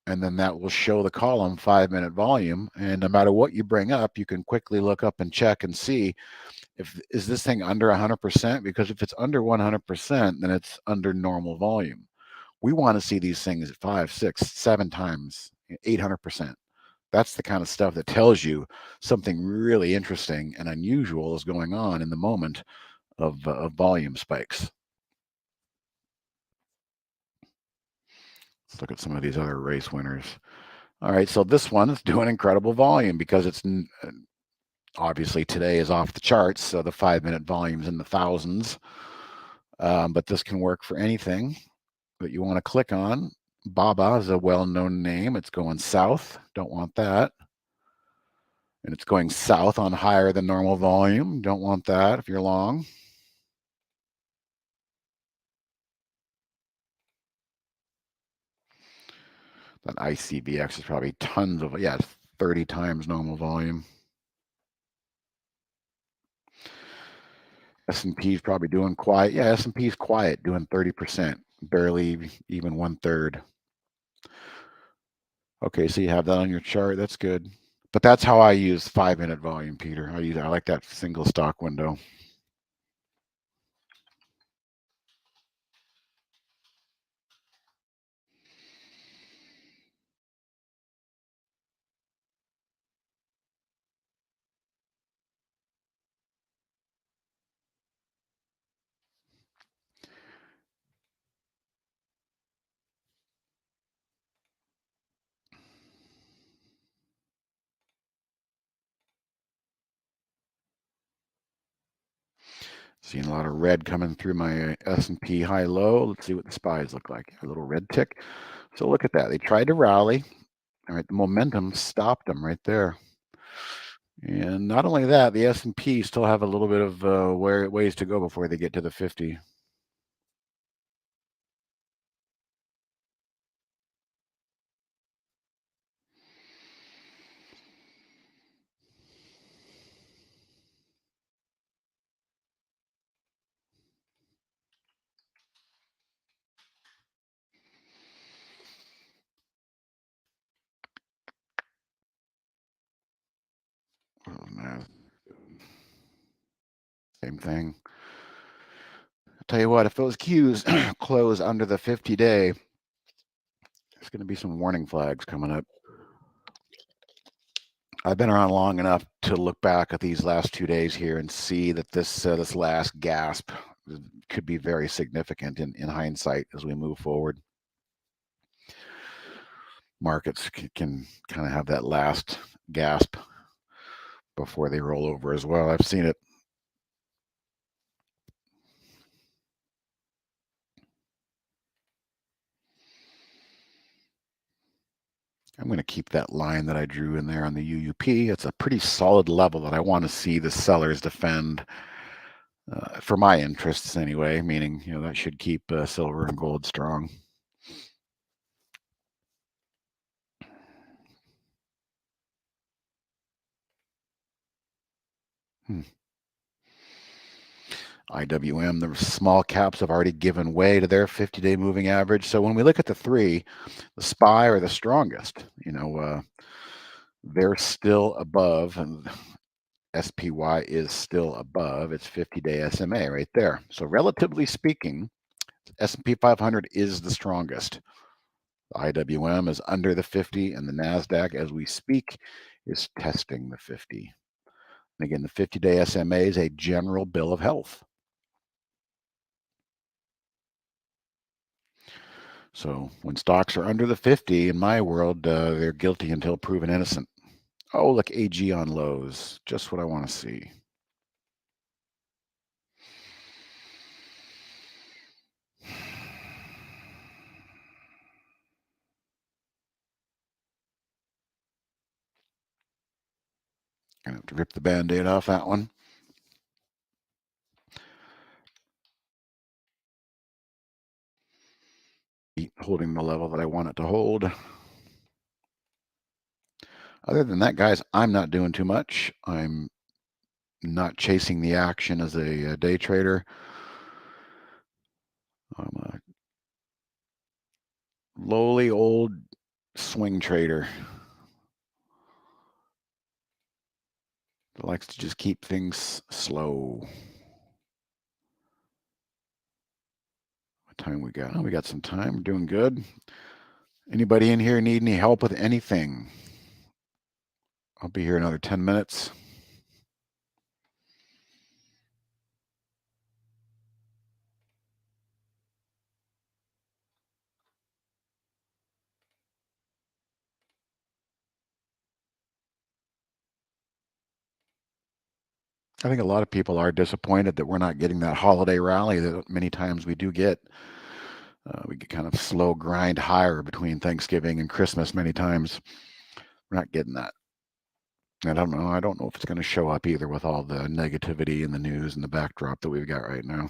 And then that will show the column 5 minute volume. And no matter what you bring up, you can quickly look up and check and see is this thing under 100%? Because if it's under 100%, then it's under normal volume. We want to see these things at 5, 6, 7 times, 800%. That's the kind of stuff that tells you something really interesting and unusual is going on in the moment of volume spikes. Let's look at some of these other race winners. All right, so this one is doing incredible volume because it's obviously today is off the charts, so the 5 minute volume's in the thousands. But this can work for anything that you want to click on. Baba is a well-known name. It's going south. Don't want that. And it's going south on higher than normal volume. Don't want that if you're long. That ICVX is probably tons of, 30 times normal volume. S&P is probably doing quiet. Yeah, S&P is quiet, doing 30%, barely even 1/3. Okay, so you have that on your chart. That's good. But that's how I use 5 minute volume, Peter. I like that single stock window. Seeing a lot of red coming through my S&P high-low. Let's see what the SPYs look like. A little red tick. So look at that. They tried to rally. All right, the momentum stopped them right there. And not only that, the S&P still have a little bit of ways to go before they get to the 50. Oh, man. Same thing. I'll tell you what, if those cues close under the 50-day, there's going to be some warning flags coming up. I've been around long enough to look back at these last 2 days here and see that this last gasp could be very significant in hindsight as we move forward. Markets can kind of have that last gasp before they roll over as well. I've seen it. I'm going to keep that line that I drew in there on the UUP. It's a pretty solid level that I want to see the sellers defend for my interests anyway, meaning, that should keep silver and gold strong. IWM, the small caps have already given way to their 50-day moving average. So when we look at the three, the SPY are the strongest. They're still above, and SPY is still above its 50-day SMA right there. So relatively speaking, S&P 500 is the strongest. The IWM is under the 50, and the NASDAQ, as we speak, is testing the 50. And again, the 50-day SMA is a general bill of health. So when stocks are under the 50, in my world, they're guilty until proven innocent. Oh, look, AG on lows. Just what I want to see. Gonna have to rip the Band-Aid off that one. Holding the level that I want it to hold. Other than that, guys, I'm not doing too much. I'm not chasing the action as a day trader. I'm a lowly old swing trader that likes to just keep things slow. What time we got? Oh, we got some time. We're doing good. Anybody in here need any help with anything? I'll be here another 10 minutes. I think a lot of people are disappointed that we're not getting that holiday rally that many times we do get. We get kind of slow grind higher between Thanksgiving and Christmas many times. We're not getting that. I don't know. I don't know if it's going to show up either with all the negativity in the news and the backdrop that we've got right now.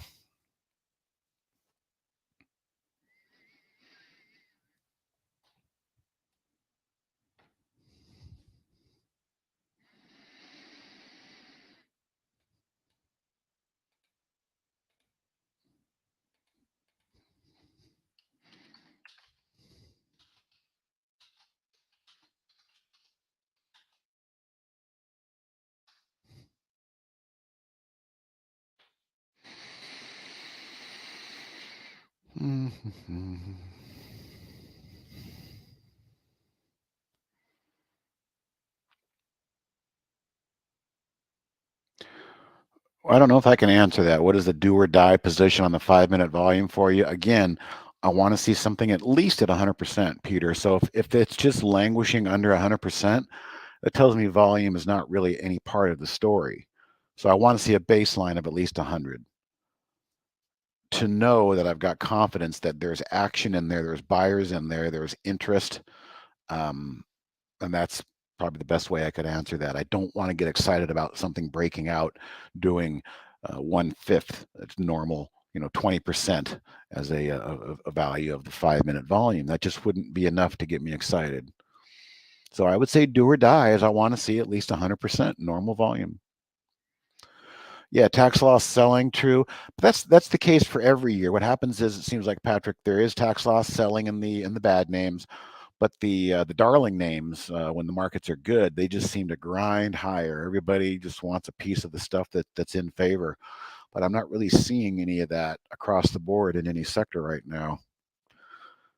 I don't know if I can answer that. What is the do or die position on the 5-minute volume for you? Again, I want to see something at least at 100%, Peter. So if it's just languishing under 100%, that tells me volume is not really any part of the story. So I want to see a baseline of at least 100 to know that I've got confidence that there's action in there, there's buyers in there, there's interest. And that's probably the best way I could answer that. I don't want to get excited about something breaking out, doing 1/5. That's normal, 20% as a value of the 5-minute volume. That just wouldn't be enough to get me excited. So I would say do or die, as I want to see at least 100% normal volume. Yeah, tax loss selling, true. But that's the case for every year. What happens is, it seems like, Patrick, there is tax loss selling in the bad names, But the darling names, when the markets are good, they just seem to grind higher. Everybody just wants a piece of the stuff that's in favor. But I'm not really seeing any of that across the board in any sector right now.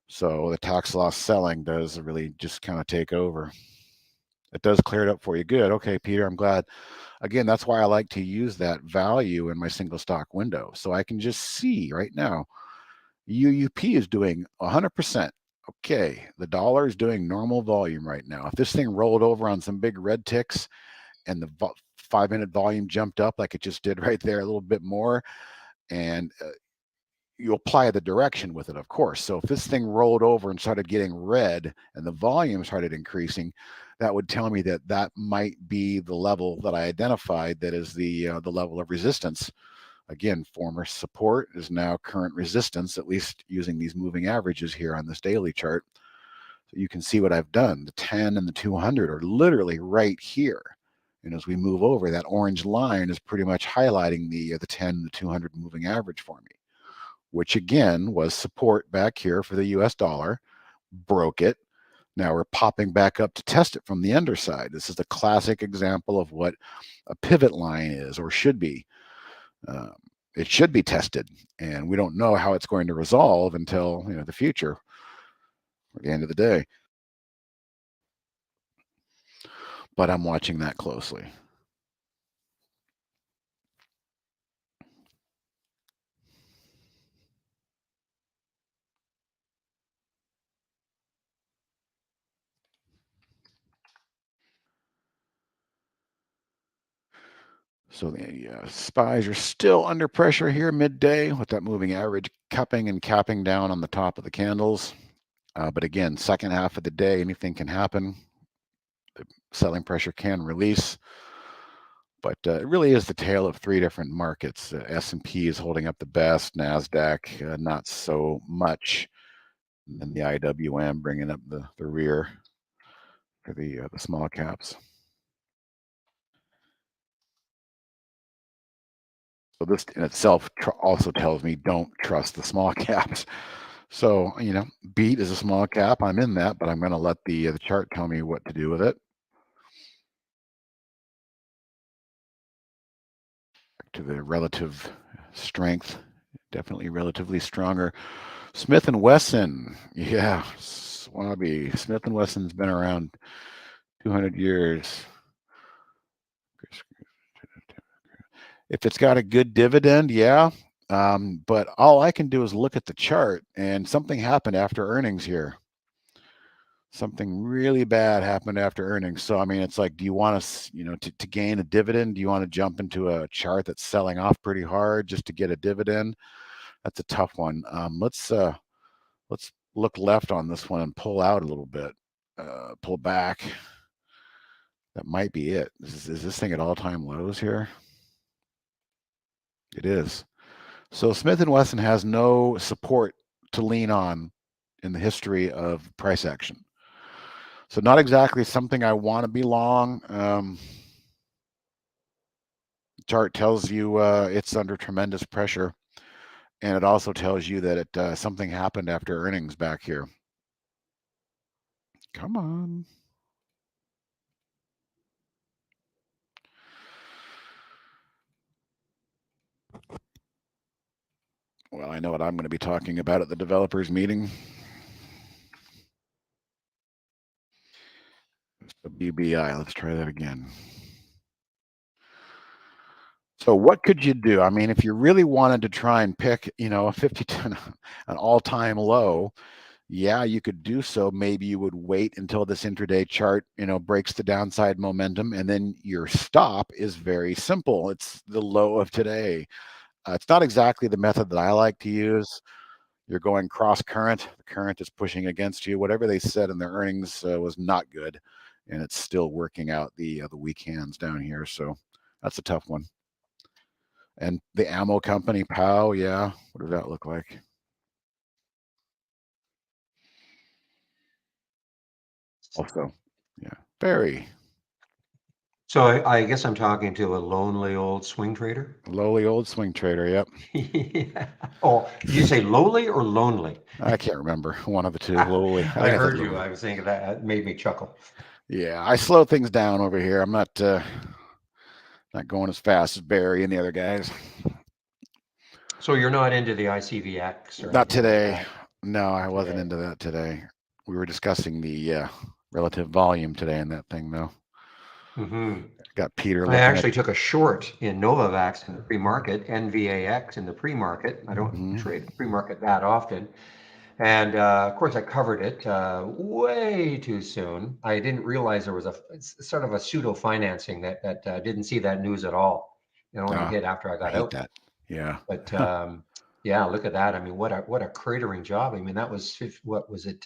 So the tax loss selling does really just kind of take over. It does clear it up for you. Good. Okay, Peter, I'm glad. Again, that's why I like to use that value in my single stock window. So I can just see right now, UUP is doing 100%. Okay, the dollar is doing normal volume right now. If this thing rolled over on some big red ticks and the 5-minute volume jumped up like it just did right there a little bit more, and you apply the direction with it, of course. So if this thing rolled over and started getting red and the volume started increasing, that would tell me that that might be the level that I identified that is the level of resistance. Again, former support is now current resistance, at least using these moving averages here on this daily chart. So you can see what I've done. The 10 and the 200 are literally right here. And as we move over, that orange line is pretty much highlighting the 10 and the 200 moving average for me, which again was support back here for the US dollar, broke it. Now we're popping back up to test it from the underside. This is a classic example of what a pivot line is or should be. It should be tested, and we don't know how it's going to resolve until the future or the end of the day. But I'm watching that closely. So the SPYs are still under pressure here midday with that moving average cupping and capping down on the top of the candles. But again, second half of the day, anything can happen. The selling pressure can release. But it really is the tale of three different markets. S&P is holding up the best, NASDAQ not so much, and then the IWM bringing up the rear for the small caps. So this in itself also tells me don't trust the small caps. So, beat is a small cap. I'm in that, but I'm going to let the chart tell me what to do with it. Back to the relative strength, definitely relatively stronger. Smith & Wesson, yeah, Swabby. Smith & Wesson's been around 200 years. If it's got a good dividend, yeah. But all I can do is look at the chart, and something happened after earnings here. Something really bad happened after earnings. So, I mean, it's like, do you want to gain a dividend? Do you want to jump into a chart that's selling off pretty hard just to get a dividend? That's a tough one. Let's look left on this one and pull out a little bit, pull back. That might be it. Is this thing at all-time lows here? It is. So Smith & Wesson has no support to lean on in the history of price action. So not exactly something I want to be long. The chart tells you it's under tremendous pressure, and it also tells you that something happened after earnings back here. Come on. Well, I know what I'm going to be talking about at the developers meeting. BBI, let's try that again. So what could you do? I mean, if you really wanted to try and pick, a 52, an all-time low, yeah, you could do so. Maybe you would wait until this intraday chart, breaks the downside momentum, and then your stop is very simple. It's the low of today. It's not exactly the method that I like to use. You're going cross current. The current is pushing against you. Whatever they said in their earnings was not good, and it's still working out the weak hands down here. So that's a tough one. And the ammo company, POW, yeah. What does that look like? Also, yeah, very. So I guess I'm talking to a lonely old swing trader. Lowly old swing trader. Yep. Yeah. Oh, did you say lowly or lonely? I can't remember. One of the two. Lowly. I I think I said heard you. lowly. I was thinking that made me chuckle. Yeah, I slow things down over here. I'm not going as fast as Barry and the other guys. So you're not into the ICVX or Not anything like today. that No, I wasn't today? into that today. We were discussing the relative volume today in that thing, though. Hmm. Got Peter I looking at. actually took a short in Novavax in the pre-market, NVAX in the pre-market. I don't Mhm. trade the pre-market that often. And of course, I covered it way too soon. I didn't realize there was it's sort of a pseudo financing that didn't see that news at all. It only hit after I I got hate out. that. Yeah. But yeah, look at that. I mean, what a cratering job. I mean, that was what was it?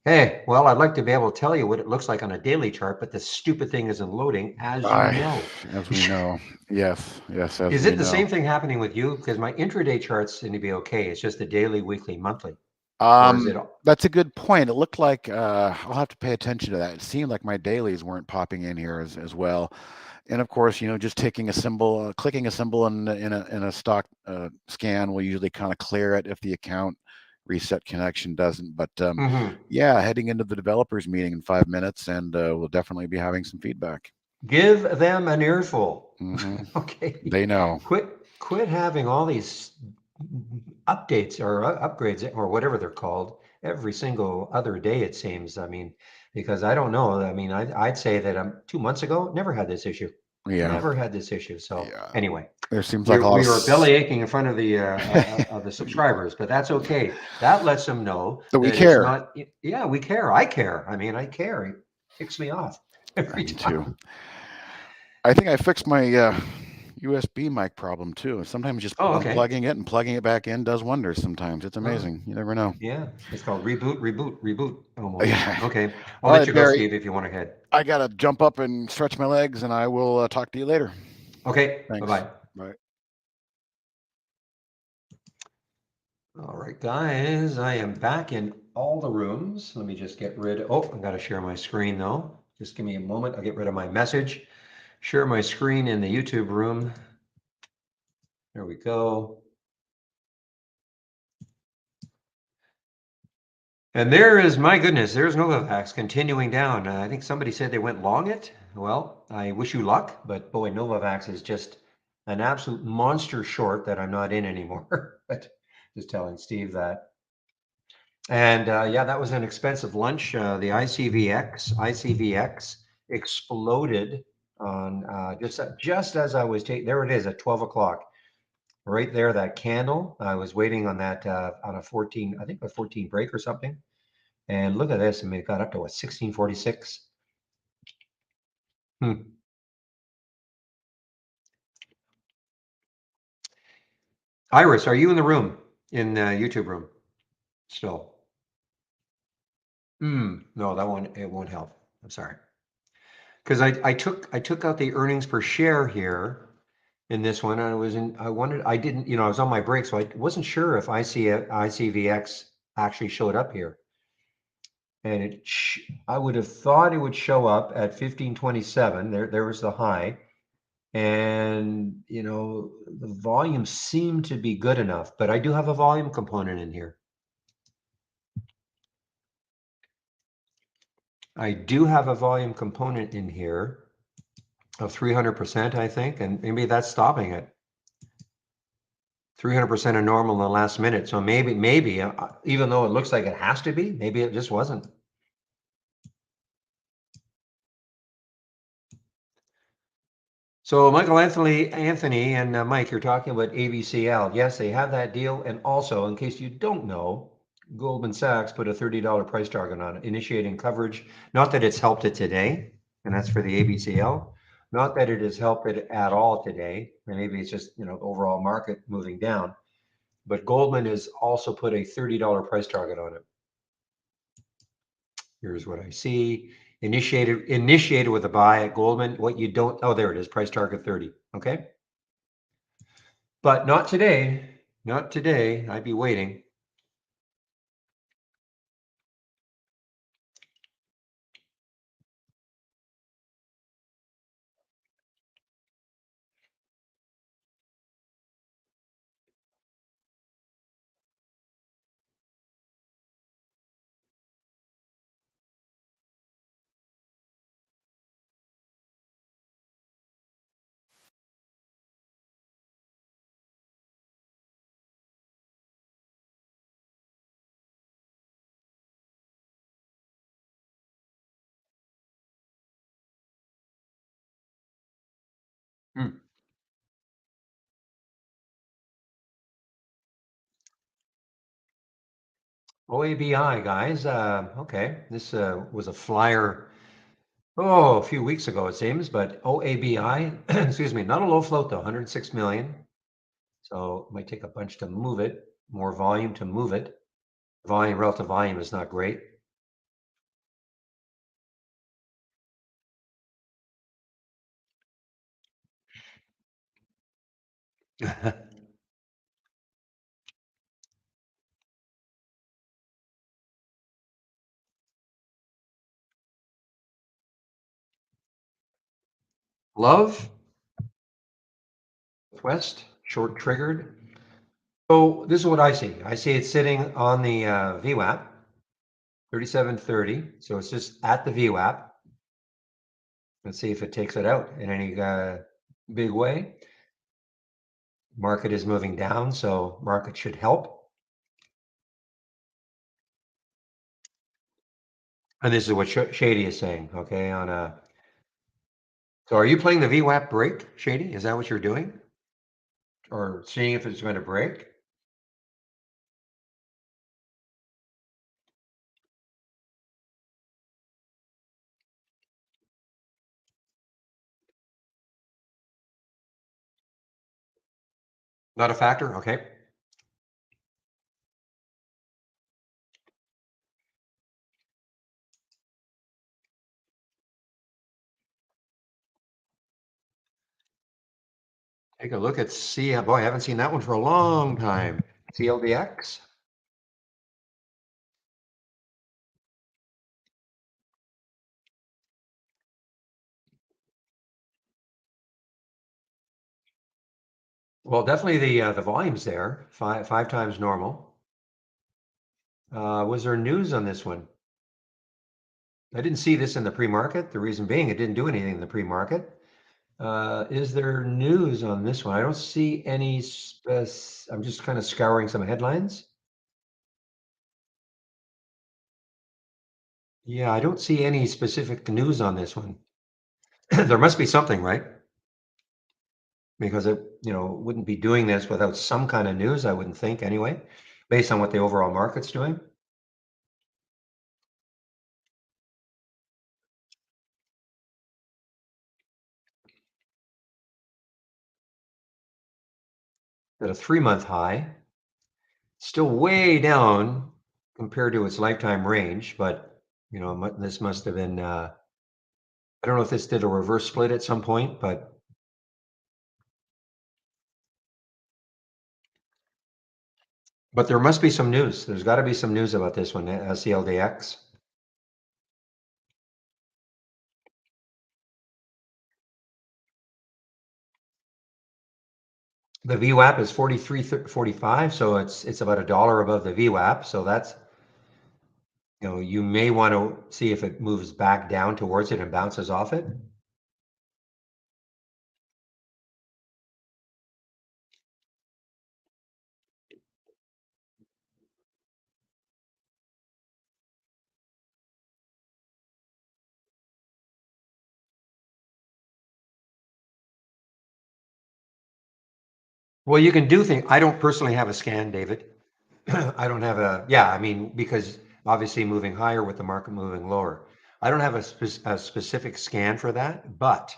Hey, well, I'd like to be able to tell you what it looks like on a daily chart, but the stupid thing isn't loading, as you I, know. as we know. Yes, yes, as Is we it the know. same thing happening with you? Because my intraday charts seem to be okay. It's just the daily, weekly, monthly, or is it? That's a good point. It looked like I'll have to pay attention to that. It seemed like my dailies weren't popping in here as well. And of course, just taking a symbol, clicking a symbol in a stock scan will usually kind of clear it if the account reset connection doesn't. But Mhm. yeah, heading into the developers meeting in 5 minutes, and we'll definitely be having some feedback. Give them an earful. Hmm. Okay. They know. Quit having all these updates or upgrades or whatever they're called every single other day, it seems. I mean, because I don't know. I mean, I'd say that 2 months ago, never had this issue. Yeah, Never had this issue. So yeah. anyway, There seems like we a lot we of. were belly aching in front of the subscribers, but that's okay. That lets them know That we that it's care. not. Yeah, we care. I care. I mean, I care. It ticks me off every Me too. time. I think I fixed my USB mic problem too. Sometimes just Oh, okay. unplugging it and plugging it back in does wonders. Sometimes it's Oh, amazing. You never know. yeah. It's called reboot, reboot, reboot almost. Yeah. Okay. I'll All let right, you go, Barry. Steve, if you want to head. I gotta jump up and stretch my legs, and I will talk to you later. Okay. Bye Thanks. bye. Bye. All right, guys. I am back in all the rooms. Let me just get rid of. Oh, I got to share my screen though. Just give me a moment. I'll get rid of my message. Share my screen in the YouTube room. There we go. And there is, my goodness, there's Novavax continuing down. I think somebody said they went long it. Well, I wish you luck, but boy, Novavax is just an absolute monster short that I'm not in anymore. But just telling Steve that. And yeah, that was an expensive lunch. The ICVX exploded on just as I was taking. There it is at 12 o'clock, right there. That candle. I was waiting on that on a 14, I think a 14 break or something. And look at this. I mean, it got up to what, 1646? Hmm. Iris, are you in the room, in the YouTube room still? No, that one, it won't help. I'm sorry. Because I took out the earnings per share here in this one. And I didn't, I was on my break, so I wasn't sure if ICVX actually showed up here. And I would have thought it would show up at 1527. There was the high. And the volume seemed to be good enough, but I do have a volume component in here. I do have a volume component in here of 300%, I think, and maybe that's stopping it. 300% of normal in the last minute. So maybe, even though it looks like it has to be, maybe it just wasn't. So Michael Anthony and Mike, you're talking about ABCL. Yes, they have that deal. And also, in case you don't know, Goldman Sachs put a $30 price target on it, initiating coverage. Not that it's helped it today, and that's for the ABCL. Not that it has helped it at all today, and maybe it's just overall market moving down. But Goldman has also put a $30 price target on it. Here's what I see. Initiated with a buy at Goldman. What you don't, oh, there it is, price target 30. Okay. But not today. Not today. I'd be waiting. Hmm. OABI, guys. Okay, this was a flyer, a few weeks ago, it seems, but OABI, excuse me, not a low float though, 106 million. So it might take a bunch to move it, more volume to move it. Volume, relative volume is not great. Love, West, short triggered. So this is what I see. I see it sitting on the VWAP, 3730. So it's just at the VWAP. Let's see if it takes it out in any big way. Market is moving down, so market should help. And this is what Shady is saying, okay, on a. So are you playing the VWAP break, Shady? Is that what you're doing? Or seeing if it's going to break? Not a factor? Okay. Take a look at boy, I haven't seen that one for a long time. CLDX. Well, definitely the volume's there, five times normal. Was there news on this one? I didn't see this in the pre-market. The reason being, it didn't do anything in the pre-market. Is there news on this one? I don't see any. I'm just kind of scouring some headlines. Yeah, I don't see any specific news on this one. There must be something, right? Because it, wouldn't be doing this without some kind of news, I wouldn't think anyway, based on what the overall market's doing. At a 3-month high, still way down compared to its lifetime range, but this must have been, I don't know if this did a reverse split at some point, but there must be some news. There's got to be some news about this one, CLDX. The VWAP is 43.45, so it's about $1 above the VWAP. So that's, you may want to see if it moves back down towards it and bounces off it. Well, you can do things. I don't personally have a scan, David. I don't have yeah, I mean, because obviously moving higher with the market moving lower. I don't have a specific scan for that, but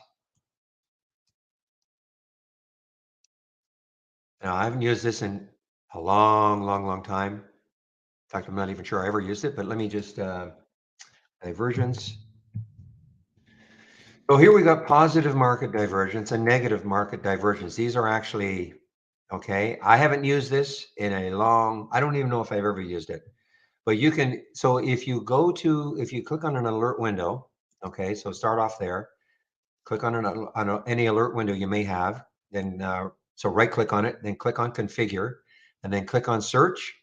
I haven't used this in a long, long, long time. In fact, I'm not even sure I ever used it, but let me just, divergence. So here we got positive market divergence and negative market divergence. These are actually, okay. I haven't used this in I don't even know if I've ever used it. But you can, so if you click on an alert window, okay, so start off there, click on any alert window you may have, then, so right click on it, then click on configure, and then click on search,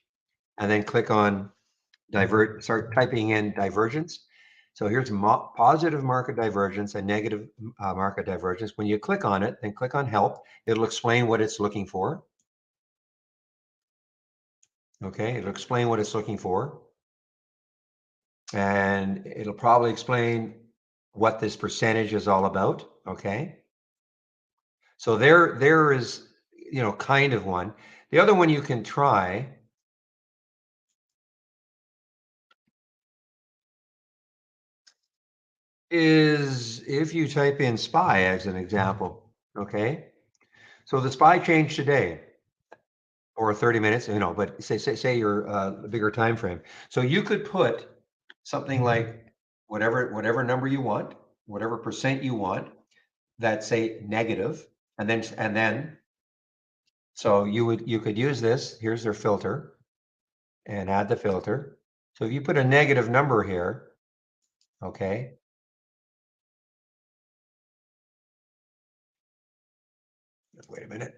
and then click on start typing in divergence. So here's positive market divergence and negative market divergence. When you click on it, then click on help. It'll explain what it's looking for. Okay, it'll explain what it's looking for. And it'll probably explain what this percentage is all about, okay? So there is, kind of one. The other one you can try is if you type in SPY as an example, okay? So the SPY changed today or 30 minutes, but say you're a bigger time frame. So you could put something like whatever number you want, whatever percent you want, that say negative, and then so you could use this. Here's their filter and add the filter. So if you put a negative number here, okay, wait a minute.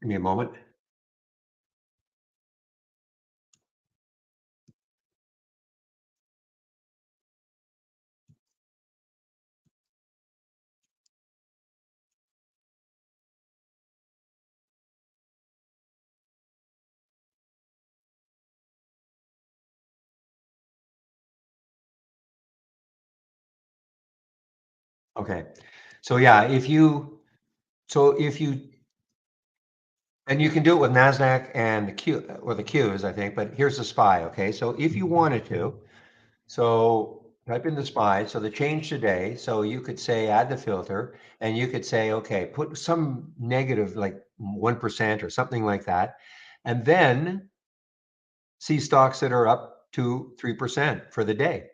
Give me a moment. Okay. So yeah, if you and you can do it with NASDAQ and the Q or the Qs, I think, but here's the SPY. Okay. So if you wanted to, so type in the SPY. So the change today. So you could say add the filter and you could say, okay, put some negative like 1% or something like that. And then see stocks that are up to 3% for the day.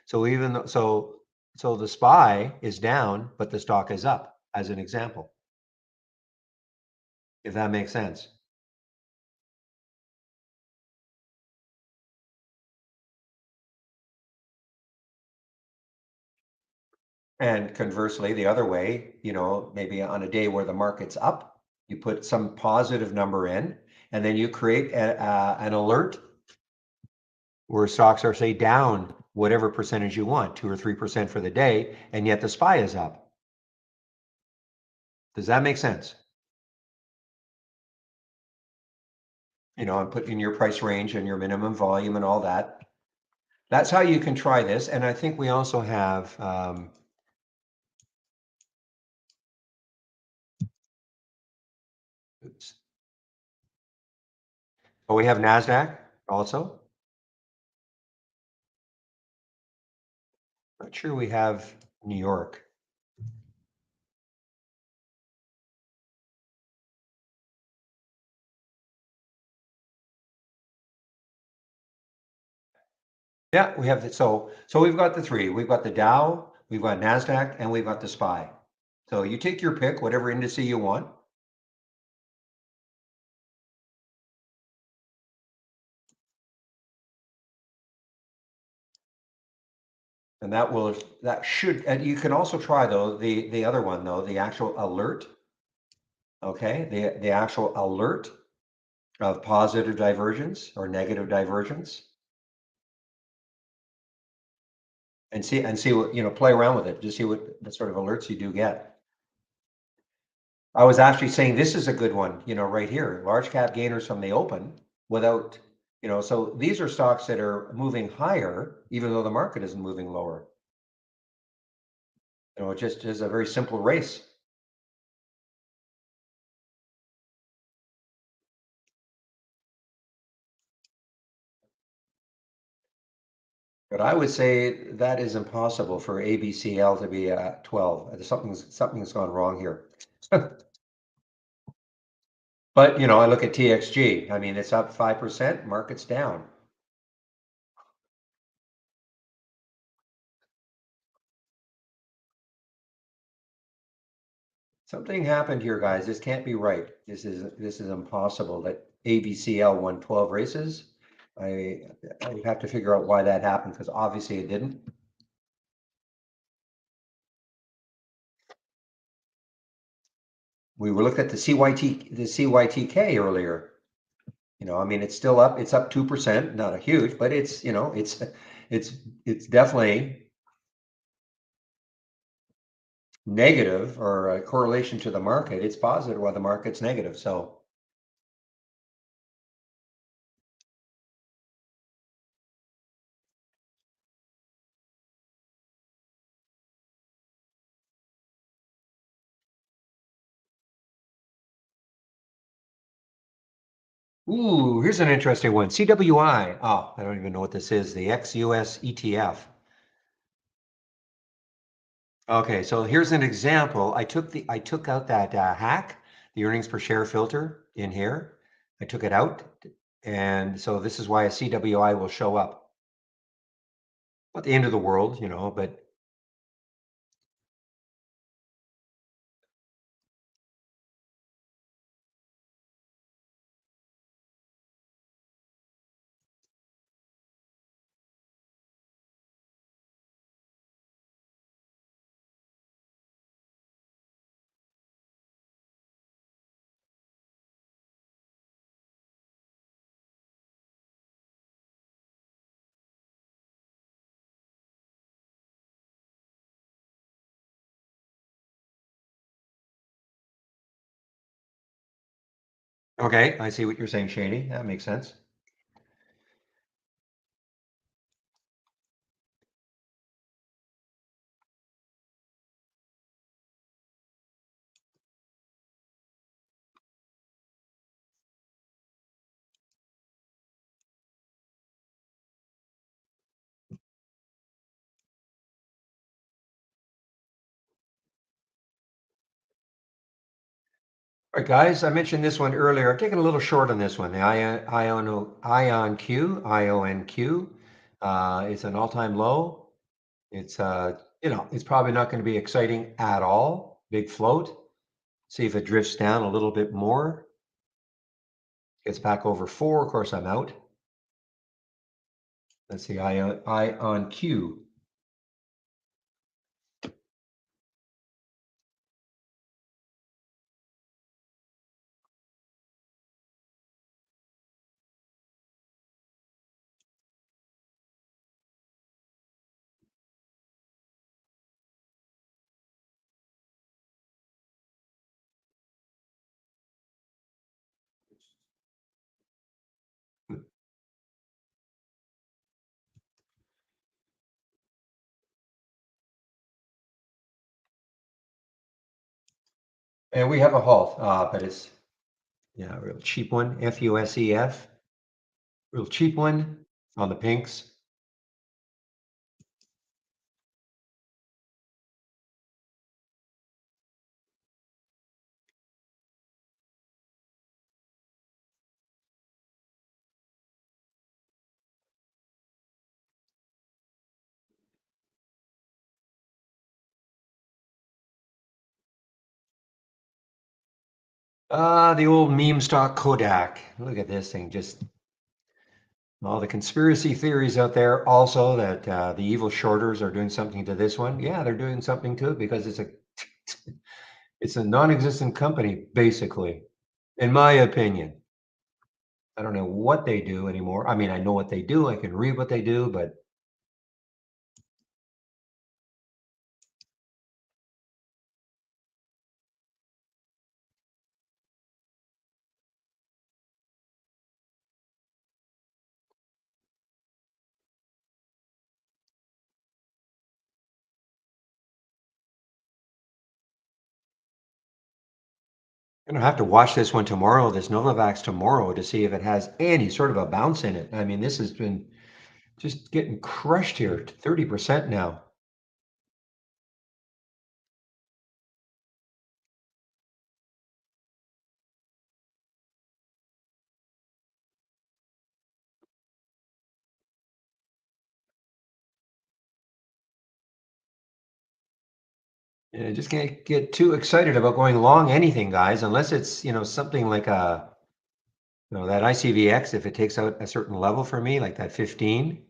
So even though, so the SPY is down, but the stock is up as an example, if that makes sense. And conversely, the other way, maybe on a day where the market's up, you put some positive number in, and then you create an alert where stocks are, say, down whatever percentage you want, 2 or 3% for the day, and yet the SPY is up. Does that make sense? And put in your price range and your minimum volume and all that. That's how you can try this. And I think we also have, oops. Oh, we have NASDAQ also. Not sure we have New York. Yeah, we have so we've got the three. We've got the Dow, we've got NASDAQ, and we've got the SPY. So you take your pick, whatever index you want. And that should, and you can also try though, the other one though, the actual alert. Okay, the actual alert of positive divergence or negative divergence. And see what, play around with it, just see what sort of alerts you do get. I was actually saying this is a good one, right here, large cap gainers from the open without, so these are stocks that are moving higher, even though the market isn't moving lower. It just is a very simple race. But I would say that is impossible for ABCL to be at 12. Something's gone wrong here. But I look at TXG. I mean, it's up 5%, market's down. Something happened here, guys. This can't be right. This is impossible that ABCL won 12 races. I have to figure out why that happened because obviously it didn't. We were looking at the CYTK earlier. I mean, it's still up. It's up 2%, not a huge, but it's definitely negative or a correlation to the market, it's positive while the market's negative. So ooh, here's an interesting one. CWI. Oh, I don't even know what this is. The ex-US ETF. Okay, so here's an example. I took out that hack, the earnings per share filter in here. I took it out, and so this is why a CWI will show up. Not the end of the world, but okay, I see what you're saying, Shady. That makes sense. All right, guys, I mentioned this one earlier. I'm taking a little short on this one. The IONQ. It's an all-time low. It's it's probably not going to be exciting at all. Big float. See if it drifts down a little bit more. Gets back over 4. Of course, I'm out. Let's see, IONQ. And we have a halt, but it's a real cheap one. FUSEF. Real cheap one on the pinks. The old meme stock Kodak. Look at this thing. Just all the conspiracy theories out there also that the evil shorters are doing something to this one. Yeah, they're doing something to it because it's a non-existent company, basically, in my opinion. I don't know what they do anymore. I mean, I know what they do. I can read what they do, but I'm gonna have to watch this one tomorrow, this Novavax tomorrow, to see if it has any sort of a bounce in it. I mean, this has been just getting crushed here, 30% now. And I just can't get too excited about going long anything, guys, unless it's, something like that ICVX, if it takes out a certain level for me, like that 15.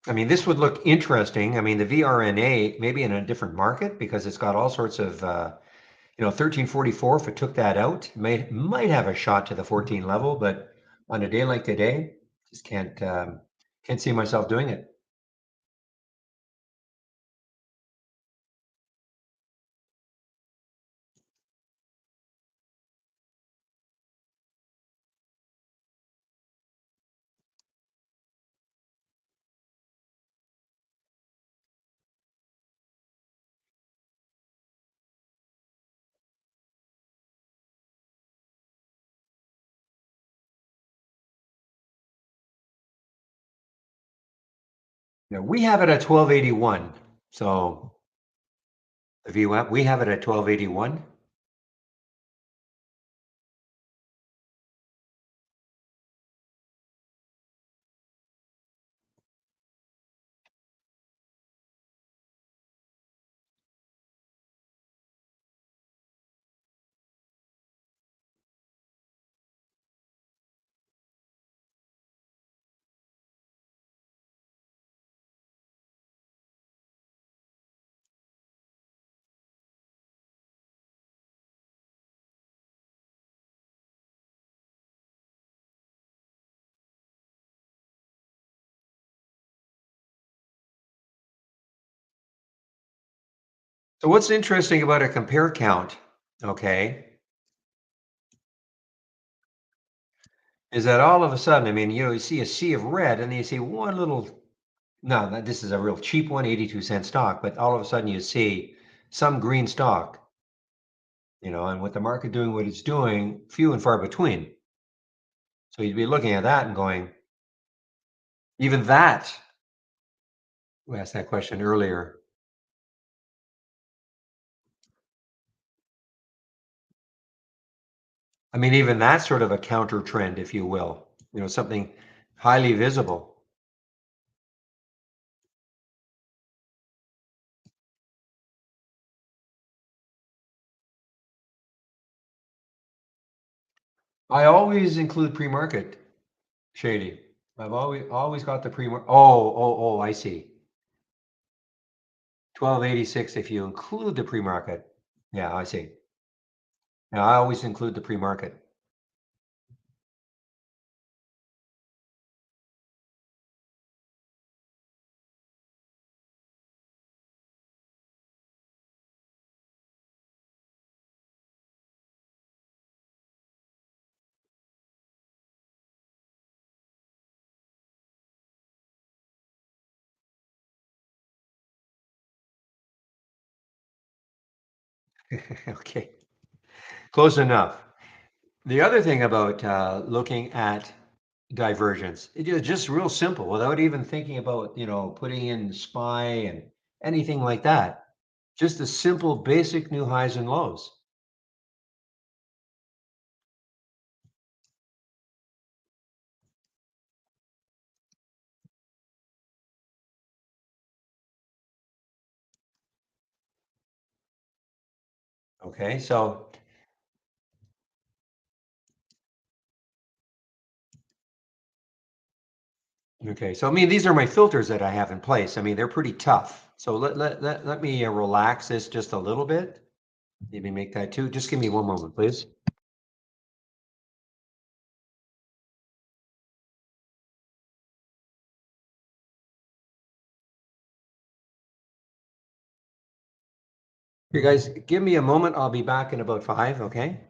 I mean, this would look interesting. I mean, the VRNA maybe in a different market because it's got all sorts of, 1344, if it took that out, might have a shot to the 14 level, but on a day like today, just can't see myself doing it. Yeah, we have it at 1281. So the VWAP, we have it at 1281. So what's interesting about a compare count, okay, is that all of a sudden, I mean, you see a sea of red and then you see one little, no, this is a real cheap one, 82-cent stock, but all of a sudden you see some green stock, and with the market doing what it's doing, few and far between. So you'd be looking at that and going, even that, we asked that question earlier. I mean, even that's sort of a counter trend, if you will, something highly visible. I always include pre-market, Shady. I've always got the pre-market. Oh, I see. 1286 if you include the pre-market. Yeah, I see. Yeah, I always include the pre-market. Okay, close enough. The other thing about looking at divergence, it's just real simple without even thinking about, putting in SPY and anything like that. Just the simple basic new highs and lows. Okay, so I mean, these are my filters that I have in place. I mean, they're pretty tough. So let me relax this just a little bit. Maybe make that two. Just give me one moment, please. You guys, give me a moment. I'll be back in about 5, okay?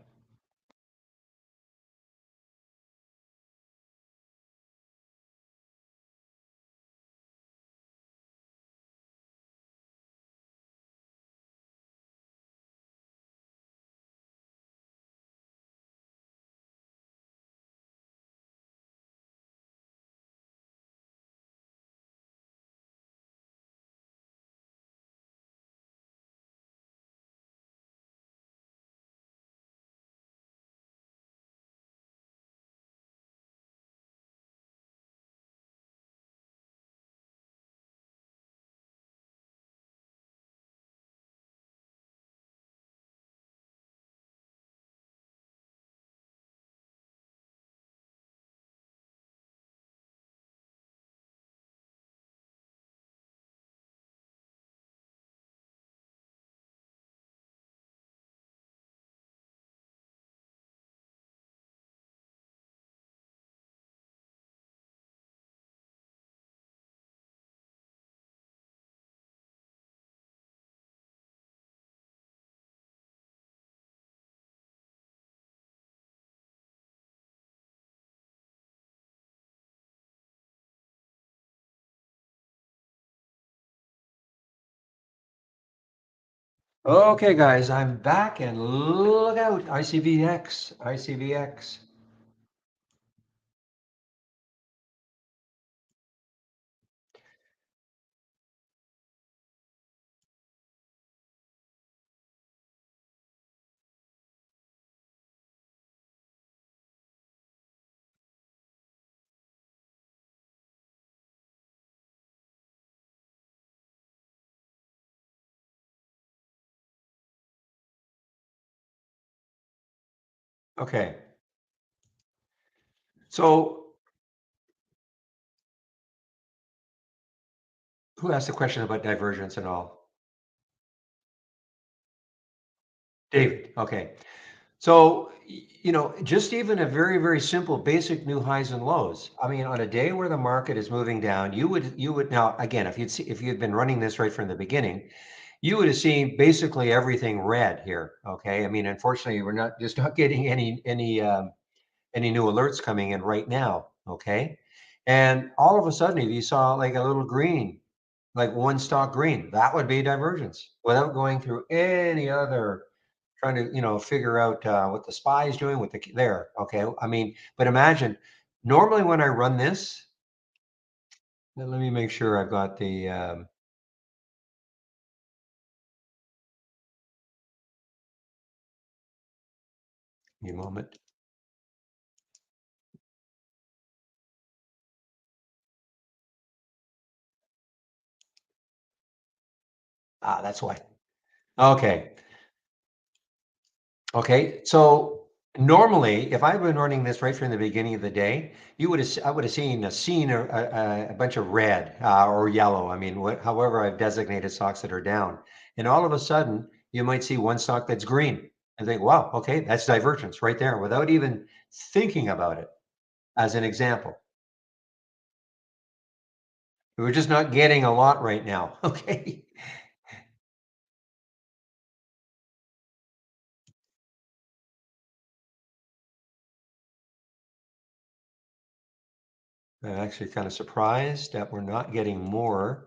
Okay, guys, I'm back and look out, ICVX, ICVX. Okay. So who asked the question about divergence and all? David. Okay. So, just even a very, very simple basic new highs and lows. I mean, on a day where the market is moving down, you would now again, if you'd been running this right from the beginning, you would have seen basically everything red here. Okay. I mean, unfortunately, we're not getting any new alerts coming in right now. Okay. And all of a sudden, if you saw like a little green, like one stock green, that would be divergence without going through any other trying to figure out what the spy is doing with there. Okay, I mean, but imagine normally when I run this, let me make sure I've got the give me a moment. That's why. Okay. Okay, so normally, if I've been running this right from the beginning of the day, I would have seen a bunch of red or yellow. I mean, however I've designated stocks that are down, and all of a sudden you might see one stock that's green and think, wow, okay, that's divergence right there, without even thinking about it. As an example, we're just not getting a lot right now. Okay, I'm actually kind of surprised that we're not getting more.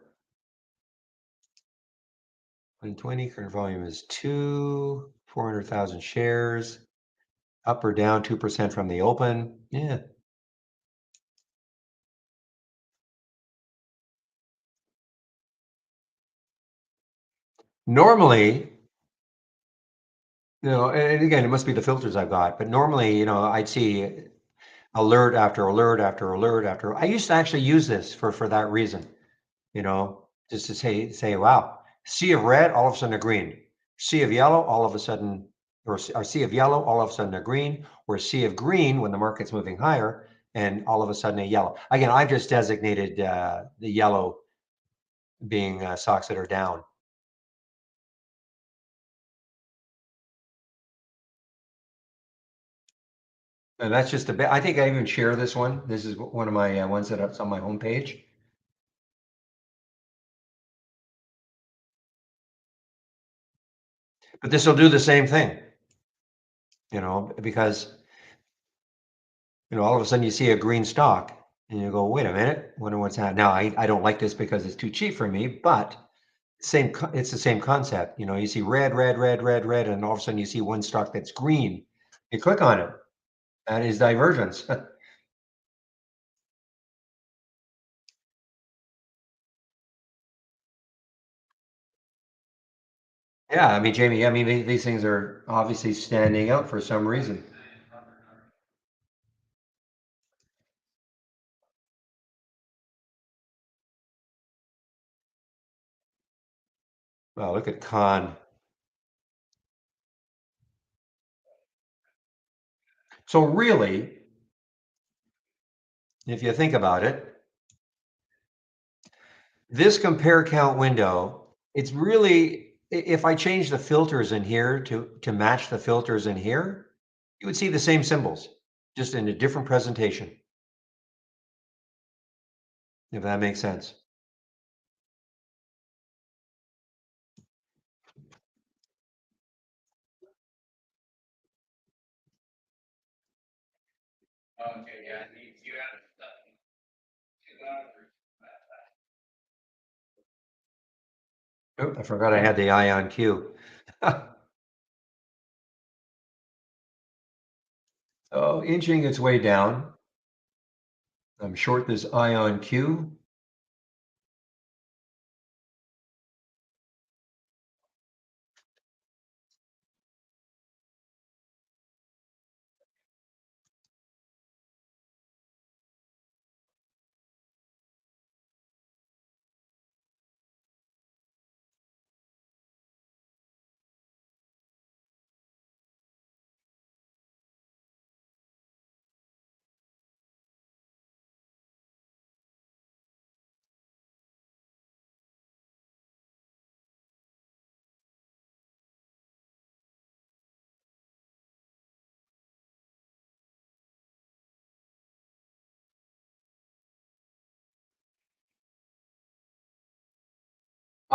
120 current volume is 400,000 shares, up or down 2% from the open. Yeah. Normally, and again, it must be the filters I've got, but normally, I'd see alert after alert after alert after. I used to actually use this for that reason, just to say, wow, sea of red, all of a sudden a green. Sea of yellow, all of a sudden, or sea of yellow, all of a sudden a green, or sea of green when the market's moving higher, and all of a sudden a yellow. Again, I've just designated the yellow being stocks that are down. And that's just a bit. I think I even share this one. This is one of my ones that's on my homepage. But this will do the same thing, because all of a sudden you see a green stock and you go, wait a minute, wonder what's happening. Now I don't like this because it's too cheap for me, but it's the same concept. You see red, red, red, red, red, and all of a sudden you see one stock that's green. You click on it. That is divergence. Yeah, I mean, Jamie, I mean, these things are obviously standing out for some reason. Well, look at Con. So really, if you think about it, this compare count window, it's really, if I change the filters in here to match the filters in here, you would see the same symbols, just in a different presentation, if that makes sense. Oh, I forgot I had the eye on Q. Oh, inching its way down. I'm short this ion Q.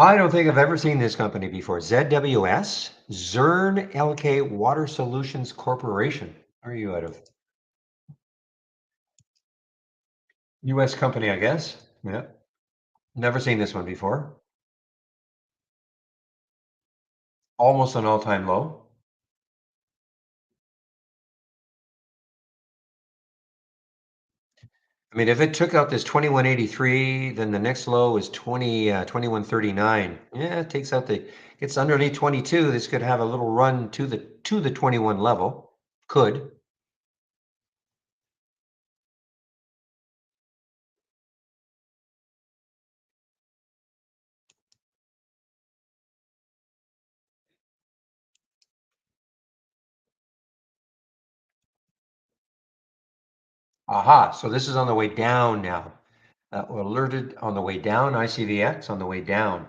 I don't think I've ever seen this company before. ZWS, Zern LK Water Solutions Corporation. Where are you out of? US company, I guess. Yeah. Never seen this one before. Almost an all-time low. I mean, if it took out this 2183, then the next low is 2139. Yeah, it takes out gets underneath 22. This could have a little run to the 21 level. Could. Aha, so this is on the way down now. Alerted on the way down, ICVX on the way down.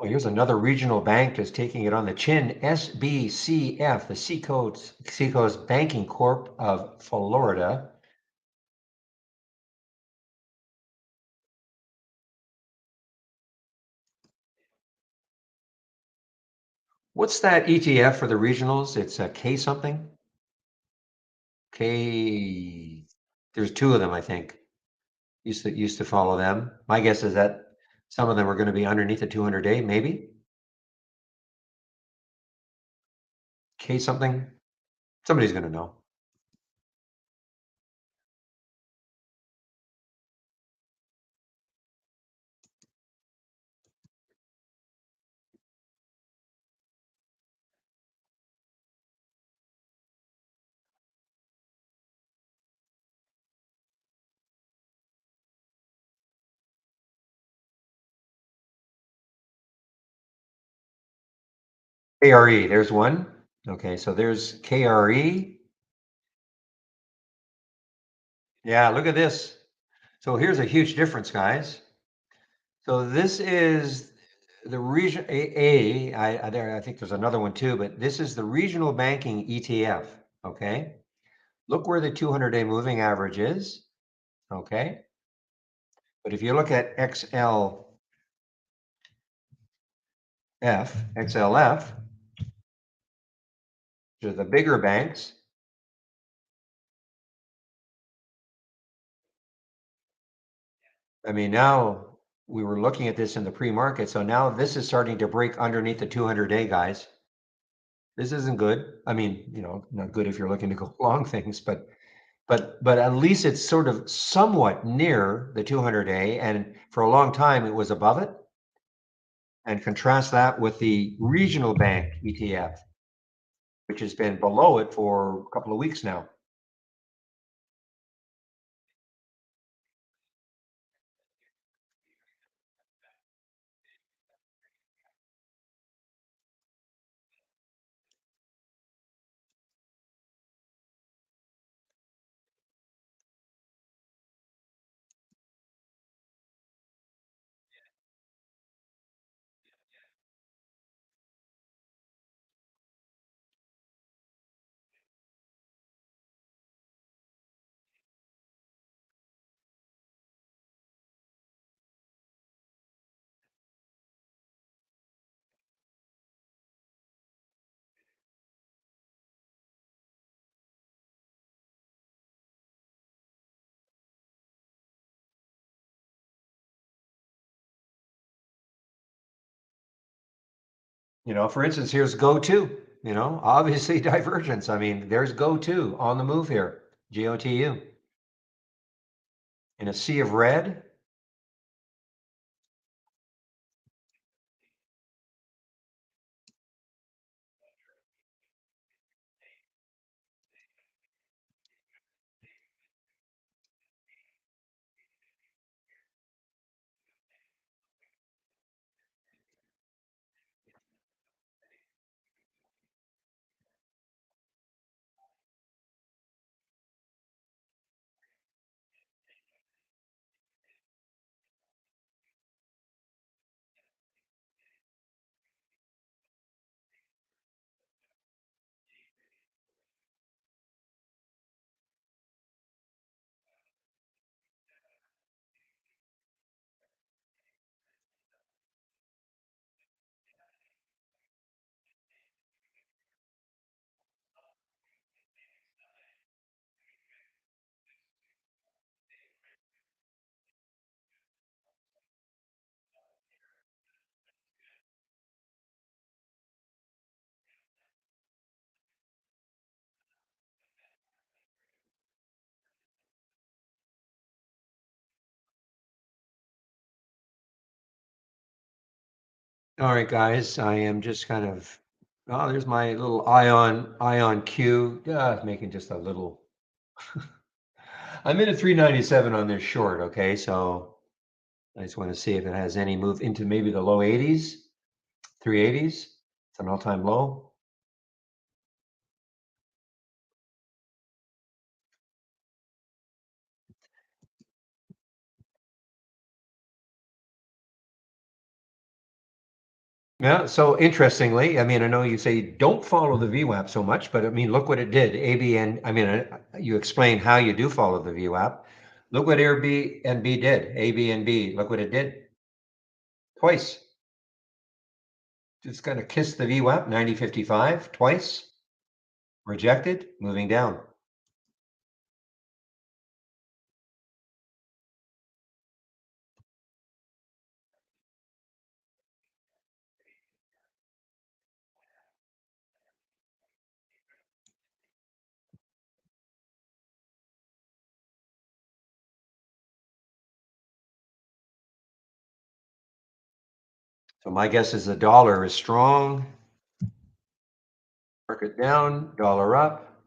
Well, here's another regional bank just taking it on the chin. SBCF, the Seacoast Banking Corp of Florida. What's that ETF for the regionals? It's a K something? K, there's two of them, I think. Used to follow them. My guess is that some of them are going to be underneath the 200-day, maybe. K something. Somebody's going to know. KRE, there's one. Okay, so there's KRE. Yeah, look at this. So here's a huge difference, guys. So this is the region I think there's another one too, but this is the regional banking ETF. Okay. Look where the 200-day moving average is. Okay. But if you look at XLF, which are the bigger banks. I mean, now we were looking at this in the pre-market. So now this is starting to break underneath the 200-day, guys. This isn't good. I mean, not good if you're looking to go long things, but at least it's sort of somewhat near the 200-day, and for a long time it was above it. And contrast that with the regional bank ETF, which has been below it for a couple of weeks now. For instance, here's go-to, obviously divergence. I mean, there's go-to on the move here, GOTU. In a sea of red. All right, guys, I am just kind of, oh, there's my little ion Q, making just a little, I'm in at 397 on this short, okay? So I just want to see if it has any move into maybe the low 80s, 380s. It's an all-time low. Yeah, so interestingly, I mean, I know you say don't follow the VWAP so much, but I mean, look what it did. ABN, I mean, you explain how you do follow the VWAP. Look what Airbnb did. ABNB, look what it did twice. Just kind of kissed the VWAP, 90.55 twice, rejected, moving down. So my guess is the dollar is strong. Market down, dollar up.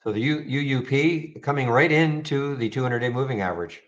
So the UUP coming right into the 200-day moving average.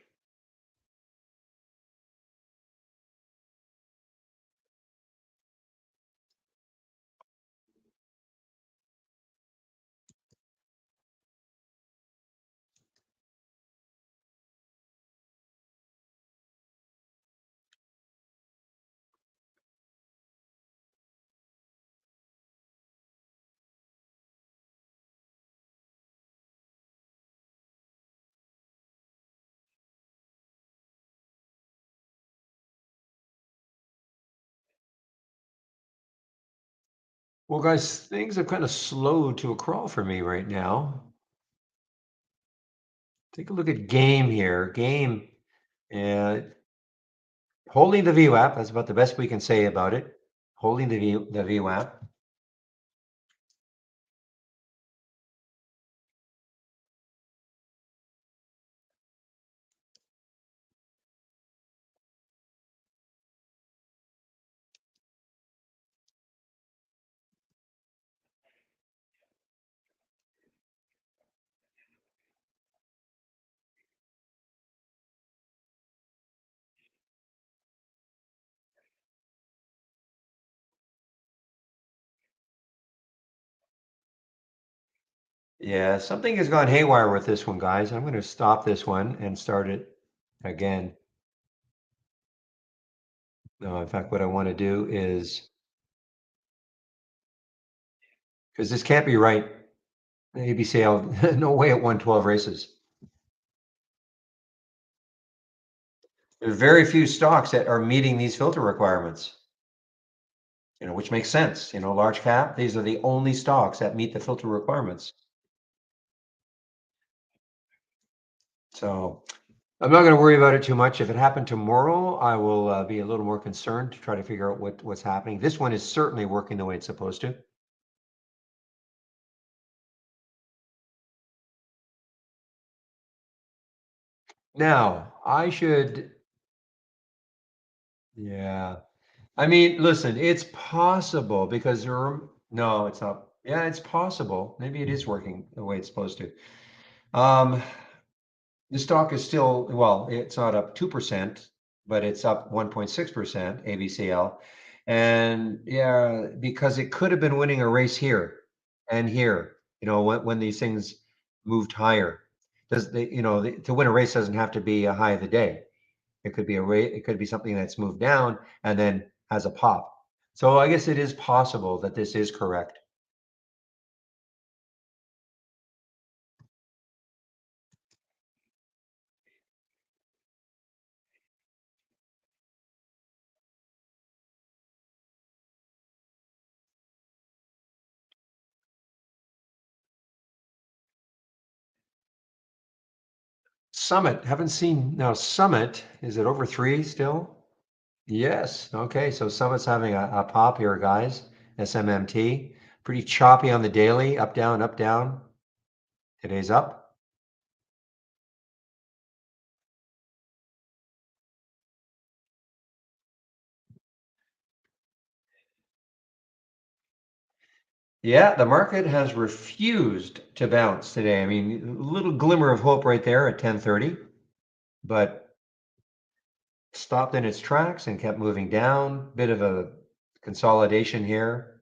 Well, guys, things have kind of slowed to a crawl for me right now. Take a look at game here. Game, uh, holding the VWAP. That's about the best we can say about it. Holding the VWAP. Yeah, something has gone haywire with this one, guys. I'm going to stop this one and start it again. No, in fact, what I want to do is, because this can't be right. ABCL, no way at 112 races. There are very few stocks that are meeting these filter requirements, which makes sense. Large cap, these are the only stocks that meet the filter requirements. So I'm not going to worry about it too much. If it happened tomorrow, I will be a little more concerned to try to figure out what's happening. This one is certainly working the way it's supposed to. Now, yeah. I mean, listen, it's possible because no, it's not. Yeah, it's possible. Maybe it is working the way it's supposed to. Um, the stock is still, well, it's not up 2%, but it's up 1.6%, ABCL. And yeah, because it could have been winning a race here and here, when these things moved higher. To win a race doesn't have to be a high of the day. It could be it could be something that's moved down and then has a pop. So I guess it is possible that this is correct. Summit, haven't seen now. Summit, is it over 3 still? Yes. Okay. So Summit's having a pop here, guys. SMMT. Pretty choppy on the daily. Up, down, up, down. Today's up. Yeah, the market has refused to bounce today. I mean, a little glimmer of hope right there at 10:30, but stopped in its tracks and kept moving down. Bit of a consolidation here.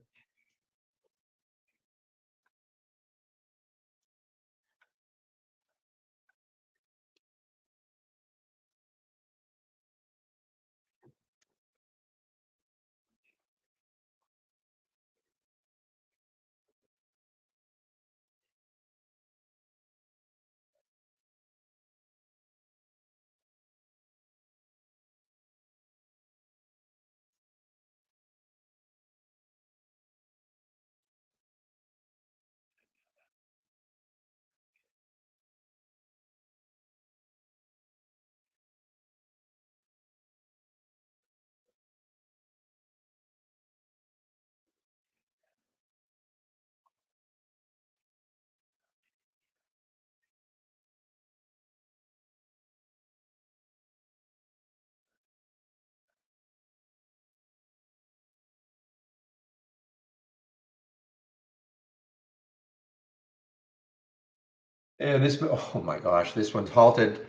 And this, oh my gosh, this one's halted.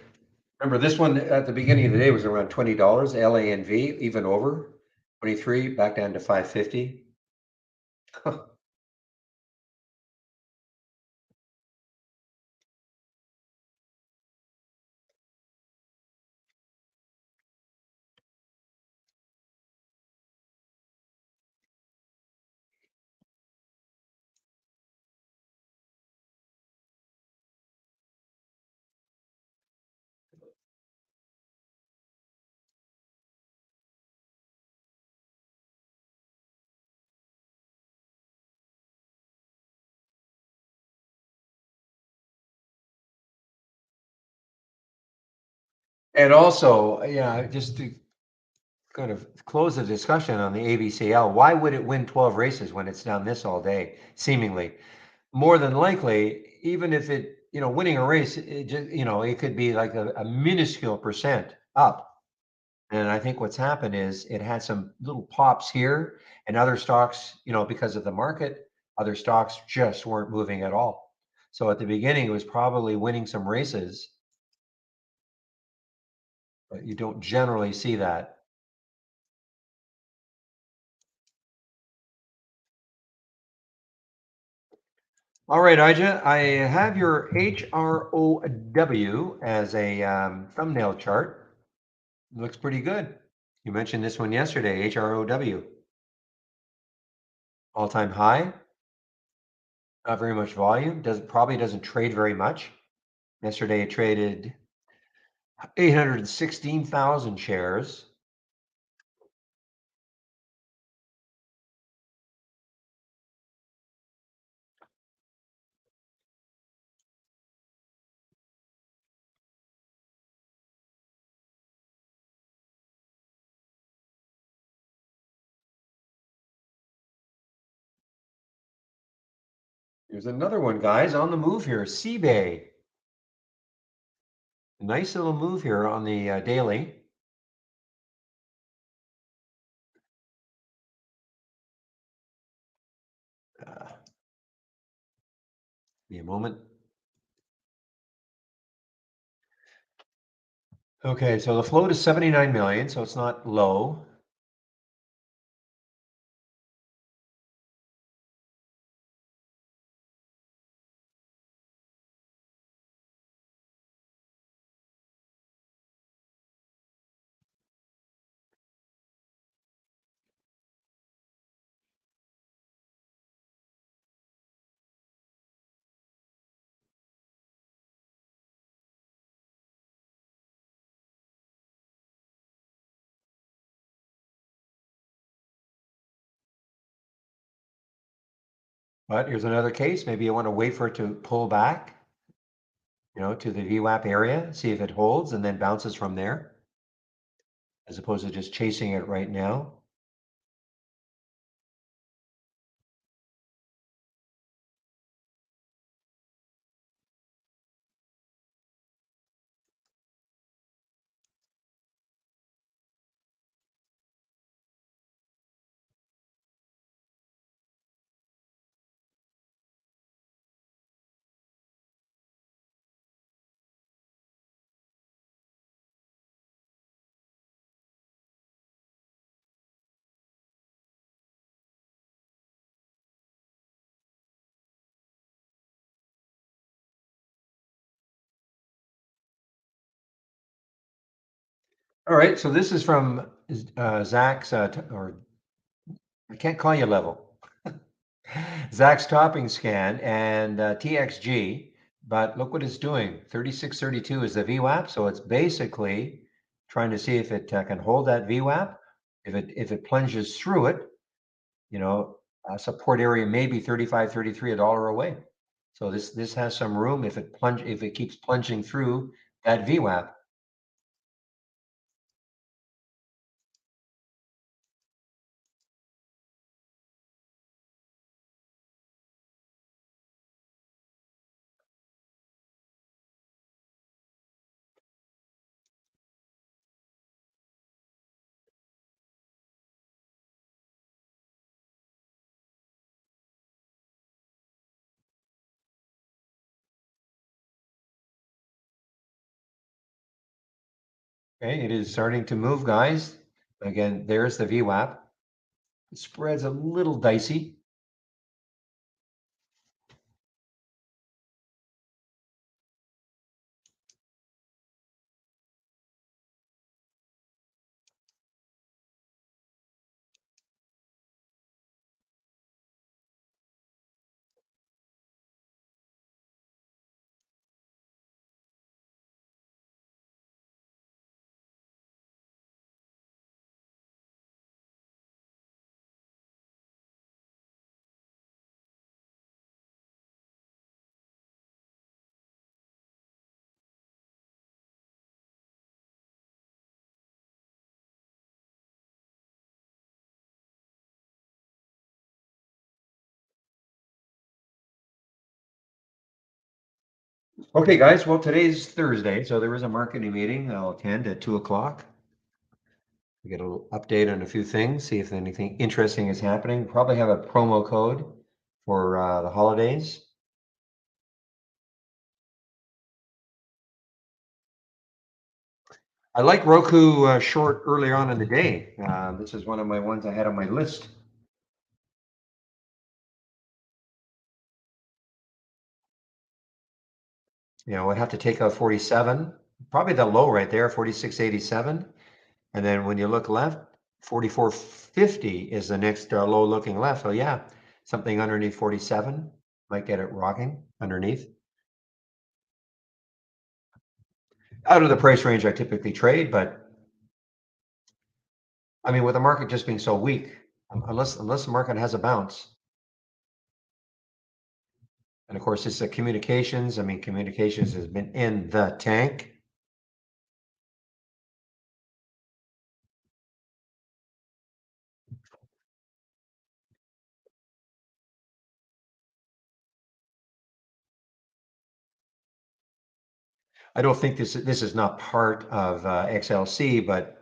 Remember, this one at the beginning of the day was around $20, LANV, even over 23, back down to 550. And also, yeah, just to kind of close the discussion on the ABCL, why would it win 12 races when it's done this all day, seemingly? More than likely, even if it, winning a race, it just, it could be like a minuscule percent up. And I think what's happened is it had some little pops here and other stocks, because of the market, other stocks just weren't moving at all. So at the beginning, it was probably winning some races, but you don't generally see that. All right, Ija, I have your HROW as a thumbnail chart. Looks pretty good. You mentioned this one yesterday, HROW. All-time high, not very much volume, probably doesn't trade very much. Yesterday it traded 816,000 shares. Here's another one, guys, on the move here, CBay. Nice little move here on the daily. Give me a moment. Okay, so the float is 79 million, so it's not low. But here's another case. Maybe you want to wait for it to pull back, to the VWAP area, see if it holds and then bounces from there, as opposed to just chasing it right now. All right, so this is from Zach's, or I can't call you level. Zach's topping scan and TXG, but look what it's doing. 3632 is the VWAP, so it's basically trying to see if it can hold that VWAP. If it plunges through it, you know, support area may be 35, 33, $1 away. So this has some room if it keeps plunging through that VWAP. Okay, it is starting to move, guys. Again, there's the VWAP. The spread's a little dicey. Okay, guys, well, today's Thursday, so there is a marketing meeting I'll attend at 2 o'clock. We get a little update on a few things, see if anything interesting is happening. Probably have a promo code for the holidays. I like Roku short earlier on in the day. This is one of my ones I had on my list. You know, I'd have to take out 47, probably the low right there, 46.87. And then when you look left, 44.50 is the next low looking left. So yeah, something underneath 47 might get it rocking underneath. Out of the price range I typically trade, but I mean, with the market just being so weak, unless the market has a bounce, and of course it's the communications. I mean, communications has been in the tank. I don't think this is not part of XLC, but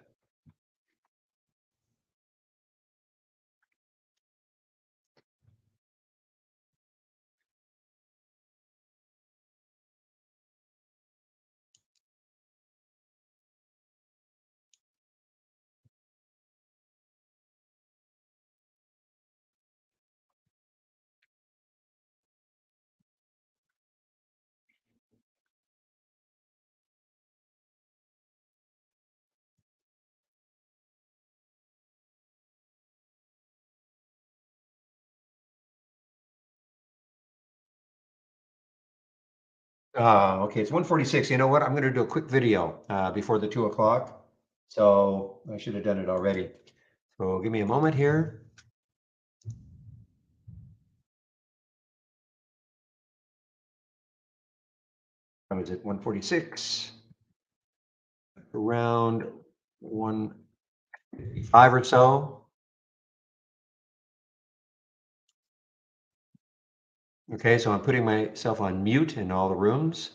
okay, it's 146. You know what? I'm going to do a quick video before the 2 o'clock. So I should have done it already. So give me a moment here. I was at 146, around 155 or so. Okay, so I'm putting myself on mute in all the rooms.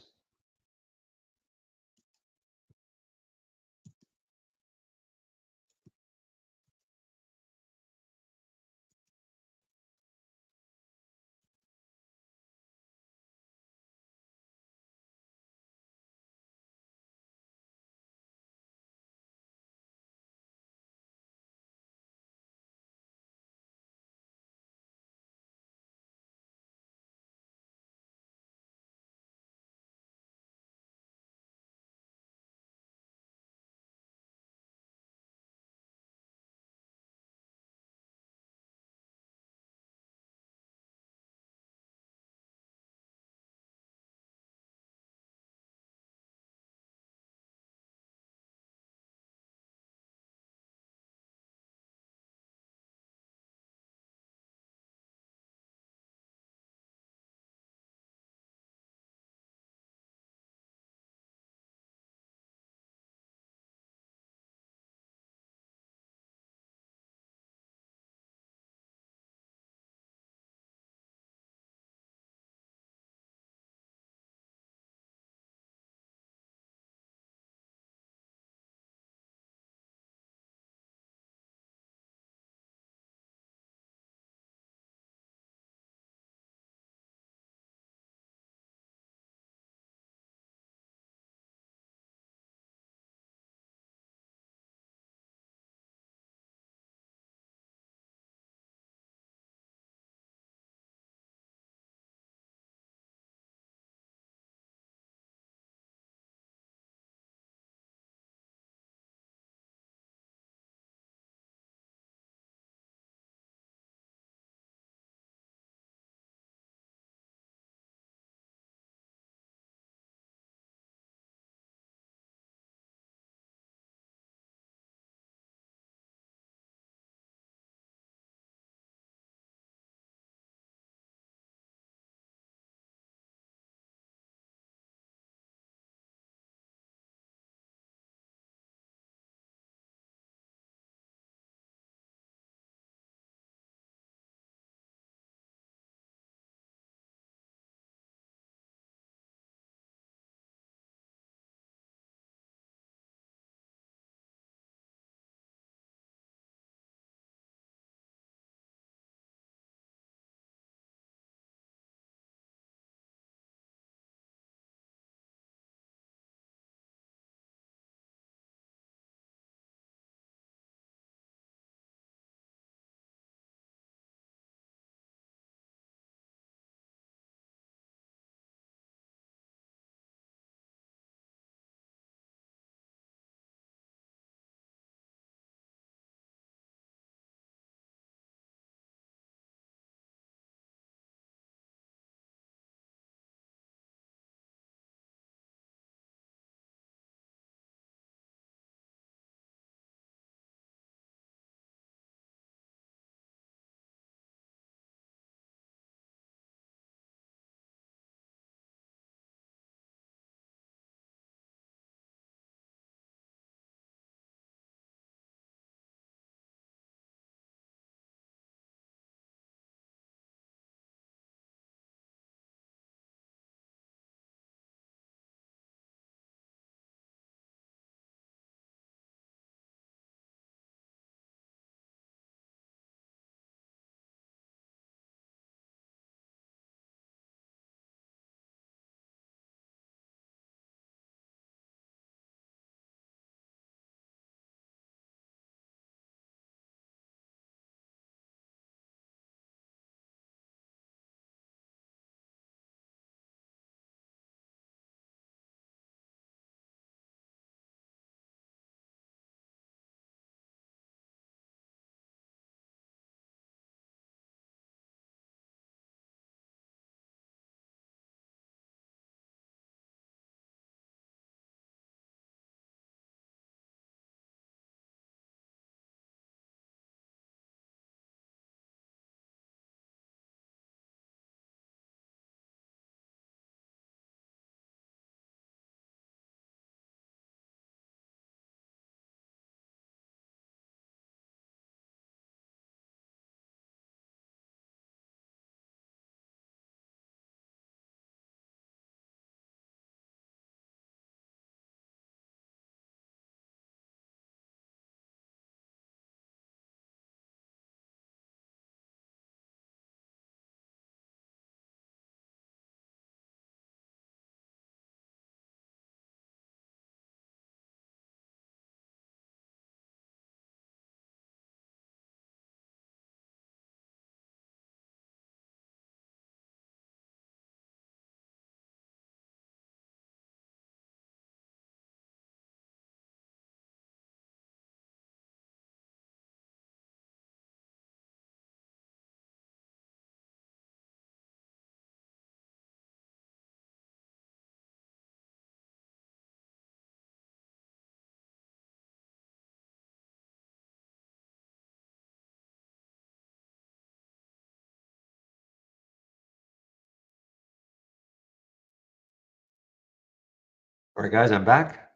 All right, guys, I'm back.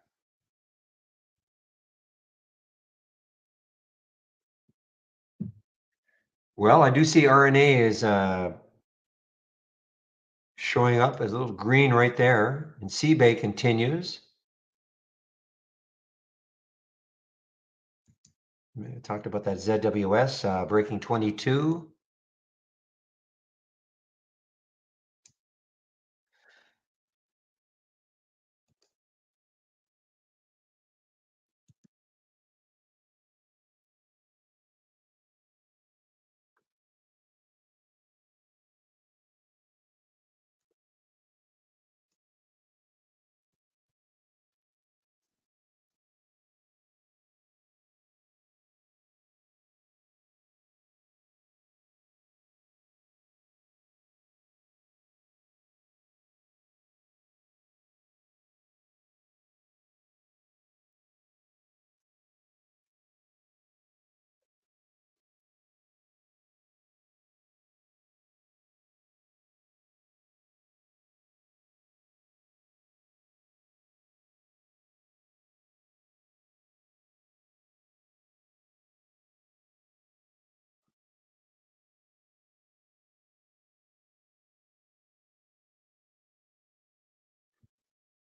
Well, I do see RNA is showing up as a little green right there, and CBay continues. I talked about that ZWS breaking 22.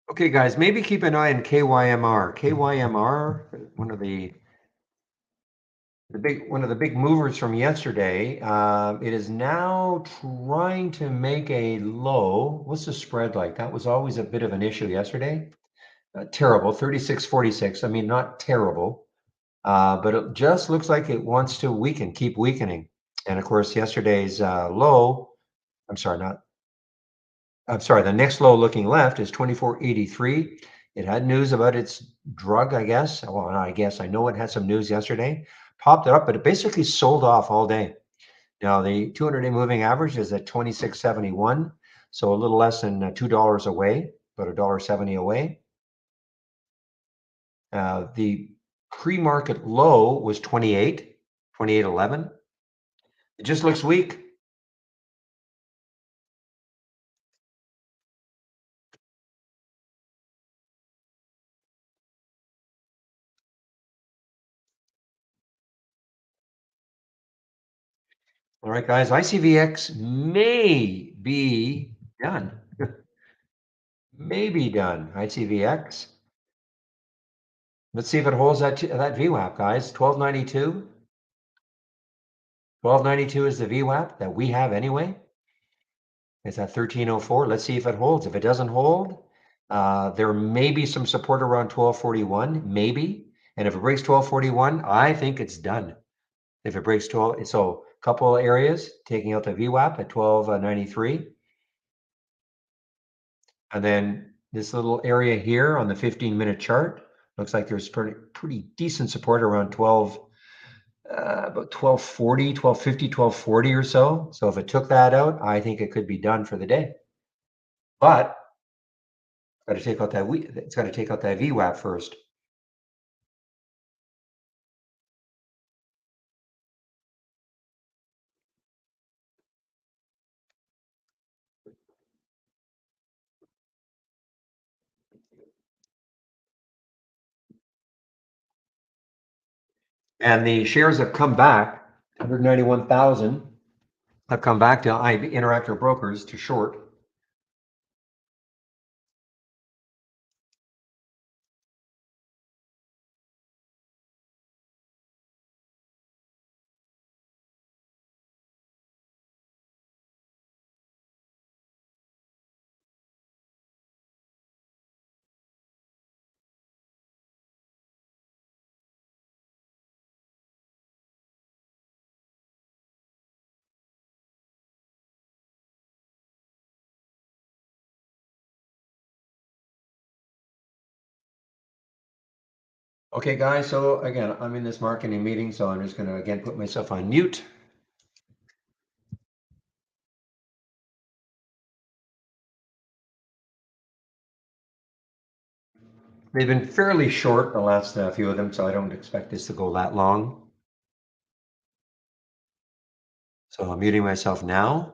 Okay, guys, maybe keep an eye on KYMR. KYMR, one of the big movers from yesterday. It is now trying to make a low. What's the spread like? That was always a bit of an issue yesterday. Terrible, 36.46. I mean, not terrible, but it just looks like it wants to weaken, keep weakening. And of course, yesterday's low. I'm sorry, the next low looking left is 24.83. It had news about its drug, I guess. Well, I know it had some news yesterday. Popped it up, but it basically sold off all day. Now, the 200-day moving average is at 26.71, so a little less than $2 away, about $1.70 away. The pre-market low was 28.11. It just looks weak. All right, guys, ICVX may be done. May be done, ICVX. Let's see if it holds that VWAP, guys. 1292. 1292 is the VWAP that we have anyway. It's at 1304. Let's see if it holds. If it doesn't hold, there may be some support around 1241, maybe. And if it breaks 1241, I think it's done. If it breaks 12, so a couple of areas taking out the VWAP at 1293. And then this little area here on the 15-minute chart looks like there's pretty decent support around 12, about 1240, 1250, 1240 or so. So if it took that out, I think it could be done for the day. But it's got to take out that VWAP first. And the shares have come back, 191,000 have come back to Interactive Brokers to short. Okay, guys, so again, I'm in this marketing meeting, so I'm just going to again put myself on mute. They've been fairly short, the last few of them, so I don't expect this to go that long. So I'm muting myself now.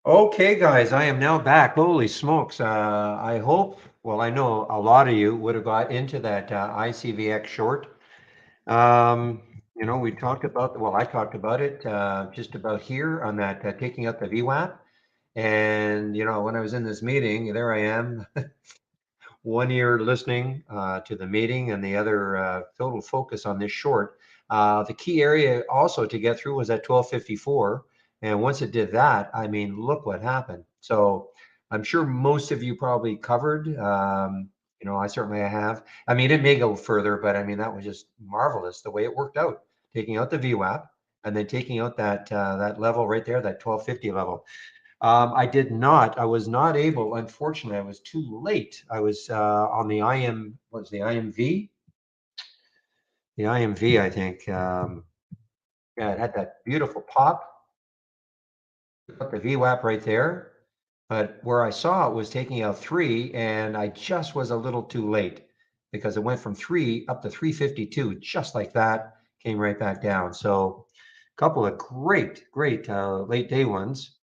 Okay, guys, I am now back. Holy smokes. I hope, well, I know a lot of you would have got into that ICVX short. We talked about, well, I talked about it just about here on that taking out the VWAP. And, when I was in this meeting, there I am, one ear listening to the meeting and the other total focus on this short. The key area also to get through was at 1254. And once it did that, I mean, look what happened. So I'm sure most of you probably covered. I certainly have. I mean, it may go further, but I mean, that was just marvelous the way it worked out, taking out the VWAP and then taking out that level right there, that 1250 level. I was not able, unfortunately, I was too late. I was on the what's the IMV? The IMV, I think. Yeah, it had that beautiful pop, got the VWAP right there. But where I saw it was taking out three, and I just was a little too late because it went from three up to 352, just like that, came right back down. So a couple of great late day ones.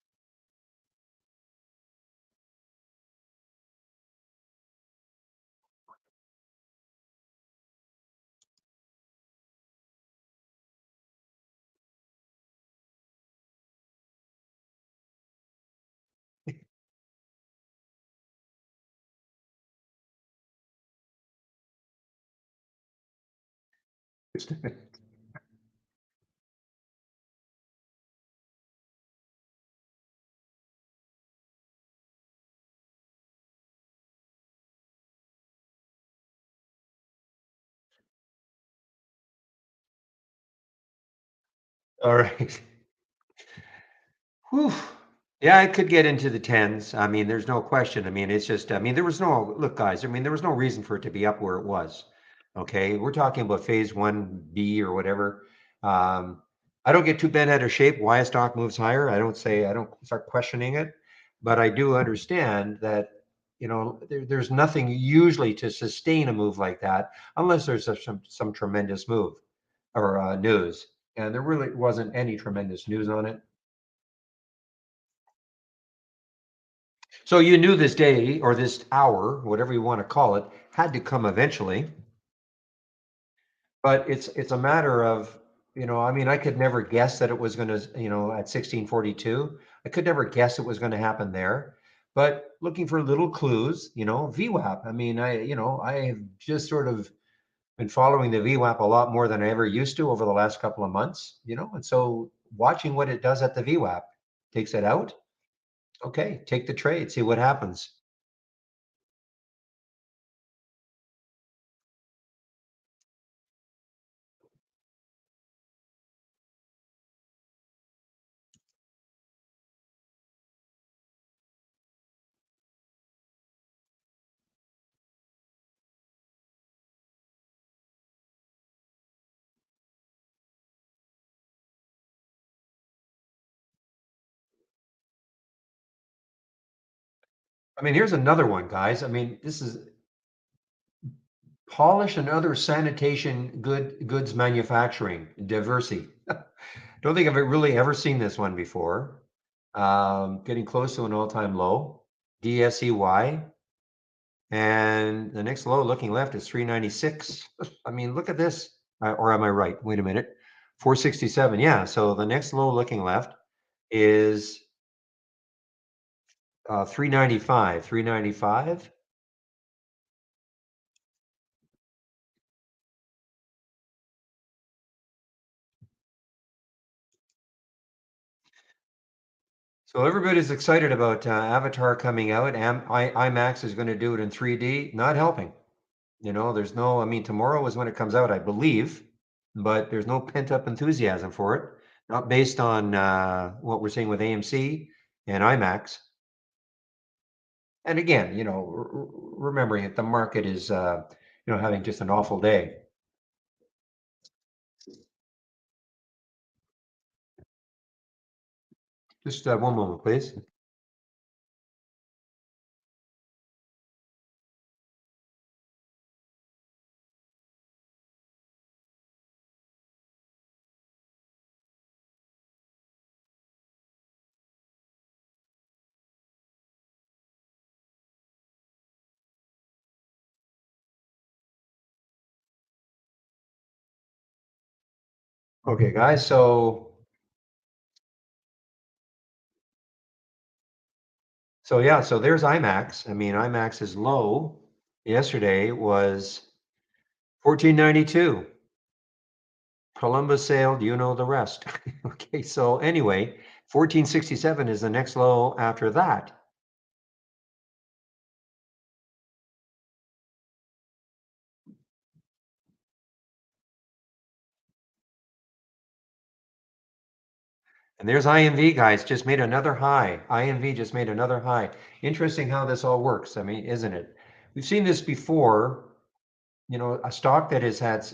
All right. Whew. Yeah, it could get into the tens. I mean, there's no question. I mean, it's just, I mean, there was no, look, guys, I mean, there was no reason for it to be up where it was. Okay. We're talking about phase 1B or whatever. I don't get too bent out of shape why a stock moves higher. I don't start questioning it, but I do understand that, there's nothing usually to sustain a move like that unless there's some tremendous move or news. And there really wasn't any tremendous news on it. So you knew this day or this hour, whatever you want to call it, had to come eventually. But it's a matter of, I mean, I could never guess that it was going to, at 1642, I could never guess it was going to happen there. But looking for little clues, VWAP. I mean, I have just sort of been following the VWAP a lot more than I ever used to over the last couple of months, and so watching what it does at the VWAP, takes it out. Okay, take the trade, see what happens. I mean, here's another one, guys. I mean, this is polish and other sanitation goods manufacturing, diversity. Don't think I've really ever seen this one before. Getting close to an all-time low, DSEY. And the next low looking left is 396. I mean, look at this. Or am I right? Wait a minute. 467. Yeah. So the next low looking left is 395. 395. So everybody's excited about Avatar coming out. IMAX is going to do it in 3D. Not helping. There's no. I mean, tomorrow is when it comes out, I believe, but there's no pent up enthusiasm for it. Not based on what we're seeing with AMC and IMAX. And again, remembering that the market is, having just an awful day. Just one moment, please. Okay, guys, so yeah, so there's IMAX. I mean, IMAX's low yesterday was 1492. Columbus sailed, you know the rest. Okay, so anyway, 1467 is the next low after that. And there's IMV, guys, just made another high. IMV just made another high. Interesting how this all works. I mean, isn't it? We've seen this before, a stock that has had,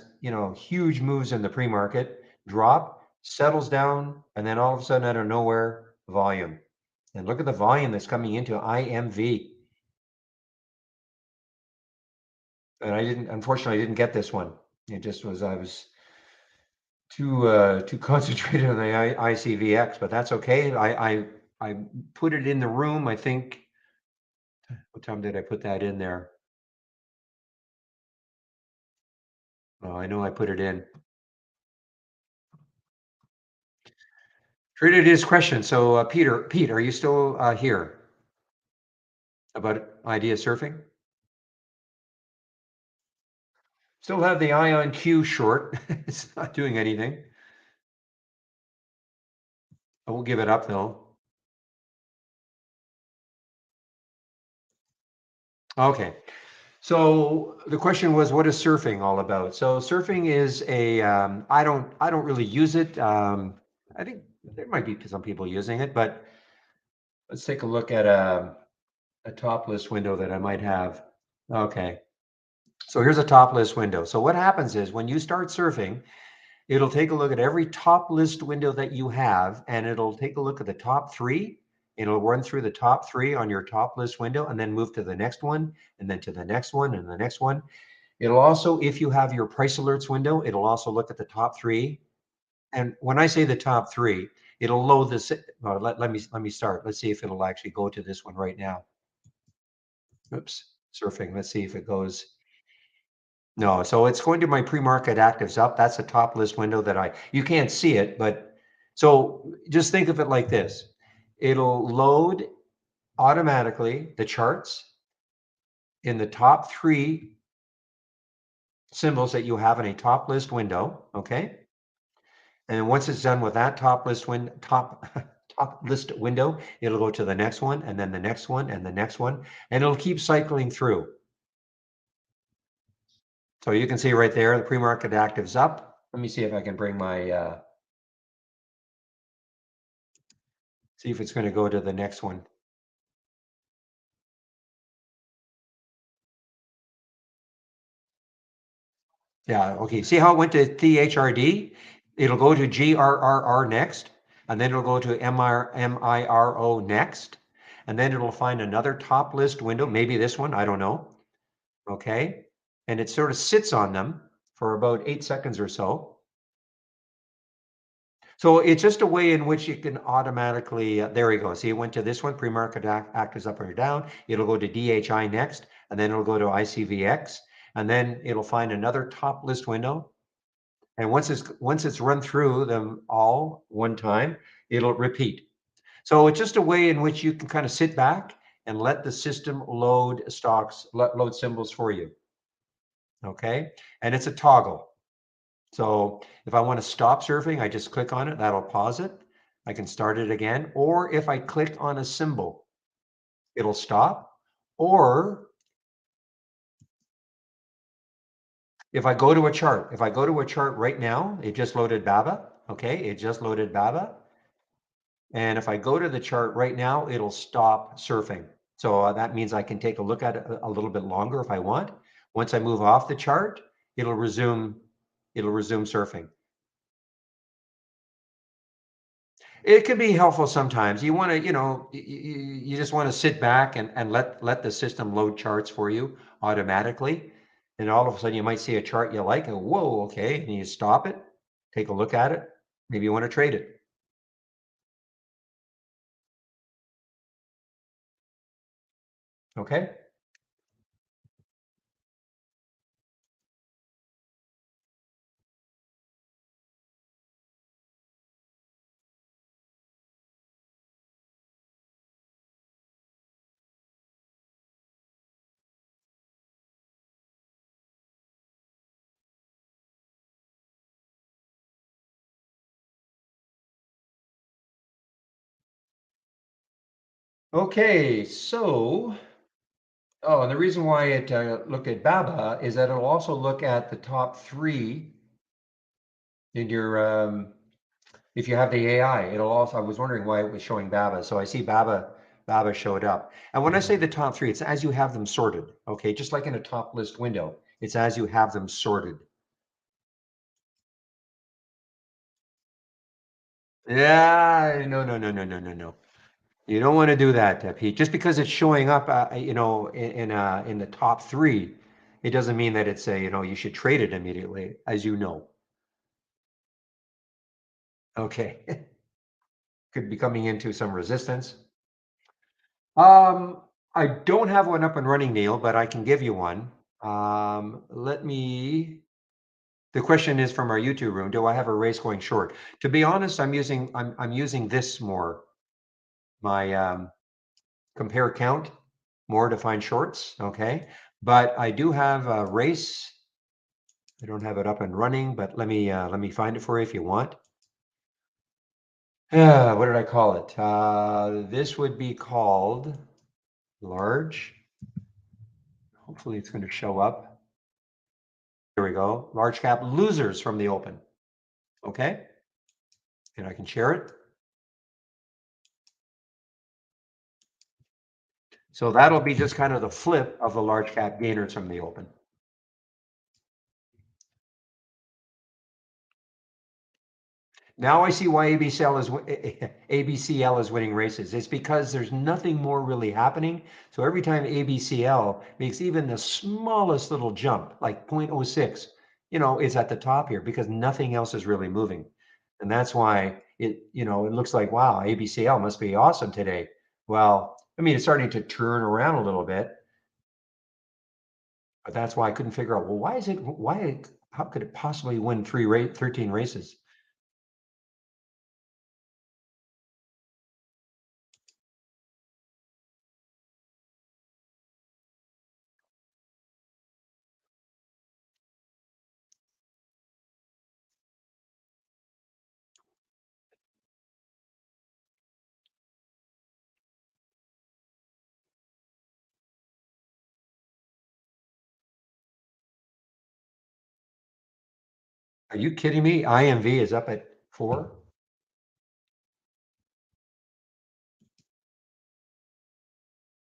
huge moves in the pre-market, drop, settles down, and then all of a sudden out of nowhere, volume. And look at the volume that's coming into IMV. And unfortunately, I didn't get this one. It just was, I was too concentrated on the ICVX, but that's okay. I put it in the room. I think, what time did I put that in there? Oh, I know I put it in. Traded his question. So Pete, are you still here about idea surfing? Still have the eye on Q short. It's not doing anything. I won't give it up though. Okay. So the question was, what is surfing all about? So surfing is I don't really use it. I think there might be some people using it, but let's take a look at a top list window that I might have. Okay. So here's a top list window. So what happens is when you start surfing, it'll take a look at every top list window that you have, and it'll take a look at the top three. It'll run through the top three on your top list window and then move to the next one, and then to the next one, and the next one. It'll also, if you have your price alerts window, it'll also look at the top three. And when I say the top three, it'll load this. Let me start. Let's see if it'll actually go to this one right now. Oops, surfing. Let's see if it goes. No, so it's going to my pre-market actives up. That's a top list window that you can't see it, but so just think of it like this. It'll load automatically the charts in the top three symbols that you have in a top list window, okay? And once it's done with that top list window, it'll go to the next one and then the next one and the next one, and it'll keep cycling through. So you can see right there, the pre-market actives up. Let me see if I can bring my see if it's going to go to the next one. Yeah, okay. See how it went to THRD? It'll go to GRRR next, and then it'll go to MIRO next, and then it'll find another top list window, maybe this one, I don't know. Okay. And it sort of sits on them for about 8 seconds or so. So it's just a way in which you can automatically, there you go. See, it went to this one, pre-market actors up or down. It'll go to DHI next, and then it'll go to ICVX, and then it'll find another top list window. And once it's run through them all one time, it'll repeat. So it's just a way in which you can kind of sit back and let the system load stocks, load symbols for you. Okay, and it's a toggle. So if I want to stop surfing, I just click on it, that'll pause it. I can start it again. Or if I click on a symbol, it'll stop. Or if I go to a chart, right now, it just loaded BABA. Okay, it just loaded BABA. And if I go to the chart right now, it'll stop surfing. So that means I can take a look at it a little bit longer if I want. Once I move off the chart, it'll resume surfing. It can be helpful sometimes. You want to, you just want to sit back and let the system load charts for you automatically. And all of a sudden you might see a chart you like and whoa, okay. And you stop it, take a look at it. Maybe you want to trade it. Okay. Okay, so, oh, and the reason why it looked at BABA is that it'll also look at the top three in your, if you have the AI, it'll also, I was wondering why it was showing BABA. So I see BABA showed up. And when I say the top three, it's as you have them sorted, okay? Just like in a top list window, it's as you have them sorted. Yeah, no. You don't want to do that, Pete. Just because it's showing up, in the top three, it doesn't mean that it's you should trade it immediately, as you know. Okay, could be coming into some resistance. I don't have one up and running, Neil, but I can give you one. Let me. The question is from our YouTube room: do I have a race going short? To be honest, I'm using this more. My compare count more to find shorts, okay? But I do have a race. I don't have it up and running, but let me find it for you if you want. What did I call it? This would be called large. Hopefully it's going to show up. Here we go. Large cap losers from the open. Okay. And I can share it. So that'll be just kind of the flip of the large cap gainers from the open. Now I see why ABCL is winning races. It's because there's nothing more really happening. So every time ABCL makes even the smallest little jump, like 0.06, it's at the top here because nothing else is really moving. And that's why it looks like, wow, ABCL must be awesome today. Well, I mean, it's starting to turn around a little bit, but that's why I couldn't figure out, well, how could it possibly win 13 races? Are you kidding me? IMV is up at 4.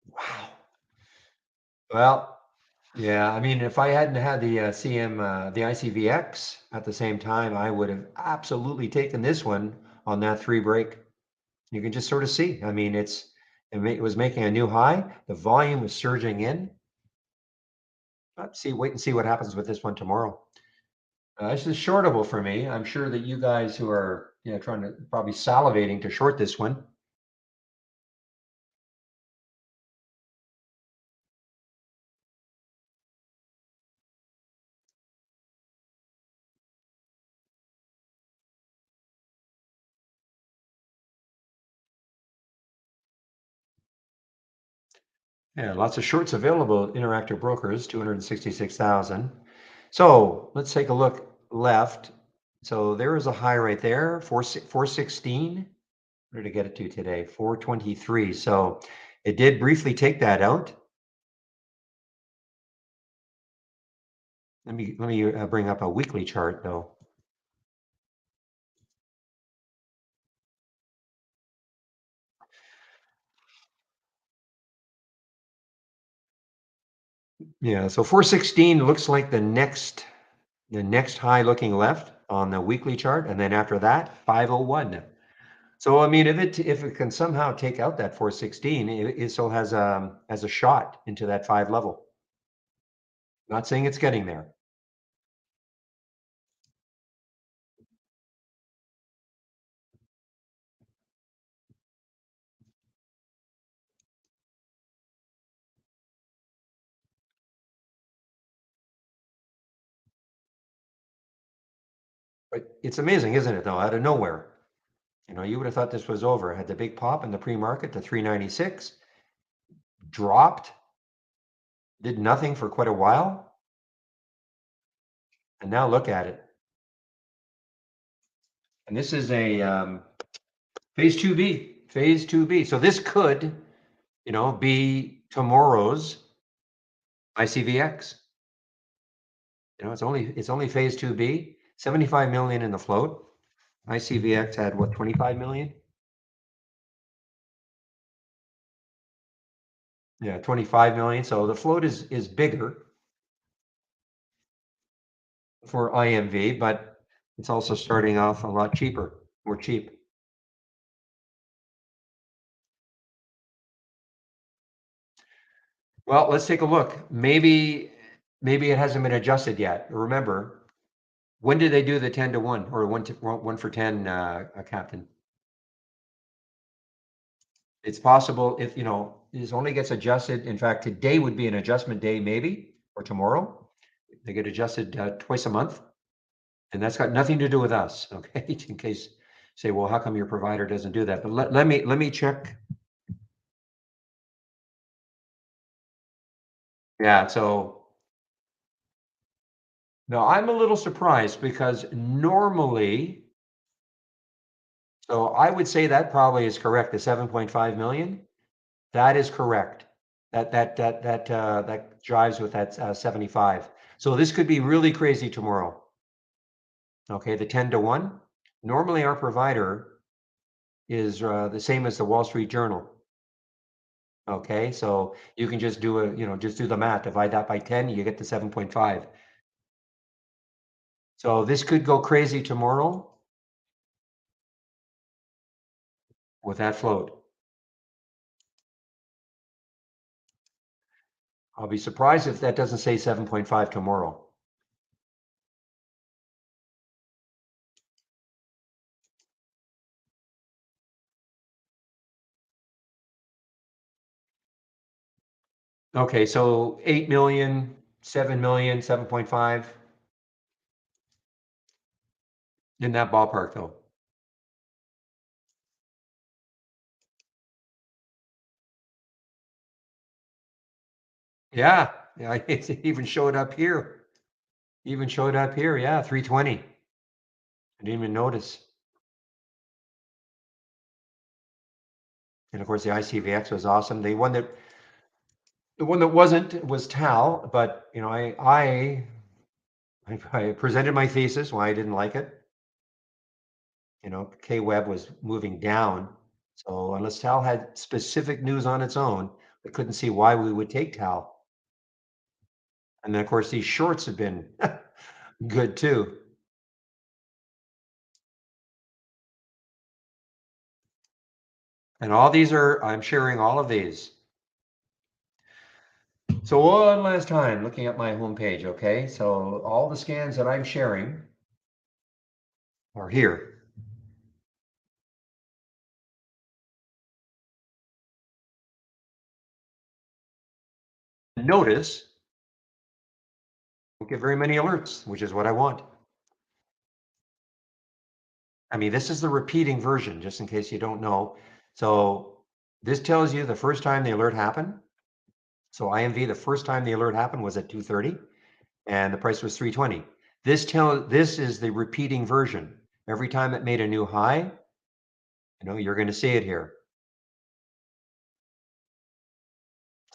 Wow. Well, yeah, I mean, if I hadn't had the the ICVX at the same time, I would have absolutely taken this one on that 3 break. You can just sort of see. I mean, it was making a new high. The volume was surging in. Wait and see what happens with this one tomorrow. This is shortable for me. I'm sure that you guys who are, trying to probably salivating to short this one. Yeah, lots of shorts available. Interactive Brokers, 266,000. So let's take a look left. So there is a high right there, 416. Where did I get it to today? 423. So it did briefly take that out. Let me bring up a weekly chart though. Yeah, so 416 looks like the next high looking left on the weekly chart, and then after that, 501. So I mean, if it can somehow take out that 416, it still has a shot into that 5 level. Not saying it's getting there. But it's amazing, isn't it, though? Out of nowhere. You would have thought this was over. Had the big pop in the pre-market to 396, dropped, did nothing for quite a while, and now look at it. And this is a phase 2B. Phase 2B. So this could be tomorrow's ICVX. It's only phase 2B, 75 million in the float. ICVX had what, 25 million? Yeah, 25 million. So the float is bigger for IMV, but it's also starting off a lot cheaper, more cheap. Well, let's take a look. Maybe it hasn't been adjusted yet. Remember, when did they do the 10 to 1 or 1 for 10, Captain? It's possible if, this only gets adjusted. In fact, today would be an adjustment day, maybe, or tomorrow. They get adjusted twice a month. And that's got nothing to do with us, okay? In case say, well, how come your provider doesn't do that? But let me check. Yeah, so no, I'm a little surprised because normally, so I would say that probably is correct. The 7.5 million, that is correct. That jives with that 75. So this could be really crazy tomorrow. Okay, the 10 to 1. Normally our provider is the same as the Wall Street Journal. Okay, so you can just just do the math. Divide that by 10, you get the 7.5. So this could go crazy tomorrow with that float. I'll be surprised if that doesn't say 7.5 tomorrow. Okay, so 8 million, 7 million, 7.5 in that ballpark though. Yeah, it even showed up here. Even showed up here, yeah, 320. I didn't even notice. And of course, the ICVX was awesome. The one that wasn't was Tal, but I presented my thesis why I didn't like it. K-Web was moving down. So unless Tal had specific news on its own, I couldn't see why we would take Tal. And then of course these shorts have been good too. And all these I'm sharing all of these. So one last time, looking at my homepage, okay? So all the scans that I'm sharing are here. Notice, don't get very many alerts, which is what I want. I mean, this is the repeating version, just in case you don't know. So this tells you the first time the alert happened. So IMV, the first time the alert happened was at 2:30 and the price was 320. This is the repeating version. Every time it made a new high, you're going to see it here.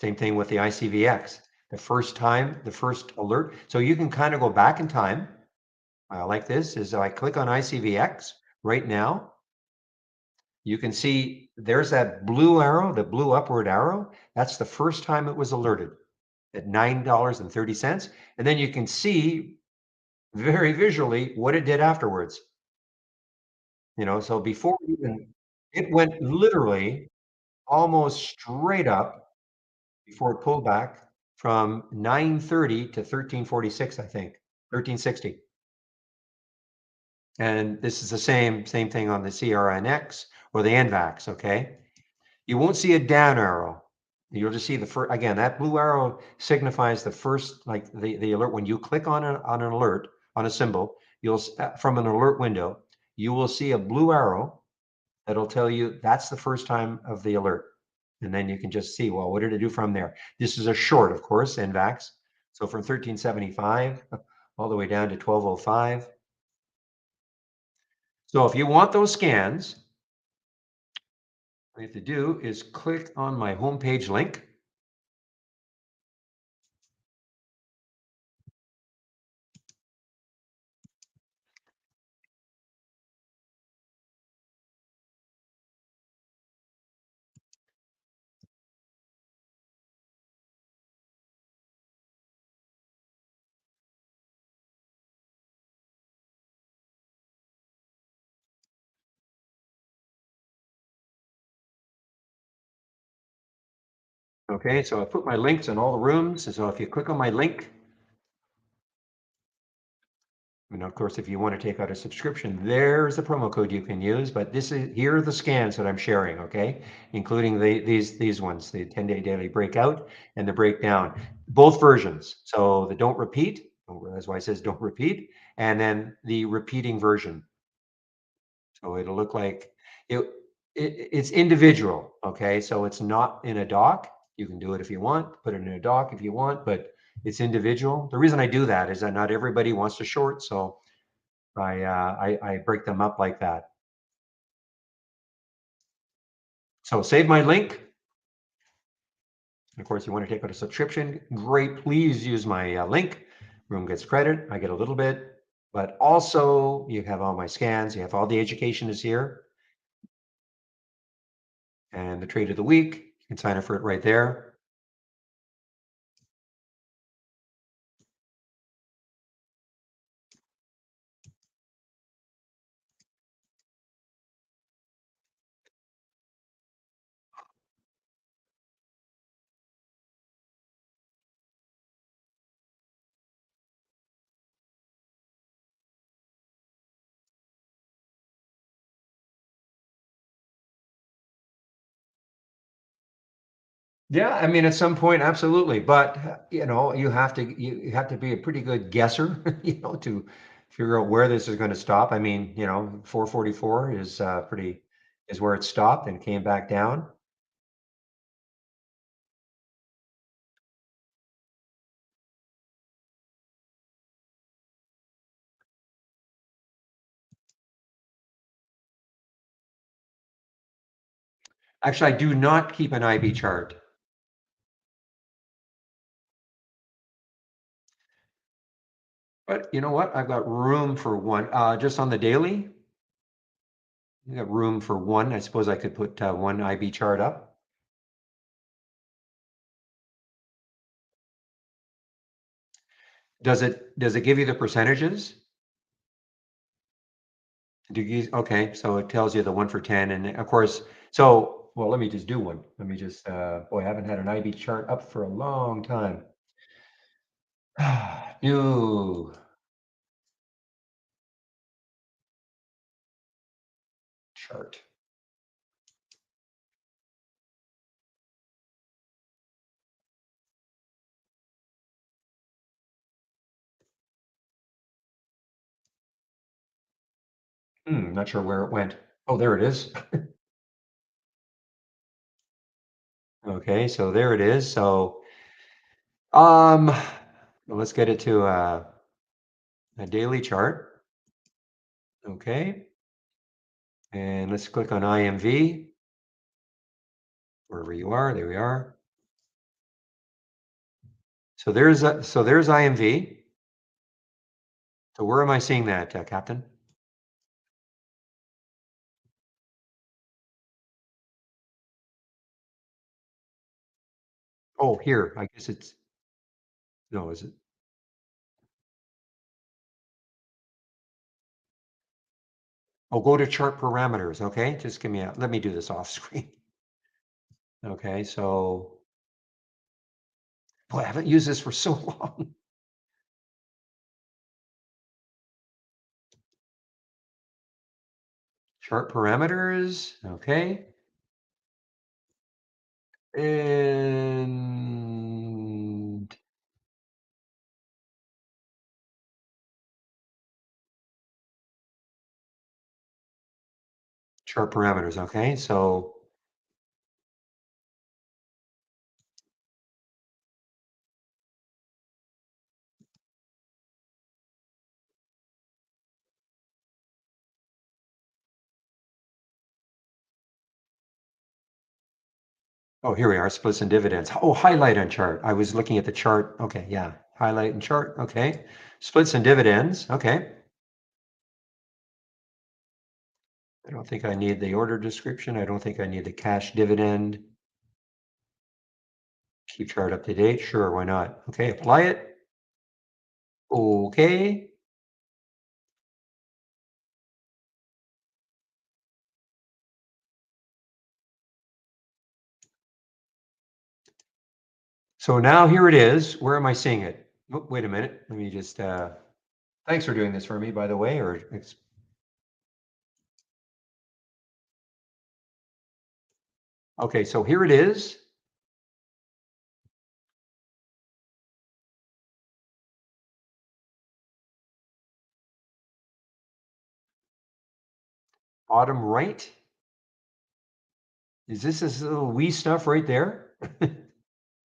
Same thing with the ICVX. The first alert. So you can kind of go back in time. Like this is I click on ICVX right now. You can see there's that blue arrow, the blue upward arrow. That's the first time it was alerted at $9.30. And then you can see very visually what it did afterwards. So before even it went literally almost straight up before it pulled back from 9:30 to 13:46, I think, 13:60. And this is the same thing on the CRNX or the NVAX, okay? You won't see a down arrow. You'll just see the first, again, that blue arrow signifies the first, like the alert. When you click on an alert, on a symbol, from an alert window, you will see a blue arrow that'll tell you that's the first time of the alert. And then you can just see, well, what did it do from there? This is a short, of course, NVAX. So from 1375 all the way down to 1205. So if you want those scans, What you have to do is click on my homepage link. Okay, so I put my links in all the rooms. And so if you click on my link, and of course, if you want to take out a subscription, there's the promo code you can use. But here are the scans that I'm sharing, okay, including these ones, the 10-day daily breakout and the breakdown, both versions. So the don't repeat, that's why it says don't repeat, and then the repeating version. So it'll look like it, it's individual, okay? So it's not in a doc. You can do it if you want, put it in a doc if you want, but it's individual. The reason I do that is that not everybody wants to short, so I break them up like that. So save my link. Of course, you want to take out a subscription. Great. Please use my link. Room gets credit. I get a little bit, but also you have all my scans. You have all the education is here and the trade of the week. You can sign up for it right there. Yeah, I mean, at some point, absolutely. But you have to be a pretty good guesser, to figure out where this is going to stop. I mean, 444 is is where it stopped and came back down. Actually, I do not keep an IB chart, but you know what? I've got room for one. Just on the daily, I got room for one. I suppose I could put one IB chart up. Does it give you the percentages? Okay, so it tells you the 1 for 10, and of course, well, let me just do one. Let me just, boy, I haven't had an IB chart up for a long time. New chart. Not sure where it went. Oh, there it is. Okay, so there it is. So, um, let's get it to a daily chart. Okay, and let's click on IMV, wherever you are. There we are. So there's IMV. So where am I seeing that, Captain? Oh, here. I guess it's no, is it? Oh, go to chart parameters. Okay, just give me a. Let me do this off screen. Okay, so boy, I haven't used this for so long. Chart parameters. Okay, and chart parameters. Okay, so Oh, here we are, splits and dividends. Oh, highlight on chart. I was looking at the chart. Okay, yeah. Highlight and chart. Okay. Splits and dividends. Okay. I don't think I need the order description. I don't think I need the cash dividend. Keep chart up to date. Sure, why not? Okay, apply it. Okay. So now here it is. Where am I seeing it? Wait a minute. Let me just, thanks for doing this for me, by the way, or it's, okay, so here it is. Bottom right. Is this little wee stuff right there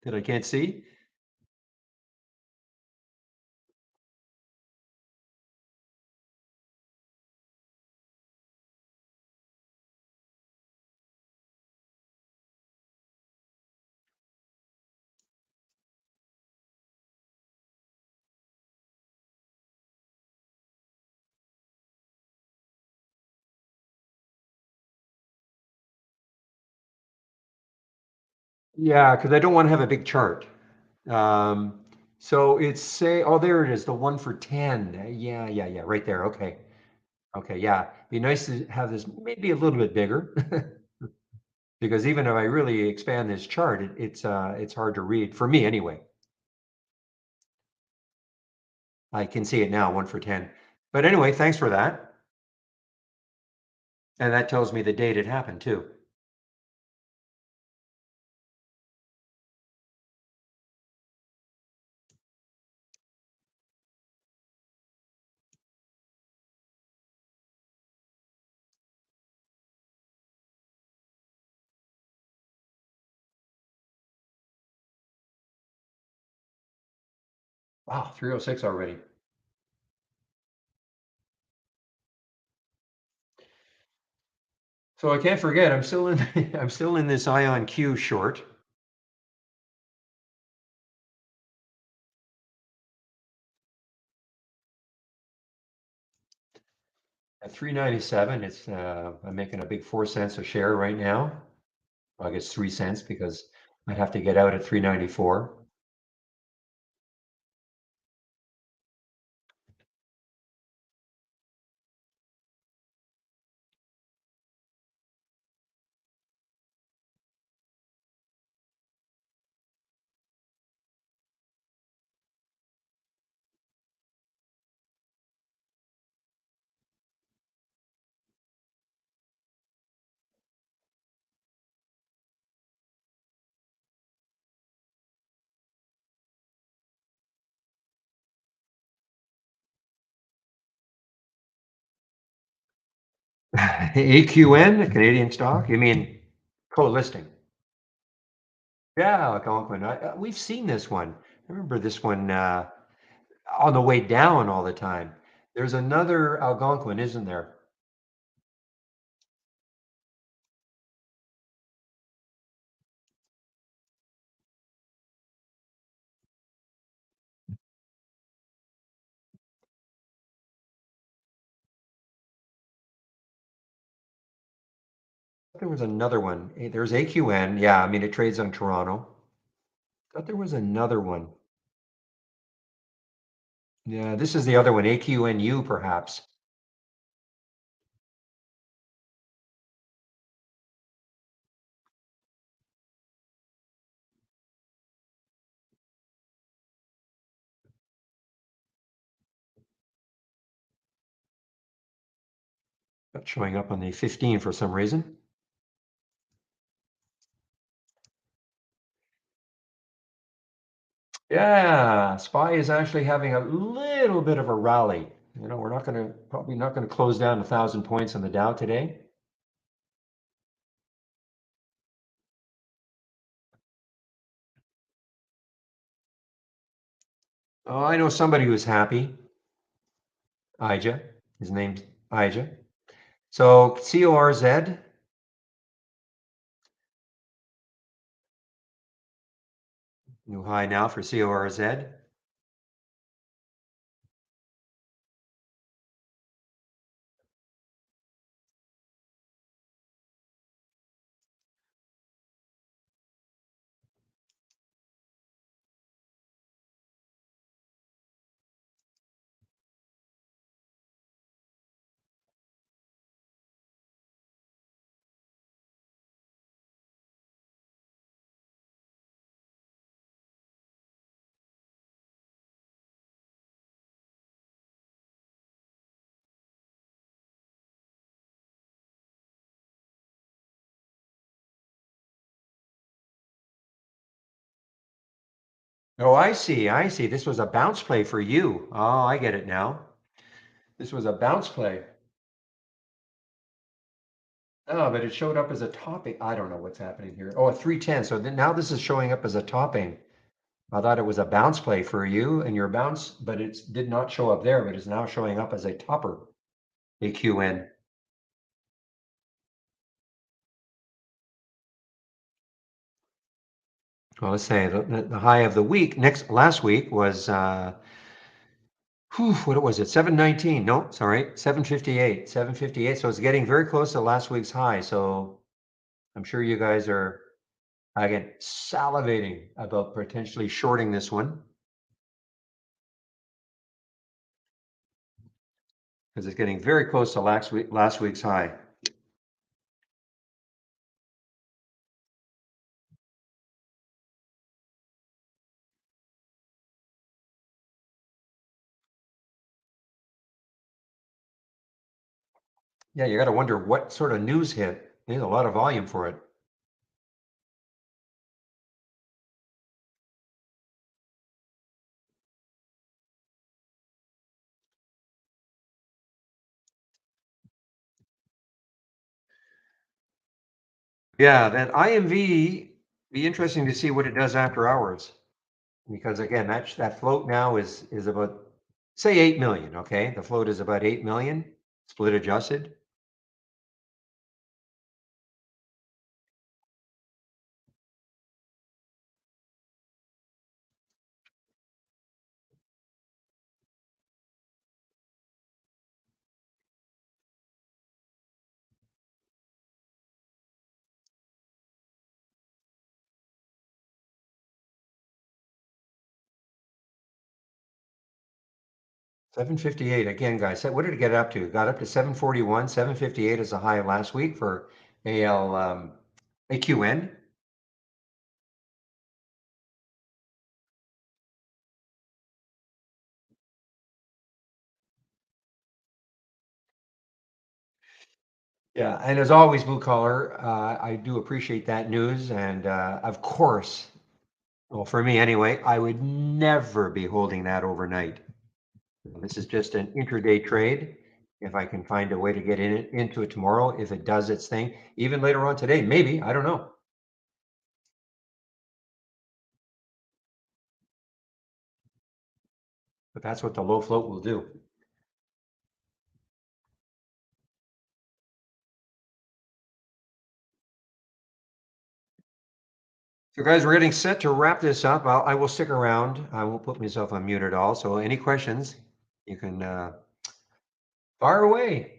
that I can't see? Yeah, because I don't want to have a big chart. Um, so it's say, oh, there it is, the 1 for 10. Yeah, yeah, yeah, right there. Okay. Okay, yeah. Be nice to have this maybe a little bit bigger because even if I really expand this chart, it's hard to read for me anyway. I can see it now, 1 for 10. But anyway, thanks for that. And that tells me the date it happened too. Wow, 306 already. So I can't forget, I'm still in I'm still in this ion Q short. At 397, I'm making a big 4 cents a share right now. I guess 3 cents because I'd have to get out at 394. AQN, a Canadian stock? You mean co-listing? Yeah, Algonquin. We've seen this one. I remember this one on the way down all the time. There's another Algonquin, isn't there? There was another one. There's AQN. Yeah, I mean it trades on Toronto. Thought there was another one. Yeah, this is the other one, AQNU perhaps. That's showing up on the 15 for some reason. Yeah, SPY is actually having a little bit of a rally. We're not going to probably not going to close down 1,000 points on the Dow today. Oh, I know somebody who's happy. Ija. His name's Ija. So CORZ. New high now for CORZ. Oh, I see. I see. This was a bounce play for you. Oh, I get it now. This was a bounce play. Oh, but it showed up as a topping. I don't know what's happening here. Oh, a 310. So then now this is showing up as a topping. I thought it was a bounce play for you and your bounce, but it did not show up there, but it's now showing up as a topper, AQN. Well, let's say the high of the week last week was what was it? 719. No, sorry, 758. 758. So it's getting very close to last week's high. So I'm sure you guys are again salivating about potentially shorting this one because it's getting very close to last week's high. Yeah, you got to wonder what sort of news hit. There's a lot of volume for it. Yeah, that IMV be interesting to see what it does after hours. Because again, that float now is about say 8 million, okay? The float is about 8 million, split adjusted. 758 again, guys. What did it get up to? Got up to 741. 758 is the high of last week for AL AQN. Yeah, and as always, blue collar, I do appreciate that news, and of course, well, for me anyway, I would never be holding that overnight. This is just an intraday trade. If I can find a way to get into it tomorrow, if it does its thing, even later on today, maybe, I don't know. But that's what the low float will do. So guys, we're getting set to wrap this up. I will stick around. I won't put myself on mute at all. So any questions, you can fire away.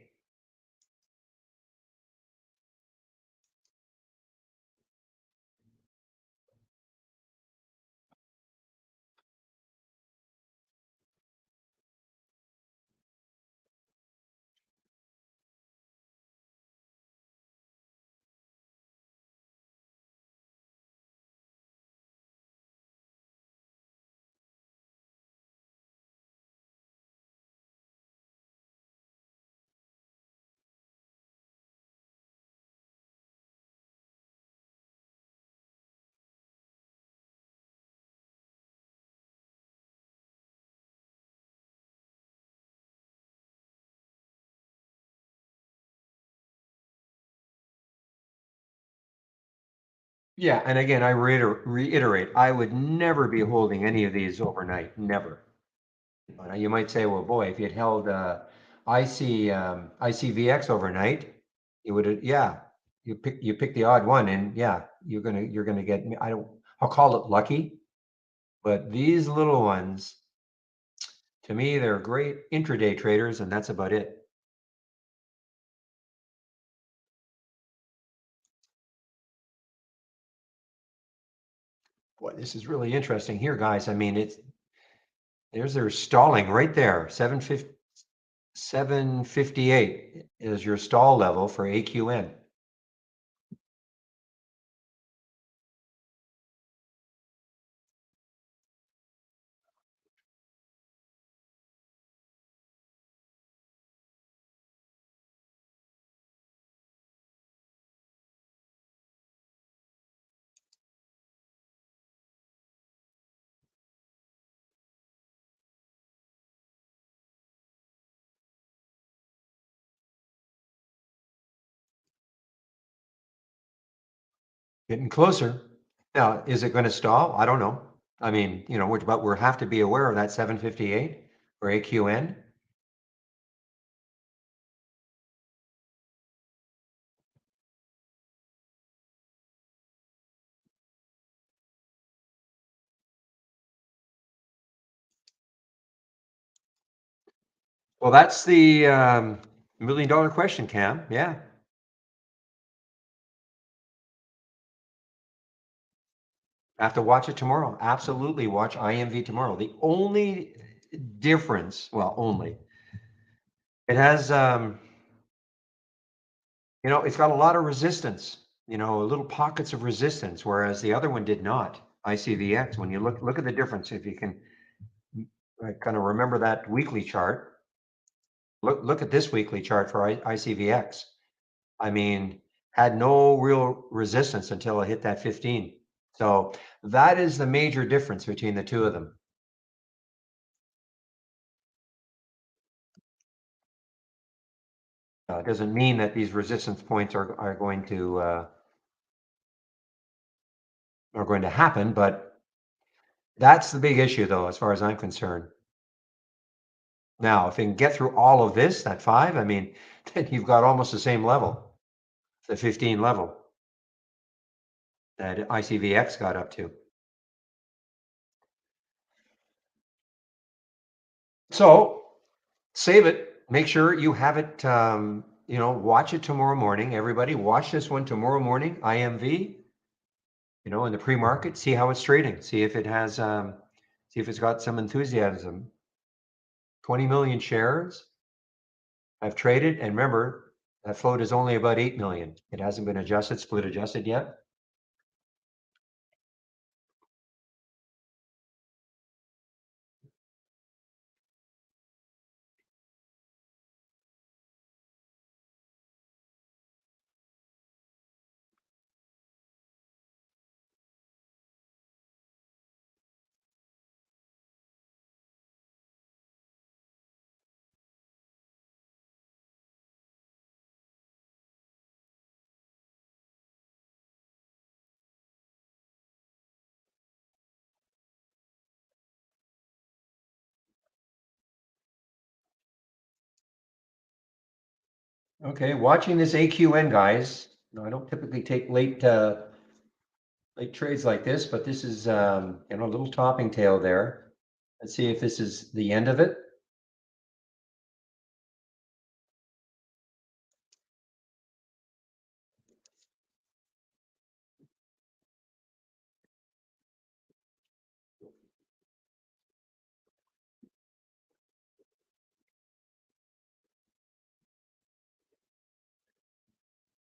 Yeah, and again, I reiterate, I would never be holding any of these overnight, never. Now, you might say, well, boy, if you had held ICVX overnight, you would have, yeah, you pick the odd one, and yeah, you're gonna get. I don't. I'll call it lucky. But these little ones, to me, they're great intraday traders, and that's about it. Boy, this is really interesting here, guys. I mean, there's their stalling right there. 758 is your stall level for AQN. Getting closer. Now, is it going to stall? I don't know. I mean, but we have to be aware of that 758 for AQN. Well, that's the $1 million question, Cam. Yeah. I have to watch it tomorrow. Absolutely watch IMV tomorrow. The only difference, well, it has, it's got a lot of resistance, little pockets of resistance, whereas the other one did not. ICVX, when you look at the difference, if you can kind of remember that weekly chart, look at this weekly chart for ICVX. I mean, had no real resistance until it hit that 15. So that is the major difference between the two of them. It doesn't mean that these resistance points are going to happen, but that's the big issue, though, as far as I'm concerned. Now, if you can get through all of this, that 5, I mean, then you've got almost the same level, the 15 level that ICVX got up to. So save it. Make sure you have it. Watch it tomorrow morning. Everybody, watch this one tomorrow morning. IMV. In the pre-market, see how it's trading. See if it has. See if it's got some enthusiasm. 20 million shares have traded, and remember, that float is only about 8 million. It hasn't been adjusted, split adjusted yet. Okay, watching this AQN, guys. No, I don't typically take late trades like this, but this is a little topping tail there. Let's see if this is the end of it.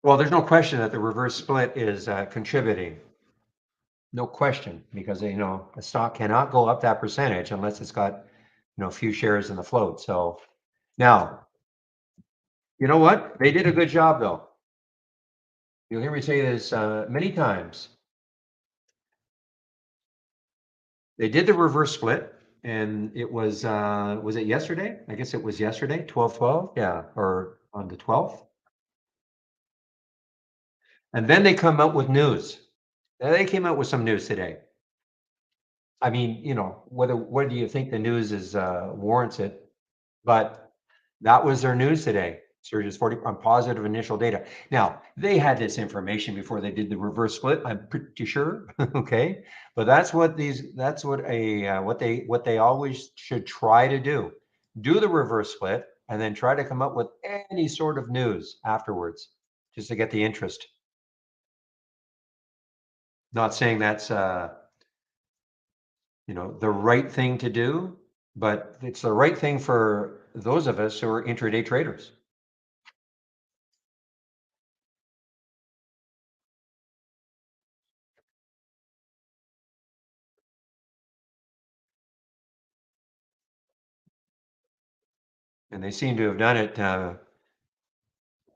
Well, there's no question that the reverse split is contributing. No question, because a stock cannot go up that percentage unless it's got a few shares in the float. So now, you know what? They did a good job, though. You'll hear me say this many times. They did the reverse split, and it was it yesterday? I guess it was yesterday, 12/12, yeah, or on the 12th. And then they come out with news. They came out with some news today. I mean, whether you think the news is warrants it, but that was their news today. Surges 40 on positive initial data. Now, they had this information before they did the reverse split, I'm pretty sure. Okay. But that's what they always should try to do. Do the reverse split and then try to come up with any sort of news afterwards just to get the interest. Not saying that's the right thing to do, but it's the right thing for those of us who are intraday traders. And they seem to have done it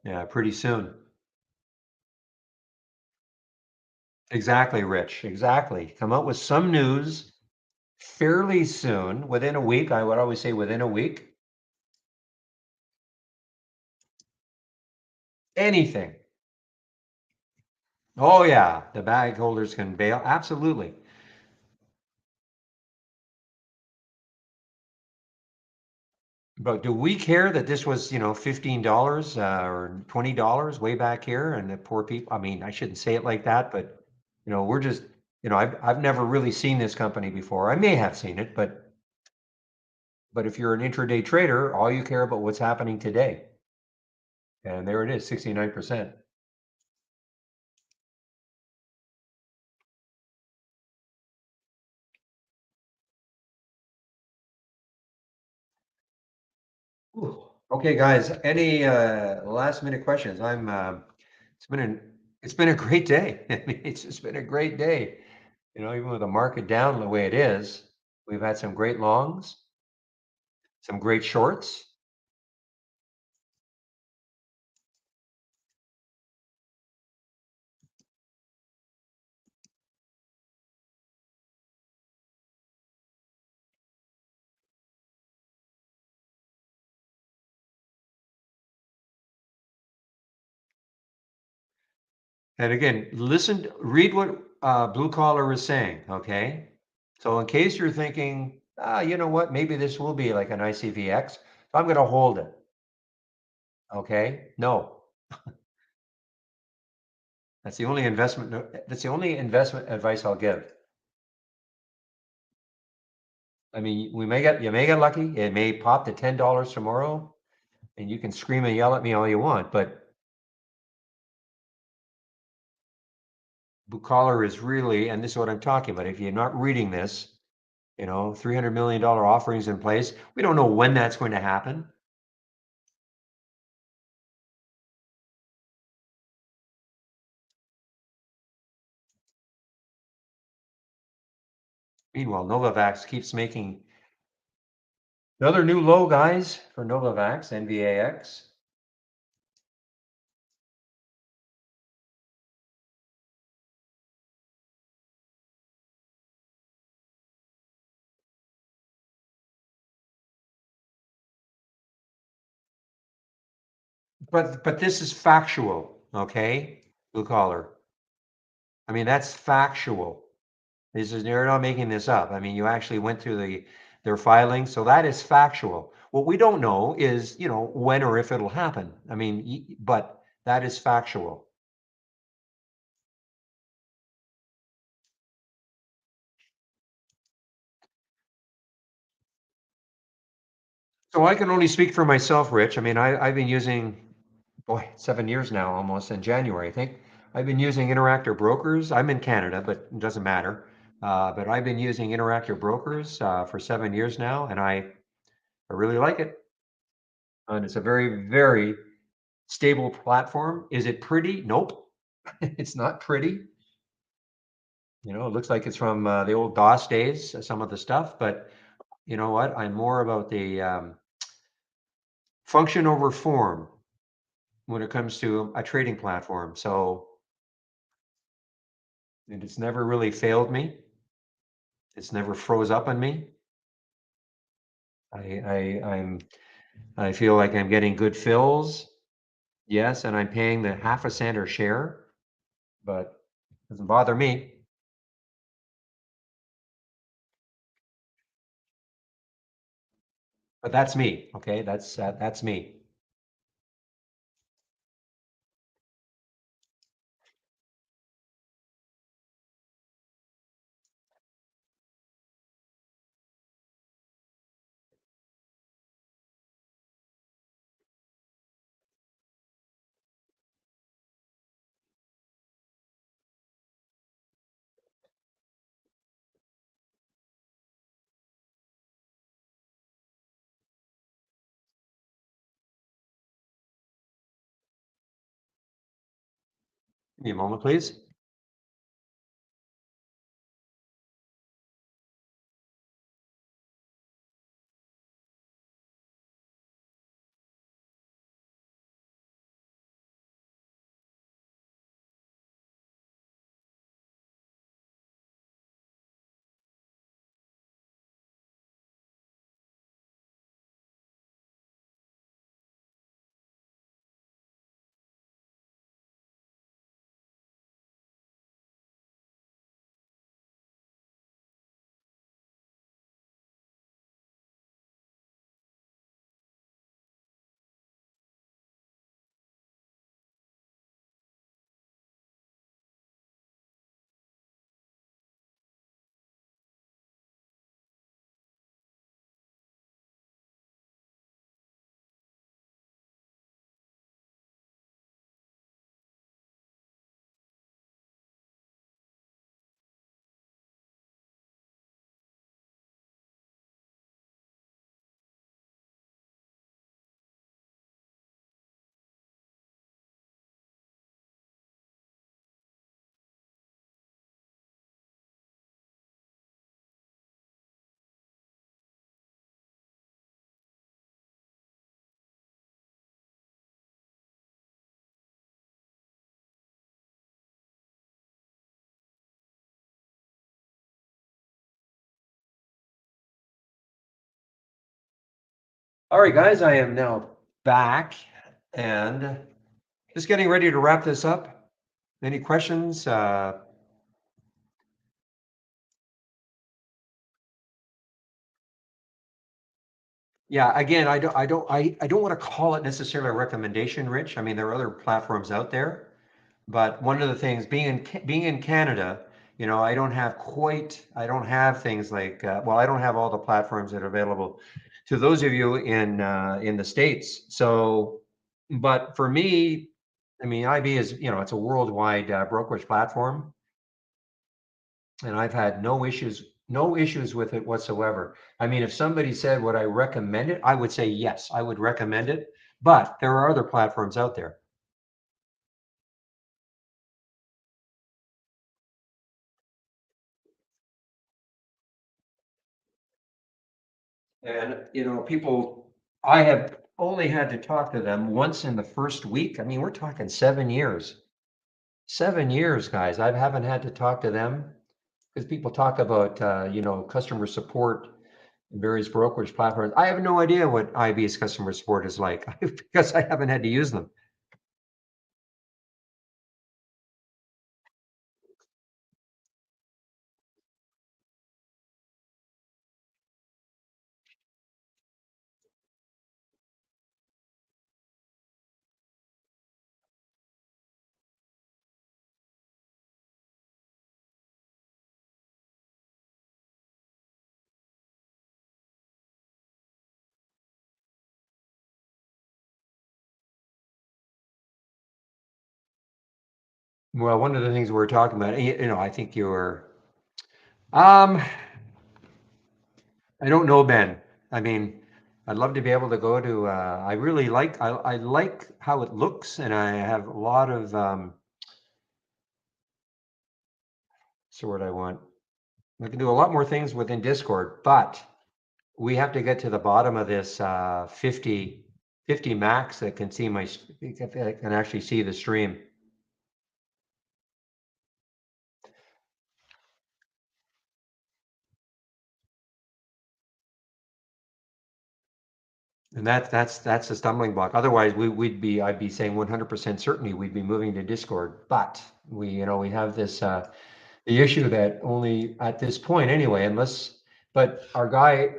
yeah, pretty soon. Exactly, Rich. Exactly. Come out with some news fairly soon, within a week. I would always say within a week. Anything. Oh yeah, the bag holders can bail. Absolutely. But do we care that this was, $15 or $20 way back here, and the poor people? I mean, I shouldn't say it like that, but we're just, I've never really seen this company before. I may have seen it, but if you're an intraday trader, all you care about what's happening today. And there it is, 69%. Ooh. Okay, guys, any last minute questions? It's been a great day. I mean, it's just been a great day. Even with the market down the way it is, we've had some great longs, some great shorts. And again, read what Blue Collar is saying, okay? So in case you're thinking, you know what, maybe this will be like an ICVX, I'm going to hold it, okay? No, that's the only investment advice I'll give. I mean, you may get lucky. It may pop to $10 tomorrow, and you can scream and yell at me all you want, but blue collar is really, and this is what I'm talking about. If you're not reading this, $300 million offerings in place. We don't know when that's going to happen. Meanwhile, Novavax keeps making another new low, guys, for Novavax, NVAX. But this is factual, okay? Blue collar. I mean, that's factual. They're not making this up. I mean, you actually went through their filing, so that is factual. What we don't know is, when or if it'll happen. I mean, but that is factual. So I can only speak for myself, Rich. I mean, I've been using, boy, 7 years now, almost in January, I think. I've been using Interactive Brokers. I'm in Canada, but it doesn't matter. But I've been using Interactive Brokers for 7 years now, and I really like it. And it's a very, very stable platform. Is it pretty? Nope. It's not pretty. It looks like it's from the old DOS days, some of the stuff, but you know what? I'm more about the function over form when it comes to a trading platform. So, and it's never really failed me. It's never froze up on me. I feel like I'm getting good fills. Yes, and I'm paying the half a cent or share, but it doesn't bother me. But that's me. Okay, that's me. Give me a moment, please. All right, guys, I am now back and just getting ready to wrap this up. Any questions? Yeah, again, I don't want to call it necessarily a recommendation, Rich. I mean, there are other platforms out there, but one of the things being in Canada, I don't have things like, well, I don't have all the platforms that are available to those of you in the States. So, but for me, I mean, IB is, it's a worldwide brokerage platform, and I've had no issues with it whatsoever. I mean, if somebody said, would I recommend it? I would say yes, I would recommend it. But there are other platforms out there. And, people, I have only had to talk to them once in the first week. I mean, we're talking 7 years. 7 years, guys. I haven't had to talk to them because people talk about, customer support in various brokerage platforms. I have no idea what IB's customer support is like because I haven't had to use them. Well, one of the things we were talking about, I think um, I don't know, Ben. I mean, I'd love to be able to go to, I like how it looks, and I have a lot of, what's the word I want? I can do a lot more things within Discord, but we have to get to the bottom of this 50 max that can see that can actually see the stream. And that's a stumbling block. Otherwise, I'd be saying 100% certainty we'd be moving to Discord. But we have this the issue that only at this point anyway, but our guy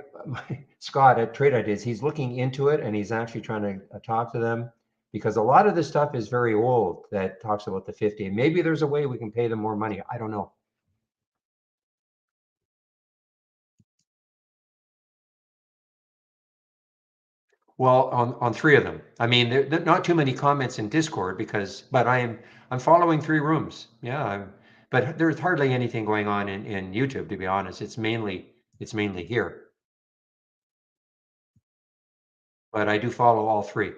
Scott at Trade Ideas, he's looking into it and he's actually trying to talk to them because a lot of this stuff is very old that talks about the 50. And maybe there's a way we can pay them more money. I don't know. Well, on three of them. I mean, there not too many comments in Discord but I'm following three rooms. Yeah, but there's hardly anything going on in YouTube, to be honest. It's mainly here. But I do follow all three.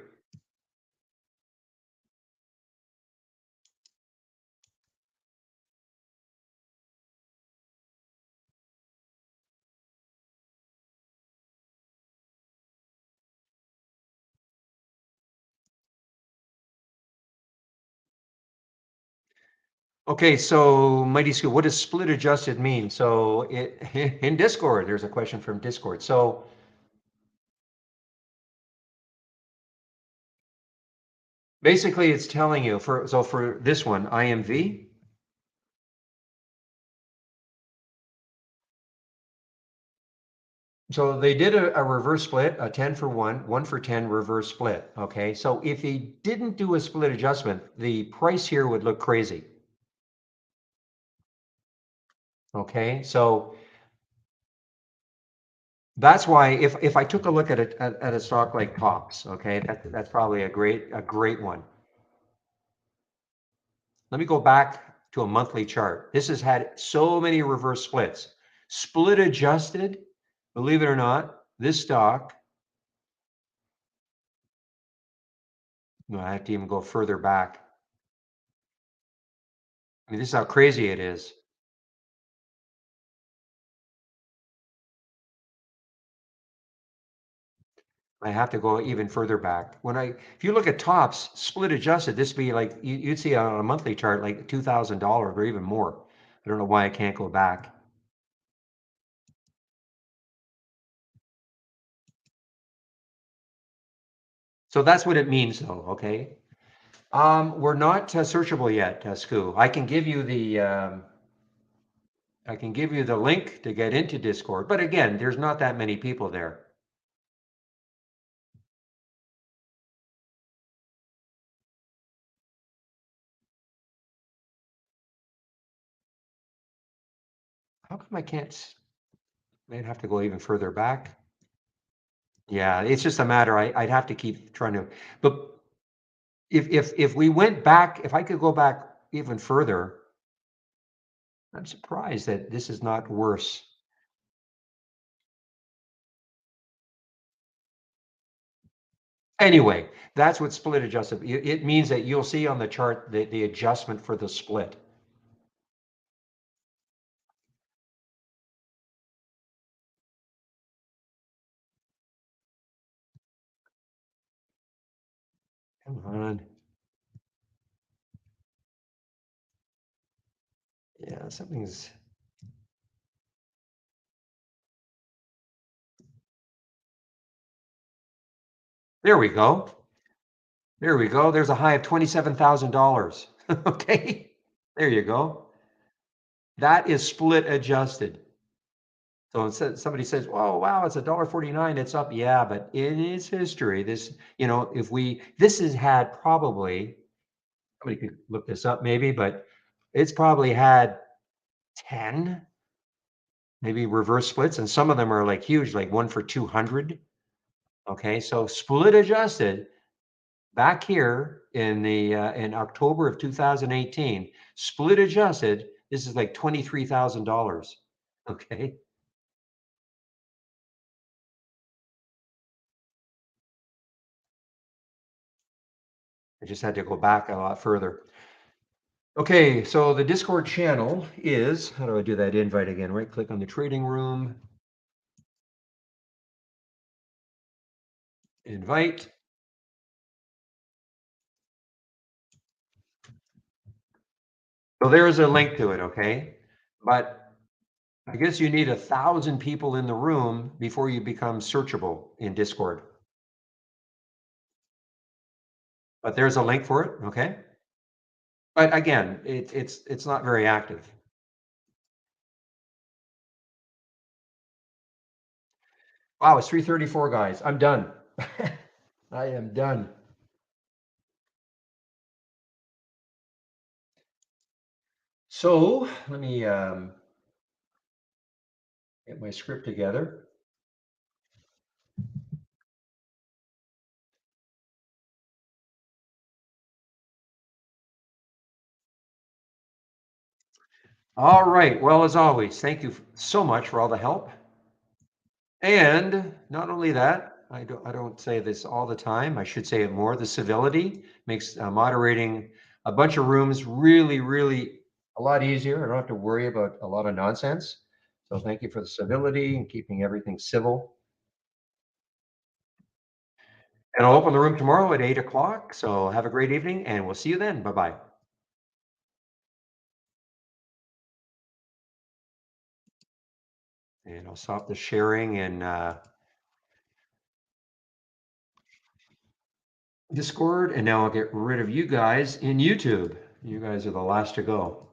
Okay, so Mighty School, what does split adjusted mean? So in Discord, there's a question from Discord. So basically it's telling you for this one, IMV. So they did a reverse split, a 10 for 1, 1 for 10 reverse split. Okay, so if he didn't do a split adjustment, the price here would look crazy. Okay, so that's why if I took a look at a stock like Cox, okay, that's probably a great one. Let me go back to a monthly chart. This has had so many reverse splits. Split adjusted, believe it or not, this stock, no, I have to even go further back. I mean, this is how crazy it is. I have to go even further back. If you look at tops, split adjusted, this would be like, you'd see on a monthly chart, like $2,000 or even more. I don't know why I can't go back. So that's what it means though, okay? We're not searchable yet, Scoo. I can give you the link to get into Discord, but again, there's not that many people there. How come I can't? I'd have to go even further back. Yeah, it's just a matter. I'd have to keep trying to. But if we went back, if I could go back even further, I'm surprised that this is not worse. Anyway, that's what split adjusted. It means that you'll see on the chart the adjustment for the split. Come on. Yeah, something's. There we go. There we go. There's a high of $27,000. Okay. There you go. That is split adjusted. So somebody says, "Oh, wow, it's $1.49. It's up." Yeah, but in its history, this has had probably, somebody could look this up maybe, but it's probably had 10, maybe reverse splits, and some of them are like huge, like one for 200. Okay, so split adjusted back here in October of 2018, split adjusted, this is like $23,000. Okay. I just had to go back a lot further. Okay, so the Discord channel is, how do I do that invite again? Right click on the trading room, invite. So there's a link to it, okay? But I guess you need 1,000 people in the room before you become searchable in Discord. But there's a link for it, okay? But again, it's not very active. Wow, it's 3:34, guys. I'm done. I am done. So let me get my script together. All right. Well, as always, thank you so much for all the help. And not only that, I don't say this all the time. I should say it more. The civility makes moderating a bunch of rooms really, really a lot easier. I don't have to worry about a lot of nonsense. So thank you for the civility and keeping everything civil. And I'll open the room tomorrow at 8 o'clock. So have a great evening and we'll see you then. Bye bye. And I'll stop the sharing and Discord, and now I'll get rid of you guys in YouTube. You guys are the last to go.